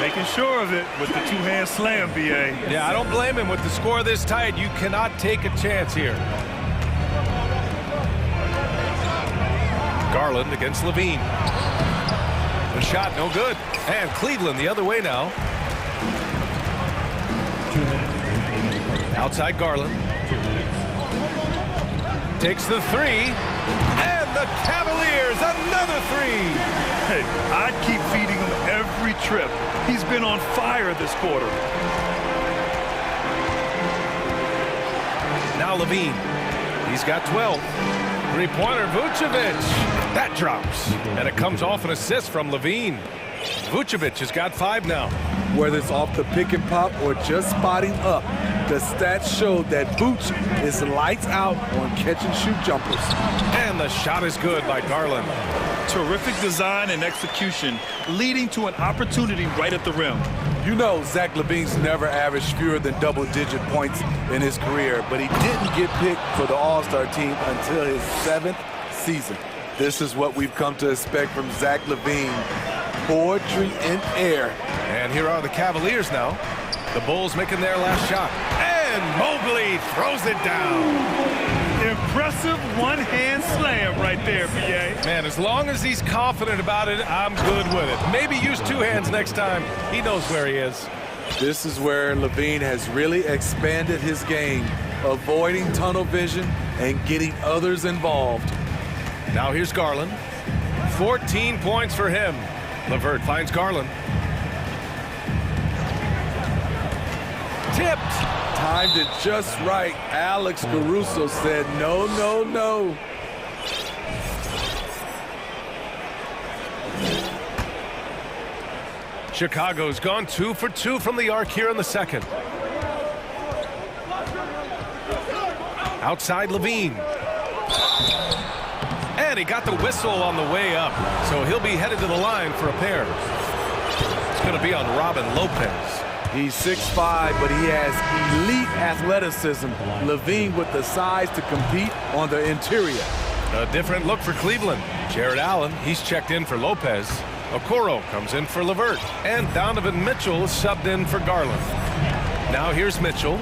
Making sure of it with the two-hand slam, B.A. Yeah, I don't blame him with the score this tight. You cannot take a chance here. Garland against Levine. The shot no good. And Cleveland the other way now. Outside Garland. Takes the three. And the Cavaliers another three. Hey, I'd keep feeding him every trip. He's been on fire this quarter. Now Levine. He's got 12. Three-pointer, Vucevic. That drops. And it comes off an assist from Levine. Vucevic has got 5 now. Whether it's off the pick and pop or just spotting up, the stats show that Vooch is lights out on catch-and-shoot jumpers. And the shot is good by Garland. Terrific design and execution, leading to an opportunity right at the rim. You know Zach LaVine's never averaged fewer than double-digit points in his career, but he didn't get picked for the All-Star team until his 7th season. This is what we've come to expect from Zach LaVine. Poetry in air. And here are the Cavaliers now. The Bulls making their last shot. And Mobley throws it down. Impressive one-hand slam right there, B.A. Man, as long as he's confident about it, I'm good with it. Maybe use 2 hands next time. He knows where he is. This is where LaVine has really expanded his game, avoiding tunnel vision and getting others involved. Now here's Garland. 14 points for him. LeVert finds Garland. Tipped. Timed it just right. Alex Caruso said no, no, no. Chicago's gone 2 for 2 from the arc here in the second. Outside Levine. And he got the whistle on the way up. So he'll be headed to the line for a pair. It's going to be on Robin Lopez. He's 6'5", but he has elite athleticism. Levine with the size to compete on the interior. A different look for Cleveland. Jared Allen, he's checked in for Lopez. Okoro comes in for LeVert. And Donovan Mitchell is subbed in for Garland. Now here's Mitchell.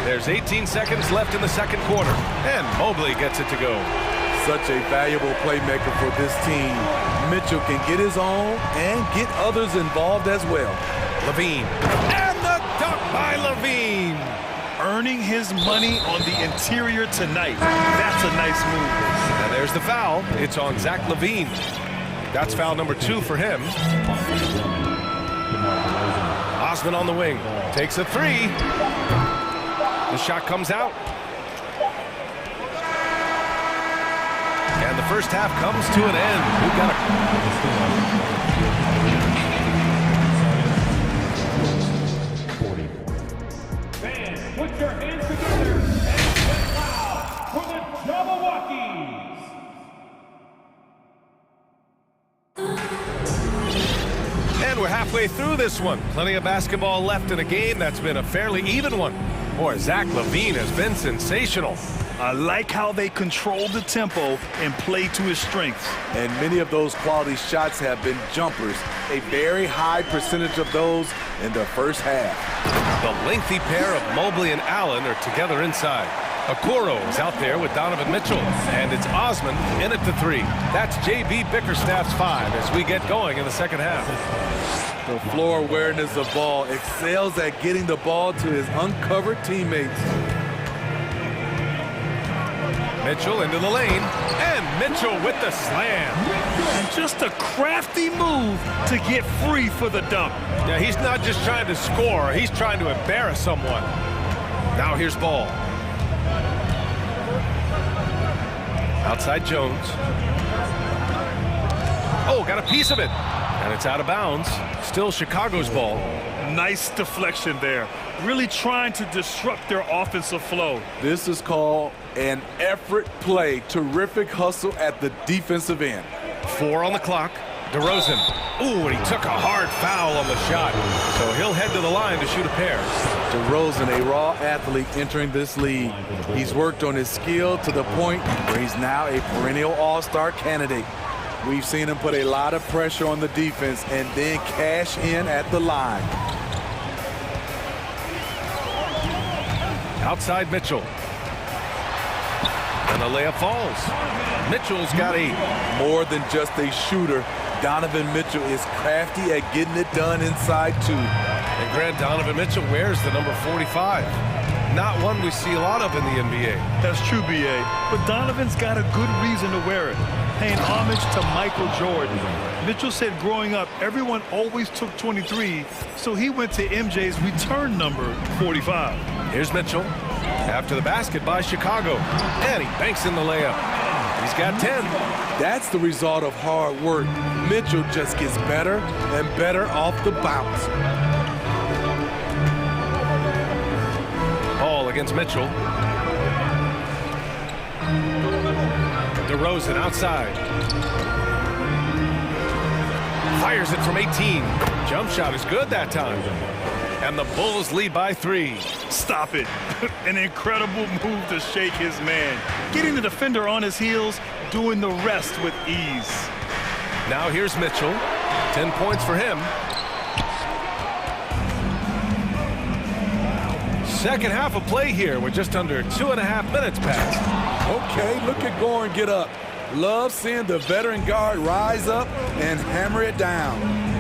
There's 18 seconds left in the second quarter. And Mobley gets it to go. Such a valuable playmaker for this team. Mitchell can get his own and get others involved as well. Levine. And the dunk by Levine. Earning his money on the interior tonight. That's a nice move. And there's the foul. It's on Zach LaVine. That's foul number 2 for him. Osman on the wing. Takes a 3. The shot comes out. And the first half comes to an end. We've got a... Fans, put your hands together and get loud for the Jabberwockies. And we're halfway through this one. Plenty of basketball left in a game that's been a fairly even one. Boy, Zach LaVine has been sensational. I like how they control the tempo and play to his strengths. And many of those quality shots have been jumpers. A very high percentage of those in the first half. The lengthy pair of Mobley and Allen are together inside. Okoro is out there with Donovan Mitchell. And it's Osman in at the 3. That's J.B. Bickerstaff's 5 as we get going in the second half. The floor awareness of ball, excels at getting the ball to his uncovered teammates. Mitchell into the lane, and Mitchell with the slam. And just a crafty move to get free for the dunk. Yeah, he's not just trying to score. He's trying to embarrass someone. Now here's ball. Outside Jones. Oh, got a piece of it. And it's out of bounds. Still Chicago's ball. Nice deflection there. Really trying to disrupt their offensive flow. This is called an effort play. Terrific hustle at the defensive end. 4 on the clock. DeRozan. Ooh, and he took a hard foul on the shot. So he'll head to the line to shoot a pair. DeRozan, a raw athlete entering this league. He's worked on his skill to the point where he's now a perennial all-star candidate. We've seen him put a lot of pressure on the defense and then cash in at the line. Outside Mitchell. And the layup falls. Mitchell's got 8. More than just a shooter, Donovan Mitchell is crafty at getting it done inside too. And Grant, Donovan Mitchell wears the number 45. Not one we see a lot of in the NBA. That's true, B.A. But Donovan's got a good reason to wear it. Paying homage to Michael Jordan. Mitchell said growing up, everyone always took 23, so he went to MJ's return number 45. Here's Mitchell. After the basket by Chicago. And he banks in the layup. He's got 10. That's the result of hard work. Mitchell just gets better and better off the bounce. Ball against Mitchell. DeRozan outside. Fires it from 18. Jump shot is good that time. And the Bulls lead by 3. Stop it. An incredible move to shake his man. Getting the defender on his heels, doing the rest with ease. Now here's Mitchell. 10 points for him. Second half of play here. We're just under 2.5 minutes past. Okay, look at Goran get up. Love seeing the veteran guard rise up and hammer it down.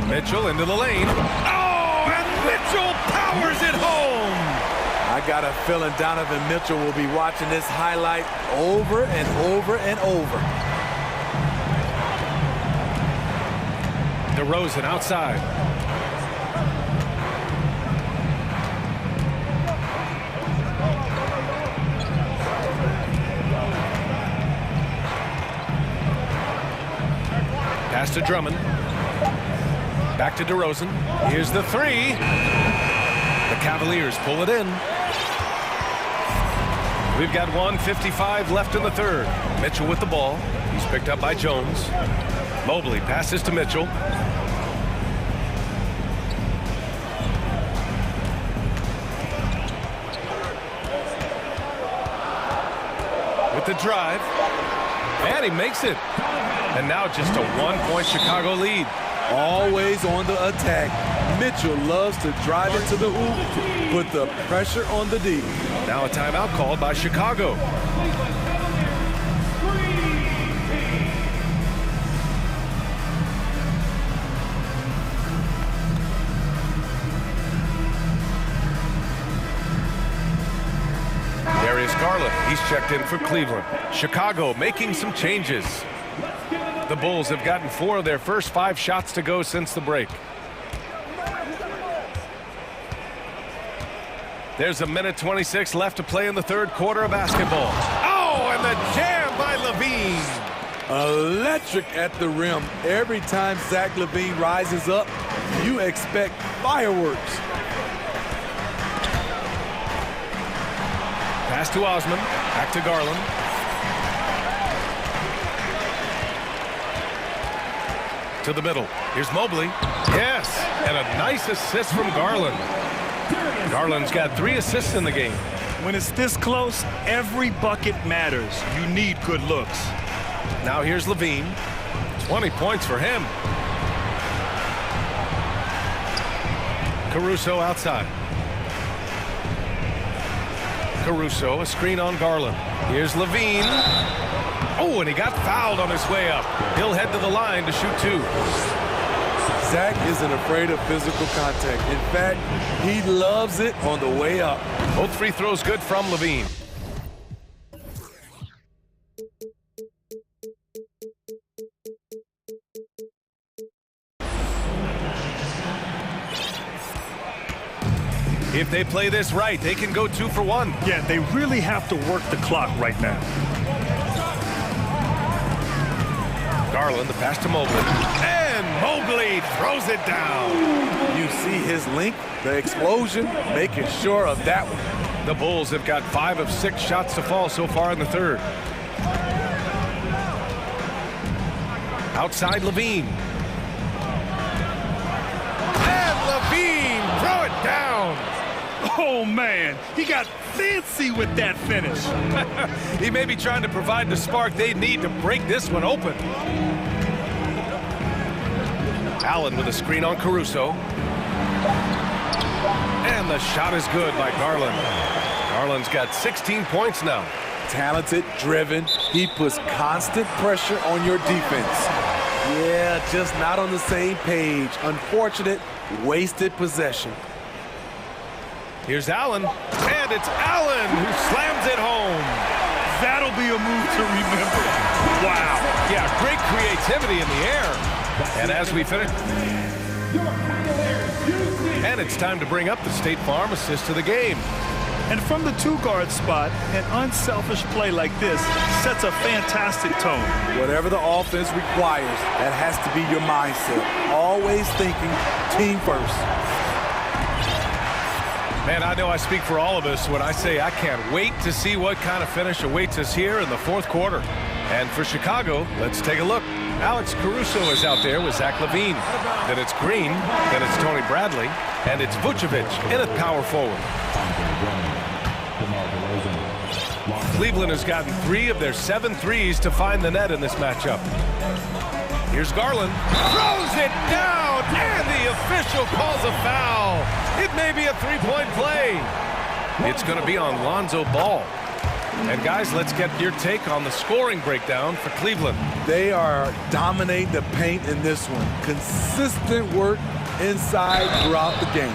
Mitchell into the lane. Oh, and Mitchell powers it home. I got a feeling Donovan Mitchell will be watching this highlight over and over and over. DeRozan outside. Pass to Drummond. Back to DeRozan. Here's the 3. The Cavaliers pull it in. We've got 1:55 left in the third. Mitchell with the ball. He's picked up by Jones. Mobley passes to Mitchell. With the drive. And he makes it. And now just a 1-point Chicago lead. Always on the attack. Mitchell loves to drive it to the hoop, put the pressure on the D. Now a timeout called by Chicago. Garland, he's checked in for Cleveland. Chicago making some changes. The Bulls have gotten 4 of their first 5 shots to go since the break. There's a minute 26 left to play in the third quarter of basketball. Oh, and the jam by LaVine. Electric at the rim. Every time Zach LaVine rises up, you expect fireworks. Pass to Osman. Back to Garland. To the middle. Here's Mobley. Yes, and a nice assist from Garland. Garland's got 3 assists in the game. When it's this close, every bucket matters. You need good looks. Now here's LaVine. 20 points for him. Caruso outside. Caruso, a screen on Garland. Here's LaVine. Oh, and he got fouled on his way up. He'll head to the line to shoot 2. Zach isn't afraid of physical contact. In fact, he loves it on the way up. Both free throws good from LaVine. If they play this right, they can go 2 for 1. Yeah, they really have to work the clock right now. Garland, the pass to Mobley. And Mobley throws it down. You see his length, the explosion, making sure of that one. The Bulls have got 5 of 6 shots to fall so far in the third. Outside Levine. And Levine, throw it down. Oh, man, he got fancy with that finish. He may be trying to provide the spark they need to break this one open. Allen with a screen on Caruso. And the shot is good by Garland. Garland's got 16 points now. Talented, driven. He puts constant pressure on your defense. Yeah, just not on the same page. Unfortunate, wasted possession. Here's Allen, and it's Allen who slams it home. That'll be a move to remember. Wow. Yeah, great creativity in the air. And as we finish, and it's time to bring up the State Farm assist to the game. And from the 2-guard spot, an unselfish play like this sets a fantastic tone. Whatever the offense requires, that has to be your mindset. Always thinking team first. Man, I know I speak for all of us when I say I can't wait to see what kind of finish awaits us here in the fourth quarter. And for Chicago, let's take a look. Alex Caruso is out there with Zach LaVine. Then it's Green, then it's Tony Bradley, and it's Vucevic in at power forward. Cleveland has gotten 3 of their 7 threes to find the net in this matchup. Here's Garland, throws it down, and the official calls a foul. It may be a 3-point play. It's going to be on Lonzo Ball. And guys, let's get your take on the scoring breakdown for Cleveland. They are dominating the paint in this one. Consistent work inside throughout the game.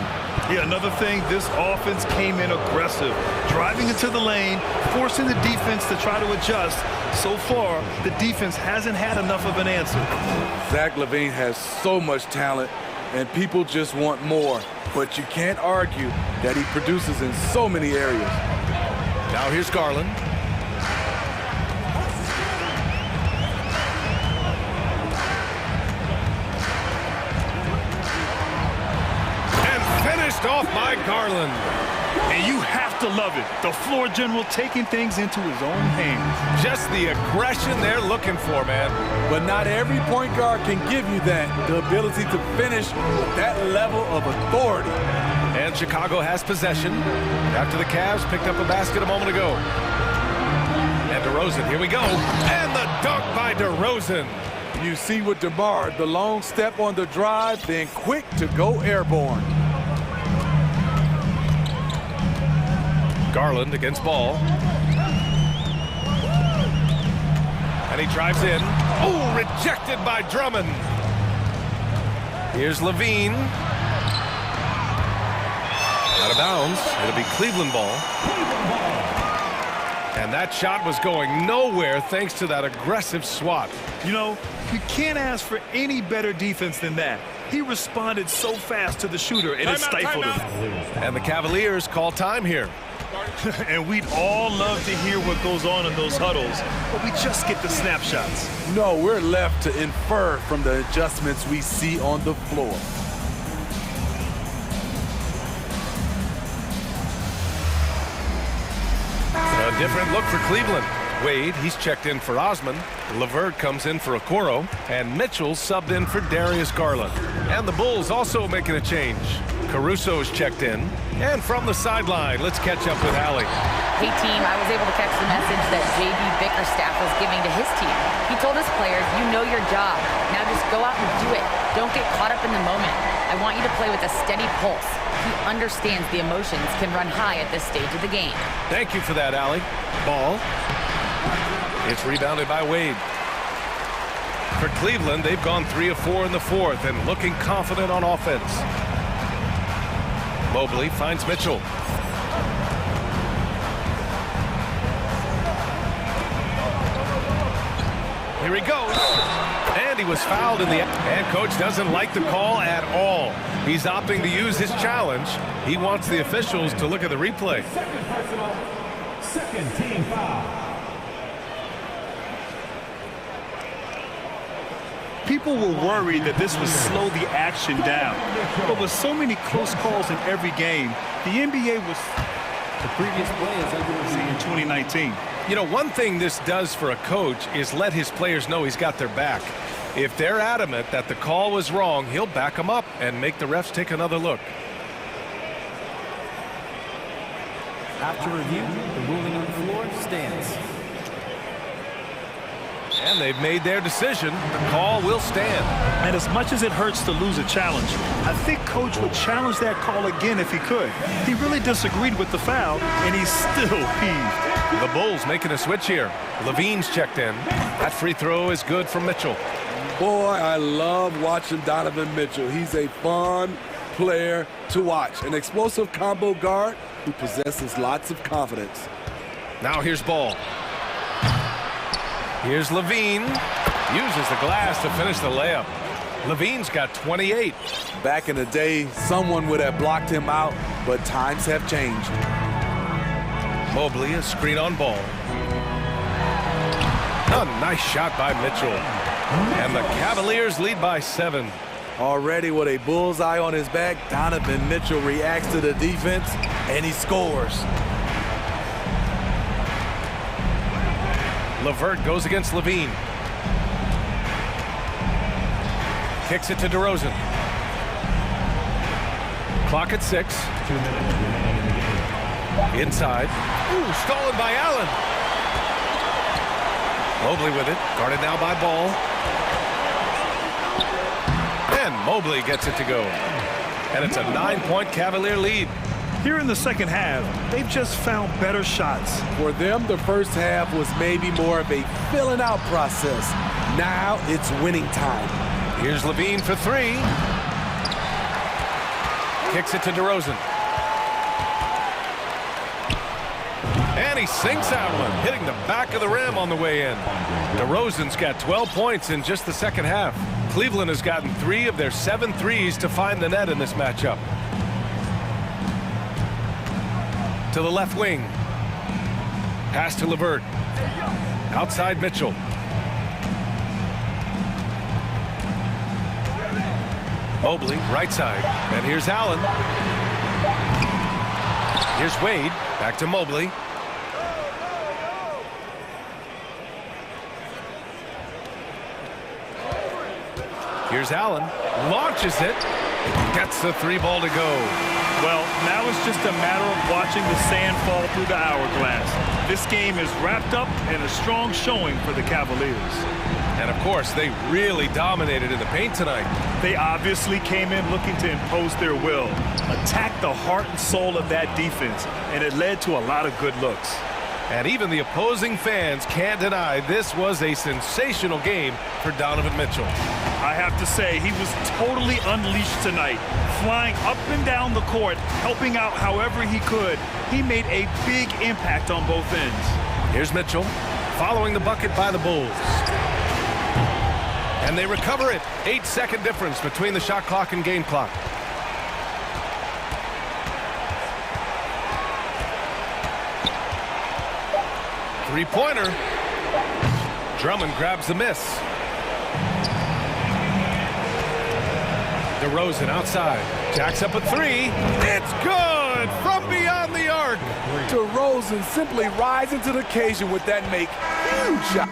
Yeah, another thing, this offense came in aggressive, driving into the lane, forcing the defense to try to adjust. So far, the defense hasn't had enough of an answer. Zach LaVine has so much talent, and people just want more. But you can't argue that he produces in so many areas. Now here's Garland. Off by Garland. And you have to love it. The floor general taking things into his own hands. Just the aggression they're looking for, man. But not every point guard can give you that, the ability to finish with that level of authority. And Chicago has possession after the Cavs picked up a basket a moment ago. And DeRozan, here we go. And the dunk by DeRozan. You see with DeMar, the long step on the drive, then quick to go airborne. Garland against Ball. And he drives in. Oh, rejected by Drummond. Here's Levine. Out of bounds. It'll be Cleveland ball. And that shot was going nowhere thanks to that aggressive swat. You know, you can't ask for any better defense than that. He responded so fast to the shooter, and it stifled him. And the Cavaliers call time here. And we'd all love to hear what goes on in those huddles, but we just get the snapshots. No, we're left to infer from the adjustments we see on the floor. A different look for Cleveland. Wade, he's checked in for Osman. LeVert comes in for Okoro. And Mitchell subbed in for Darius Garland. And the Bulls also making a change. Caruso's checked in. And from the sideline, let's catch up with Allie. Hey, team, I was able to catch the message that J.B. Bickerstaff was giving to his team. He told his players, you know your job. Now just go out and do it. Don't get caught up in the moment. I want you to play with a steady pulse. He understands the emotions can run high at this stage of the game. Thank you for that, Allie. Ball. It's rebounded by Wade. For Cleveland, they've gone 3 of 4 in the fourth and looking confident on offense. Mobley finds Mitchell. here he goes. And he was fouled in the... And coach doesn't like the call at all. He's opting to use his challenge. He wants the officials to look at the replay. Second personal, second team foul. People were worried that this would slow the action down. But with so many close calls in every game, the NBA was... The previous play is under in 2019. You know, one thing this does for a coach is let his players know he's got their back. If they're adamant that the call was wrong, he'll back them up and make the refs take another look. After review, the ruling on the floor stands. And they've made their decision. The call will stand. And as much as it hurts to lose a challenge, I think Coach would challenge that call again if he could. He really disagreed with the foul, and he's still peeved. The Bulls making a switch here. Levine's checked in. That free throw is good for Mitchell. Boy, I love watching Donovan Mitchell. He's a fun player to watch. An explosive combo guard who possesses lots of confidence. Now here's Ball. Here's Levine. Uses the glass to finish the layup. Levine's got 28. Back in the day, someone would have blocked him out, but times have changed. Mobley, a screen on Ball. A nice shot by Mitchell. And the Cavaliers lead by 7. Already with a bullseye on his back, Donovan Mitchell reacts to the defense, and he scores. LeVert goes against Levine. Kicks it to DeRozan. Clock at 6. 2 minutes remaining in the game. Inside. Ooh, stolen by Allen. Mobley with it. Guarded now by Ball. And Mobley gets it to go. And it's a 9-point Cavalier lead. Here in the second half, they've just found better shots. For them, the first half was maybe more of a filling out process. Now it's winning time. Here's Levine for 3. Kicks it to DeRozan. And he sinks that one, hitting the back of the rim on the way in. DeRozan's got 12 points in just the second half. Cleveland has gotten 3 of their 7 threes to find the net in this matchup. To the left wing. Pass to LeVert. Outside Mitchell. Mobley, right side. And here's Allen. Here's Wade. Back to Mobley. Here's Allen. Launches it. Gets the 3 ball to go. Well, now it's just a matter of watching the sand fall through the hourglass. This game is wrapped up in a strong showing for the Cavaliers. And of course, they really dominated in the paint tonight. They obviously came in looking to impose their will, attack the heart and soul of that defense, and it led to a lot of good looks. And even the opposing fans can't deny this was a sensational game for Donovan Mitchell. I have to say, he was totally unleashed tonight, flying up and down the court, helping out however he could. He made a big impact on both ends. Here's Mitchell, following the bucket by the Bulls. And they recover it. 8-second difference between the shot clock and game clock. Three-pointer. Drummond grabs the miss. DeRozan outside. Jacks up a 3. It's good from beyond the arc. DeRozan simply rising to the occasion with that make huge shot.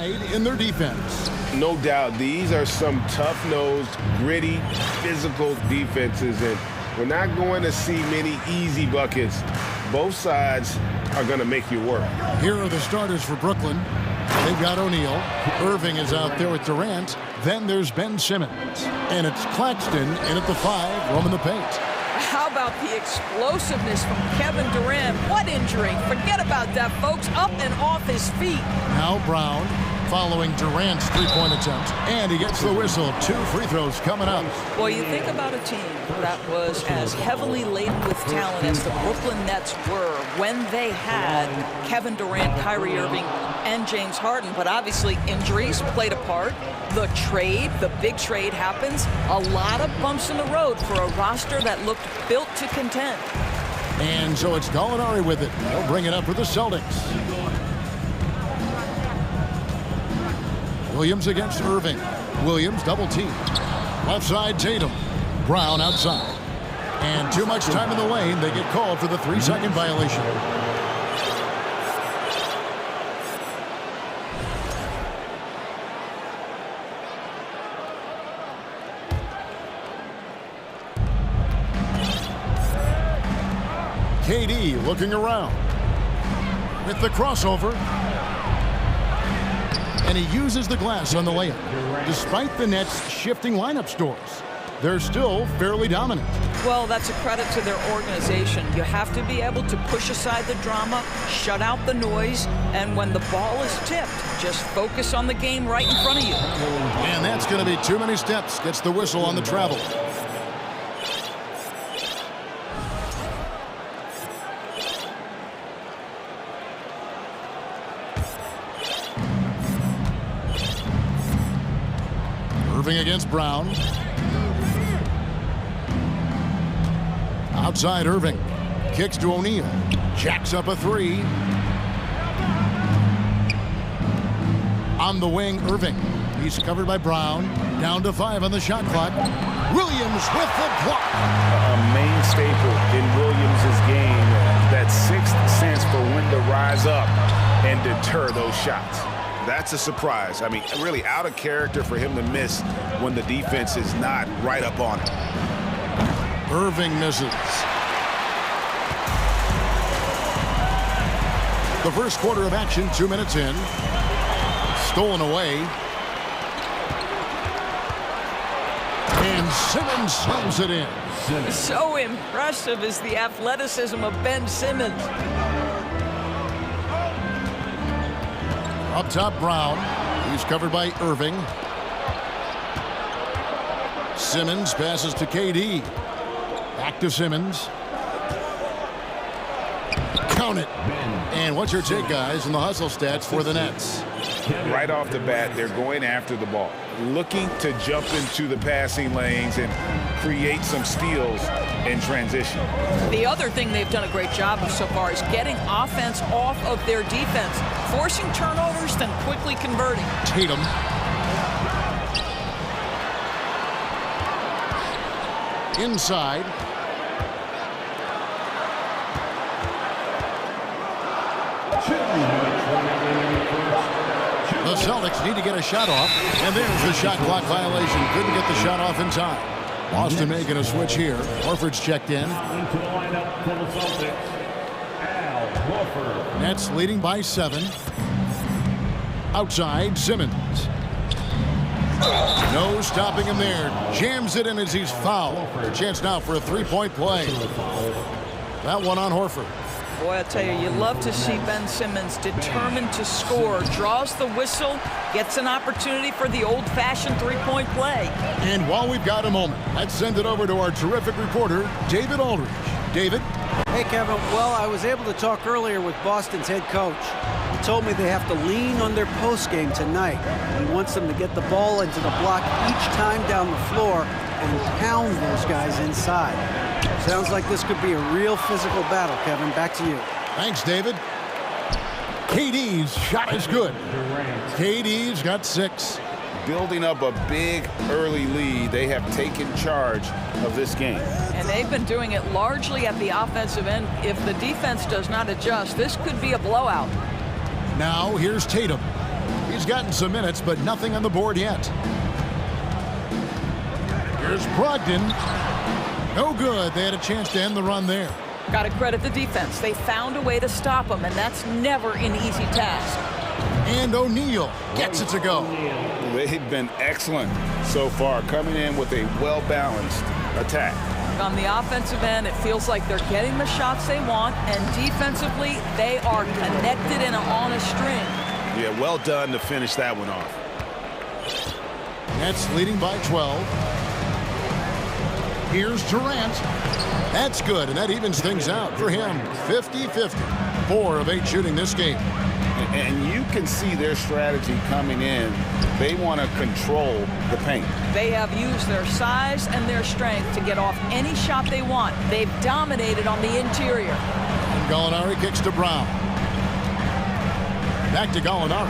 pride in their defense. No doubt, these are some tough-nosed, gritty, physical defenses, and we're not going to see many easy buckets. Both sides are going to make you work. Here are the starters for Brooklyn. They've got O'Neal. Irving is out there with Durant. Then there's Ben Simmons. And it's Claxton in at the 5, roaming the paint. How about the explosiveness from Kevin Durant? What injury? Forget about that, folks. Up and off his feet. Now Brown following Durant's three-point attempt. And he gets the whistle. 2 free throws coming up. Well, you think about a team that was as heavily laden with talent as the Brooklyn Nets were when they had Kevin Durant, Kyrie Irving, and James Harden. But obviously injuries played a part. The trade, the big trade happens. A lot of bumps in the road for a roster that looked built to contend. And so it's Gallinari with it. He'll bring it up for the Celtics. Williams against Irving. Williams double team. Left side Tatum. Brown outside. And too much time in the lane. They get called for the 3-second violation. KD looking around with the crossover. And he uses the glass on the layup. Despite the Nets' shifting lineup scores, they're still fairly dominant. Well, that's a credit to their organization. You have to be able to push aside the drama, shut out the noise, and when the ball is tipped, just focus on the game right in front of you. And that's going to be too many steps. Gets the whistle on the travel. Irving against Brown. Outside Irving. Kicks to O'Neal. Jacks up a 3. On the wing, Irving. He's covered by Brown. Down to 5 on the shot clock. Williams with the block. A main staple in Williams' game. That sixth sense for when to rise up and deter those shots. That's a surprise. I mean, really out of character for him to miss when the defense is not right up on him. Irving misses. The first quarter of action, 2 minutes in. Stolen away. And Simmons slams it in. So impressive is the athleticism of Ben Simmons. Up top, Brown. He's covered by Irving. Simmons passes to KD. Back to Simmons. Count it. And what's your take, guys, in the hustle stats for the Nets? Right off the bat, they're going after the ball, looking to jump into the passing lanes and create some steals in transition. The other thing they've done a great job of so far is getting offense off of their defense, forcing turnovers, then quickly converting. Tatum. Inside. The Celtics need to get a shot off, and there's the shot clock violation. Couldn't get the shot off in time. Boston making a switch here. Horford's checked in. Into the lineup for the Celtics, Al Horford. Nets leading by 7. Outside, Simmons. No stopping him there. Jams it in as he's fouled. A chance now for a 3-point play. That one on Horford. Boy, I tell you, you love to see Ben Simmons determined to score. Draws the whistle, gets an opportunity for the old-fashioned 3-point play. And while we've got a moment, let's send it over to our terrific reporter, David Aldridge. David? Hey, Kevin. Well, I was able to talk earlier with Boston's head coach. He told me they have to lean on their postgame tonight. He wants them to get the ball into the block each time down the floor and pound those guys inside. Sounds like this could be a real physical battle, Kevin. Back to you. Thanks, David. KD's shot is good. KD's got 6. Building up a big early lead, they have taken charge of this game. And they've been doing it largely at the offensive end. If the defense does not adjust, this could be a blowout. Now here's Tatum. He's He's gotten some minutes, but nothing on the board yet. Here's Brogdon. No good. They had a chance to end the run there. Got to credit the defense. They found a way to stop him, and that's never an easy task. And O'Neal gets it to go. They've been excellent so far, coming in with a well-balanced attack. On the offensive end, it feels like they're getting the shots they want, and defensively, they are connected and on a string. Yeah, well done to finish that one off. Nets leading by 12. Here's Durant. That's good, and that evens things out for him. 50-50. 4 of 8 shooting this game. And you can see their strategy coming in. They want to control the paint. They have used their size and their strength to get off any shot they want. They've dominated on the interior. And Gallinari kicks to Brown. Back to Gallinari.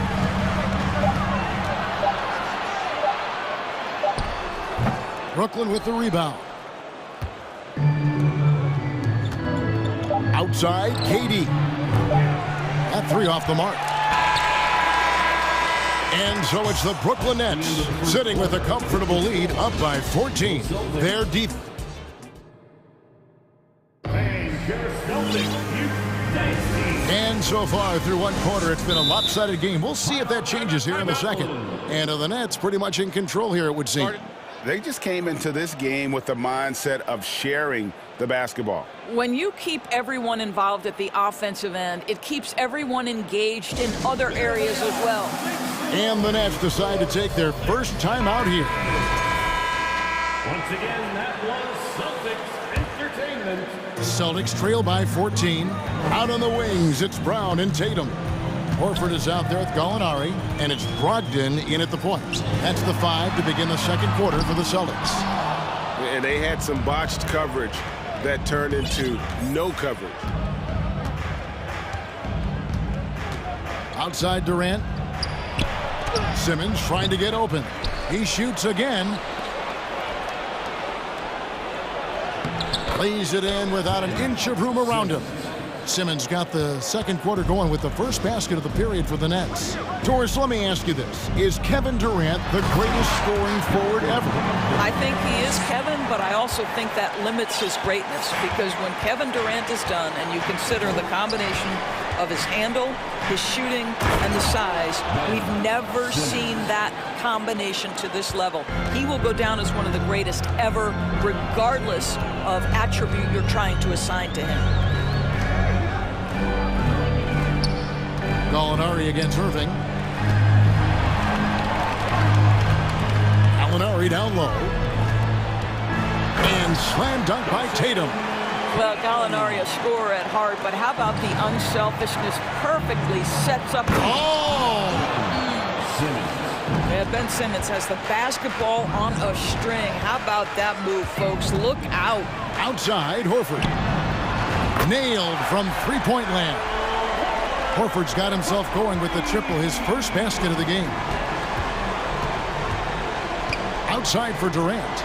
Brooklyn with the rebound. Outside, KD. That 3 off the mark. And so it's the Brooklyn Nets sitting with a comfortable lead, up by 14. Their deep. And so far through one quarter, it's been a lopsided game. We'll see if that changes here in the second. And the Nets pretty much in control here, it would seem. They just came into this game with the mindset of sharing the basketball. When you keep everyone involved at the offensive end, it keeps everyone engaged in other areas as well. And the Nets decide to take their first time out here. Once again, that was Celtics Entertainment. Celtics trail by 14. Out on the wings, it's Brown and Tatum. Horford is out there with Gallinari, and it's Brogdon in at the point. That's the 5 to begin the second quarter for the Celtics. And they had some botched coverage that turned into no coverage. Outside Durant. Simmons trying to get open. He shoots again. Lays it in without an inch of room around him. Simmons got the second quarter going with the first basket of the period for the Nets. Doris, let me ask you this. Is Kevin Durant the greatest scoring forward ever? I think he is, Kevin, but I also think that limits his greatness, because when Kevin Durant is done and you consider the combination of his handle, his shooting, and the size, we've never seen that combination to this level. He will go down as one of the greatest ever, regardless of attribute you're trying to assign to him. Gallinari against Irving. Gallinari down low. And slam dunk by Tatum. Well, Gallinari a scorer at heart, but how about the unselfishness? Perfectly sets up. Oh! Yeah, Ben Simmons has the basketball on a string. How about that move, folks? Look out. Outside, Horford. Nailed from three-point land. Horford's got himself going with the triple, his first basket of the game. Outside for Durant.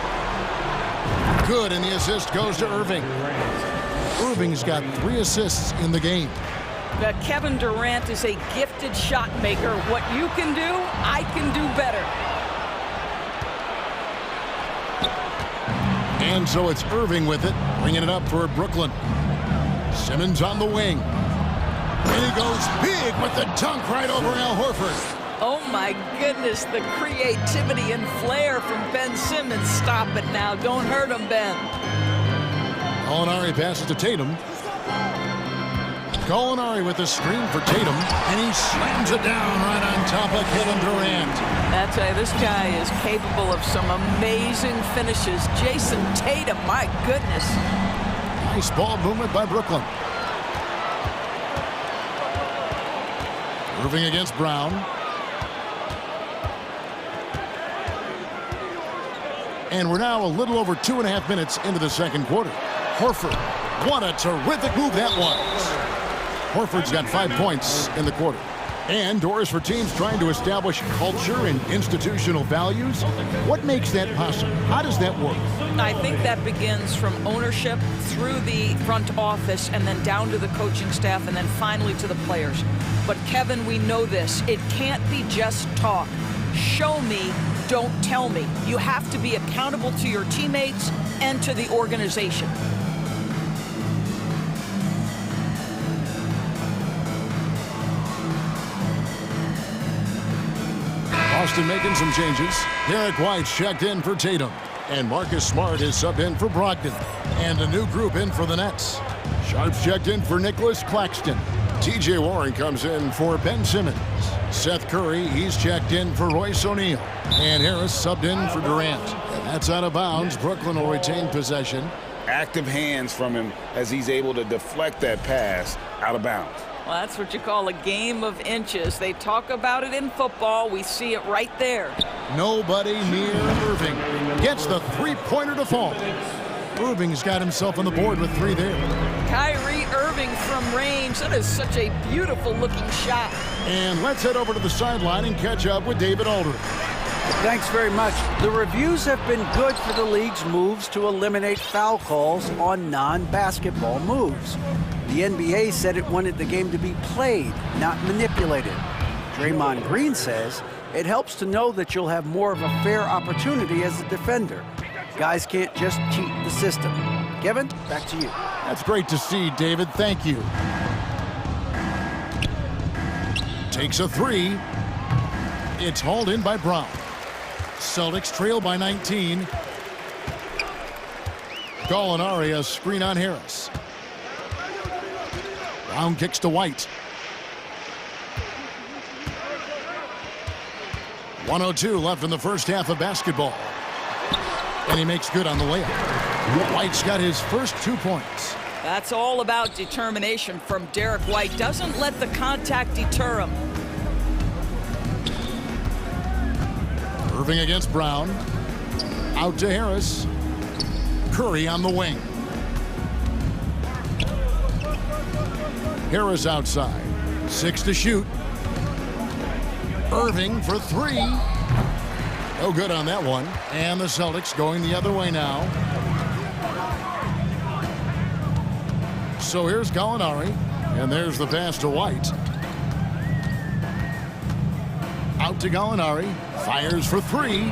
Good, and the assist goes to Irving. Irving's got 3 assists in the game. Kevin Durant is a gifted shot maker. What you can do, I can do better. And so it's Irving with it, bringing it up for Brooklyn. Simmons on the wing. And he goes big with the dunk right over Al Horford. Oh, my goodness, the creativity and flair from Ben Simmons. Stop it now. Don't hurt him, Ben. Gallinari passes to Tatum. Gallinari with the screen for Tatum, and he slams it down right on top of Kevin Durant. That's this guy is capable of some amazing finishes. Jason Tatum, my goodness. Nice ball movement by Brooklyn. Irving against Brown. And we're now a little over 2.5 minutes into the second quarter. Horford, what a terrific move that was. Horford's got 5 points in the quarter. And doors for teams trying to establish culture and institutional values. What makes that possible? How does that work? I think that begins from ownership through the front office and then down to the coaching staff and then finally to the players. But Kevin, we know this. It can't be just talk. Show me, don't tell me. You have to be accountable to your teammates and to the organization. Austin making some changes. Derek White's checked in for Tatum. And Marcus Smart is subbed in for Brogdon. And a new group in for the Nets. Sharp's checked in for Nicholas Claxton. TJ Warren comes in for Ben Simmons. Seth Curry, he's checked in for Royce O'Neal. And Harris subbed in for Durant. And that's out of bounds. Brooklyn will retain possession. Active hands from him as he's able to deflect that pass out of bounds. Well, that's what you call a game of inches. They talk about it in football. We see it right there. Nobody near Irving. Gets the three-pointer to fall. Irving's got himself on the board with 3 there. Kyrie Irving from range. That is such a beautiful-looking shot. And let's head over to the sideline and catch up with David Aldridge. Thanks very much. The reviews have been good for the league's moves to eliminate foul calls on non-basketball moves. The NBA said it wanted the game to be played, not manipulated. Draymond Green says it helps to know that you'll have more of a fair opportunity as a defender. Guys can't just cheat the system. Kevin, back to you. That's great to see, David. Thank you. Takes a 3. It's hauled in by Brown. Celtics trail by 19. Gallinari, a screen on Harris. Brown kicks to White. 1:02 left in the first half of basketball. And he makes good on the layup. White's got his first 2 points. That's all about determination from Derek White. Doesn't let the contact deter him. Irving against Brown. Out to Harris. Curry on the wing. Harris outside. 6 to shoot. Irving for 3. No good on that one. And the Celtics going the other way now. So here's Gallinari. And there's the pass to White. Out to Gallinari. Fires for 3.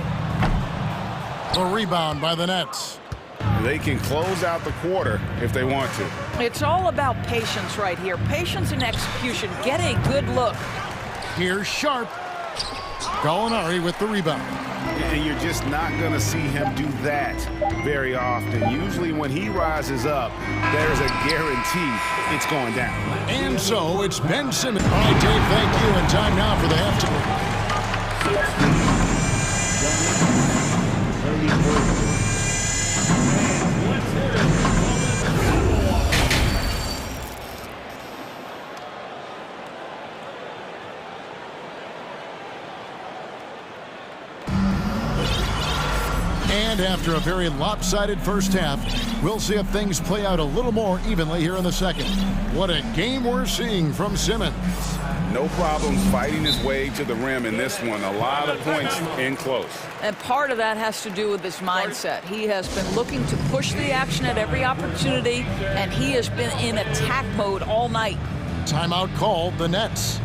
The rebound by the Nets. They can close out the quarter if they want to. It's all about patience right here. Patience and execution. Get a good look. Here's Sharp. Gallinari with the rebound. And you're just not going to see him do that very often. Usually when he rises up, there's a guarantee it's going down. And so it's Ben Simmons. All right, Dave, thank you. And time now for the halftime. And after a very lopsided first half, we'll see if things play out a little more evenly here in the second. What a game we're seeing from Simmons. No problems fighting his way to the rim in this one. A lot of points in close. And part of that has to do with his mindset. He has been looking to push the action at every opportunity, and he has been in attack mode all night. Timeout called, the Nets.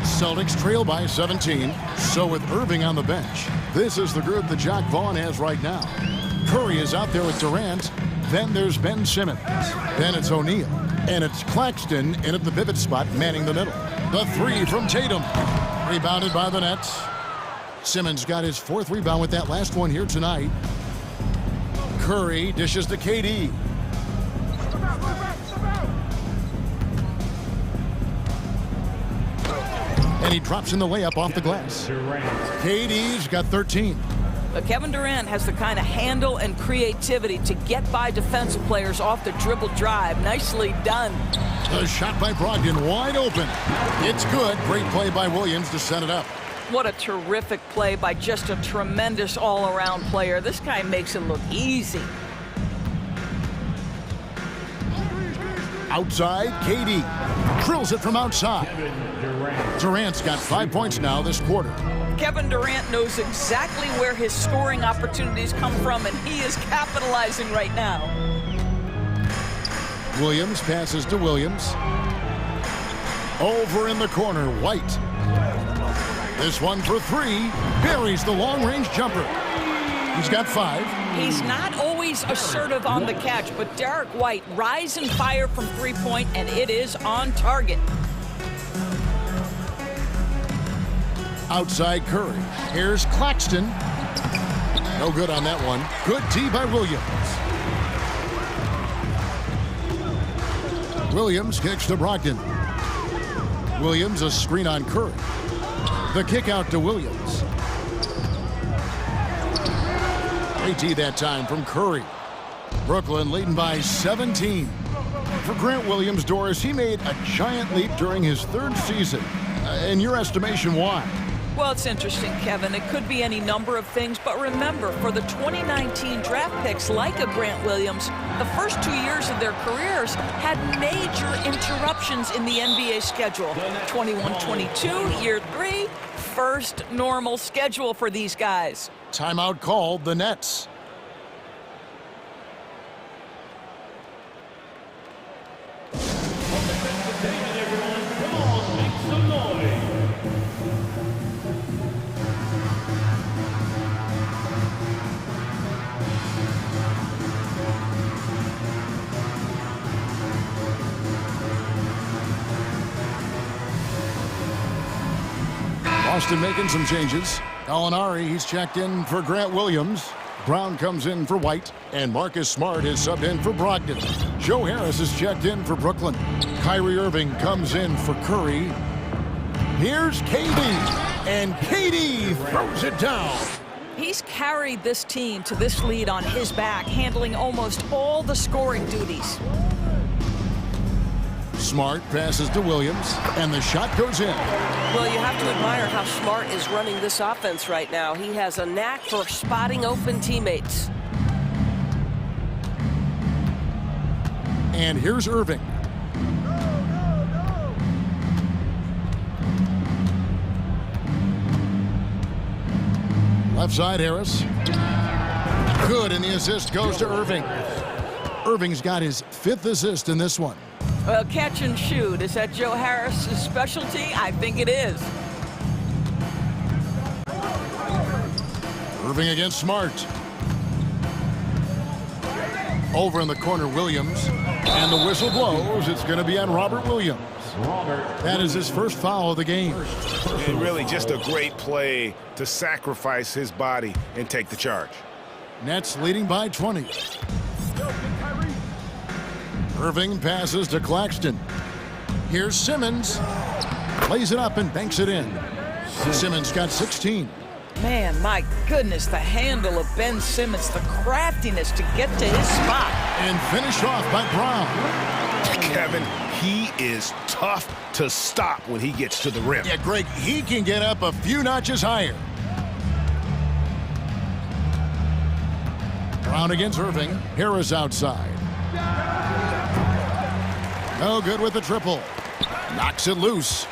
Celtics trail by 17. So with Irving on the bench, this is the group that Jack Vaughn has right now. Curry is out there with Durant. Then there's Ben Simmons. Then it's O'Neal. And it's Claxton in at the pivot spot, manning the middle. The 3 from Tatum. Rebounded by the Nets. Simmons got his 4th rebound with that last one here tonight. Curry dishes to KD. And he drops in the layup off the glass. KD's got 13. But Kevin Durant has the kind of handle and creativity to get by defensive players off the dribble drive. Nicely done. The shot by Brogdon wide open. It's good. Great play by Williams to set it up. What a terrific play by just a tremendous all-around player. This guy makes it look easy. Outside, KD. Drills it from outside. Durant's got 5 points now this quarter. Kevin Durant knows exactly where his scoring opportunities come from, and he is capitalizing right now. Williams passes to Williams. Over in the corner, White. This one for three. Buries the long-range jumper. He's got 5. He's not always assertive on the catch, but Derek White rise and fire from three-point, and it is on target. Outside Curry. Here's Claxton. No good on that one. Good D by Williams. Williams kicks to Brogdon. Williams a screen on Curry. The kick out to Williams. AT that time from Curry. Brooklyn leading by 17. For Grant Williams, Doris, he made a giant leap during his 3rd season. In your estimation, why? Well, it's interesting, Kevin. It could be any number of things, but remember, for the 2019 draft picks like a Grant Williams, the first 2 years of their careers had major interruptions in the NBA schedule. 21-22, year 3, first normal schedule for these guys. Timeout called, the Nets. Boston making some changes. Gallinari, he's checked in for Grant Williams. Brown comes in for White. And Marcus Smart is subbed in for Brogdon. Joe Harris is checked in for Brooklyn. Kyrie Irving comes in for Curry. Here's KD. And KD throws it down. He's carried this team to this lead on his back, handling almost all the scoring duties. Smart passes to Williams, and the shot goes in. Well, you have to admire how Smart is running this offense right now. He has a knack for spotting open teammates. And here's Irving. Left side, Harris. Good, and the assist goes to Irving. Irving's got his 5th assist in this one. Well, catch and shoot. Is that Joe Harris' specialty? I think it is. Irving against Smart. Over in the corner, Williams. And the whistle blows. It's going to be on Robert Williams. That is his first foul of the game. And really just a great play to sacrifice his body and take the charge. Nets leading by 20. Irving passes to Claxton. Here's Simmons. Plays it up and banks it in. Simmons got 16. Man, my goodness, the handle of Ben Simmons, the craftiness to get to his spot. And finished off by Brown. Kevin, he is tough to stop when he gets to the rim. Yeah, Greg, he can get up a few notches higher. Brown against Irving. Harris outside. No good with the triple. Knocks it loose.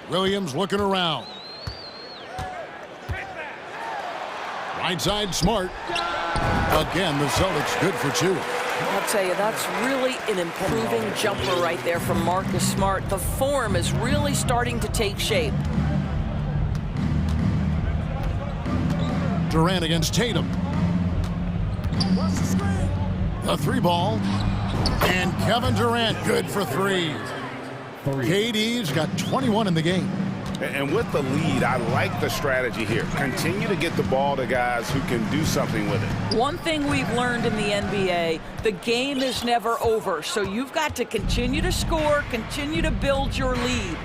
Williams looking around. Right side, Smart. Again, the Celtics good for 2. I'll tell you, that's really an improving jumper right there from Marcus Smart. The form is really starting to take shape. Durant against Tatum. The 3 ball. And Kevin Durant good for 3. KD's got 21 in the game. And with the lead, I like the strategy here. Continue to get the ball to guys who can do something with it. One thing we've learned in the NBA, the game is never over. So you've got to continue to score, continue to build your lead.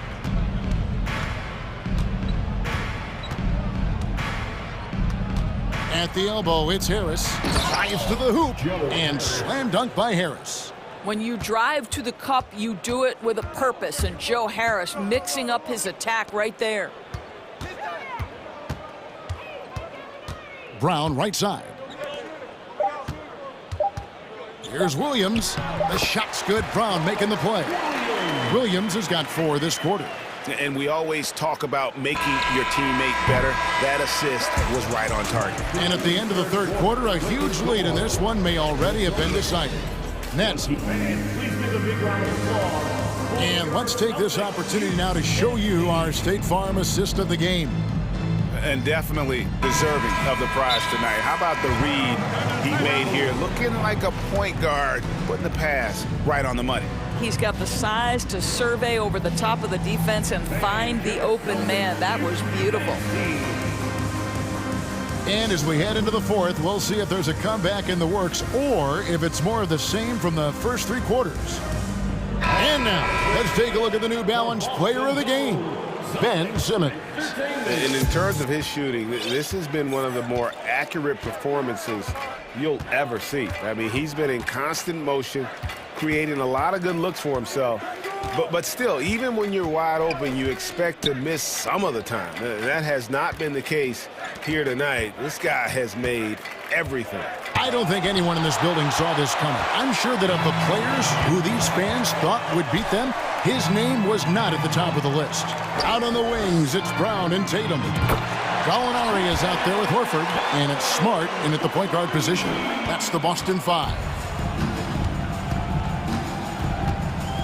At the elbow, it's Harris. Drives to the hoop. And slam dunk by Harris. When you drive to the cup, you do it with a purpose, and Joe Harris mixing up his attack right there. Brown right side. Here's Williams. The shot's good. Brown making the play. Williams has got 4 this quarter. And we always talk about making your teammate better. That assist was right on target. And at the end of the third quarter, a huge lead in this one may already have been decided. Nets. And let's take this opportunity now to show you our State Farm assist of the game. And definitely deserving of the prize tonight. How about the read he made here? Looking like a point guard, putting the pass right on the money. He's got the size to survey over the top of the defense and find the open man. That was beautiful. And as we head into the fourth, we'll see if there's a comeback in the works or if it's more of the same from the first 3 quarters. And now, let's take a look at the New Balance player of the game, Ben Simmons. And in terms of his shooting, this has been one of the more accurate performances you'll ever see. I mean, he's been in constant motion, creating a lot of good looks for himself. But still, even when you're wide open, you expect to miss some of the time. That has not been the case here tonight. This guy has made everything. I don't think anyone in this building saw this coming. I'm sure that of the players who these fans thought would beat them, his name was not at the top of the list. Out on the wings, it's Brown and Tatum. Gallinari is out there with Horford, and it's Smart in at the point guard position. That's the Boston 5.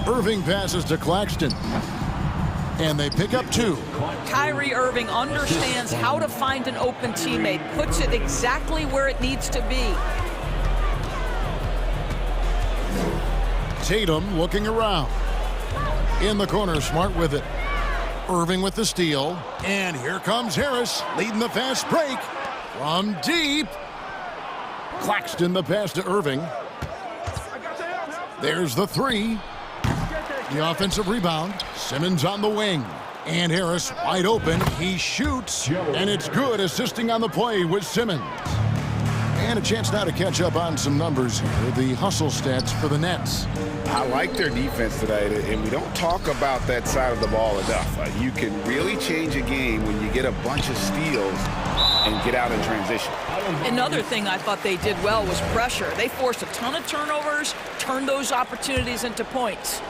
Irving passes to Claxton. And they pick up 2. Kyrie Irving understands how to find an open teammate, puts it exactly where it needs to be. Tatum looking around. In the corner, Smart with it. Irving with the steal. And here comes Harris, leading the fast break. From deep. Claxton the pass to Irving. There's the 3. The offensive rebound. Simmons on the wing. And Harris wide open. He shoots. And it's good, assisting on the play with Simmons. And a chance now to catch up on some numbers here. The hustle stats for the Nets. I like their defense tonight, and we don't talk about that side of the ball enough. You can really change a game when you get a bunch of steals and get out in transition. Another thing I thought they did well was pressure. They forced a ton of turnovers, turned those opportunities into points.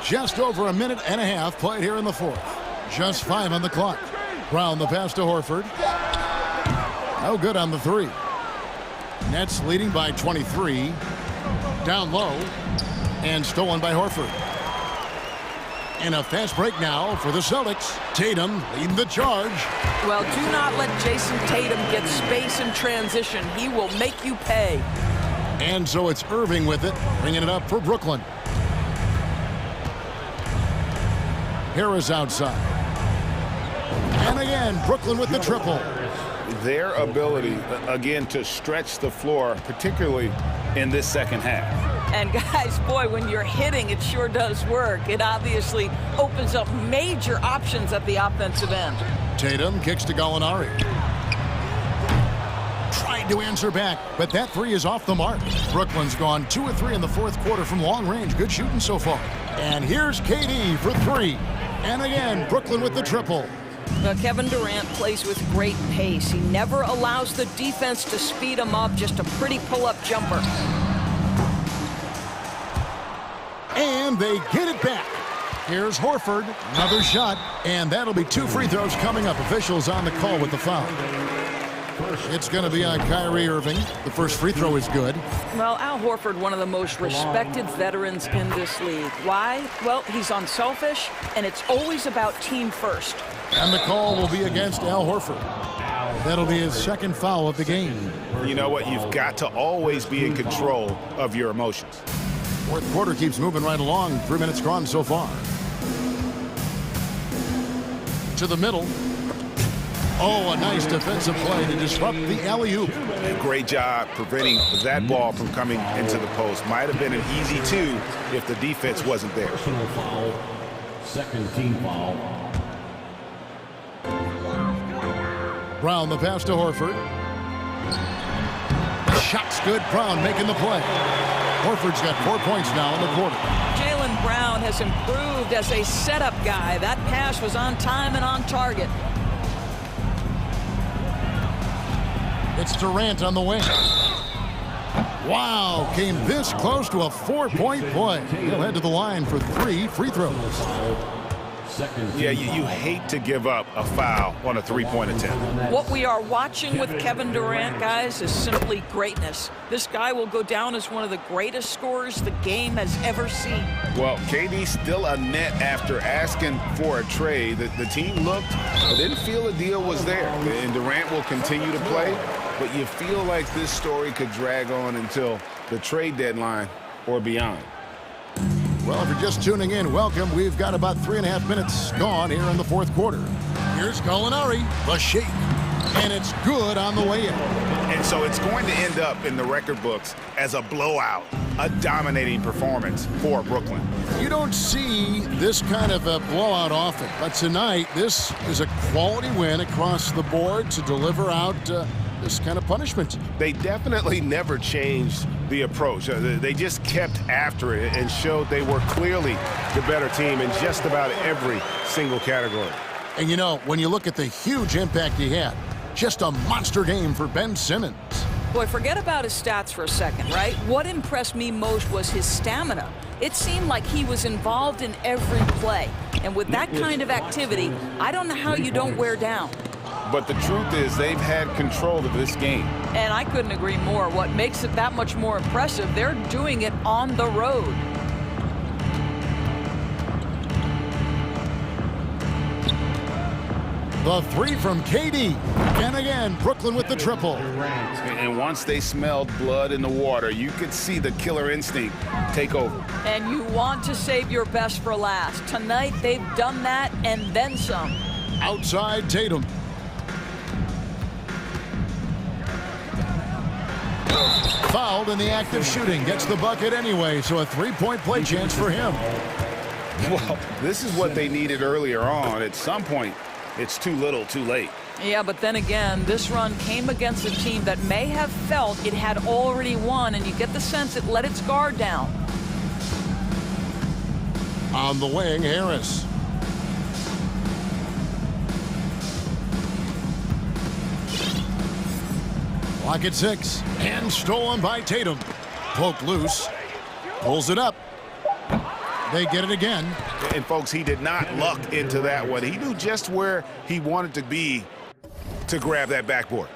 Just over a minute and a half played here in the fourth. Just 5 on the clock. Brown the pass to Horford. No good on the 3. Nets leading by 23. Down low. And stolen by Horford. And a fast break now for the Celtics. Tatum leading the charge. Well, do not let Jason Tatum get space in transition. He will make you pay. And so it's Irving with it, bringing it up for Brooklyn. Harris outside. And again, Brooklyn with the triple. Their ability, again, to stretch the floor, particularly in this second half. And guys, boy, when you're hitting, it sure does work. It obviously opens up major options at the offensive end. Tatum kicks to Gallinari. Tried to answer back, but that 3 is off the mark. Brooklyn's gone 2 of 3 in the fourth quarter from long range. Good shooting so far. And here's KD for 3. And again, Brooklyn with the triple. Kevin Durant plays with great pace. He never allows the defense to speed him up. Just a pretty pull-up jumper. And they get it back. Here's Horford. Another shot. And that'll be 2 free throws coming up. Officials on the call with the foul. It's going to be on Kyrie Irving. The first free throw is good. Well, Al Horford, one of the most respected veterans in this league. Why? Well, he's unselfish, and it's always about team first. And the call will be against Al Horford. That'll be his second foul of the game. You know what? You've got to always be in control of your emotions. Fourth quarter keeps moving right along. 3 minutes gone so far. To the middle. Oh, a nice defensive play to disrupt the alley-oop. Great job preventing that ball from coming into the post. Might have been an easy 2 if the defense wasn't there. Second team foul. Brown the pass to Horford. The shot's good. Brown making the play. Horford's got 4 points now in the quarter. Jaylen Brown has improved as a setup guy. That pass was on time and on target. It's Durant on the wing. Wow, came this close to a 4-point play. He'll head to the line for 3 free throws. Yeah, you hate to give up a foul on a three-point attempt. What we are watching with Kevin Durant, guys, is simply greatness. This guy will go down as one of the greatest scorers the game has ever seen. Well, KD still a net after asking for a trade. The team looked, but didn't feel a deal was there. And Durant will continue to play, but you feel like this story could drag on until the trade deadline or beyond. Well, if you're just tuning in, welcome. We've got about 3.5 minutes gone here in the fourth quarter. Here's Gallinari, the shake, and it's good on the way in. And so it's going to end up in the record books as a blowout, a dominating performance for Brooklyn. You don't see this kind of a blowout often, but tonight this is a quality win across the board to deliver out this kind of punishment. They definitely never changed the approach. They just kept after it and showed they were clearly the better team in just about every single category. And you know, when you look at the huge impact he had, just a monster game for Ben Simmons. Boy, forget about his stats for a second, right? What impressed me most was his stamina. It seemed like he was involved in every play. And with that kind of activity, I don't know how you don't wear down. But the truth is they've had control of this game. And I couldn't agree more. What makes it that much more impressive, they're doing it on the road. The 3 from KD. And again, Brooklyn with the triple. And once they smelled blood in the water, you could see the killer instinct take over. And you want to save your best for last. Tonight, they've done that and then some. Outside Tatum. Fouled in the act of shooting. Gets the bucket anyway, so a 3-point play chance for him. Well, this is what they needed earlier on. At some point, it's too little, too late. Yeah, but then again, this run came against a team that may have felt it had already won, and you get the sense it let its guard down. On the wing, Harris. Clock at 6, and stolen by Tatum. Poke loose, pulls it up. They get it again. And folks, he did not luck into that one. He knew just where he wanted to be to grab that backboard.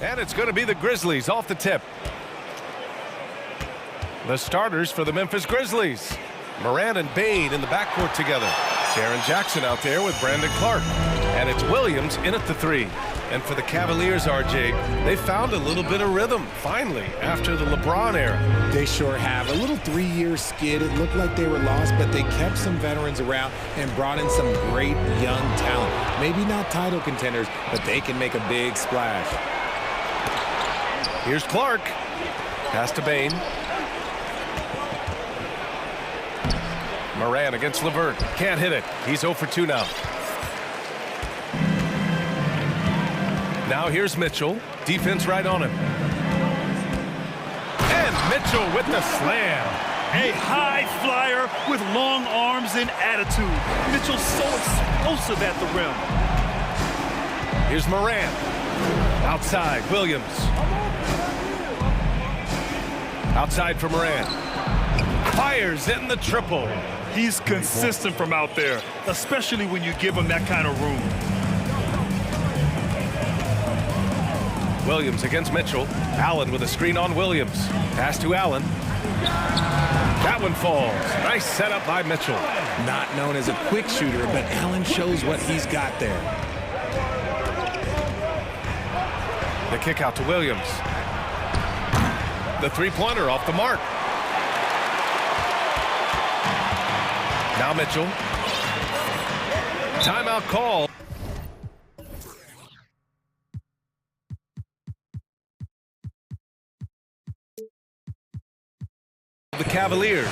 And it's going to be the Grizzlies off the tip. The starters for the Memphis Grizzlies. Morant and Bane in the backcourt together. Jaren Jackson out there with Brandon Clark. And it's Williams in at the 3. And for the Cavaliers, RJ, they found a little bit of rhythm, finally, after the LeBron era. They sure have. A little 3-year skid. It looked like they were lost, but they kept some veterans around and brought in some great young talent. Maybe not title contenders, but they can make a big splash. Here's Clark. Pass to Bane. Moran against LeVert. Can't hit it. He's 0 for 2 now. Now here's Mitchell. Defense right on him. And Mitchell with the slam. A high flyer with long arms and attitude. Mitchell's so explosive at the rim. Here's Moran. Outside, Williams. Outside for Moran. Fires in the triple. He's consistent from out there, especially when you give him that kind of room. Williams against Mitchell. Allen with a screen on Williams. Pass to Allen. That one falls. Nice setup by Mitchell. Not known as a quick shooter, but Allen shows what he's got there. The kick out to Williams. The three-pointer off the mark. Now Mitchell. Timeout call. The Cavaliers.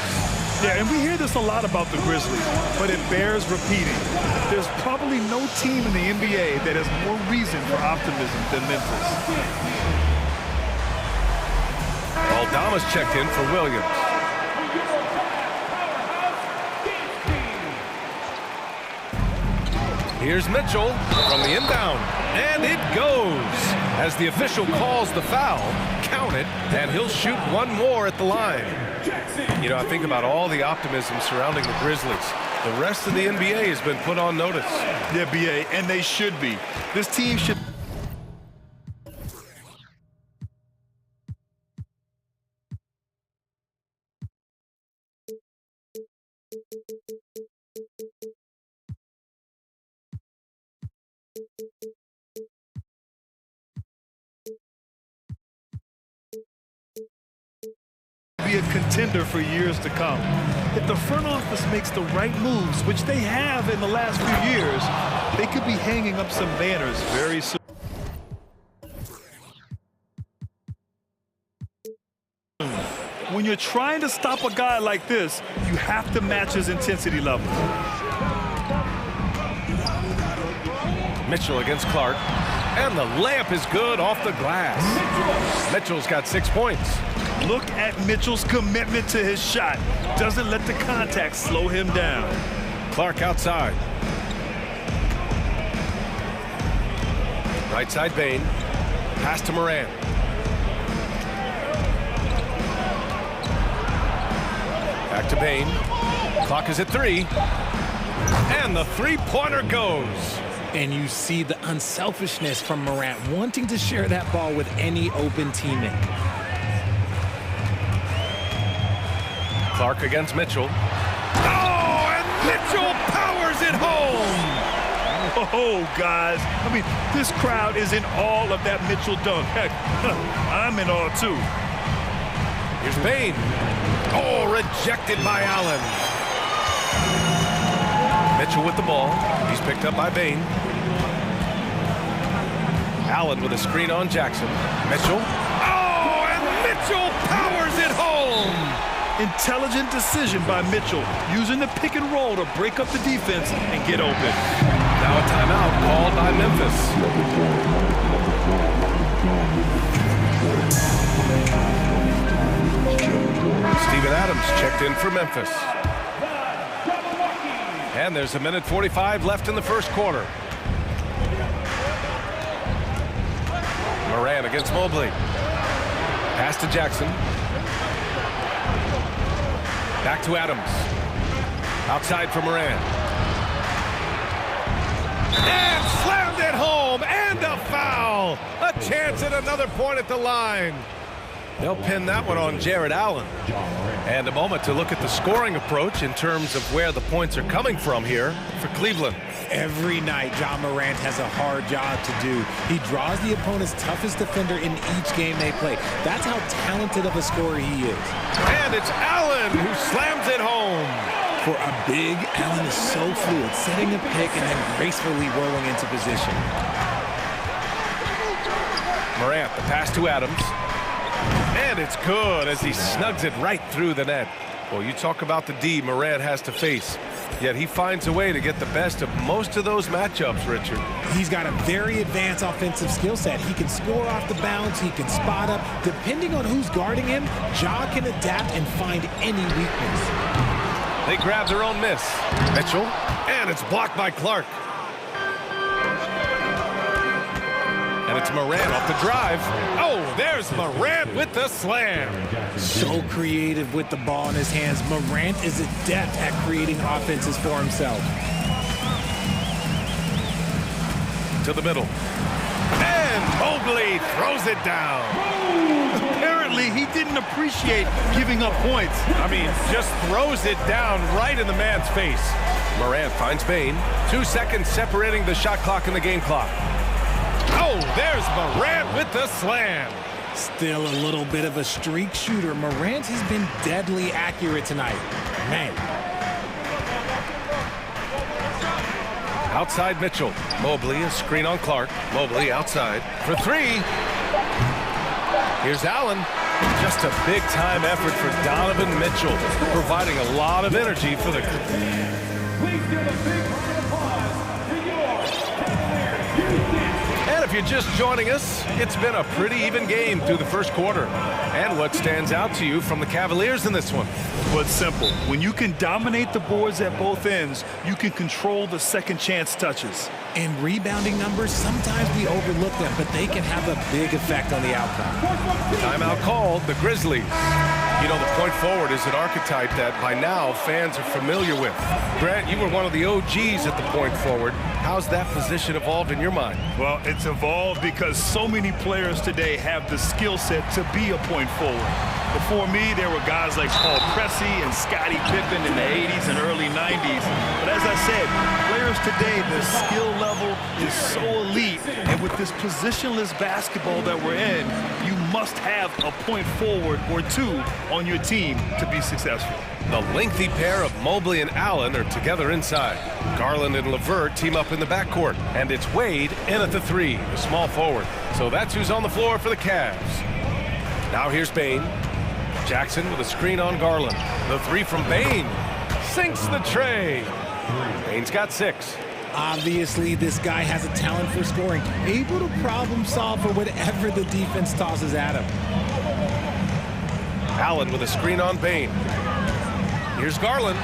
Yeah, and we hear this a lot about the Grizzlies, but it bears repeating. There's probably no team in the NBA that has more reason for optimism than Memphis. Aldama's checked in for Williams. Here's Mitchell from the inbound, and it goes. As the official calls the foul, count it, and he'll shoot one more at the line. You know, I think about all the optimism surrounding the Grizzlies. The rest of the NBA has been put on notice. Yeah, BA, and they should be. This team should... be a contender for years to come. If the front office makes the right moves, which they have in the last few years, they could be hanging up some banners very soon. When you're trying to stop a guy like this, you have to match his intensity level. Mitchell against Clark. And the layup is good off the glass. Mitchell's got 6 points. Look at Mitchell's commitment to his shot. Doesn't let the contact slow him down. Clark outside. Right side Bane. Pass to Moran. Back to Bane. Clock is at 3. And the three-pointer goes. And you see the unselfishness from Morant, wanting to share that ball with any open teammate. Clark against Mitchell. Oh, and Mitchell powers it home! Oh, guys. I mean, this crowd is in awe of that Mitchell dunk. Heck, I'm in awe, too. Here's Bane. Oh, rejected by Allen. Mitchell with the ball. He's picked up by Bane. Allen with a screen on Jackson. Mitchell. Oh, and Mitchell powers it home! Intelligent decision by Mitchell, using the pick and roll to break up the defense and get open. Now a timeout called by Memphis. Steven Adams checked in for Memphis. And there's 1:45 left in the first quarter. Moran against Mobley. Pass to Jackson. Back to Adams. Outside for Moran. And slammed it home, and a foul. A chance at another point at the line. They'll pin that one on Jared Allen. And a moment to look at the scoring approach in terms of where the points are coming from here for Cleveland. Every night, Ja Morant has a hard job to do. He draws the opponent's toughest defender in each game they play. That's how talented of a scorer he is. And it's Allen who slams it home. For a big, Allen is so fluid, setting a pick and then gracefully rolling into position. Morant, the pass to Adams. And it's good as he snugs it right through the net. Well, you talk about the D Morant has to face. Yet he finds a way to get the best of most of those matchups, Richard. He's got a very advanced offensive skill set. He can score off the bounce. He can spot up. Depending on who's guarding him, Ja can adapt and find any weakness. They grab their own miss. Mitchell, and it's blocked by Clark. And it's Morant off the drive. Oh, there's Morant with the slam. So creative with the ball in his hands. Morant is adept at creating offenses for himself. To the middle. And Mobley throws it down. Apparently, he didn't appreciate giving up points. I mean, just throws it down right in the man's face. Morant finds Bane. 2 seconds separating the shot clock and the game clock. Oh, there's Morant with the slam. Still a little bit of a streak shooter. Morant has been deadly accurate tonight. Man. Outside Mitchell. Mobley, a screen on Clark. Mobley outside for three. Here's Allen. Just a big-time effort for Donovan Mitchell, providing a lot of energy for the... Please give a big round of applause to your And if you're just joining us, it's been a pretty even game through the first quarter. And what stands out to you from the Cavaliers in this one? Well, it's simple. When you can dominate the boards at both ends, you can control the second chance touches. And rebounding numbers, sometimes we overlook them, but they can have a big effect on the outcome. Timeout called, the Grizzlies. You know, the point forward is an archetype that by now fans are familiar with. Grant, you were one of the OGs at the point forward. How's that position evolved in your mind? Well, it's evolved because so many players today have the skill set to be a point forward. Before me, there were guys like Paul Pressey and Scottie Pippen in the 80s and early 90s. But as I said, players today, the skill level is so elite. And with this positionless basketball that we're in, you must have a point forward or two on your team to be successful. The lengthy pair of Mobley and Allen are together inside. Garland and LeVert team up in the backcourt. And it's Wade in at the three, the small forward. So that's who's on the floor for the Cavs. Now here's Bane. Jackson with a screen on Garland. The three from Bane. Sinks the tray. Bane's got 6. Obviously, this guy has a talent for scoring, able to problem solve for whatever the defense tosses at him. Allen with a screen on Bane. Here's Garland.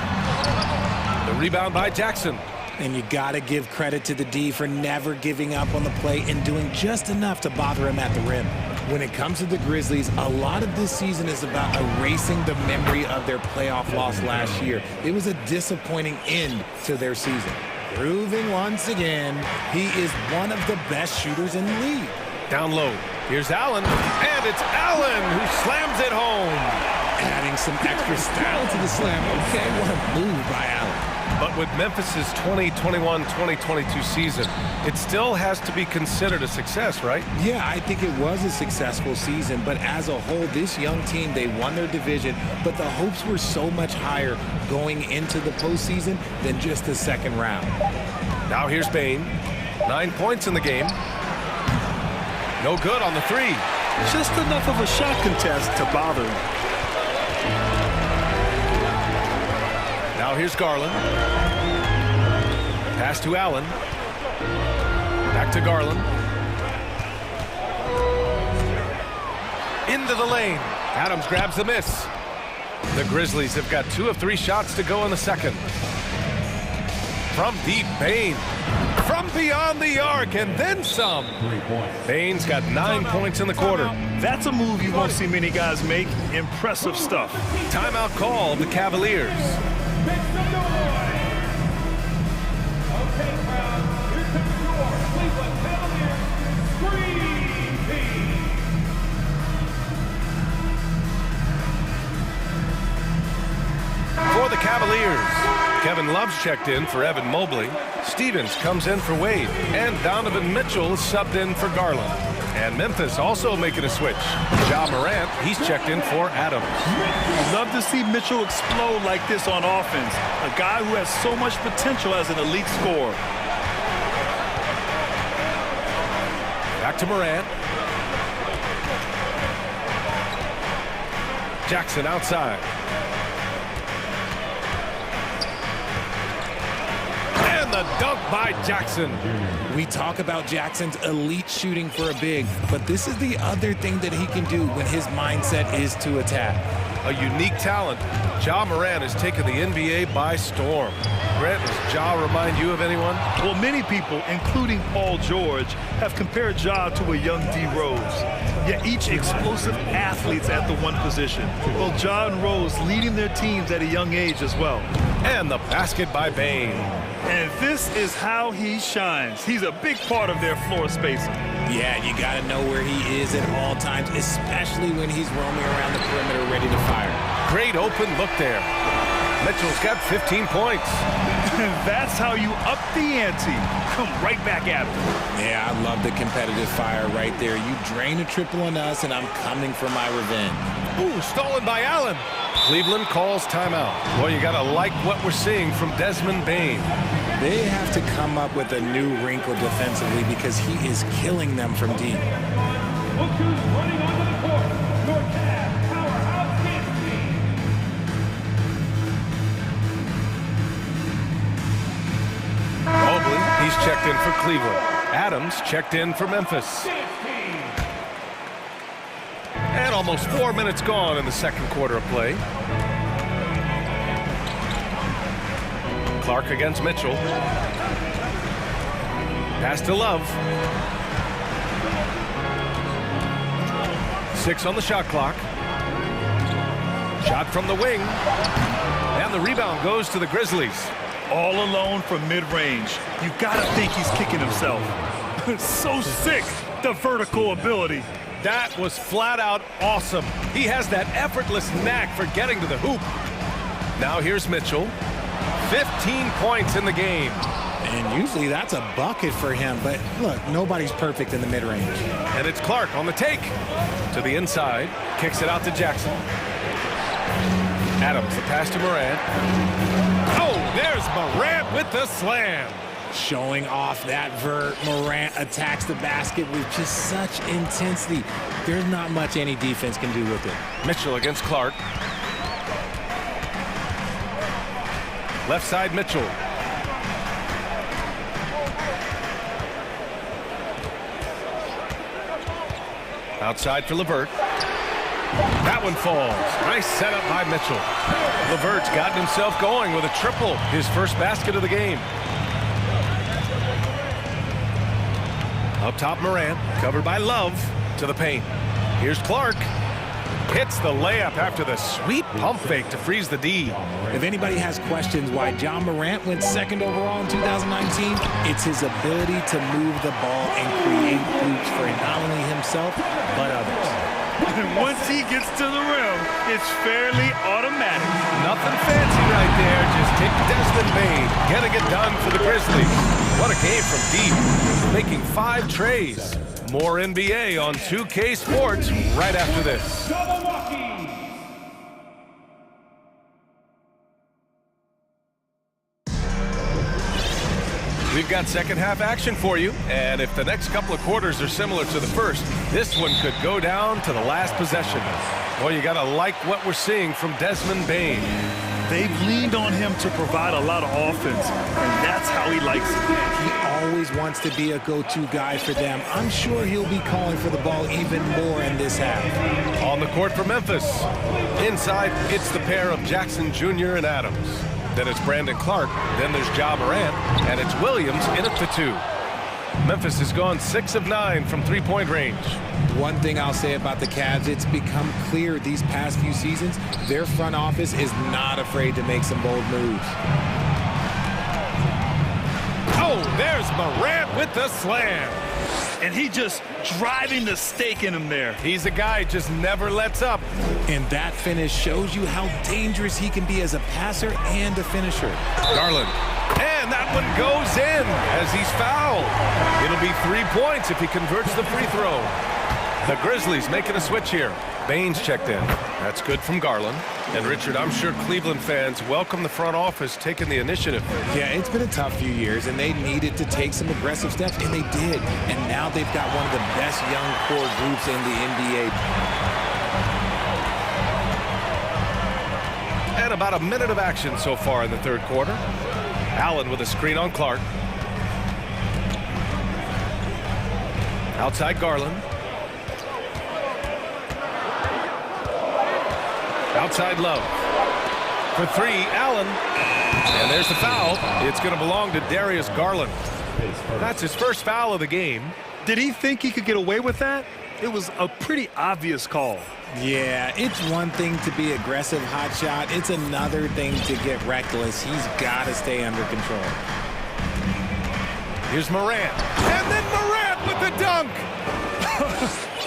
The rebound by Jackson. And you got to give credit to the D for never giving up on the play and doing just enough to bother him at the rim. When it comes to the Grizzlies, a lot of this season is about erasing the memory of their playoff loss last year. It was a disappointing end to their season. Proving once again, he is one of the best shooters in the league. Down low, here's Allen, and it's Allen who slams it home. Adding some extra style to the slam. Okay, what a move by Allen. But with Memphis's 2021-2022 season, it still has to be considered a success, right? Yeah, I think it was a successful season, but as a whole, this young team, they won their division, but the hopes were so much higher going into the postseason than just the second round. Now here's Bane. 9 points in the game. No good on the three. Just enough of a shot contest to bother him. Now here's Garland. Pass to Allen. Back to Garland. Into the lane. Adams grabs the miss. The Grizzlies have got 2 of 3 shots to go in the second. From deep, Bane. From beyond the arc, and then some. Bane's got 9 points in the quarter. That's a move you won't see many guys make. Impressive stuff. Timeout called, the Cavaliers. Make some noise! Okay, crowd, here comes your Cleveland Cavaliers Scream Cavaliers. Kevin Love's checked in for Evan Mobley. Stevens comes in for Wade. And Donovan Mitchell is subbed in for Garland. And Memphis also making a switch. Ja Morant, he's checked in for Adams. Love to see Mitchell explode like this on offense. A guy who has so much potential as an elite scorer. Back to Morant. Jackson outside. And the dunk by Jackson. We talk about Jackson's elite shooting for a big, but this is the other thing that he can do when his mindset is to attack. A unique talent. Ja Morant has taken the NBA by storm. Grant, does Ja remind you of anyone? Well, many people, including Paul George, have compared Ja to a young D. Rose. Yet each explosive athletes at the one position. Well, Ja and Rose leading their teams at a young age as well. And the basket by Bane. And this is how he shines. He's a big part of their floor spacing. Yeah, you got to know where he is at all times, especially when he's roaming around the perimeter ready to fire. Great open look there. Mitchell's got 15 points. That's how you up the ante. Come right back at him. Yeah, I love the competitive fire right there. You drain a triple on us, and I'm coming for my revenge. Ooh, stolen by Allen. Cleveland calls timeout. Well, you got to like what we're seeing from Desmond Bane. They have to come up with a new wrinkle defensively because he is killing them from deep. Look who's running onto the court. Your Cavs powerhouse kids team. Mobley, he's checked in for Cleveland. Adams checked in for Memphis. And almost 4 minutes gone in the second quarter of play. Clark against Mitchell. Pass to Love. 6 on the shot clock. Shot from the wing. And the rebound goes to the Grizzlies. All alone from mid-range. You gotta think he's kicking himself. So sick, the vertical ability. That was flat out awesome. He has that effortless knack for getting to the hoop. Now here's Mitchell. 15 points in the game. And usually that's a bucket for him, but look, nobody's perfect in the mid-range. And it's Clark on the take. To the inside, kicks it out to Jackson. Adams, the pass to Morant. Oh, there's Morant with the slam. Showing off that vert. Morant attacks the basket with just such intensity. There's not much any defense can do with it. Mitchell against Clark. Left side, Mitchell. Outside for LeVert. That one falls. Nice setup by Mitchell. LeVert's gotten himself going with a triple. His first basket of the game. Up top, Morant, covered by Love, to the paint. Here's Clark. Hits the layup after the sweet pump fake to freeze the D. If anybody has questions why Ja Morant went second overall in 2019, it's his ability to move the ball and create hoops for not only himself, but others. And once he gets to the rim, it's fairly automatic. Nothing fancy right there. Just take Desmond Bane. Getting it done for the Grizzlies. What a game from deep. Making 5 trays. More NBA on 2K Sports right after this. We've got second half action for you, and if the next couple of quarters are similar to the first, this one could go down to the last possession. Well, you gotta like what we're seeing from Desmond Bane. They've leaned on him to provide a lot of offense, and that's how he likes it. He always wants to be a go-to guy for them. I'm sure he'll be calling for the ball even more in this half. On the court for Memphis. Inside, it's the pair of Jackson Jr. and Adams. Then it's Brandon Clark, then there's Ja Morant, and it's Williams in it for 2. Memphis has gone 6 of 9 from three-point range. One thing I'll say about the Cavs, it's become clear these past few seasons, their front office is not afraid to make some bold moves. Oh, there's Morant with the slam. And he just driving the stake in him there. He's a guy who just never lets up. And that finish shows you how dangerous he can be as a passer and a finisher. Garland. And that one goes in as he's fouled. It'll be 3 points if he converts the free throw. The Grizzlies making a switch here. Baines checked in. That's good from Garland. And Richard, I'm sure Cleveland fans welcome the front office taking the initiative. Yeah, it's been a tough few years, and they needed to take some aggressive steps, and they did. And now they've got one of the best young core groups in the NBA. And about a minute of action so far in the third quarter. Allen with a screen on Clark. Outside Garland. Outside Love. For three, Allen. And there's the foul. It's going to belong to Darius Garland. That's his first foul of the game. Did he think he could get away with that? It was a pretty obvious call. Yeah, it's one thing to be aggressive hot shot. It's another thing to get reckless. He's got to stay under control. Here's Morant. And then Morant with the dunk.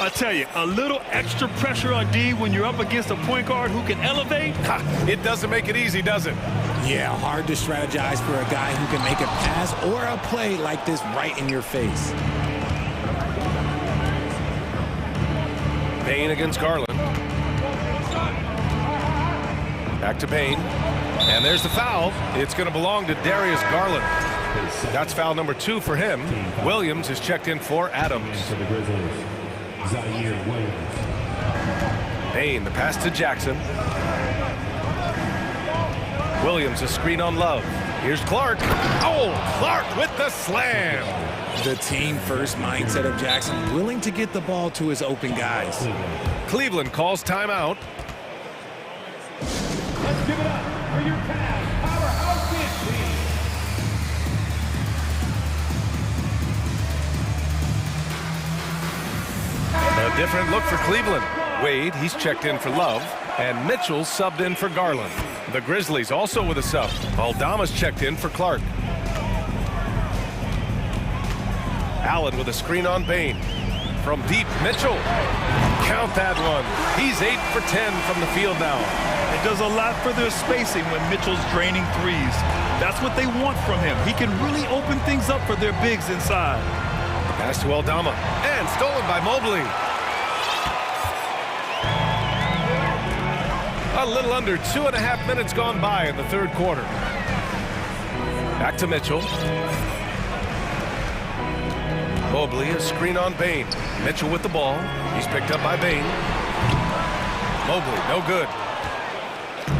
I tell you, a little extra pressure on D when you're up against a point guard who can elevate. It doesn't make it easy, does it? Yeah, hard to strategize for a guy who can make a pass or a play like this right in your face. Payne against Garland. Back to Payne. And there's the foul. It's going to belong to Darius Garland. That's foul number 2 for him. Williams is checked in for Adams. Payne, the pass to Jackson. Williams, a screen on Love. Here's Clark. Oh, Clark with the slam. The team-first mindset of Jackson, willing to get the ball to his open guys. Cleveland calls timeout. Let's give it up for your Cavs powerhouse team. A different look for Cleveland. Wade, he's checked in for Love, and Mitchell subbed in for Garland. The Grizzlies also with a sub. Aldama's checked in for Clark. Allen with a screen on Payne. From deep, Mitchell. Count that one. He's 8 for 10 from the field now. It does a lot for their spacing when Mitchell's draining threes. That's what they want from him. He can really open things up for their bigs inside. Pass to Aldama. And stolen by Mobley. A little under 2.5 minutes gone by in the third quarter. Back to Mitchell. Mobley, a screen on Payne. Mitchell with the ball. He's picked up by Payne. Mobley, no good.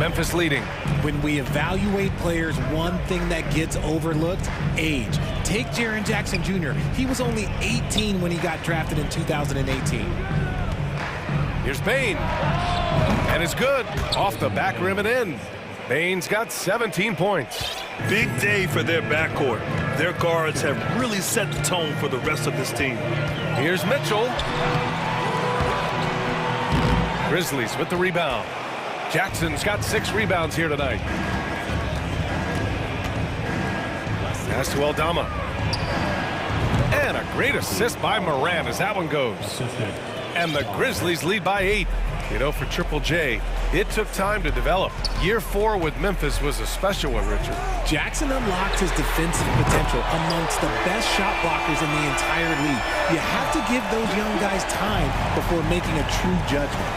Memphis leading. When we evaluate players, one thing that gets overlooked, age. Take Jaren Jackson Jr. He was only 18 when he got drafted in 2018. Here's Payne. And it's good. Off the back rim and in. Payne's got 17 points. Big day for their backcourt. Their guards have really set the tone for the rest of this team. Here's Mitchell. Grizzlies with the rebound. Jackson's got 6 rebounds here tonight. Pass to Aldama. And a great assist by Morant as that one goes. And the Grizzlies lead by 8. You know, for Triple J, it took time to develop. Year 4 with Memphis was a special one, Richard. Jackson unlocked his defensive potential amongst the best shot blockers in the entire league. You have to give those young guys time before making a true judgment.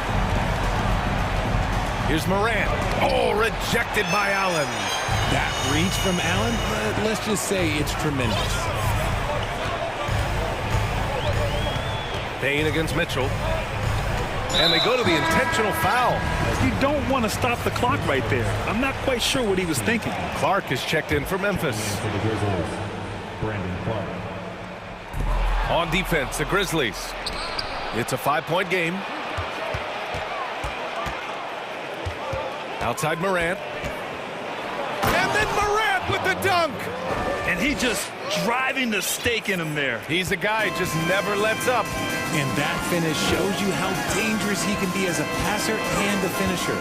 Here's Morant. Oh, rejected by Allen. That reach from Allen, let's just say it's tremendous. Payne against Mitchell. And they go to the intentional foul. You don't want to stop the clock right there. I'm not quite sure what he was thinking. Clark is checked in for Memphis. On defense, the Grizzlies. It's a 5-point game. Outside Morant. And then Morant with the dunk. And he just driving the stake in him there. He's a guy who just never lets up. And that finish shows you how dangerous he can be as a passer and a finisher.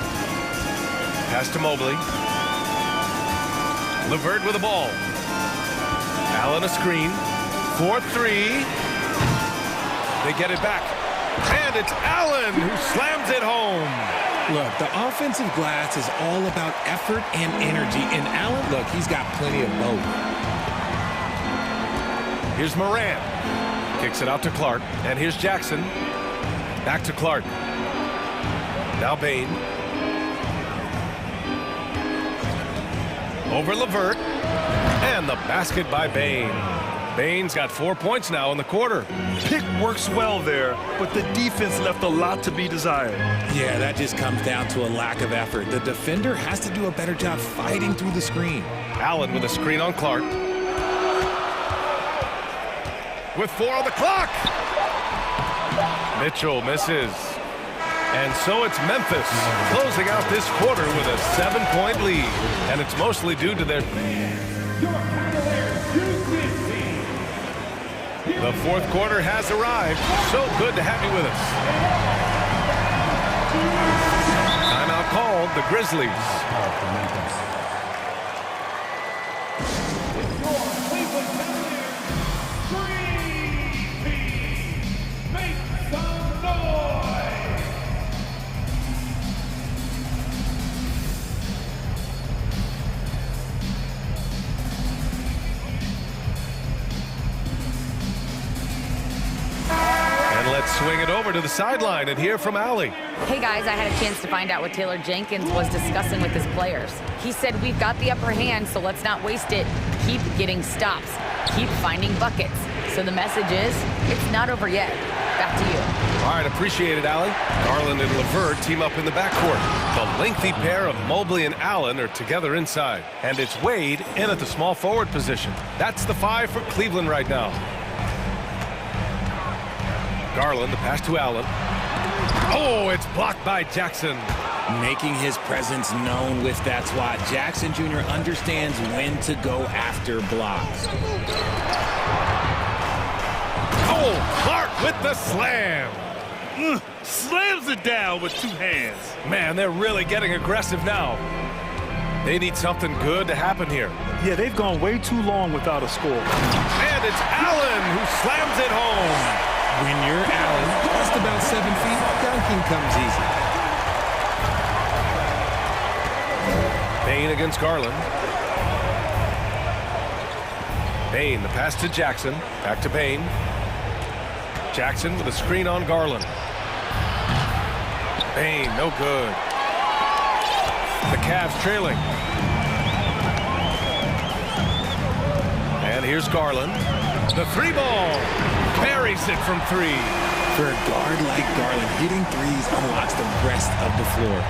Pass to Mobley. LeVert with the ball. Allen a screen. 4-3. They get it back. And it's Allen who slams it home. Look, the offensive glass is all about effort and energy. And Allen, look, he's got plenty of both. Here's Moran. Kicks it out to Clark. And here's Jackson. Back to Clark. Now Bain. Over Levert. And the basket by Bain. Bain's got 4 points now in the quarter. Pick works well there, but the defense left a lot to be desired. Yeah, that just comes down to a lack of effort. The defender has to do a better job fighting through the screen. Allen with a screen on Clark. With 4 on the clock. Mitchell misses. And so it's Memphis closing out this quarter with a 7-point lead. And it's mostly due to their... The fourth quarter has arrived. So good to have you with us. Timeout called, the Grizzlies. Swing it over to the sideline and hear from Allie. Hey guys, I had a chance to find out what Taylor Jenkins was discussing with his players. He said, we've got the upper hand, so let's not waste it. Keep getting stops. Keep finding buckets. So the message is, it's not over yet. Back to you. All right, appreciate it, Allie. Garland and Levert team up in the backcourt. The lengthy pair of Mobley and Allen are together inside. And it's Wade in at the small forward position. That's the 5 for Cleveland right now. Garland, the pass to Allen. Oh, it's blocked by Jackson. Making his presence known with that swat. Jackson Jr. understands when to go after blocks. Oh, Clark with the slam. Slams it down with 2 hands. Man, they're really getting aggressive now. They need something good to happen here. Yeah, they've gone way too long without a score. And it's Allen who slams it home. When you're Allen, just about 7 feet, dunking comes easy. Bain against Garland. Bain, the pass to Jackson. Back to Bain. Jackson with a screen on Garland. Bain, no good. The Cavs trailing. And here's Garland. The 3-ball. Buries it from 3. For a guard like Garland, hitting threes unlocks the rest of the floor.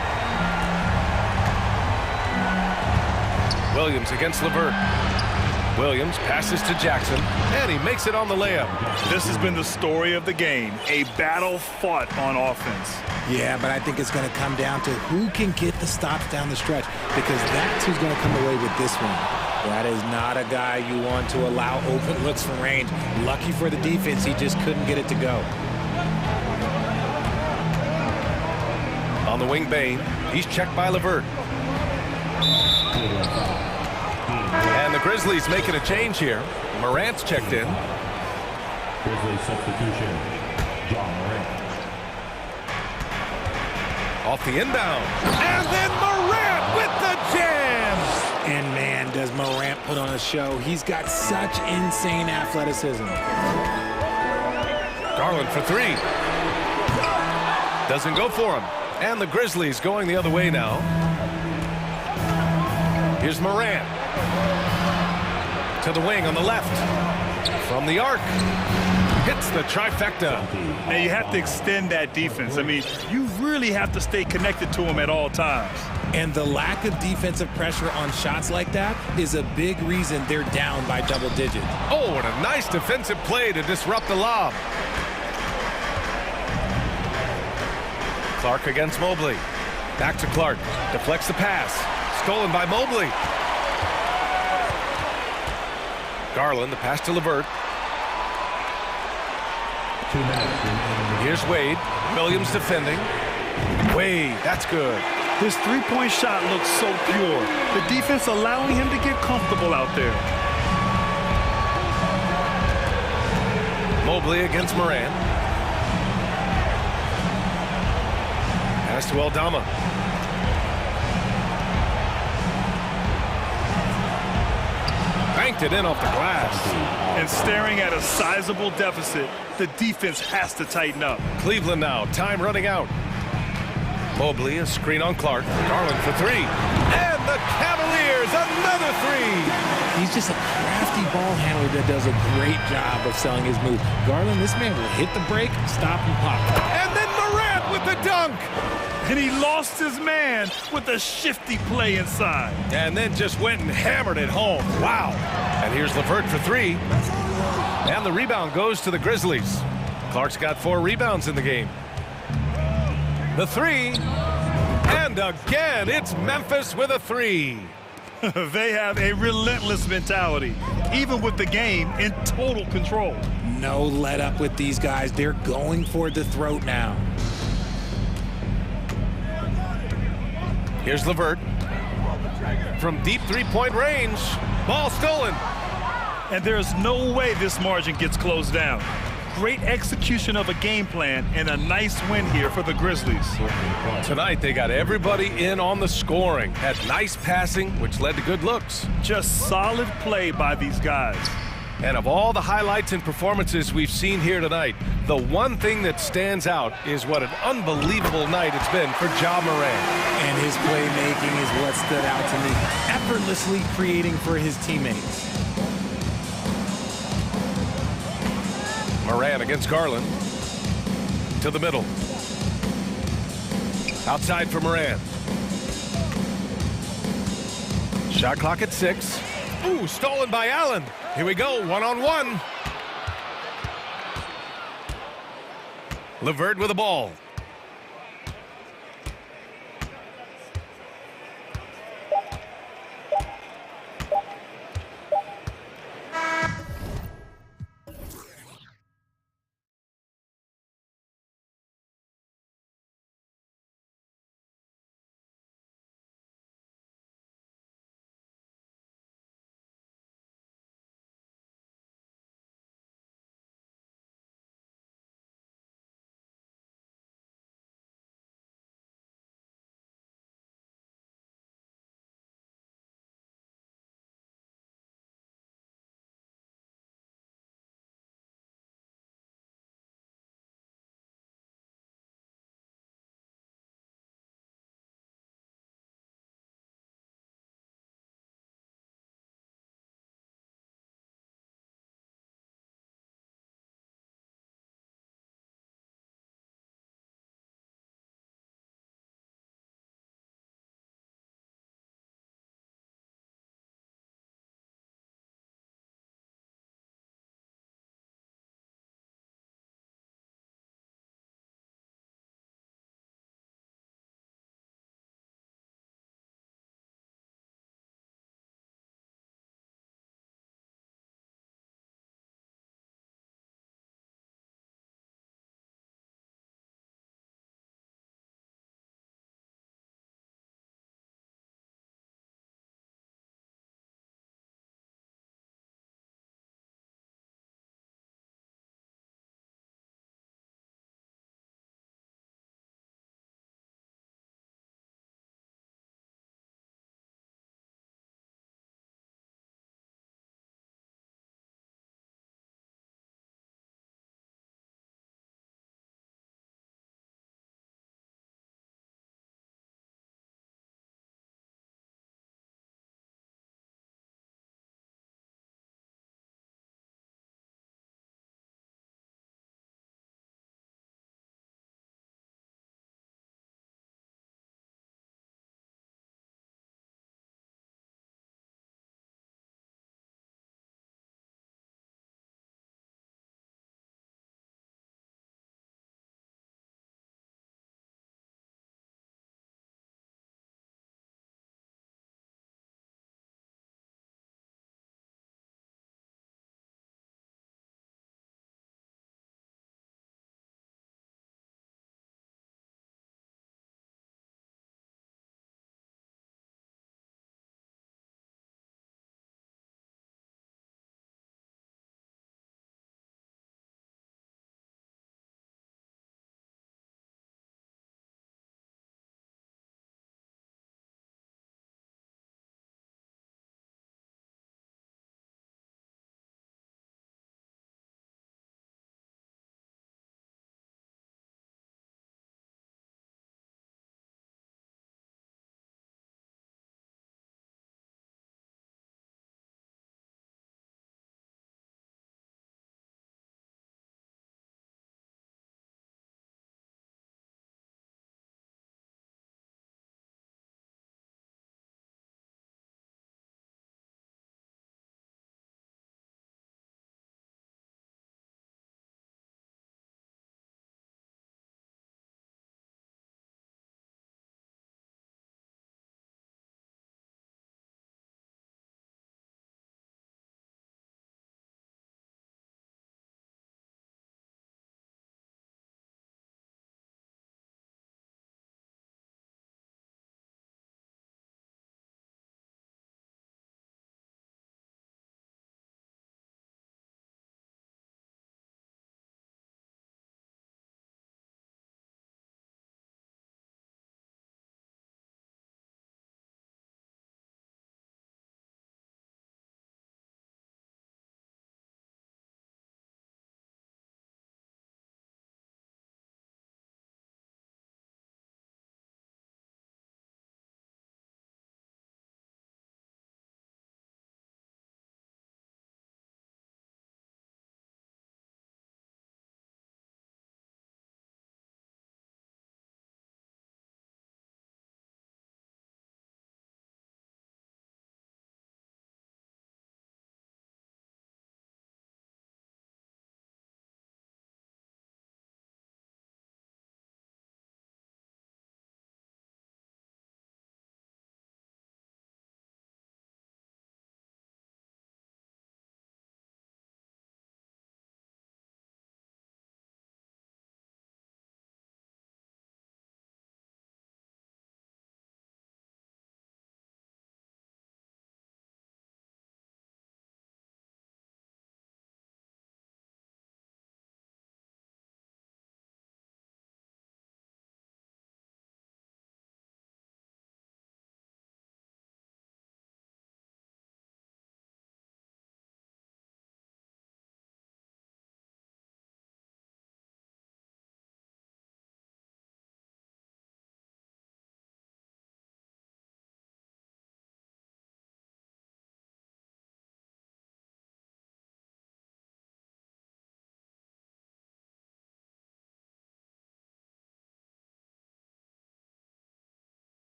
Williams against Levert. Williams passes to Jackson, and he makes it on the layup. This has been the story of the game, a battle fought on offense. Yeah, but I think it's going to come down to who can get the stops down the stretch, because that's who's going to come away with this one. That is not a guy you want to allow open looks from range. Lucky for the defense, he just couldn't get it to go. On the wing, Bain. He's checked by Levert. And the Grizzlies making a change here. Morant's checked in. Grizzlies substitution, John Morant. Off the inbound. And then Morant with the jam! And man, does Morant put on a show. He's got such insane athleticism. Garland for 3. Doesn't go for him. And the Grizzlies going the other way now. Here's Morant. To the wing on the left. From the arc. Hits the trifecta. Now you have to extend that defense. I mean, you really have to stay connected to him at all times. And the lack of defensive pressure on shots like that is a big reason they're down by double digits. Oh, and a nice defensive play to disrupt the lob. Clark against Mobley. Back to Clark. Deflects the pass. Stolen by Mobley. Garland, the pass to Levert. 2 minutes remaining. Here's Wade. Williams defending. Wade, that's good. His 3-point shot looks so pure. The defense allowing him to get comfortable out there. Mobley against Moran. Pass to Aldama. Banked it in off the glass. And staring at a sizable deficit, the defense has to tighten up. Cleveland now, time running out. Mobley, a screen on Clark. Garland for three. And the Cavaliers, another three. He's just a crafty ball handler that does a great job of selling his move. Garland, this man will hit the break, stop, and pop. And then Morant with the dunk. And he lost his man with a shifty play inside. And then just went and hammered it home. Wow. And here's LeVert for three. And the rebound goes to the Grizzlies. Clark's got 4 rebounds in the game. The three. And again, it's Memphis with a three. They have a relentless mentality, even with the game in total control. No let up with these guys. They're going for the throat now. Here's LeVert. From deep three-point range. Ball stolen. And there's no way this margin gets closed down. Great execution of a game plan and a nice win here for the Grizzlies. Tonight, they got everybody in on the scoring. Had nice passing, which led to good looks. Just solid play by these guys. And of all the highlights and performances we've seen here tonight, the one thing that stands out is what an unbelievable night it's been for Ja Morant. And his playmaking is what stood out to me. Effortlessly creating for his teammates. Morant against Garland. To the middle. Outside for Morant. Shot clock at 6. Ooh, stolen by Allen. Here we go, one-on-one. LeVert with the ball.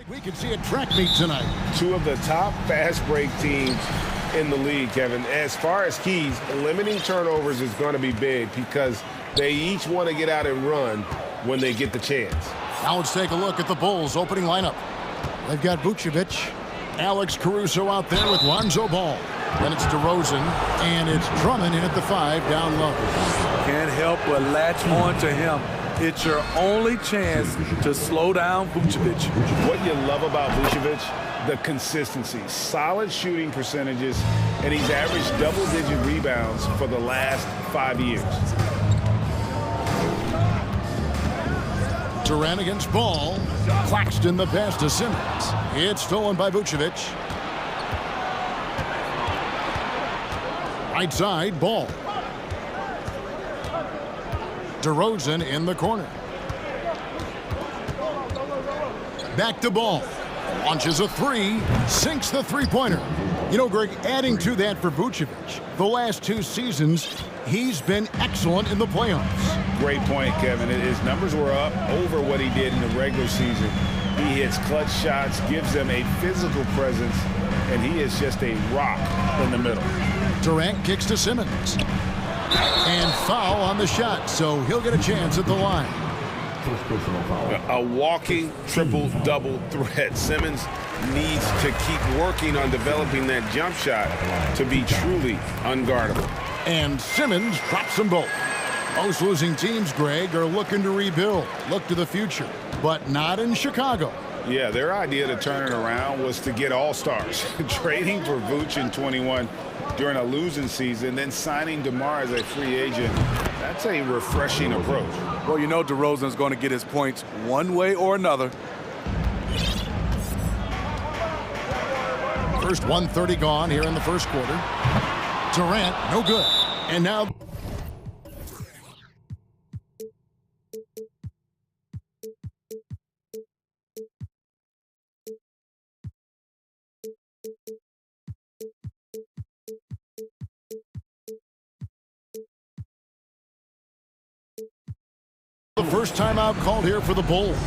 We can see a track meet tonight. Two of the top fast break teams in the league, Kevin. As far as keys, limiting turnovers is going to be big because they each want to get out and run when they get the chance. Now let's take a look at the Bulls' opening lineup. They've got Vucevic, Alex Caruso out there with Lonzo Ball. Then it's DeRozan, and it's Drummond in at the 5 down low. Can't help but latch on to him. It's your only chance to slow down Vucevic. What you love about Vucevic, the consistency, solid shooting percentages, and he's averaged double-digit rebounds for the last 5 years. Durant against Ball. Claxton the pass to Simmons. It's stolen by Vucevic. Right side, Ball. DeRozan in the corner. Back to Ball. Launches a 3, sinks the three-pointer. You know, Greg, adding to that for Vucevic, the last 2 seasons, he's been excellent in the playoffs. Great point, Kevin. His numbers were up over what he did in the regular season. He hits clutch shots, gives them a physical presence, and he is just a rock in the middle. Durant kicks to Simmons. And foul on the shot, so he'll get a chance at the line. A walking triple-double threat. Simmons needs to keep working on developing that jump shot to be truly unguardable. And Simmons drops them both. Most losing teams, Greg, are looking to rebuild, look to the future, but not in Chicago. Yeah, their idea to turn it around was to get all-stars. Trading for Vooch in 21 during a losing season, then signing DeMar as a free agent. That's a refreshing approach. Well, you know DeRozan's going to get his points one way or another. First 1:30 gone here in the first quarter. Durant, no good. And now... the first timeout called here for the Bulls.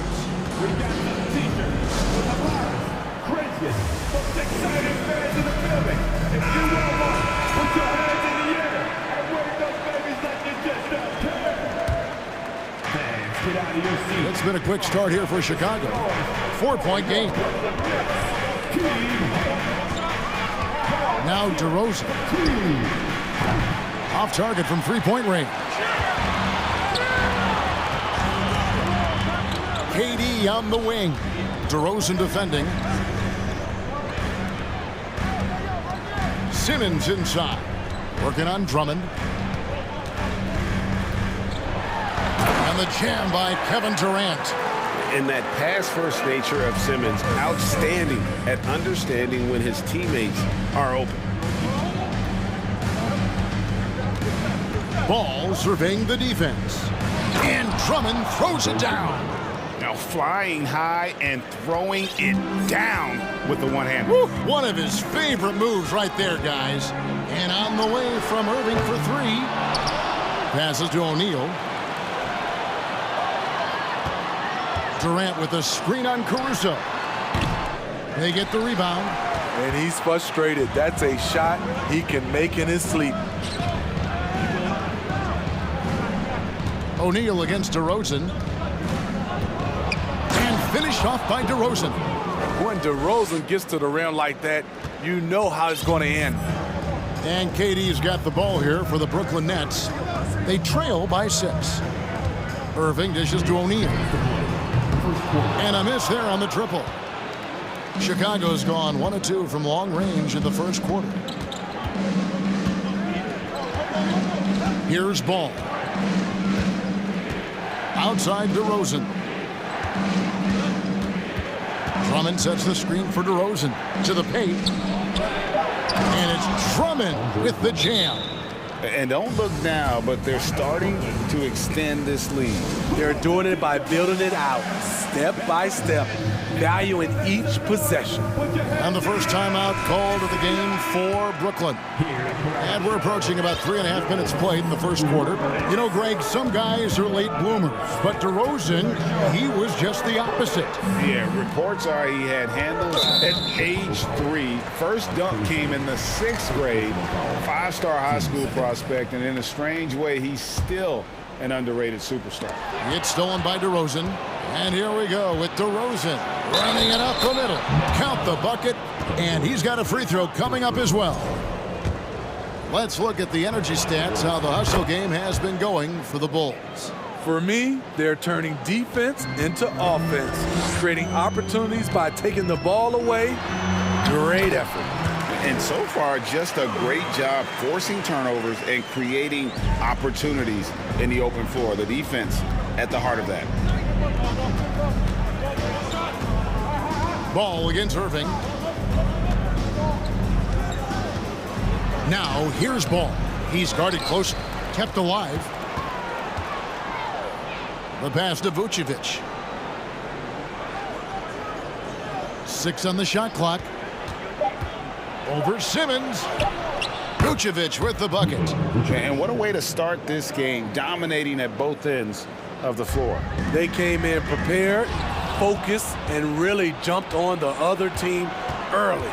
It's been a quick start here for Chicago. 4-point game. Now DeRozan. Off target from three-point range. KD on the wing. DeRozan defending. Simmons inside. Working on Drummond. And the jam by Kevin Durant. And that pass-first nature of Simmons, outstanding at understanding when his teammates are open. Ball surveying the defense. And Drummond throws it down. Now flying high and throwing it down with the one-hander. One of his favorite moves right there, guys. And on the way from Irving for 3. Passes to O'Neal. Durant with a screen on Caruso. They get the rebound. And he's frustrated. That's a shot he can make in his sleep. O'Neal against DeRozan. And finished off by DeRozan. When DeRozan gets to the rim like that, you know how it's going to end. And KD's got the ball here for the Brooklyn Nets. They trail by 6. Irving dishes to O'Neal. And a miss there on the triple. Chicago's gone 1 of 2 from long range in the first quarter. Here's Ball. Outside DeRozan. Drummond sets the screen for DeRozan to the paint. And it's Drummond with the jam. And don't look now, but they're starting to extend this lead. They're doing it by building it out, step by step, valuing each possession. And the first timeout called of the game for Brooklyn. And we're approaching about 3.5 minutes played in the first quarter. You know, Greg, some guys are late bloomers, but DeRozan, he was just the opposite. Yeah, reports are he had handles at age 3. First dunk came in the 6th grade, 5-star high school prospect, and in a strange way, he's still an underrated superstar. It's stolen by DeRozan. And here we go with DeRozan running it up the middle. Count the bucket, and he's got a free throw coming up as well. Let's look at the energy stats, how the hustle game has been going for the Bulls. For me, they're turning defense into offense, creating opportunities by taking the ball away. Great effort. And so far, just a great job forcing turnovers and creating opportunities in the open floor. The defense at the heart of that. Ball against Irving. Now, here's Ball. He's guarded close, kept alive. The pass to Vucevic. 6 on the shot clock. Over Simmons. Vucevic with the bucket. And what a way to start this game, dominating at both ends of the floor. They came in prepared, focused, and really jumped on the other team early.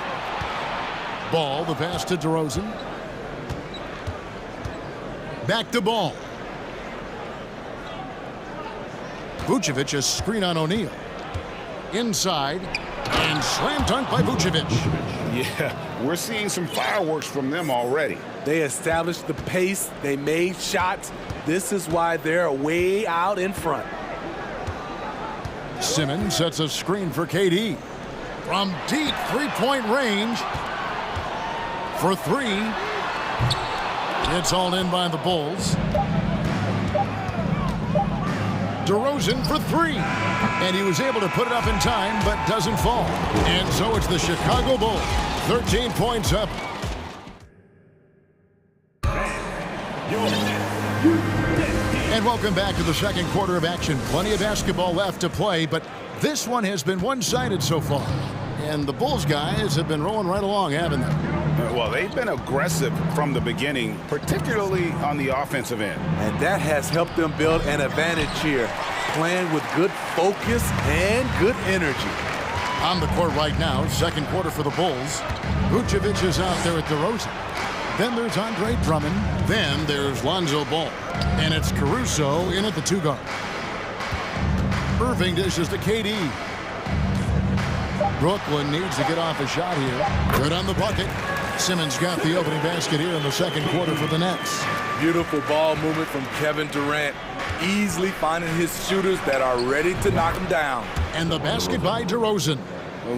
Ball, the pass to DeRozan. Back to Ball. Vucevic, a screen on O'Neal. Inside, and slam dunk by Vucevic. Yeah, we're seeing some fireworks from them already. They established the pace. They made shots. This is why they're way out in front. Simmons sets a screen for KD. From deep three-point range for 3. It's all in by the Bulls. DeRozan for 3. And he was able to put it up in time, but doesn't fall. And so it's the Chicago Bulls. 13 points up. And welcome back to the second quarter of action. Plenty of basketball left to play, but this one has been one-sided so far. And the Bulls guys have been rolling right along, haven't they? Well, they've been aggressive from the beginning, particularly on the offensive end. And that has helped them build an advantage here, playing with good focus and good energy. On the court right now, second quarter for the Bulls. Vucevic is out there at DeRozan. Then there's Andre Drummond. Then there's Lonzo Ball. And it's Caruso in at the 2 guard. Irving dishes to KD. Brooklyn needs to get off a shot here. Good on the bucket. Simmons got the opening basket here in the second quarter for the Nets. Beautiful ball movement from Kevin Durant. Easily finding his shooters that are ready to knock him down. And the basket by DeRozan.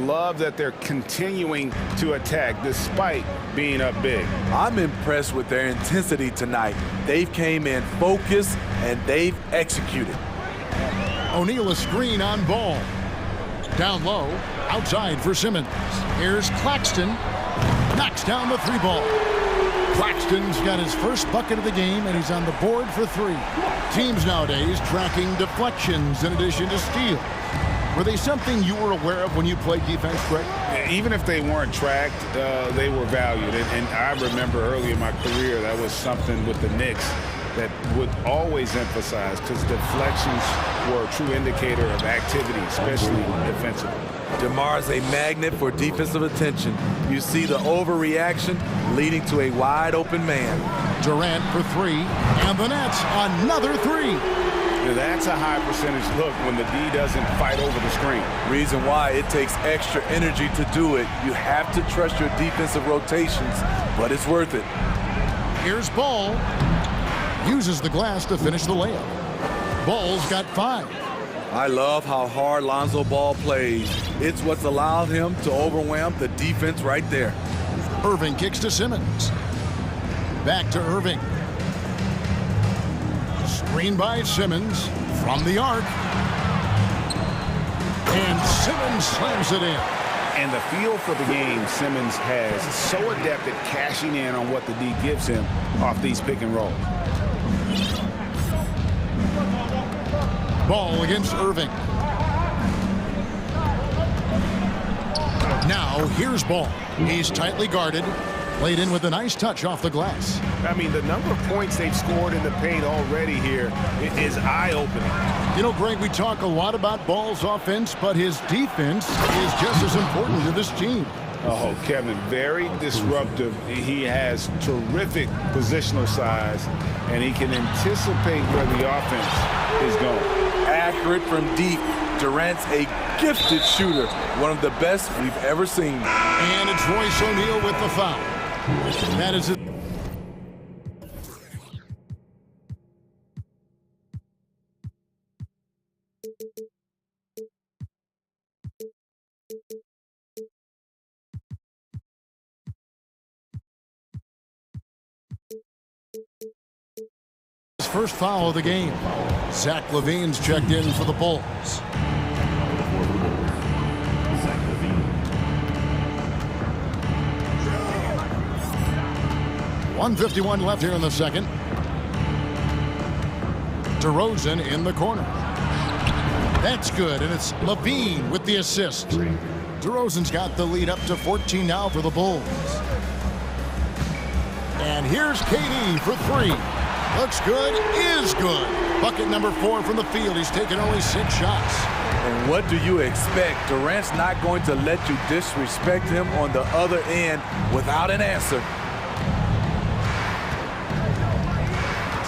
Love that they're continuing to attack despite being up big. I'm impressed with their intensity tonight. They've came in focused and they've executed. O'Neal a screen on Ball. Down low, outside for Simmons. Here's Claxton. Knocks down the 3 ball. Claxton's got his first bucket of the game, and he's on the board for 3. Teams nowadays tracking deflections in addition to steals. Were they something you were aware of when you played defense, Greg? Even if they weren't tracked, they were valued. And I remember early in my career, that was something with the Knicks that would always emphasize, because deflections were a true indicator of activity, especially defensively. DeMar's a magnet for defensive attention. You see the overreaction leading to a wide open man. Durant for 3, and the Nets another 3. That's a high percentage look when the D doesn't fight over the screen. Reason why it takes extra energy to do it. You have to trust your defensive rotations, but it's worth it. Here's Ball. Uses the glass to finish the layup. Ball's got 5. I love how hard Lonzo Ball plays. It's what's allowed him to overwhelm the defense right there. Irving kicks to Simmons. Back to Irving. Screen by Simmons from the arc. And Simmons slams it in. And the feel for the game Simmons has is so adept at cashing in on what the D gives him off these pick and rolls. Ball against Irving. Now here's Ball. He's tightly guarded. Played in with a nice touch off the glass. I mean, the number of points they've scored in the paint already here is eye-opening. You know, Greg, we talk a lot about Ball's offense, but his defense is just as important to this team. Oh, Kevin, very disruptive. He has terrific positional size, and he can anticipate where the offense is going. Accurate from deep. Durant's a gifted shooter, one of the best we've ever seen. And it's Royce O'Neal with the foul. That is it. First foul of the game. Zach LaVine's checked in for the Bulls. 1:51 left here in the second. DeRozan in the corner. That's good, and it's LaVine with the assist. DeRozan's got the lead up to 14 now for the Bulls. And here's KD for three. Looks good, is good. Bucket number 4 from the field. He's taken only 6 shots. And what do you expect? Durant's not going to let you disrespect him on the other end without an answer.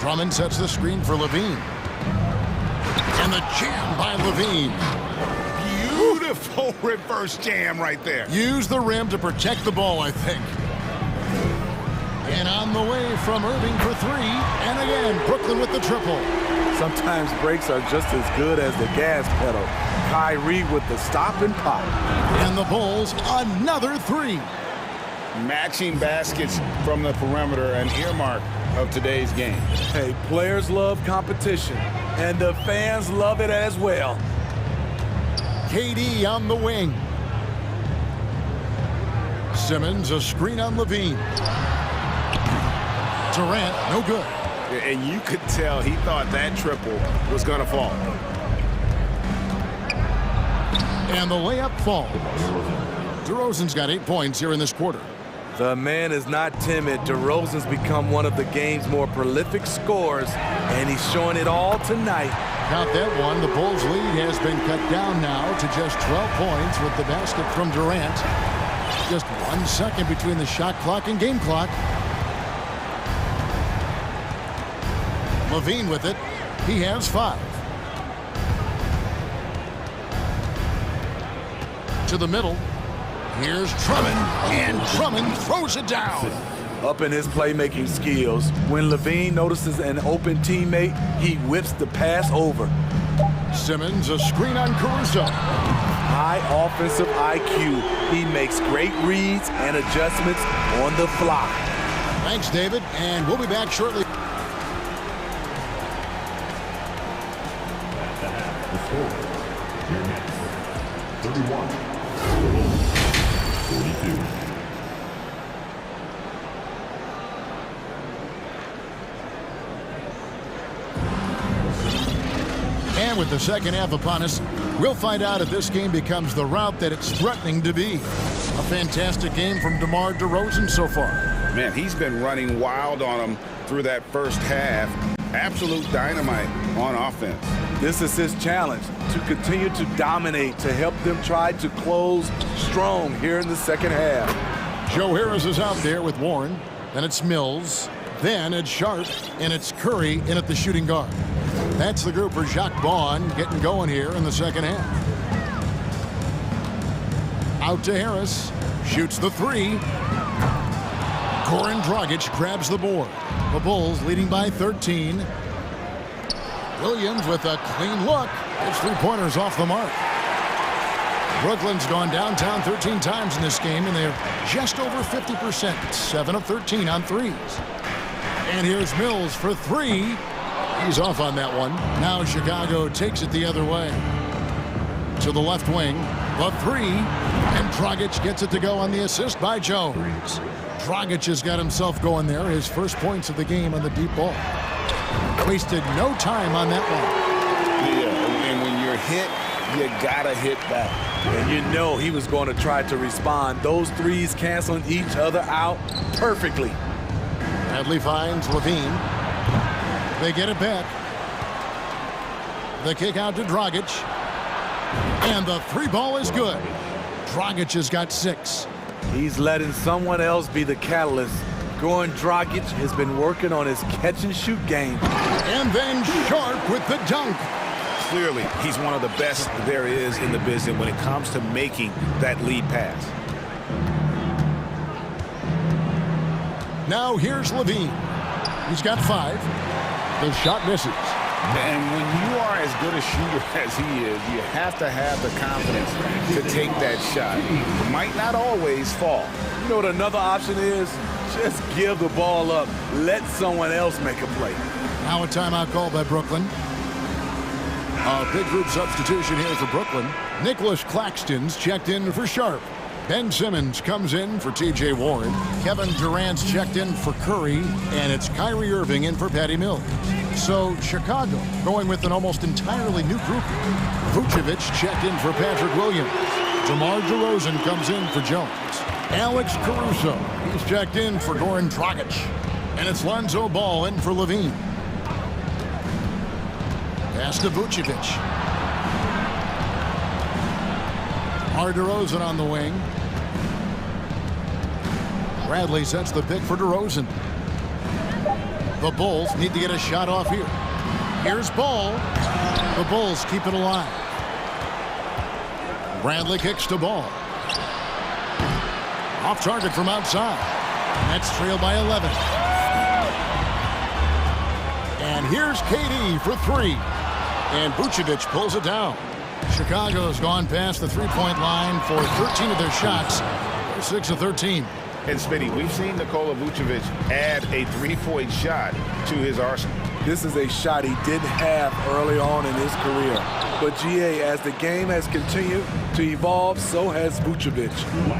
Drummond sets the screen for LaVine. And the jam by LaVine. Beautiful reverse jam right there. Use the rim to protect the ball, I think. And on the way from Irving for 3. And again, Brooklyn with the triple. Sometimes breaks are just as good as the gas pedal. Kyrie with the stop and pop. And the Bulls, another 3. Matching baskets from the perimeter, an earmark of today's game. Hey, players love competition, and the fans love it as well. KD on the wing. Simmons, a screen on LaVine. Durant, no good. And you could tell he thought that triple was going to fall. And the layup falls. DeRozan's got 8 points here in this quarter. The man is not timid. DeRozan's become one of the game's more prolific scorers, and he's showing it all tonight. Count that one. The Bulls' lead has been cut down now to just 12 points with the basket from Durant. Just 1 second between the shot clock and game clock. LaVine with it. He has 5. To the middle. Here's Drummond, and Drummond throws it down. Up in his playmaking skills, when LaVine notices an open teammate, he whips the pass over. Simmons, a screen on Caruso. High offensive IQ. He makes great reads and adjustments on the fly. Thanks, David, and we'll be back shortly. The score, your next, 31. 42. And with the second half upon us, we'll find out if this game becomes the route that it's threatening to be. A fantastic game from DeMar DeRozan so far. Man, he's been running wild on them through that first half. Absolute dynamite on offense. This is his challenge, to continue to dominate, to help them try to close strong here in the second half. Joe Harris is out there with Warren. Then it's Mills. Then it's Sharp. And it's Curry in at the shooting guard. That's the group for Jacques Vaughn getting going here in the second half. Out to Harris. Shoots the 3. Goran Dragic grabs the board. The Bulls leading by 13. Williams with a clean look. His 3-pointers off the mark. Brooklyn's gone downtown 13 times in this game, and they're just over 50%. 7 of 13 on threes. And here's Mills for 3. He's off on that one. Now Chicago takes it the other way. To the left wing, the three, and Dragic gets it to go on the assist by Jones. Dragic has got himself going there, his first points of the game on the deep ball. Wasted no time on that one. Yeah, and when you're hit, you gotta hit back. And you know he was going to try to respond. Those threes canceling each other out perfectly. Bradley finds Levine. They get it back. The kick out to Dragic. And the three ball is good. Dragic has got 6. He's letting someone else be the catalyst. Goran Dragic has been working on his catch-and-shoot game. And then Sharp with the dunk. Clearly, he's one of the best there is in the business when it comes to making that lead pass. Now here's Levine. He's got 5. The shot misses. And when you are as good a shooter as he is, you have to have the confidence to take that shot. It might not always fall. You know what another option is? Just give the ball up. Let someone else make a play. Now a timeout called by Brooklyn. A big group substitution here for Brooklyn. Nicholas Claxton's checked in for Sharp. Ben Simmons comes in for T.J. Warren. Kevin Durant's checked in for Curry. And it's Kyrie Irving in for Patty Mills. So Chicago going with an almost entirely new group. Vucevic checked in for Patrick Williams. DeMar DeRozan comes in for Jones. Alex Caruso, he's checked in for Goran Dragic. And it's Lonzo Ball in for Levine. Pass to Vucevic. DeMar DeRozan on the wing. Bradley sets the pick for DeRozan. The Bulls need to get a shot off here. Here's Ball. The Bulls keep it alive. Bradley kicks to Ball. Off target from outside. Nets trail by 11. And here's KD for 3. And Vucevic pulls it down. Chicago's gone past the three-point line for 13 of their shots. They're 6 of 13. And Smitty, we've seen Nikola Vucevic add a three-point shot to his arsenal. This is a shot he didn't have early on in his career. But GA, as the game has continued to evolve, so has Vucevic.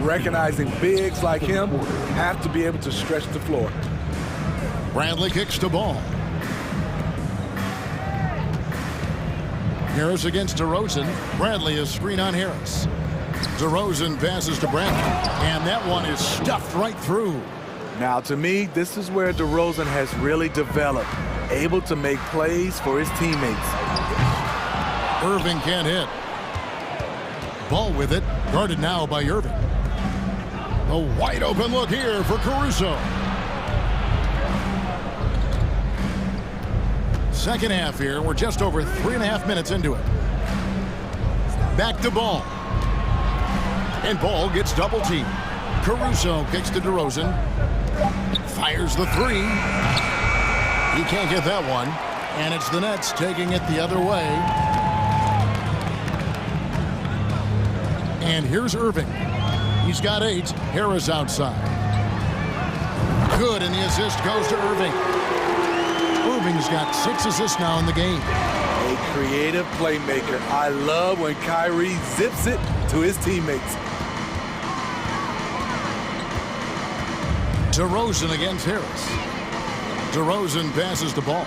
Recognizing bigs like him have to be able to stretch the floor. Bradley kicks to Ball. Harris against DeRozan. Bradley is screen on Harris. DeRozan passes to Bradley, and that one is stuffed right through. Now, to me, this is where DeRozan has really developed, able to make plays for his teammates. Irving can't hit. Ball with it, guarded now by Irving. A wide open look here for Caruso. Second half here, we're just over 3.5 minutes into it. Back to Ball. And Ball gets double teamed. Caruso kicks to DeRozan. Fires the 3. He can't get that one. And it's the Nets taking it the other way. And here's Irving. He's got 8. Harris outside. Good, and the assist goes to Irving. Irving's got 6 assists now in the game. A creative playmaker. I love when Kyrie zips it to his teammates. DeRozan against Harris. DeRozan passes the ball.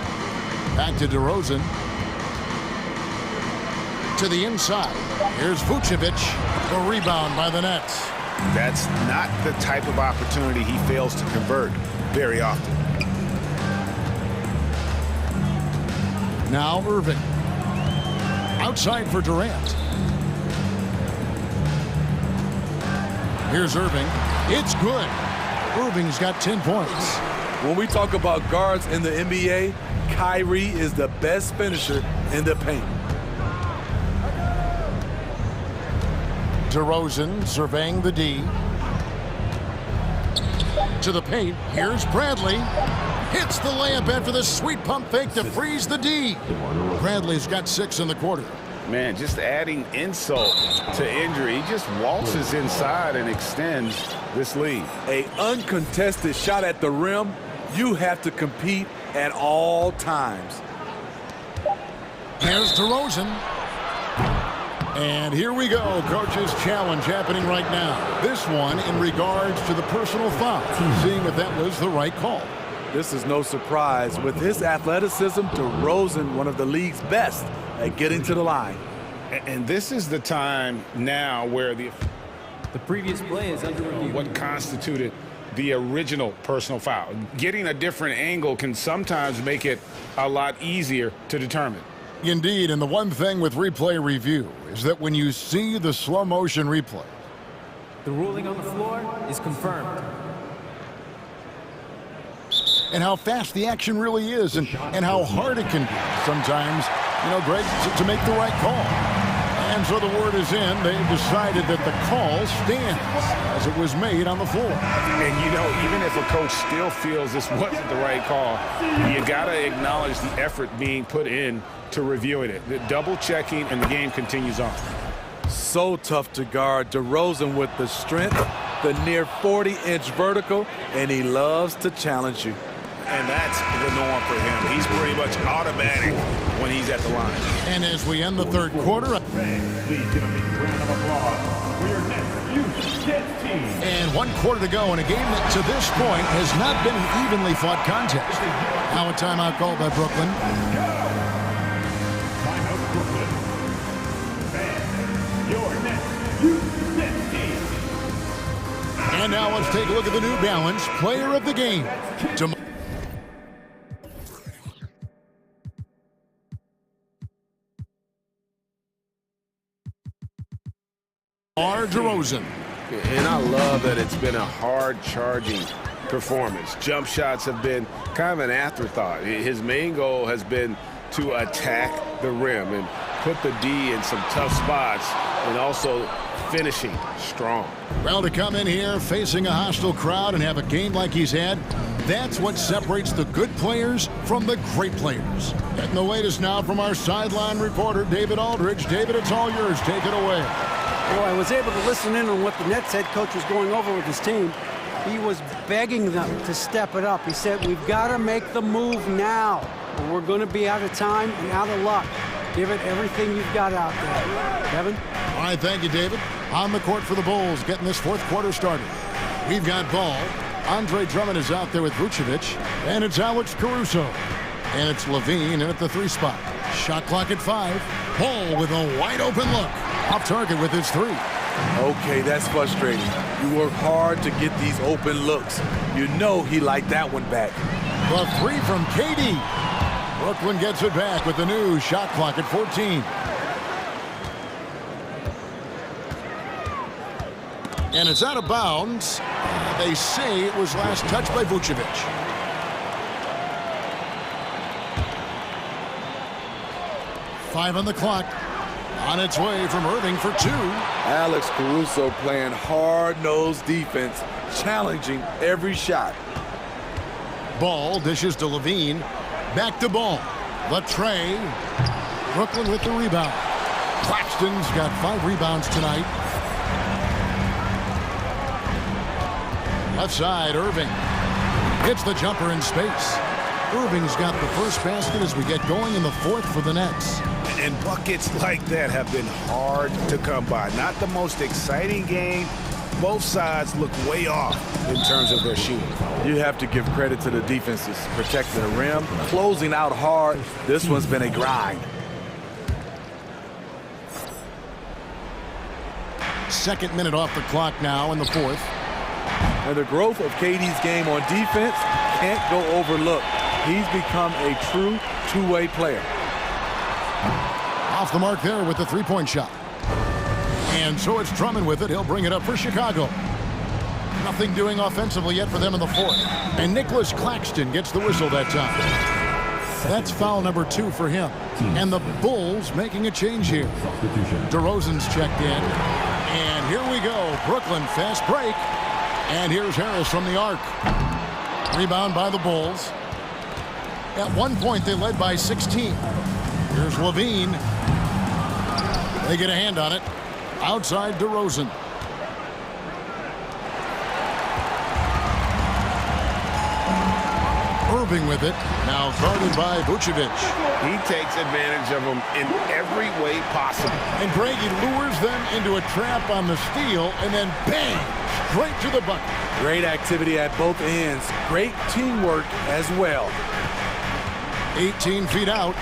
Back to DeRozan. To the inside. Here's Vucevic. A rebound by the Nets. That's not the type of opportunity he fails to convert very often. Now Irving. Outside for Durant. Here's Irving. It's good. Irving's got 10 points. When we talk about guards in the NBA, Kyrie is the best finisher in the paint. DeRozan surveying the D. To the paint. Here's Bradley. Hits the layup after the sweet pump fake to freeze the D. Bradley's got 6 in the quarter. Man, just adding insult to injury. He just waltzes inside and extends this lead. An uncontested shot at the rim, you have to compete at all times. Here's DeRozan. And here we go. Coach's challenge happening right now. This one in regards to the personal foul. Seeing if that was the right call. This is no surprise. With his athleticism, DeRozan, one of the league's best at getting to the line. And this is the time now where the previous play is under review. What constituted the original personal foul. Getting a different angle can sometimes make it a lot easier to determine. Indeed, and the one thing with replay review is that when you see the slow motion replay, the ruling on the floor is confirmed. And how fast the action really is and how hard it can be sometimes, you know, Greg, to make the right call. And so the word is in. They've decided that the call stands as it was made on the floor. And, you know, even if a coach still feels this wasn't the right call, you got to acknowledge the effort being put in to reviewing it. The double checking, and the game continues on. So tough to guard. DeRozan with the strength, the near 40-inch vertical, and he loves to challenge you. And that's the norm for him. He's pretty much automatic when he's at the line. And as we end the third quarter, and 1 quarter to go in a game that to this point has not been an evenly fought contest. Now a timeout called by Brooklyn. And now let's take a look at the New Balance Player of the Game. DeRozan. And I love that it's been a hard-charging performance. Jump shots have been kind of an afterthought. His main goal has been to attack the rim and put the D in some tough spots and also finishing strong. Well, to come in here facing a hostile crowd and have a game like he's had, that's what separates the good players from the great players. Getting the latest now from our sideline reporter, David Aldridge. David, it's all yours. Take it away. Well, I was able to listen in on what the Nets head coach was going over with his team. He was begging them to step it up. He said, we've got to make the move now, or we're going to be out of time and out of luck. Give it everything you've got out there. Kevin? All right, thank you, David. On the court for the Bulls, getting this fourth quarter started. We've got ball. Andre Drummond is out there with Vucevic, and it's Alex Caruso. And it's Levine in at the 3 spot. Shot clock at 5. Ball with a wide open look. Off target with his 3. Okay, that's frustrating. You work hard to get these open looks. You know he liked that one back. The 3 from KD. Brooklyn gets it back with the new shot clock at 14. And it's out of bounds. They say it was last touched by Vucevic. Five on the clock. On its way from Irving for 2. Alex Caruso playing hard-nosed defense, challenging every shot. Ball dishes to Levine. Back to Ball. Latre. Brooklyn with the rebound. Claxton's got 5 rebounds tonight. Left side, Irving. Hits the jumper in space. Irving's got the first basket as we get going in the fourth for the Nets. And buckets like that have been hard to come by. Not the most exciting game. Both sides look way off in terms of their shooting. You have to give credit to the defenses, protecting the rim, closing out hard. This one's been a grind. Second minute off the clock now in the fourth. And the growth of KD's game on defense can't go overlooked. He's become a true two-way player. Off the mark there with the three-point shot. And so it's Drummond with it. He'll bring it up for Chicago. Nothing doing offensively yet for them in the fourth. And Nicholas Claxton gets the whistle that time. That's foul number 2 for him. And the Bulls making a change here. DeRozan's checked in. And here we go. Brooklyn fast break. And here's Harris from the arc. Rebound by the Bulls. At one point, they led by 16. Here's Levine. They get a hand on it. Outside DeRozan. Irving with it. Now guarded by Vucevic. He takes advantage of them in every way possible. And Greg, he lures them into a trap on the steal, and then bang, straight to the bucket. Great activity at both ends. Great teamwork as well. 18 feet out.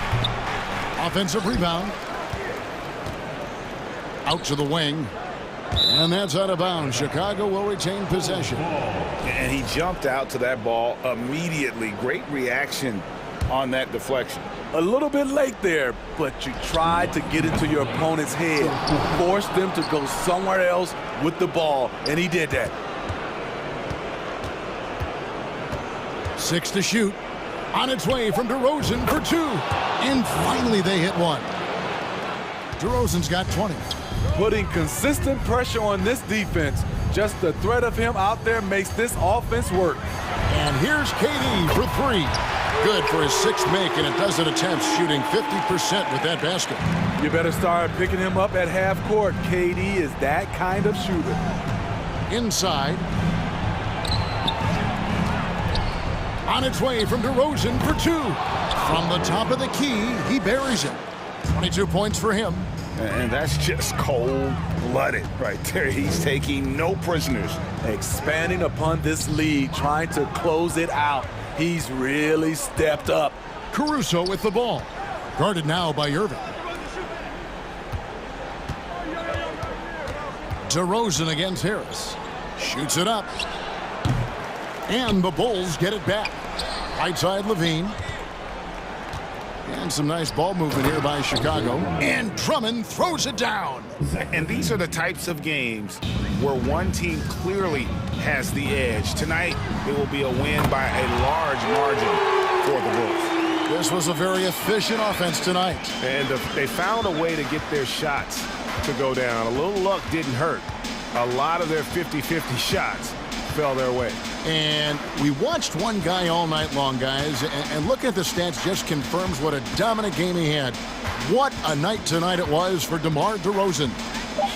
Offensive rebound. Out to the wing. And that's out of bounds. Chicago will retain possession. And he jumped out to that ball immediately. Great reaction on that deflection. A little bit late there, but you tried to get into your opponent's head. Force them to go somewhere else with the ball, and he did that. 6 to shoot. On its way from DeRozan for 2. And finally they hit one. DeRozan's got 20. Putting consistent pressure on this defense. Just the threat of him out there makes this offense work. And here's KD for 3. Good for his 6th make, and a dozen attempts, shooting 50% with that basket. You better start picking him up at half court. KD is that kind of shooter. Inside. On its way from DeRozan for 2. From the top of the key, he buries it. 22 points for him. And that's just cold-blooded right there. He's taking no prisoners. Expanding upon this lead, trying to close it out. He's really stepped up. Caruso with the ball. Guarded now by Irving. DeRozan against Harris. Shoots it up. And the Bulls get it back. Right side Levine. And some nice ball movement here by Chicago. And Drummond throws it down. And these are the types of games where one team clearly has the edge. Tonight, it will be a win by a large margin for the Bulls. This was a very efficient offense tonight. And they found a way to get their shots to go down. A little luck didn't hurt. A lot of their 50-50 shots fell their way. And we watched one guy all night long, guys, and look at the stats just confirms what a dominant game he had. What a night tonight it was for DeMar DeRozan.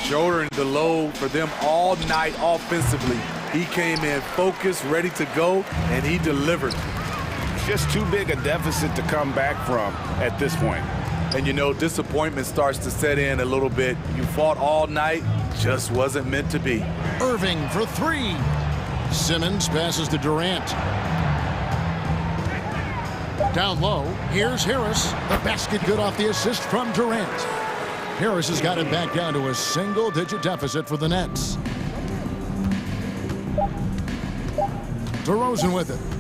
Shouldering the load for them all night offensively. He came in focused, ready to go, and he delivered. Just too big a deficit to come back from at this point. And you know, disappointment starts to set in a little bit. You fought all night, just wasn't meant to be. Irving for 3. Simmons passes to Durant. Down low, here's Harris. The basket good off the assist from Durant. Harris has got it back down to a single-digit deficit for the Nets. DeRozan with it.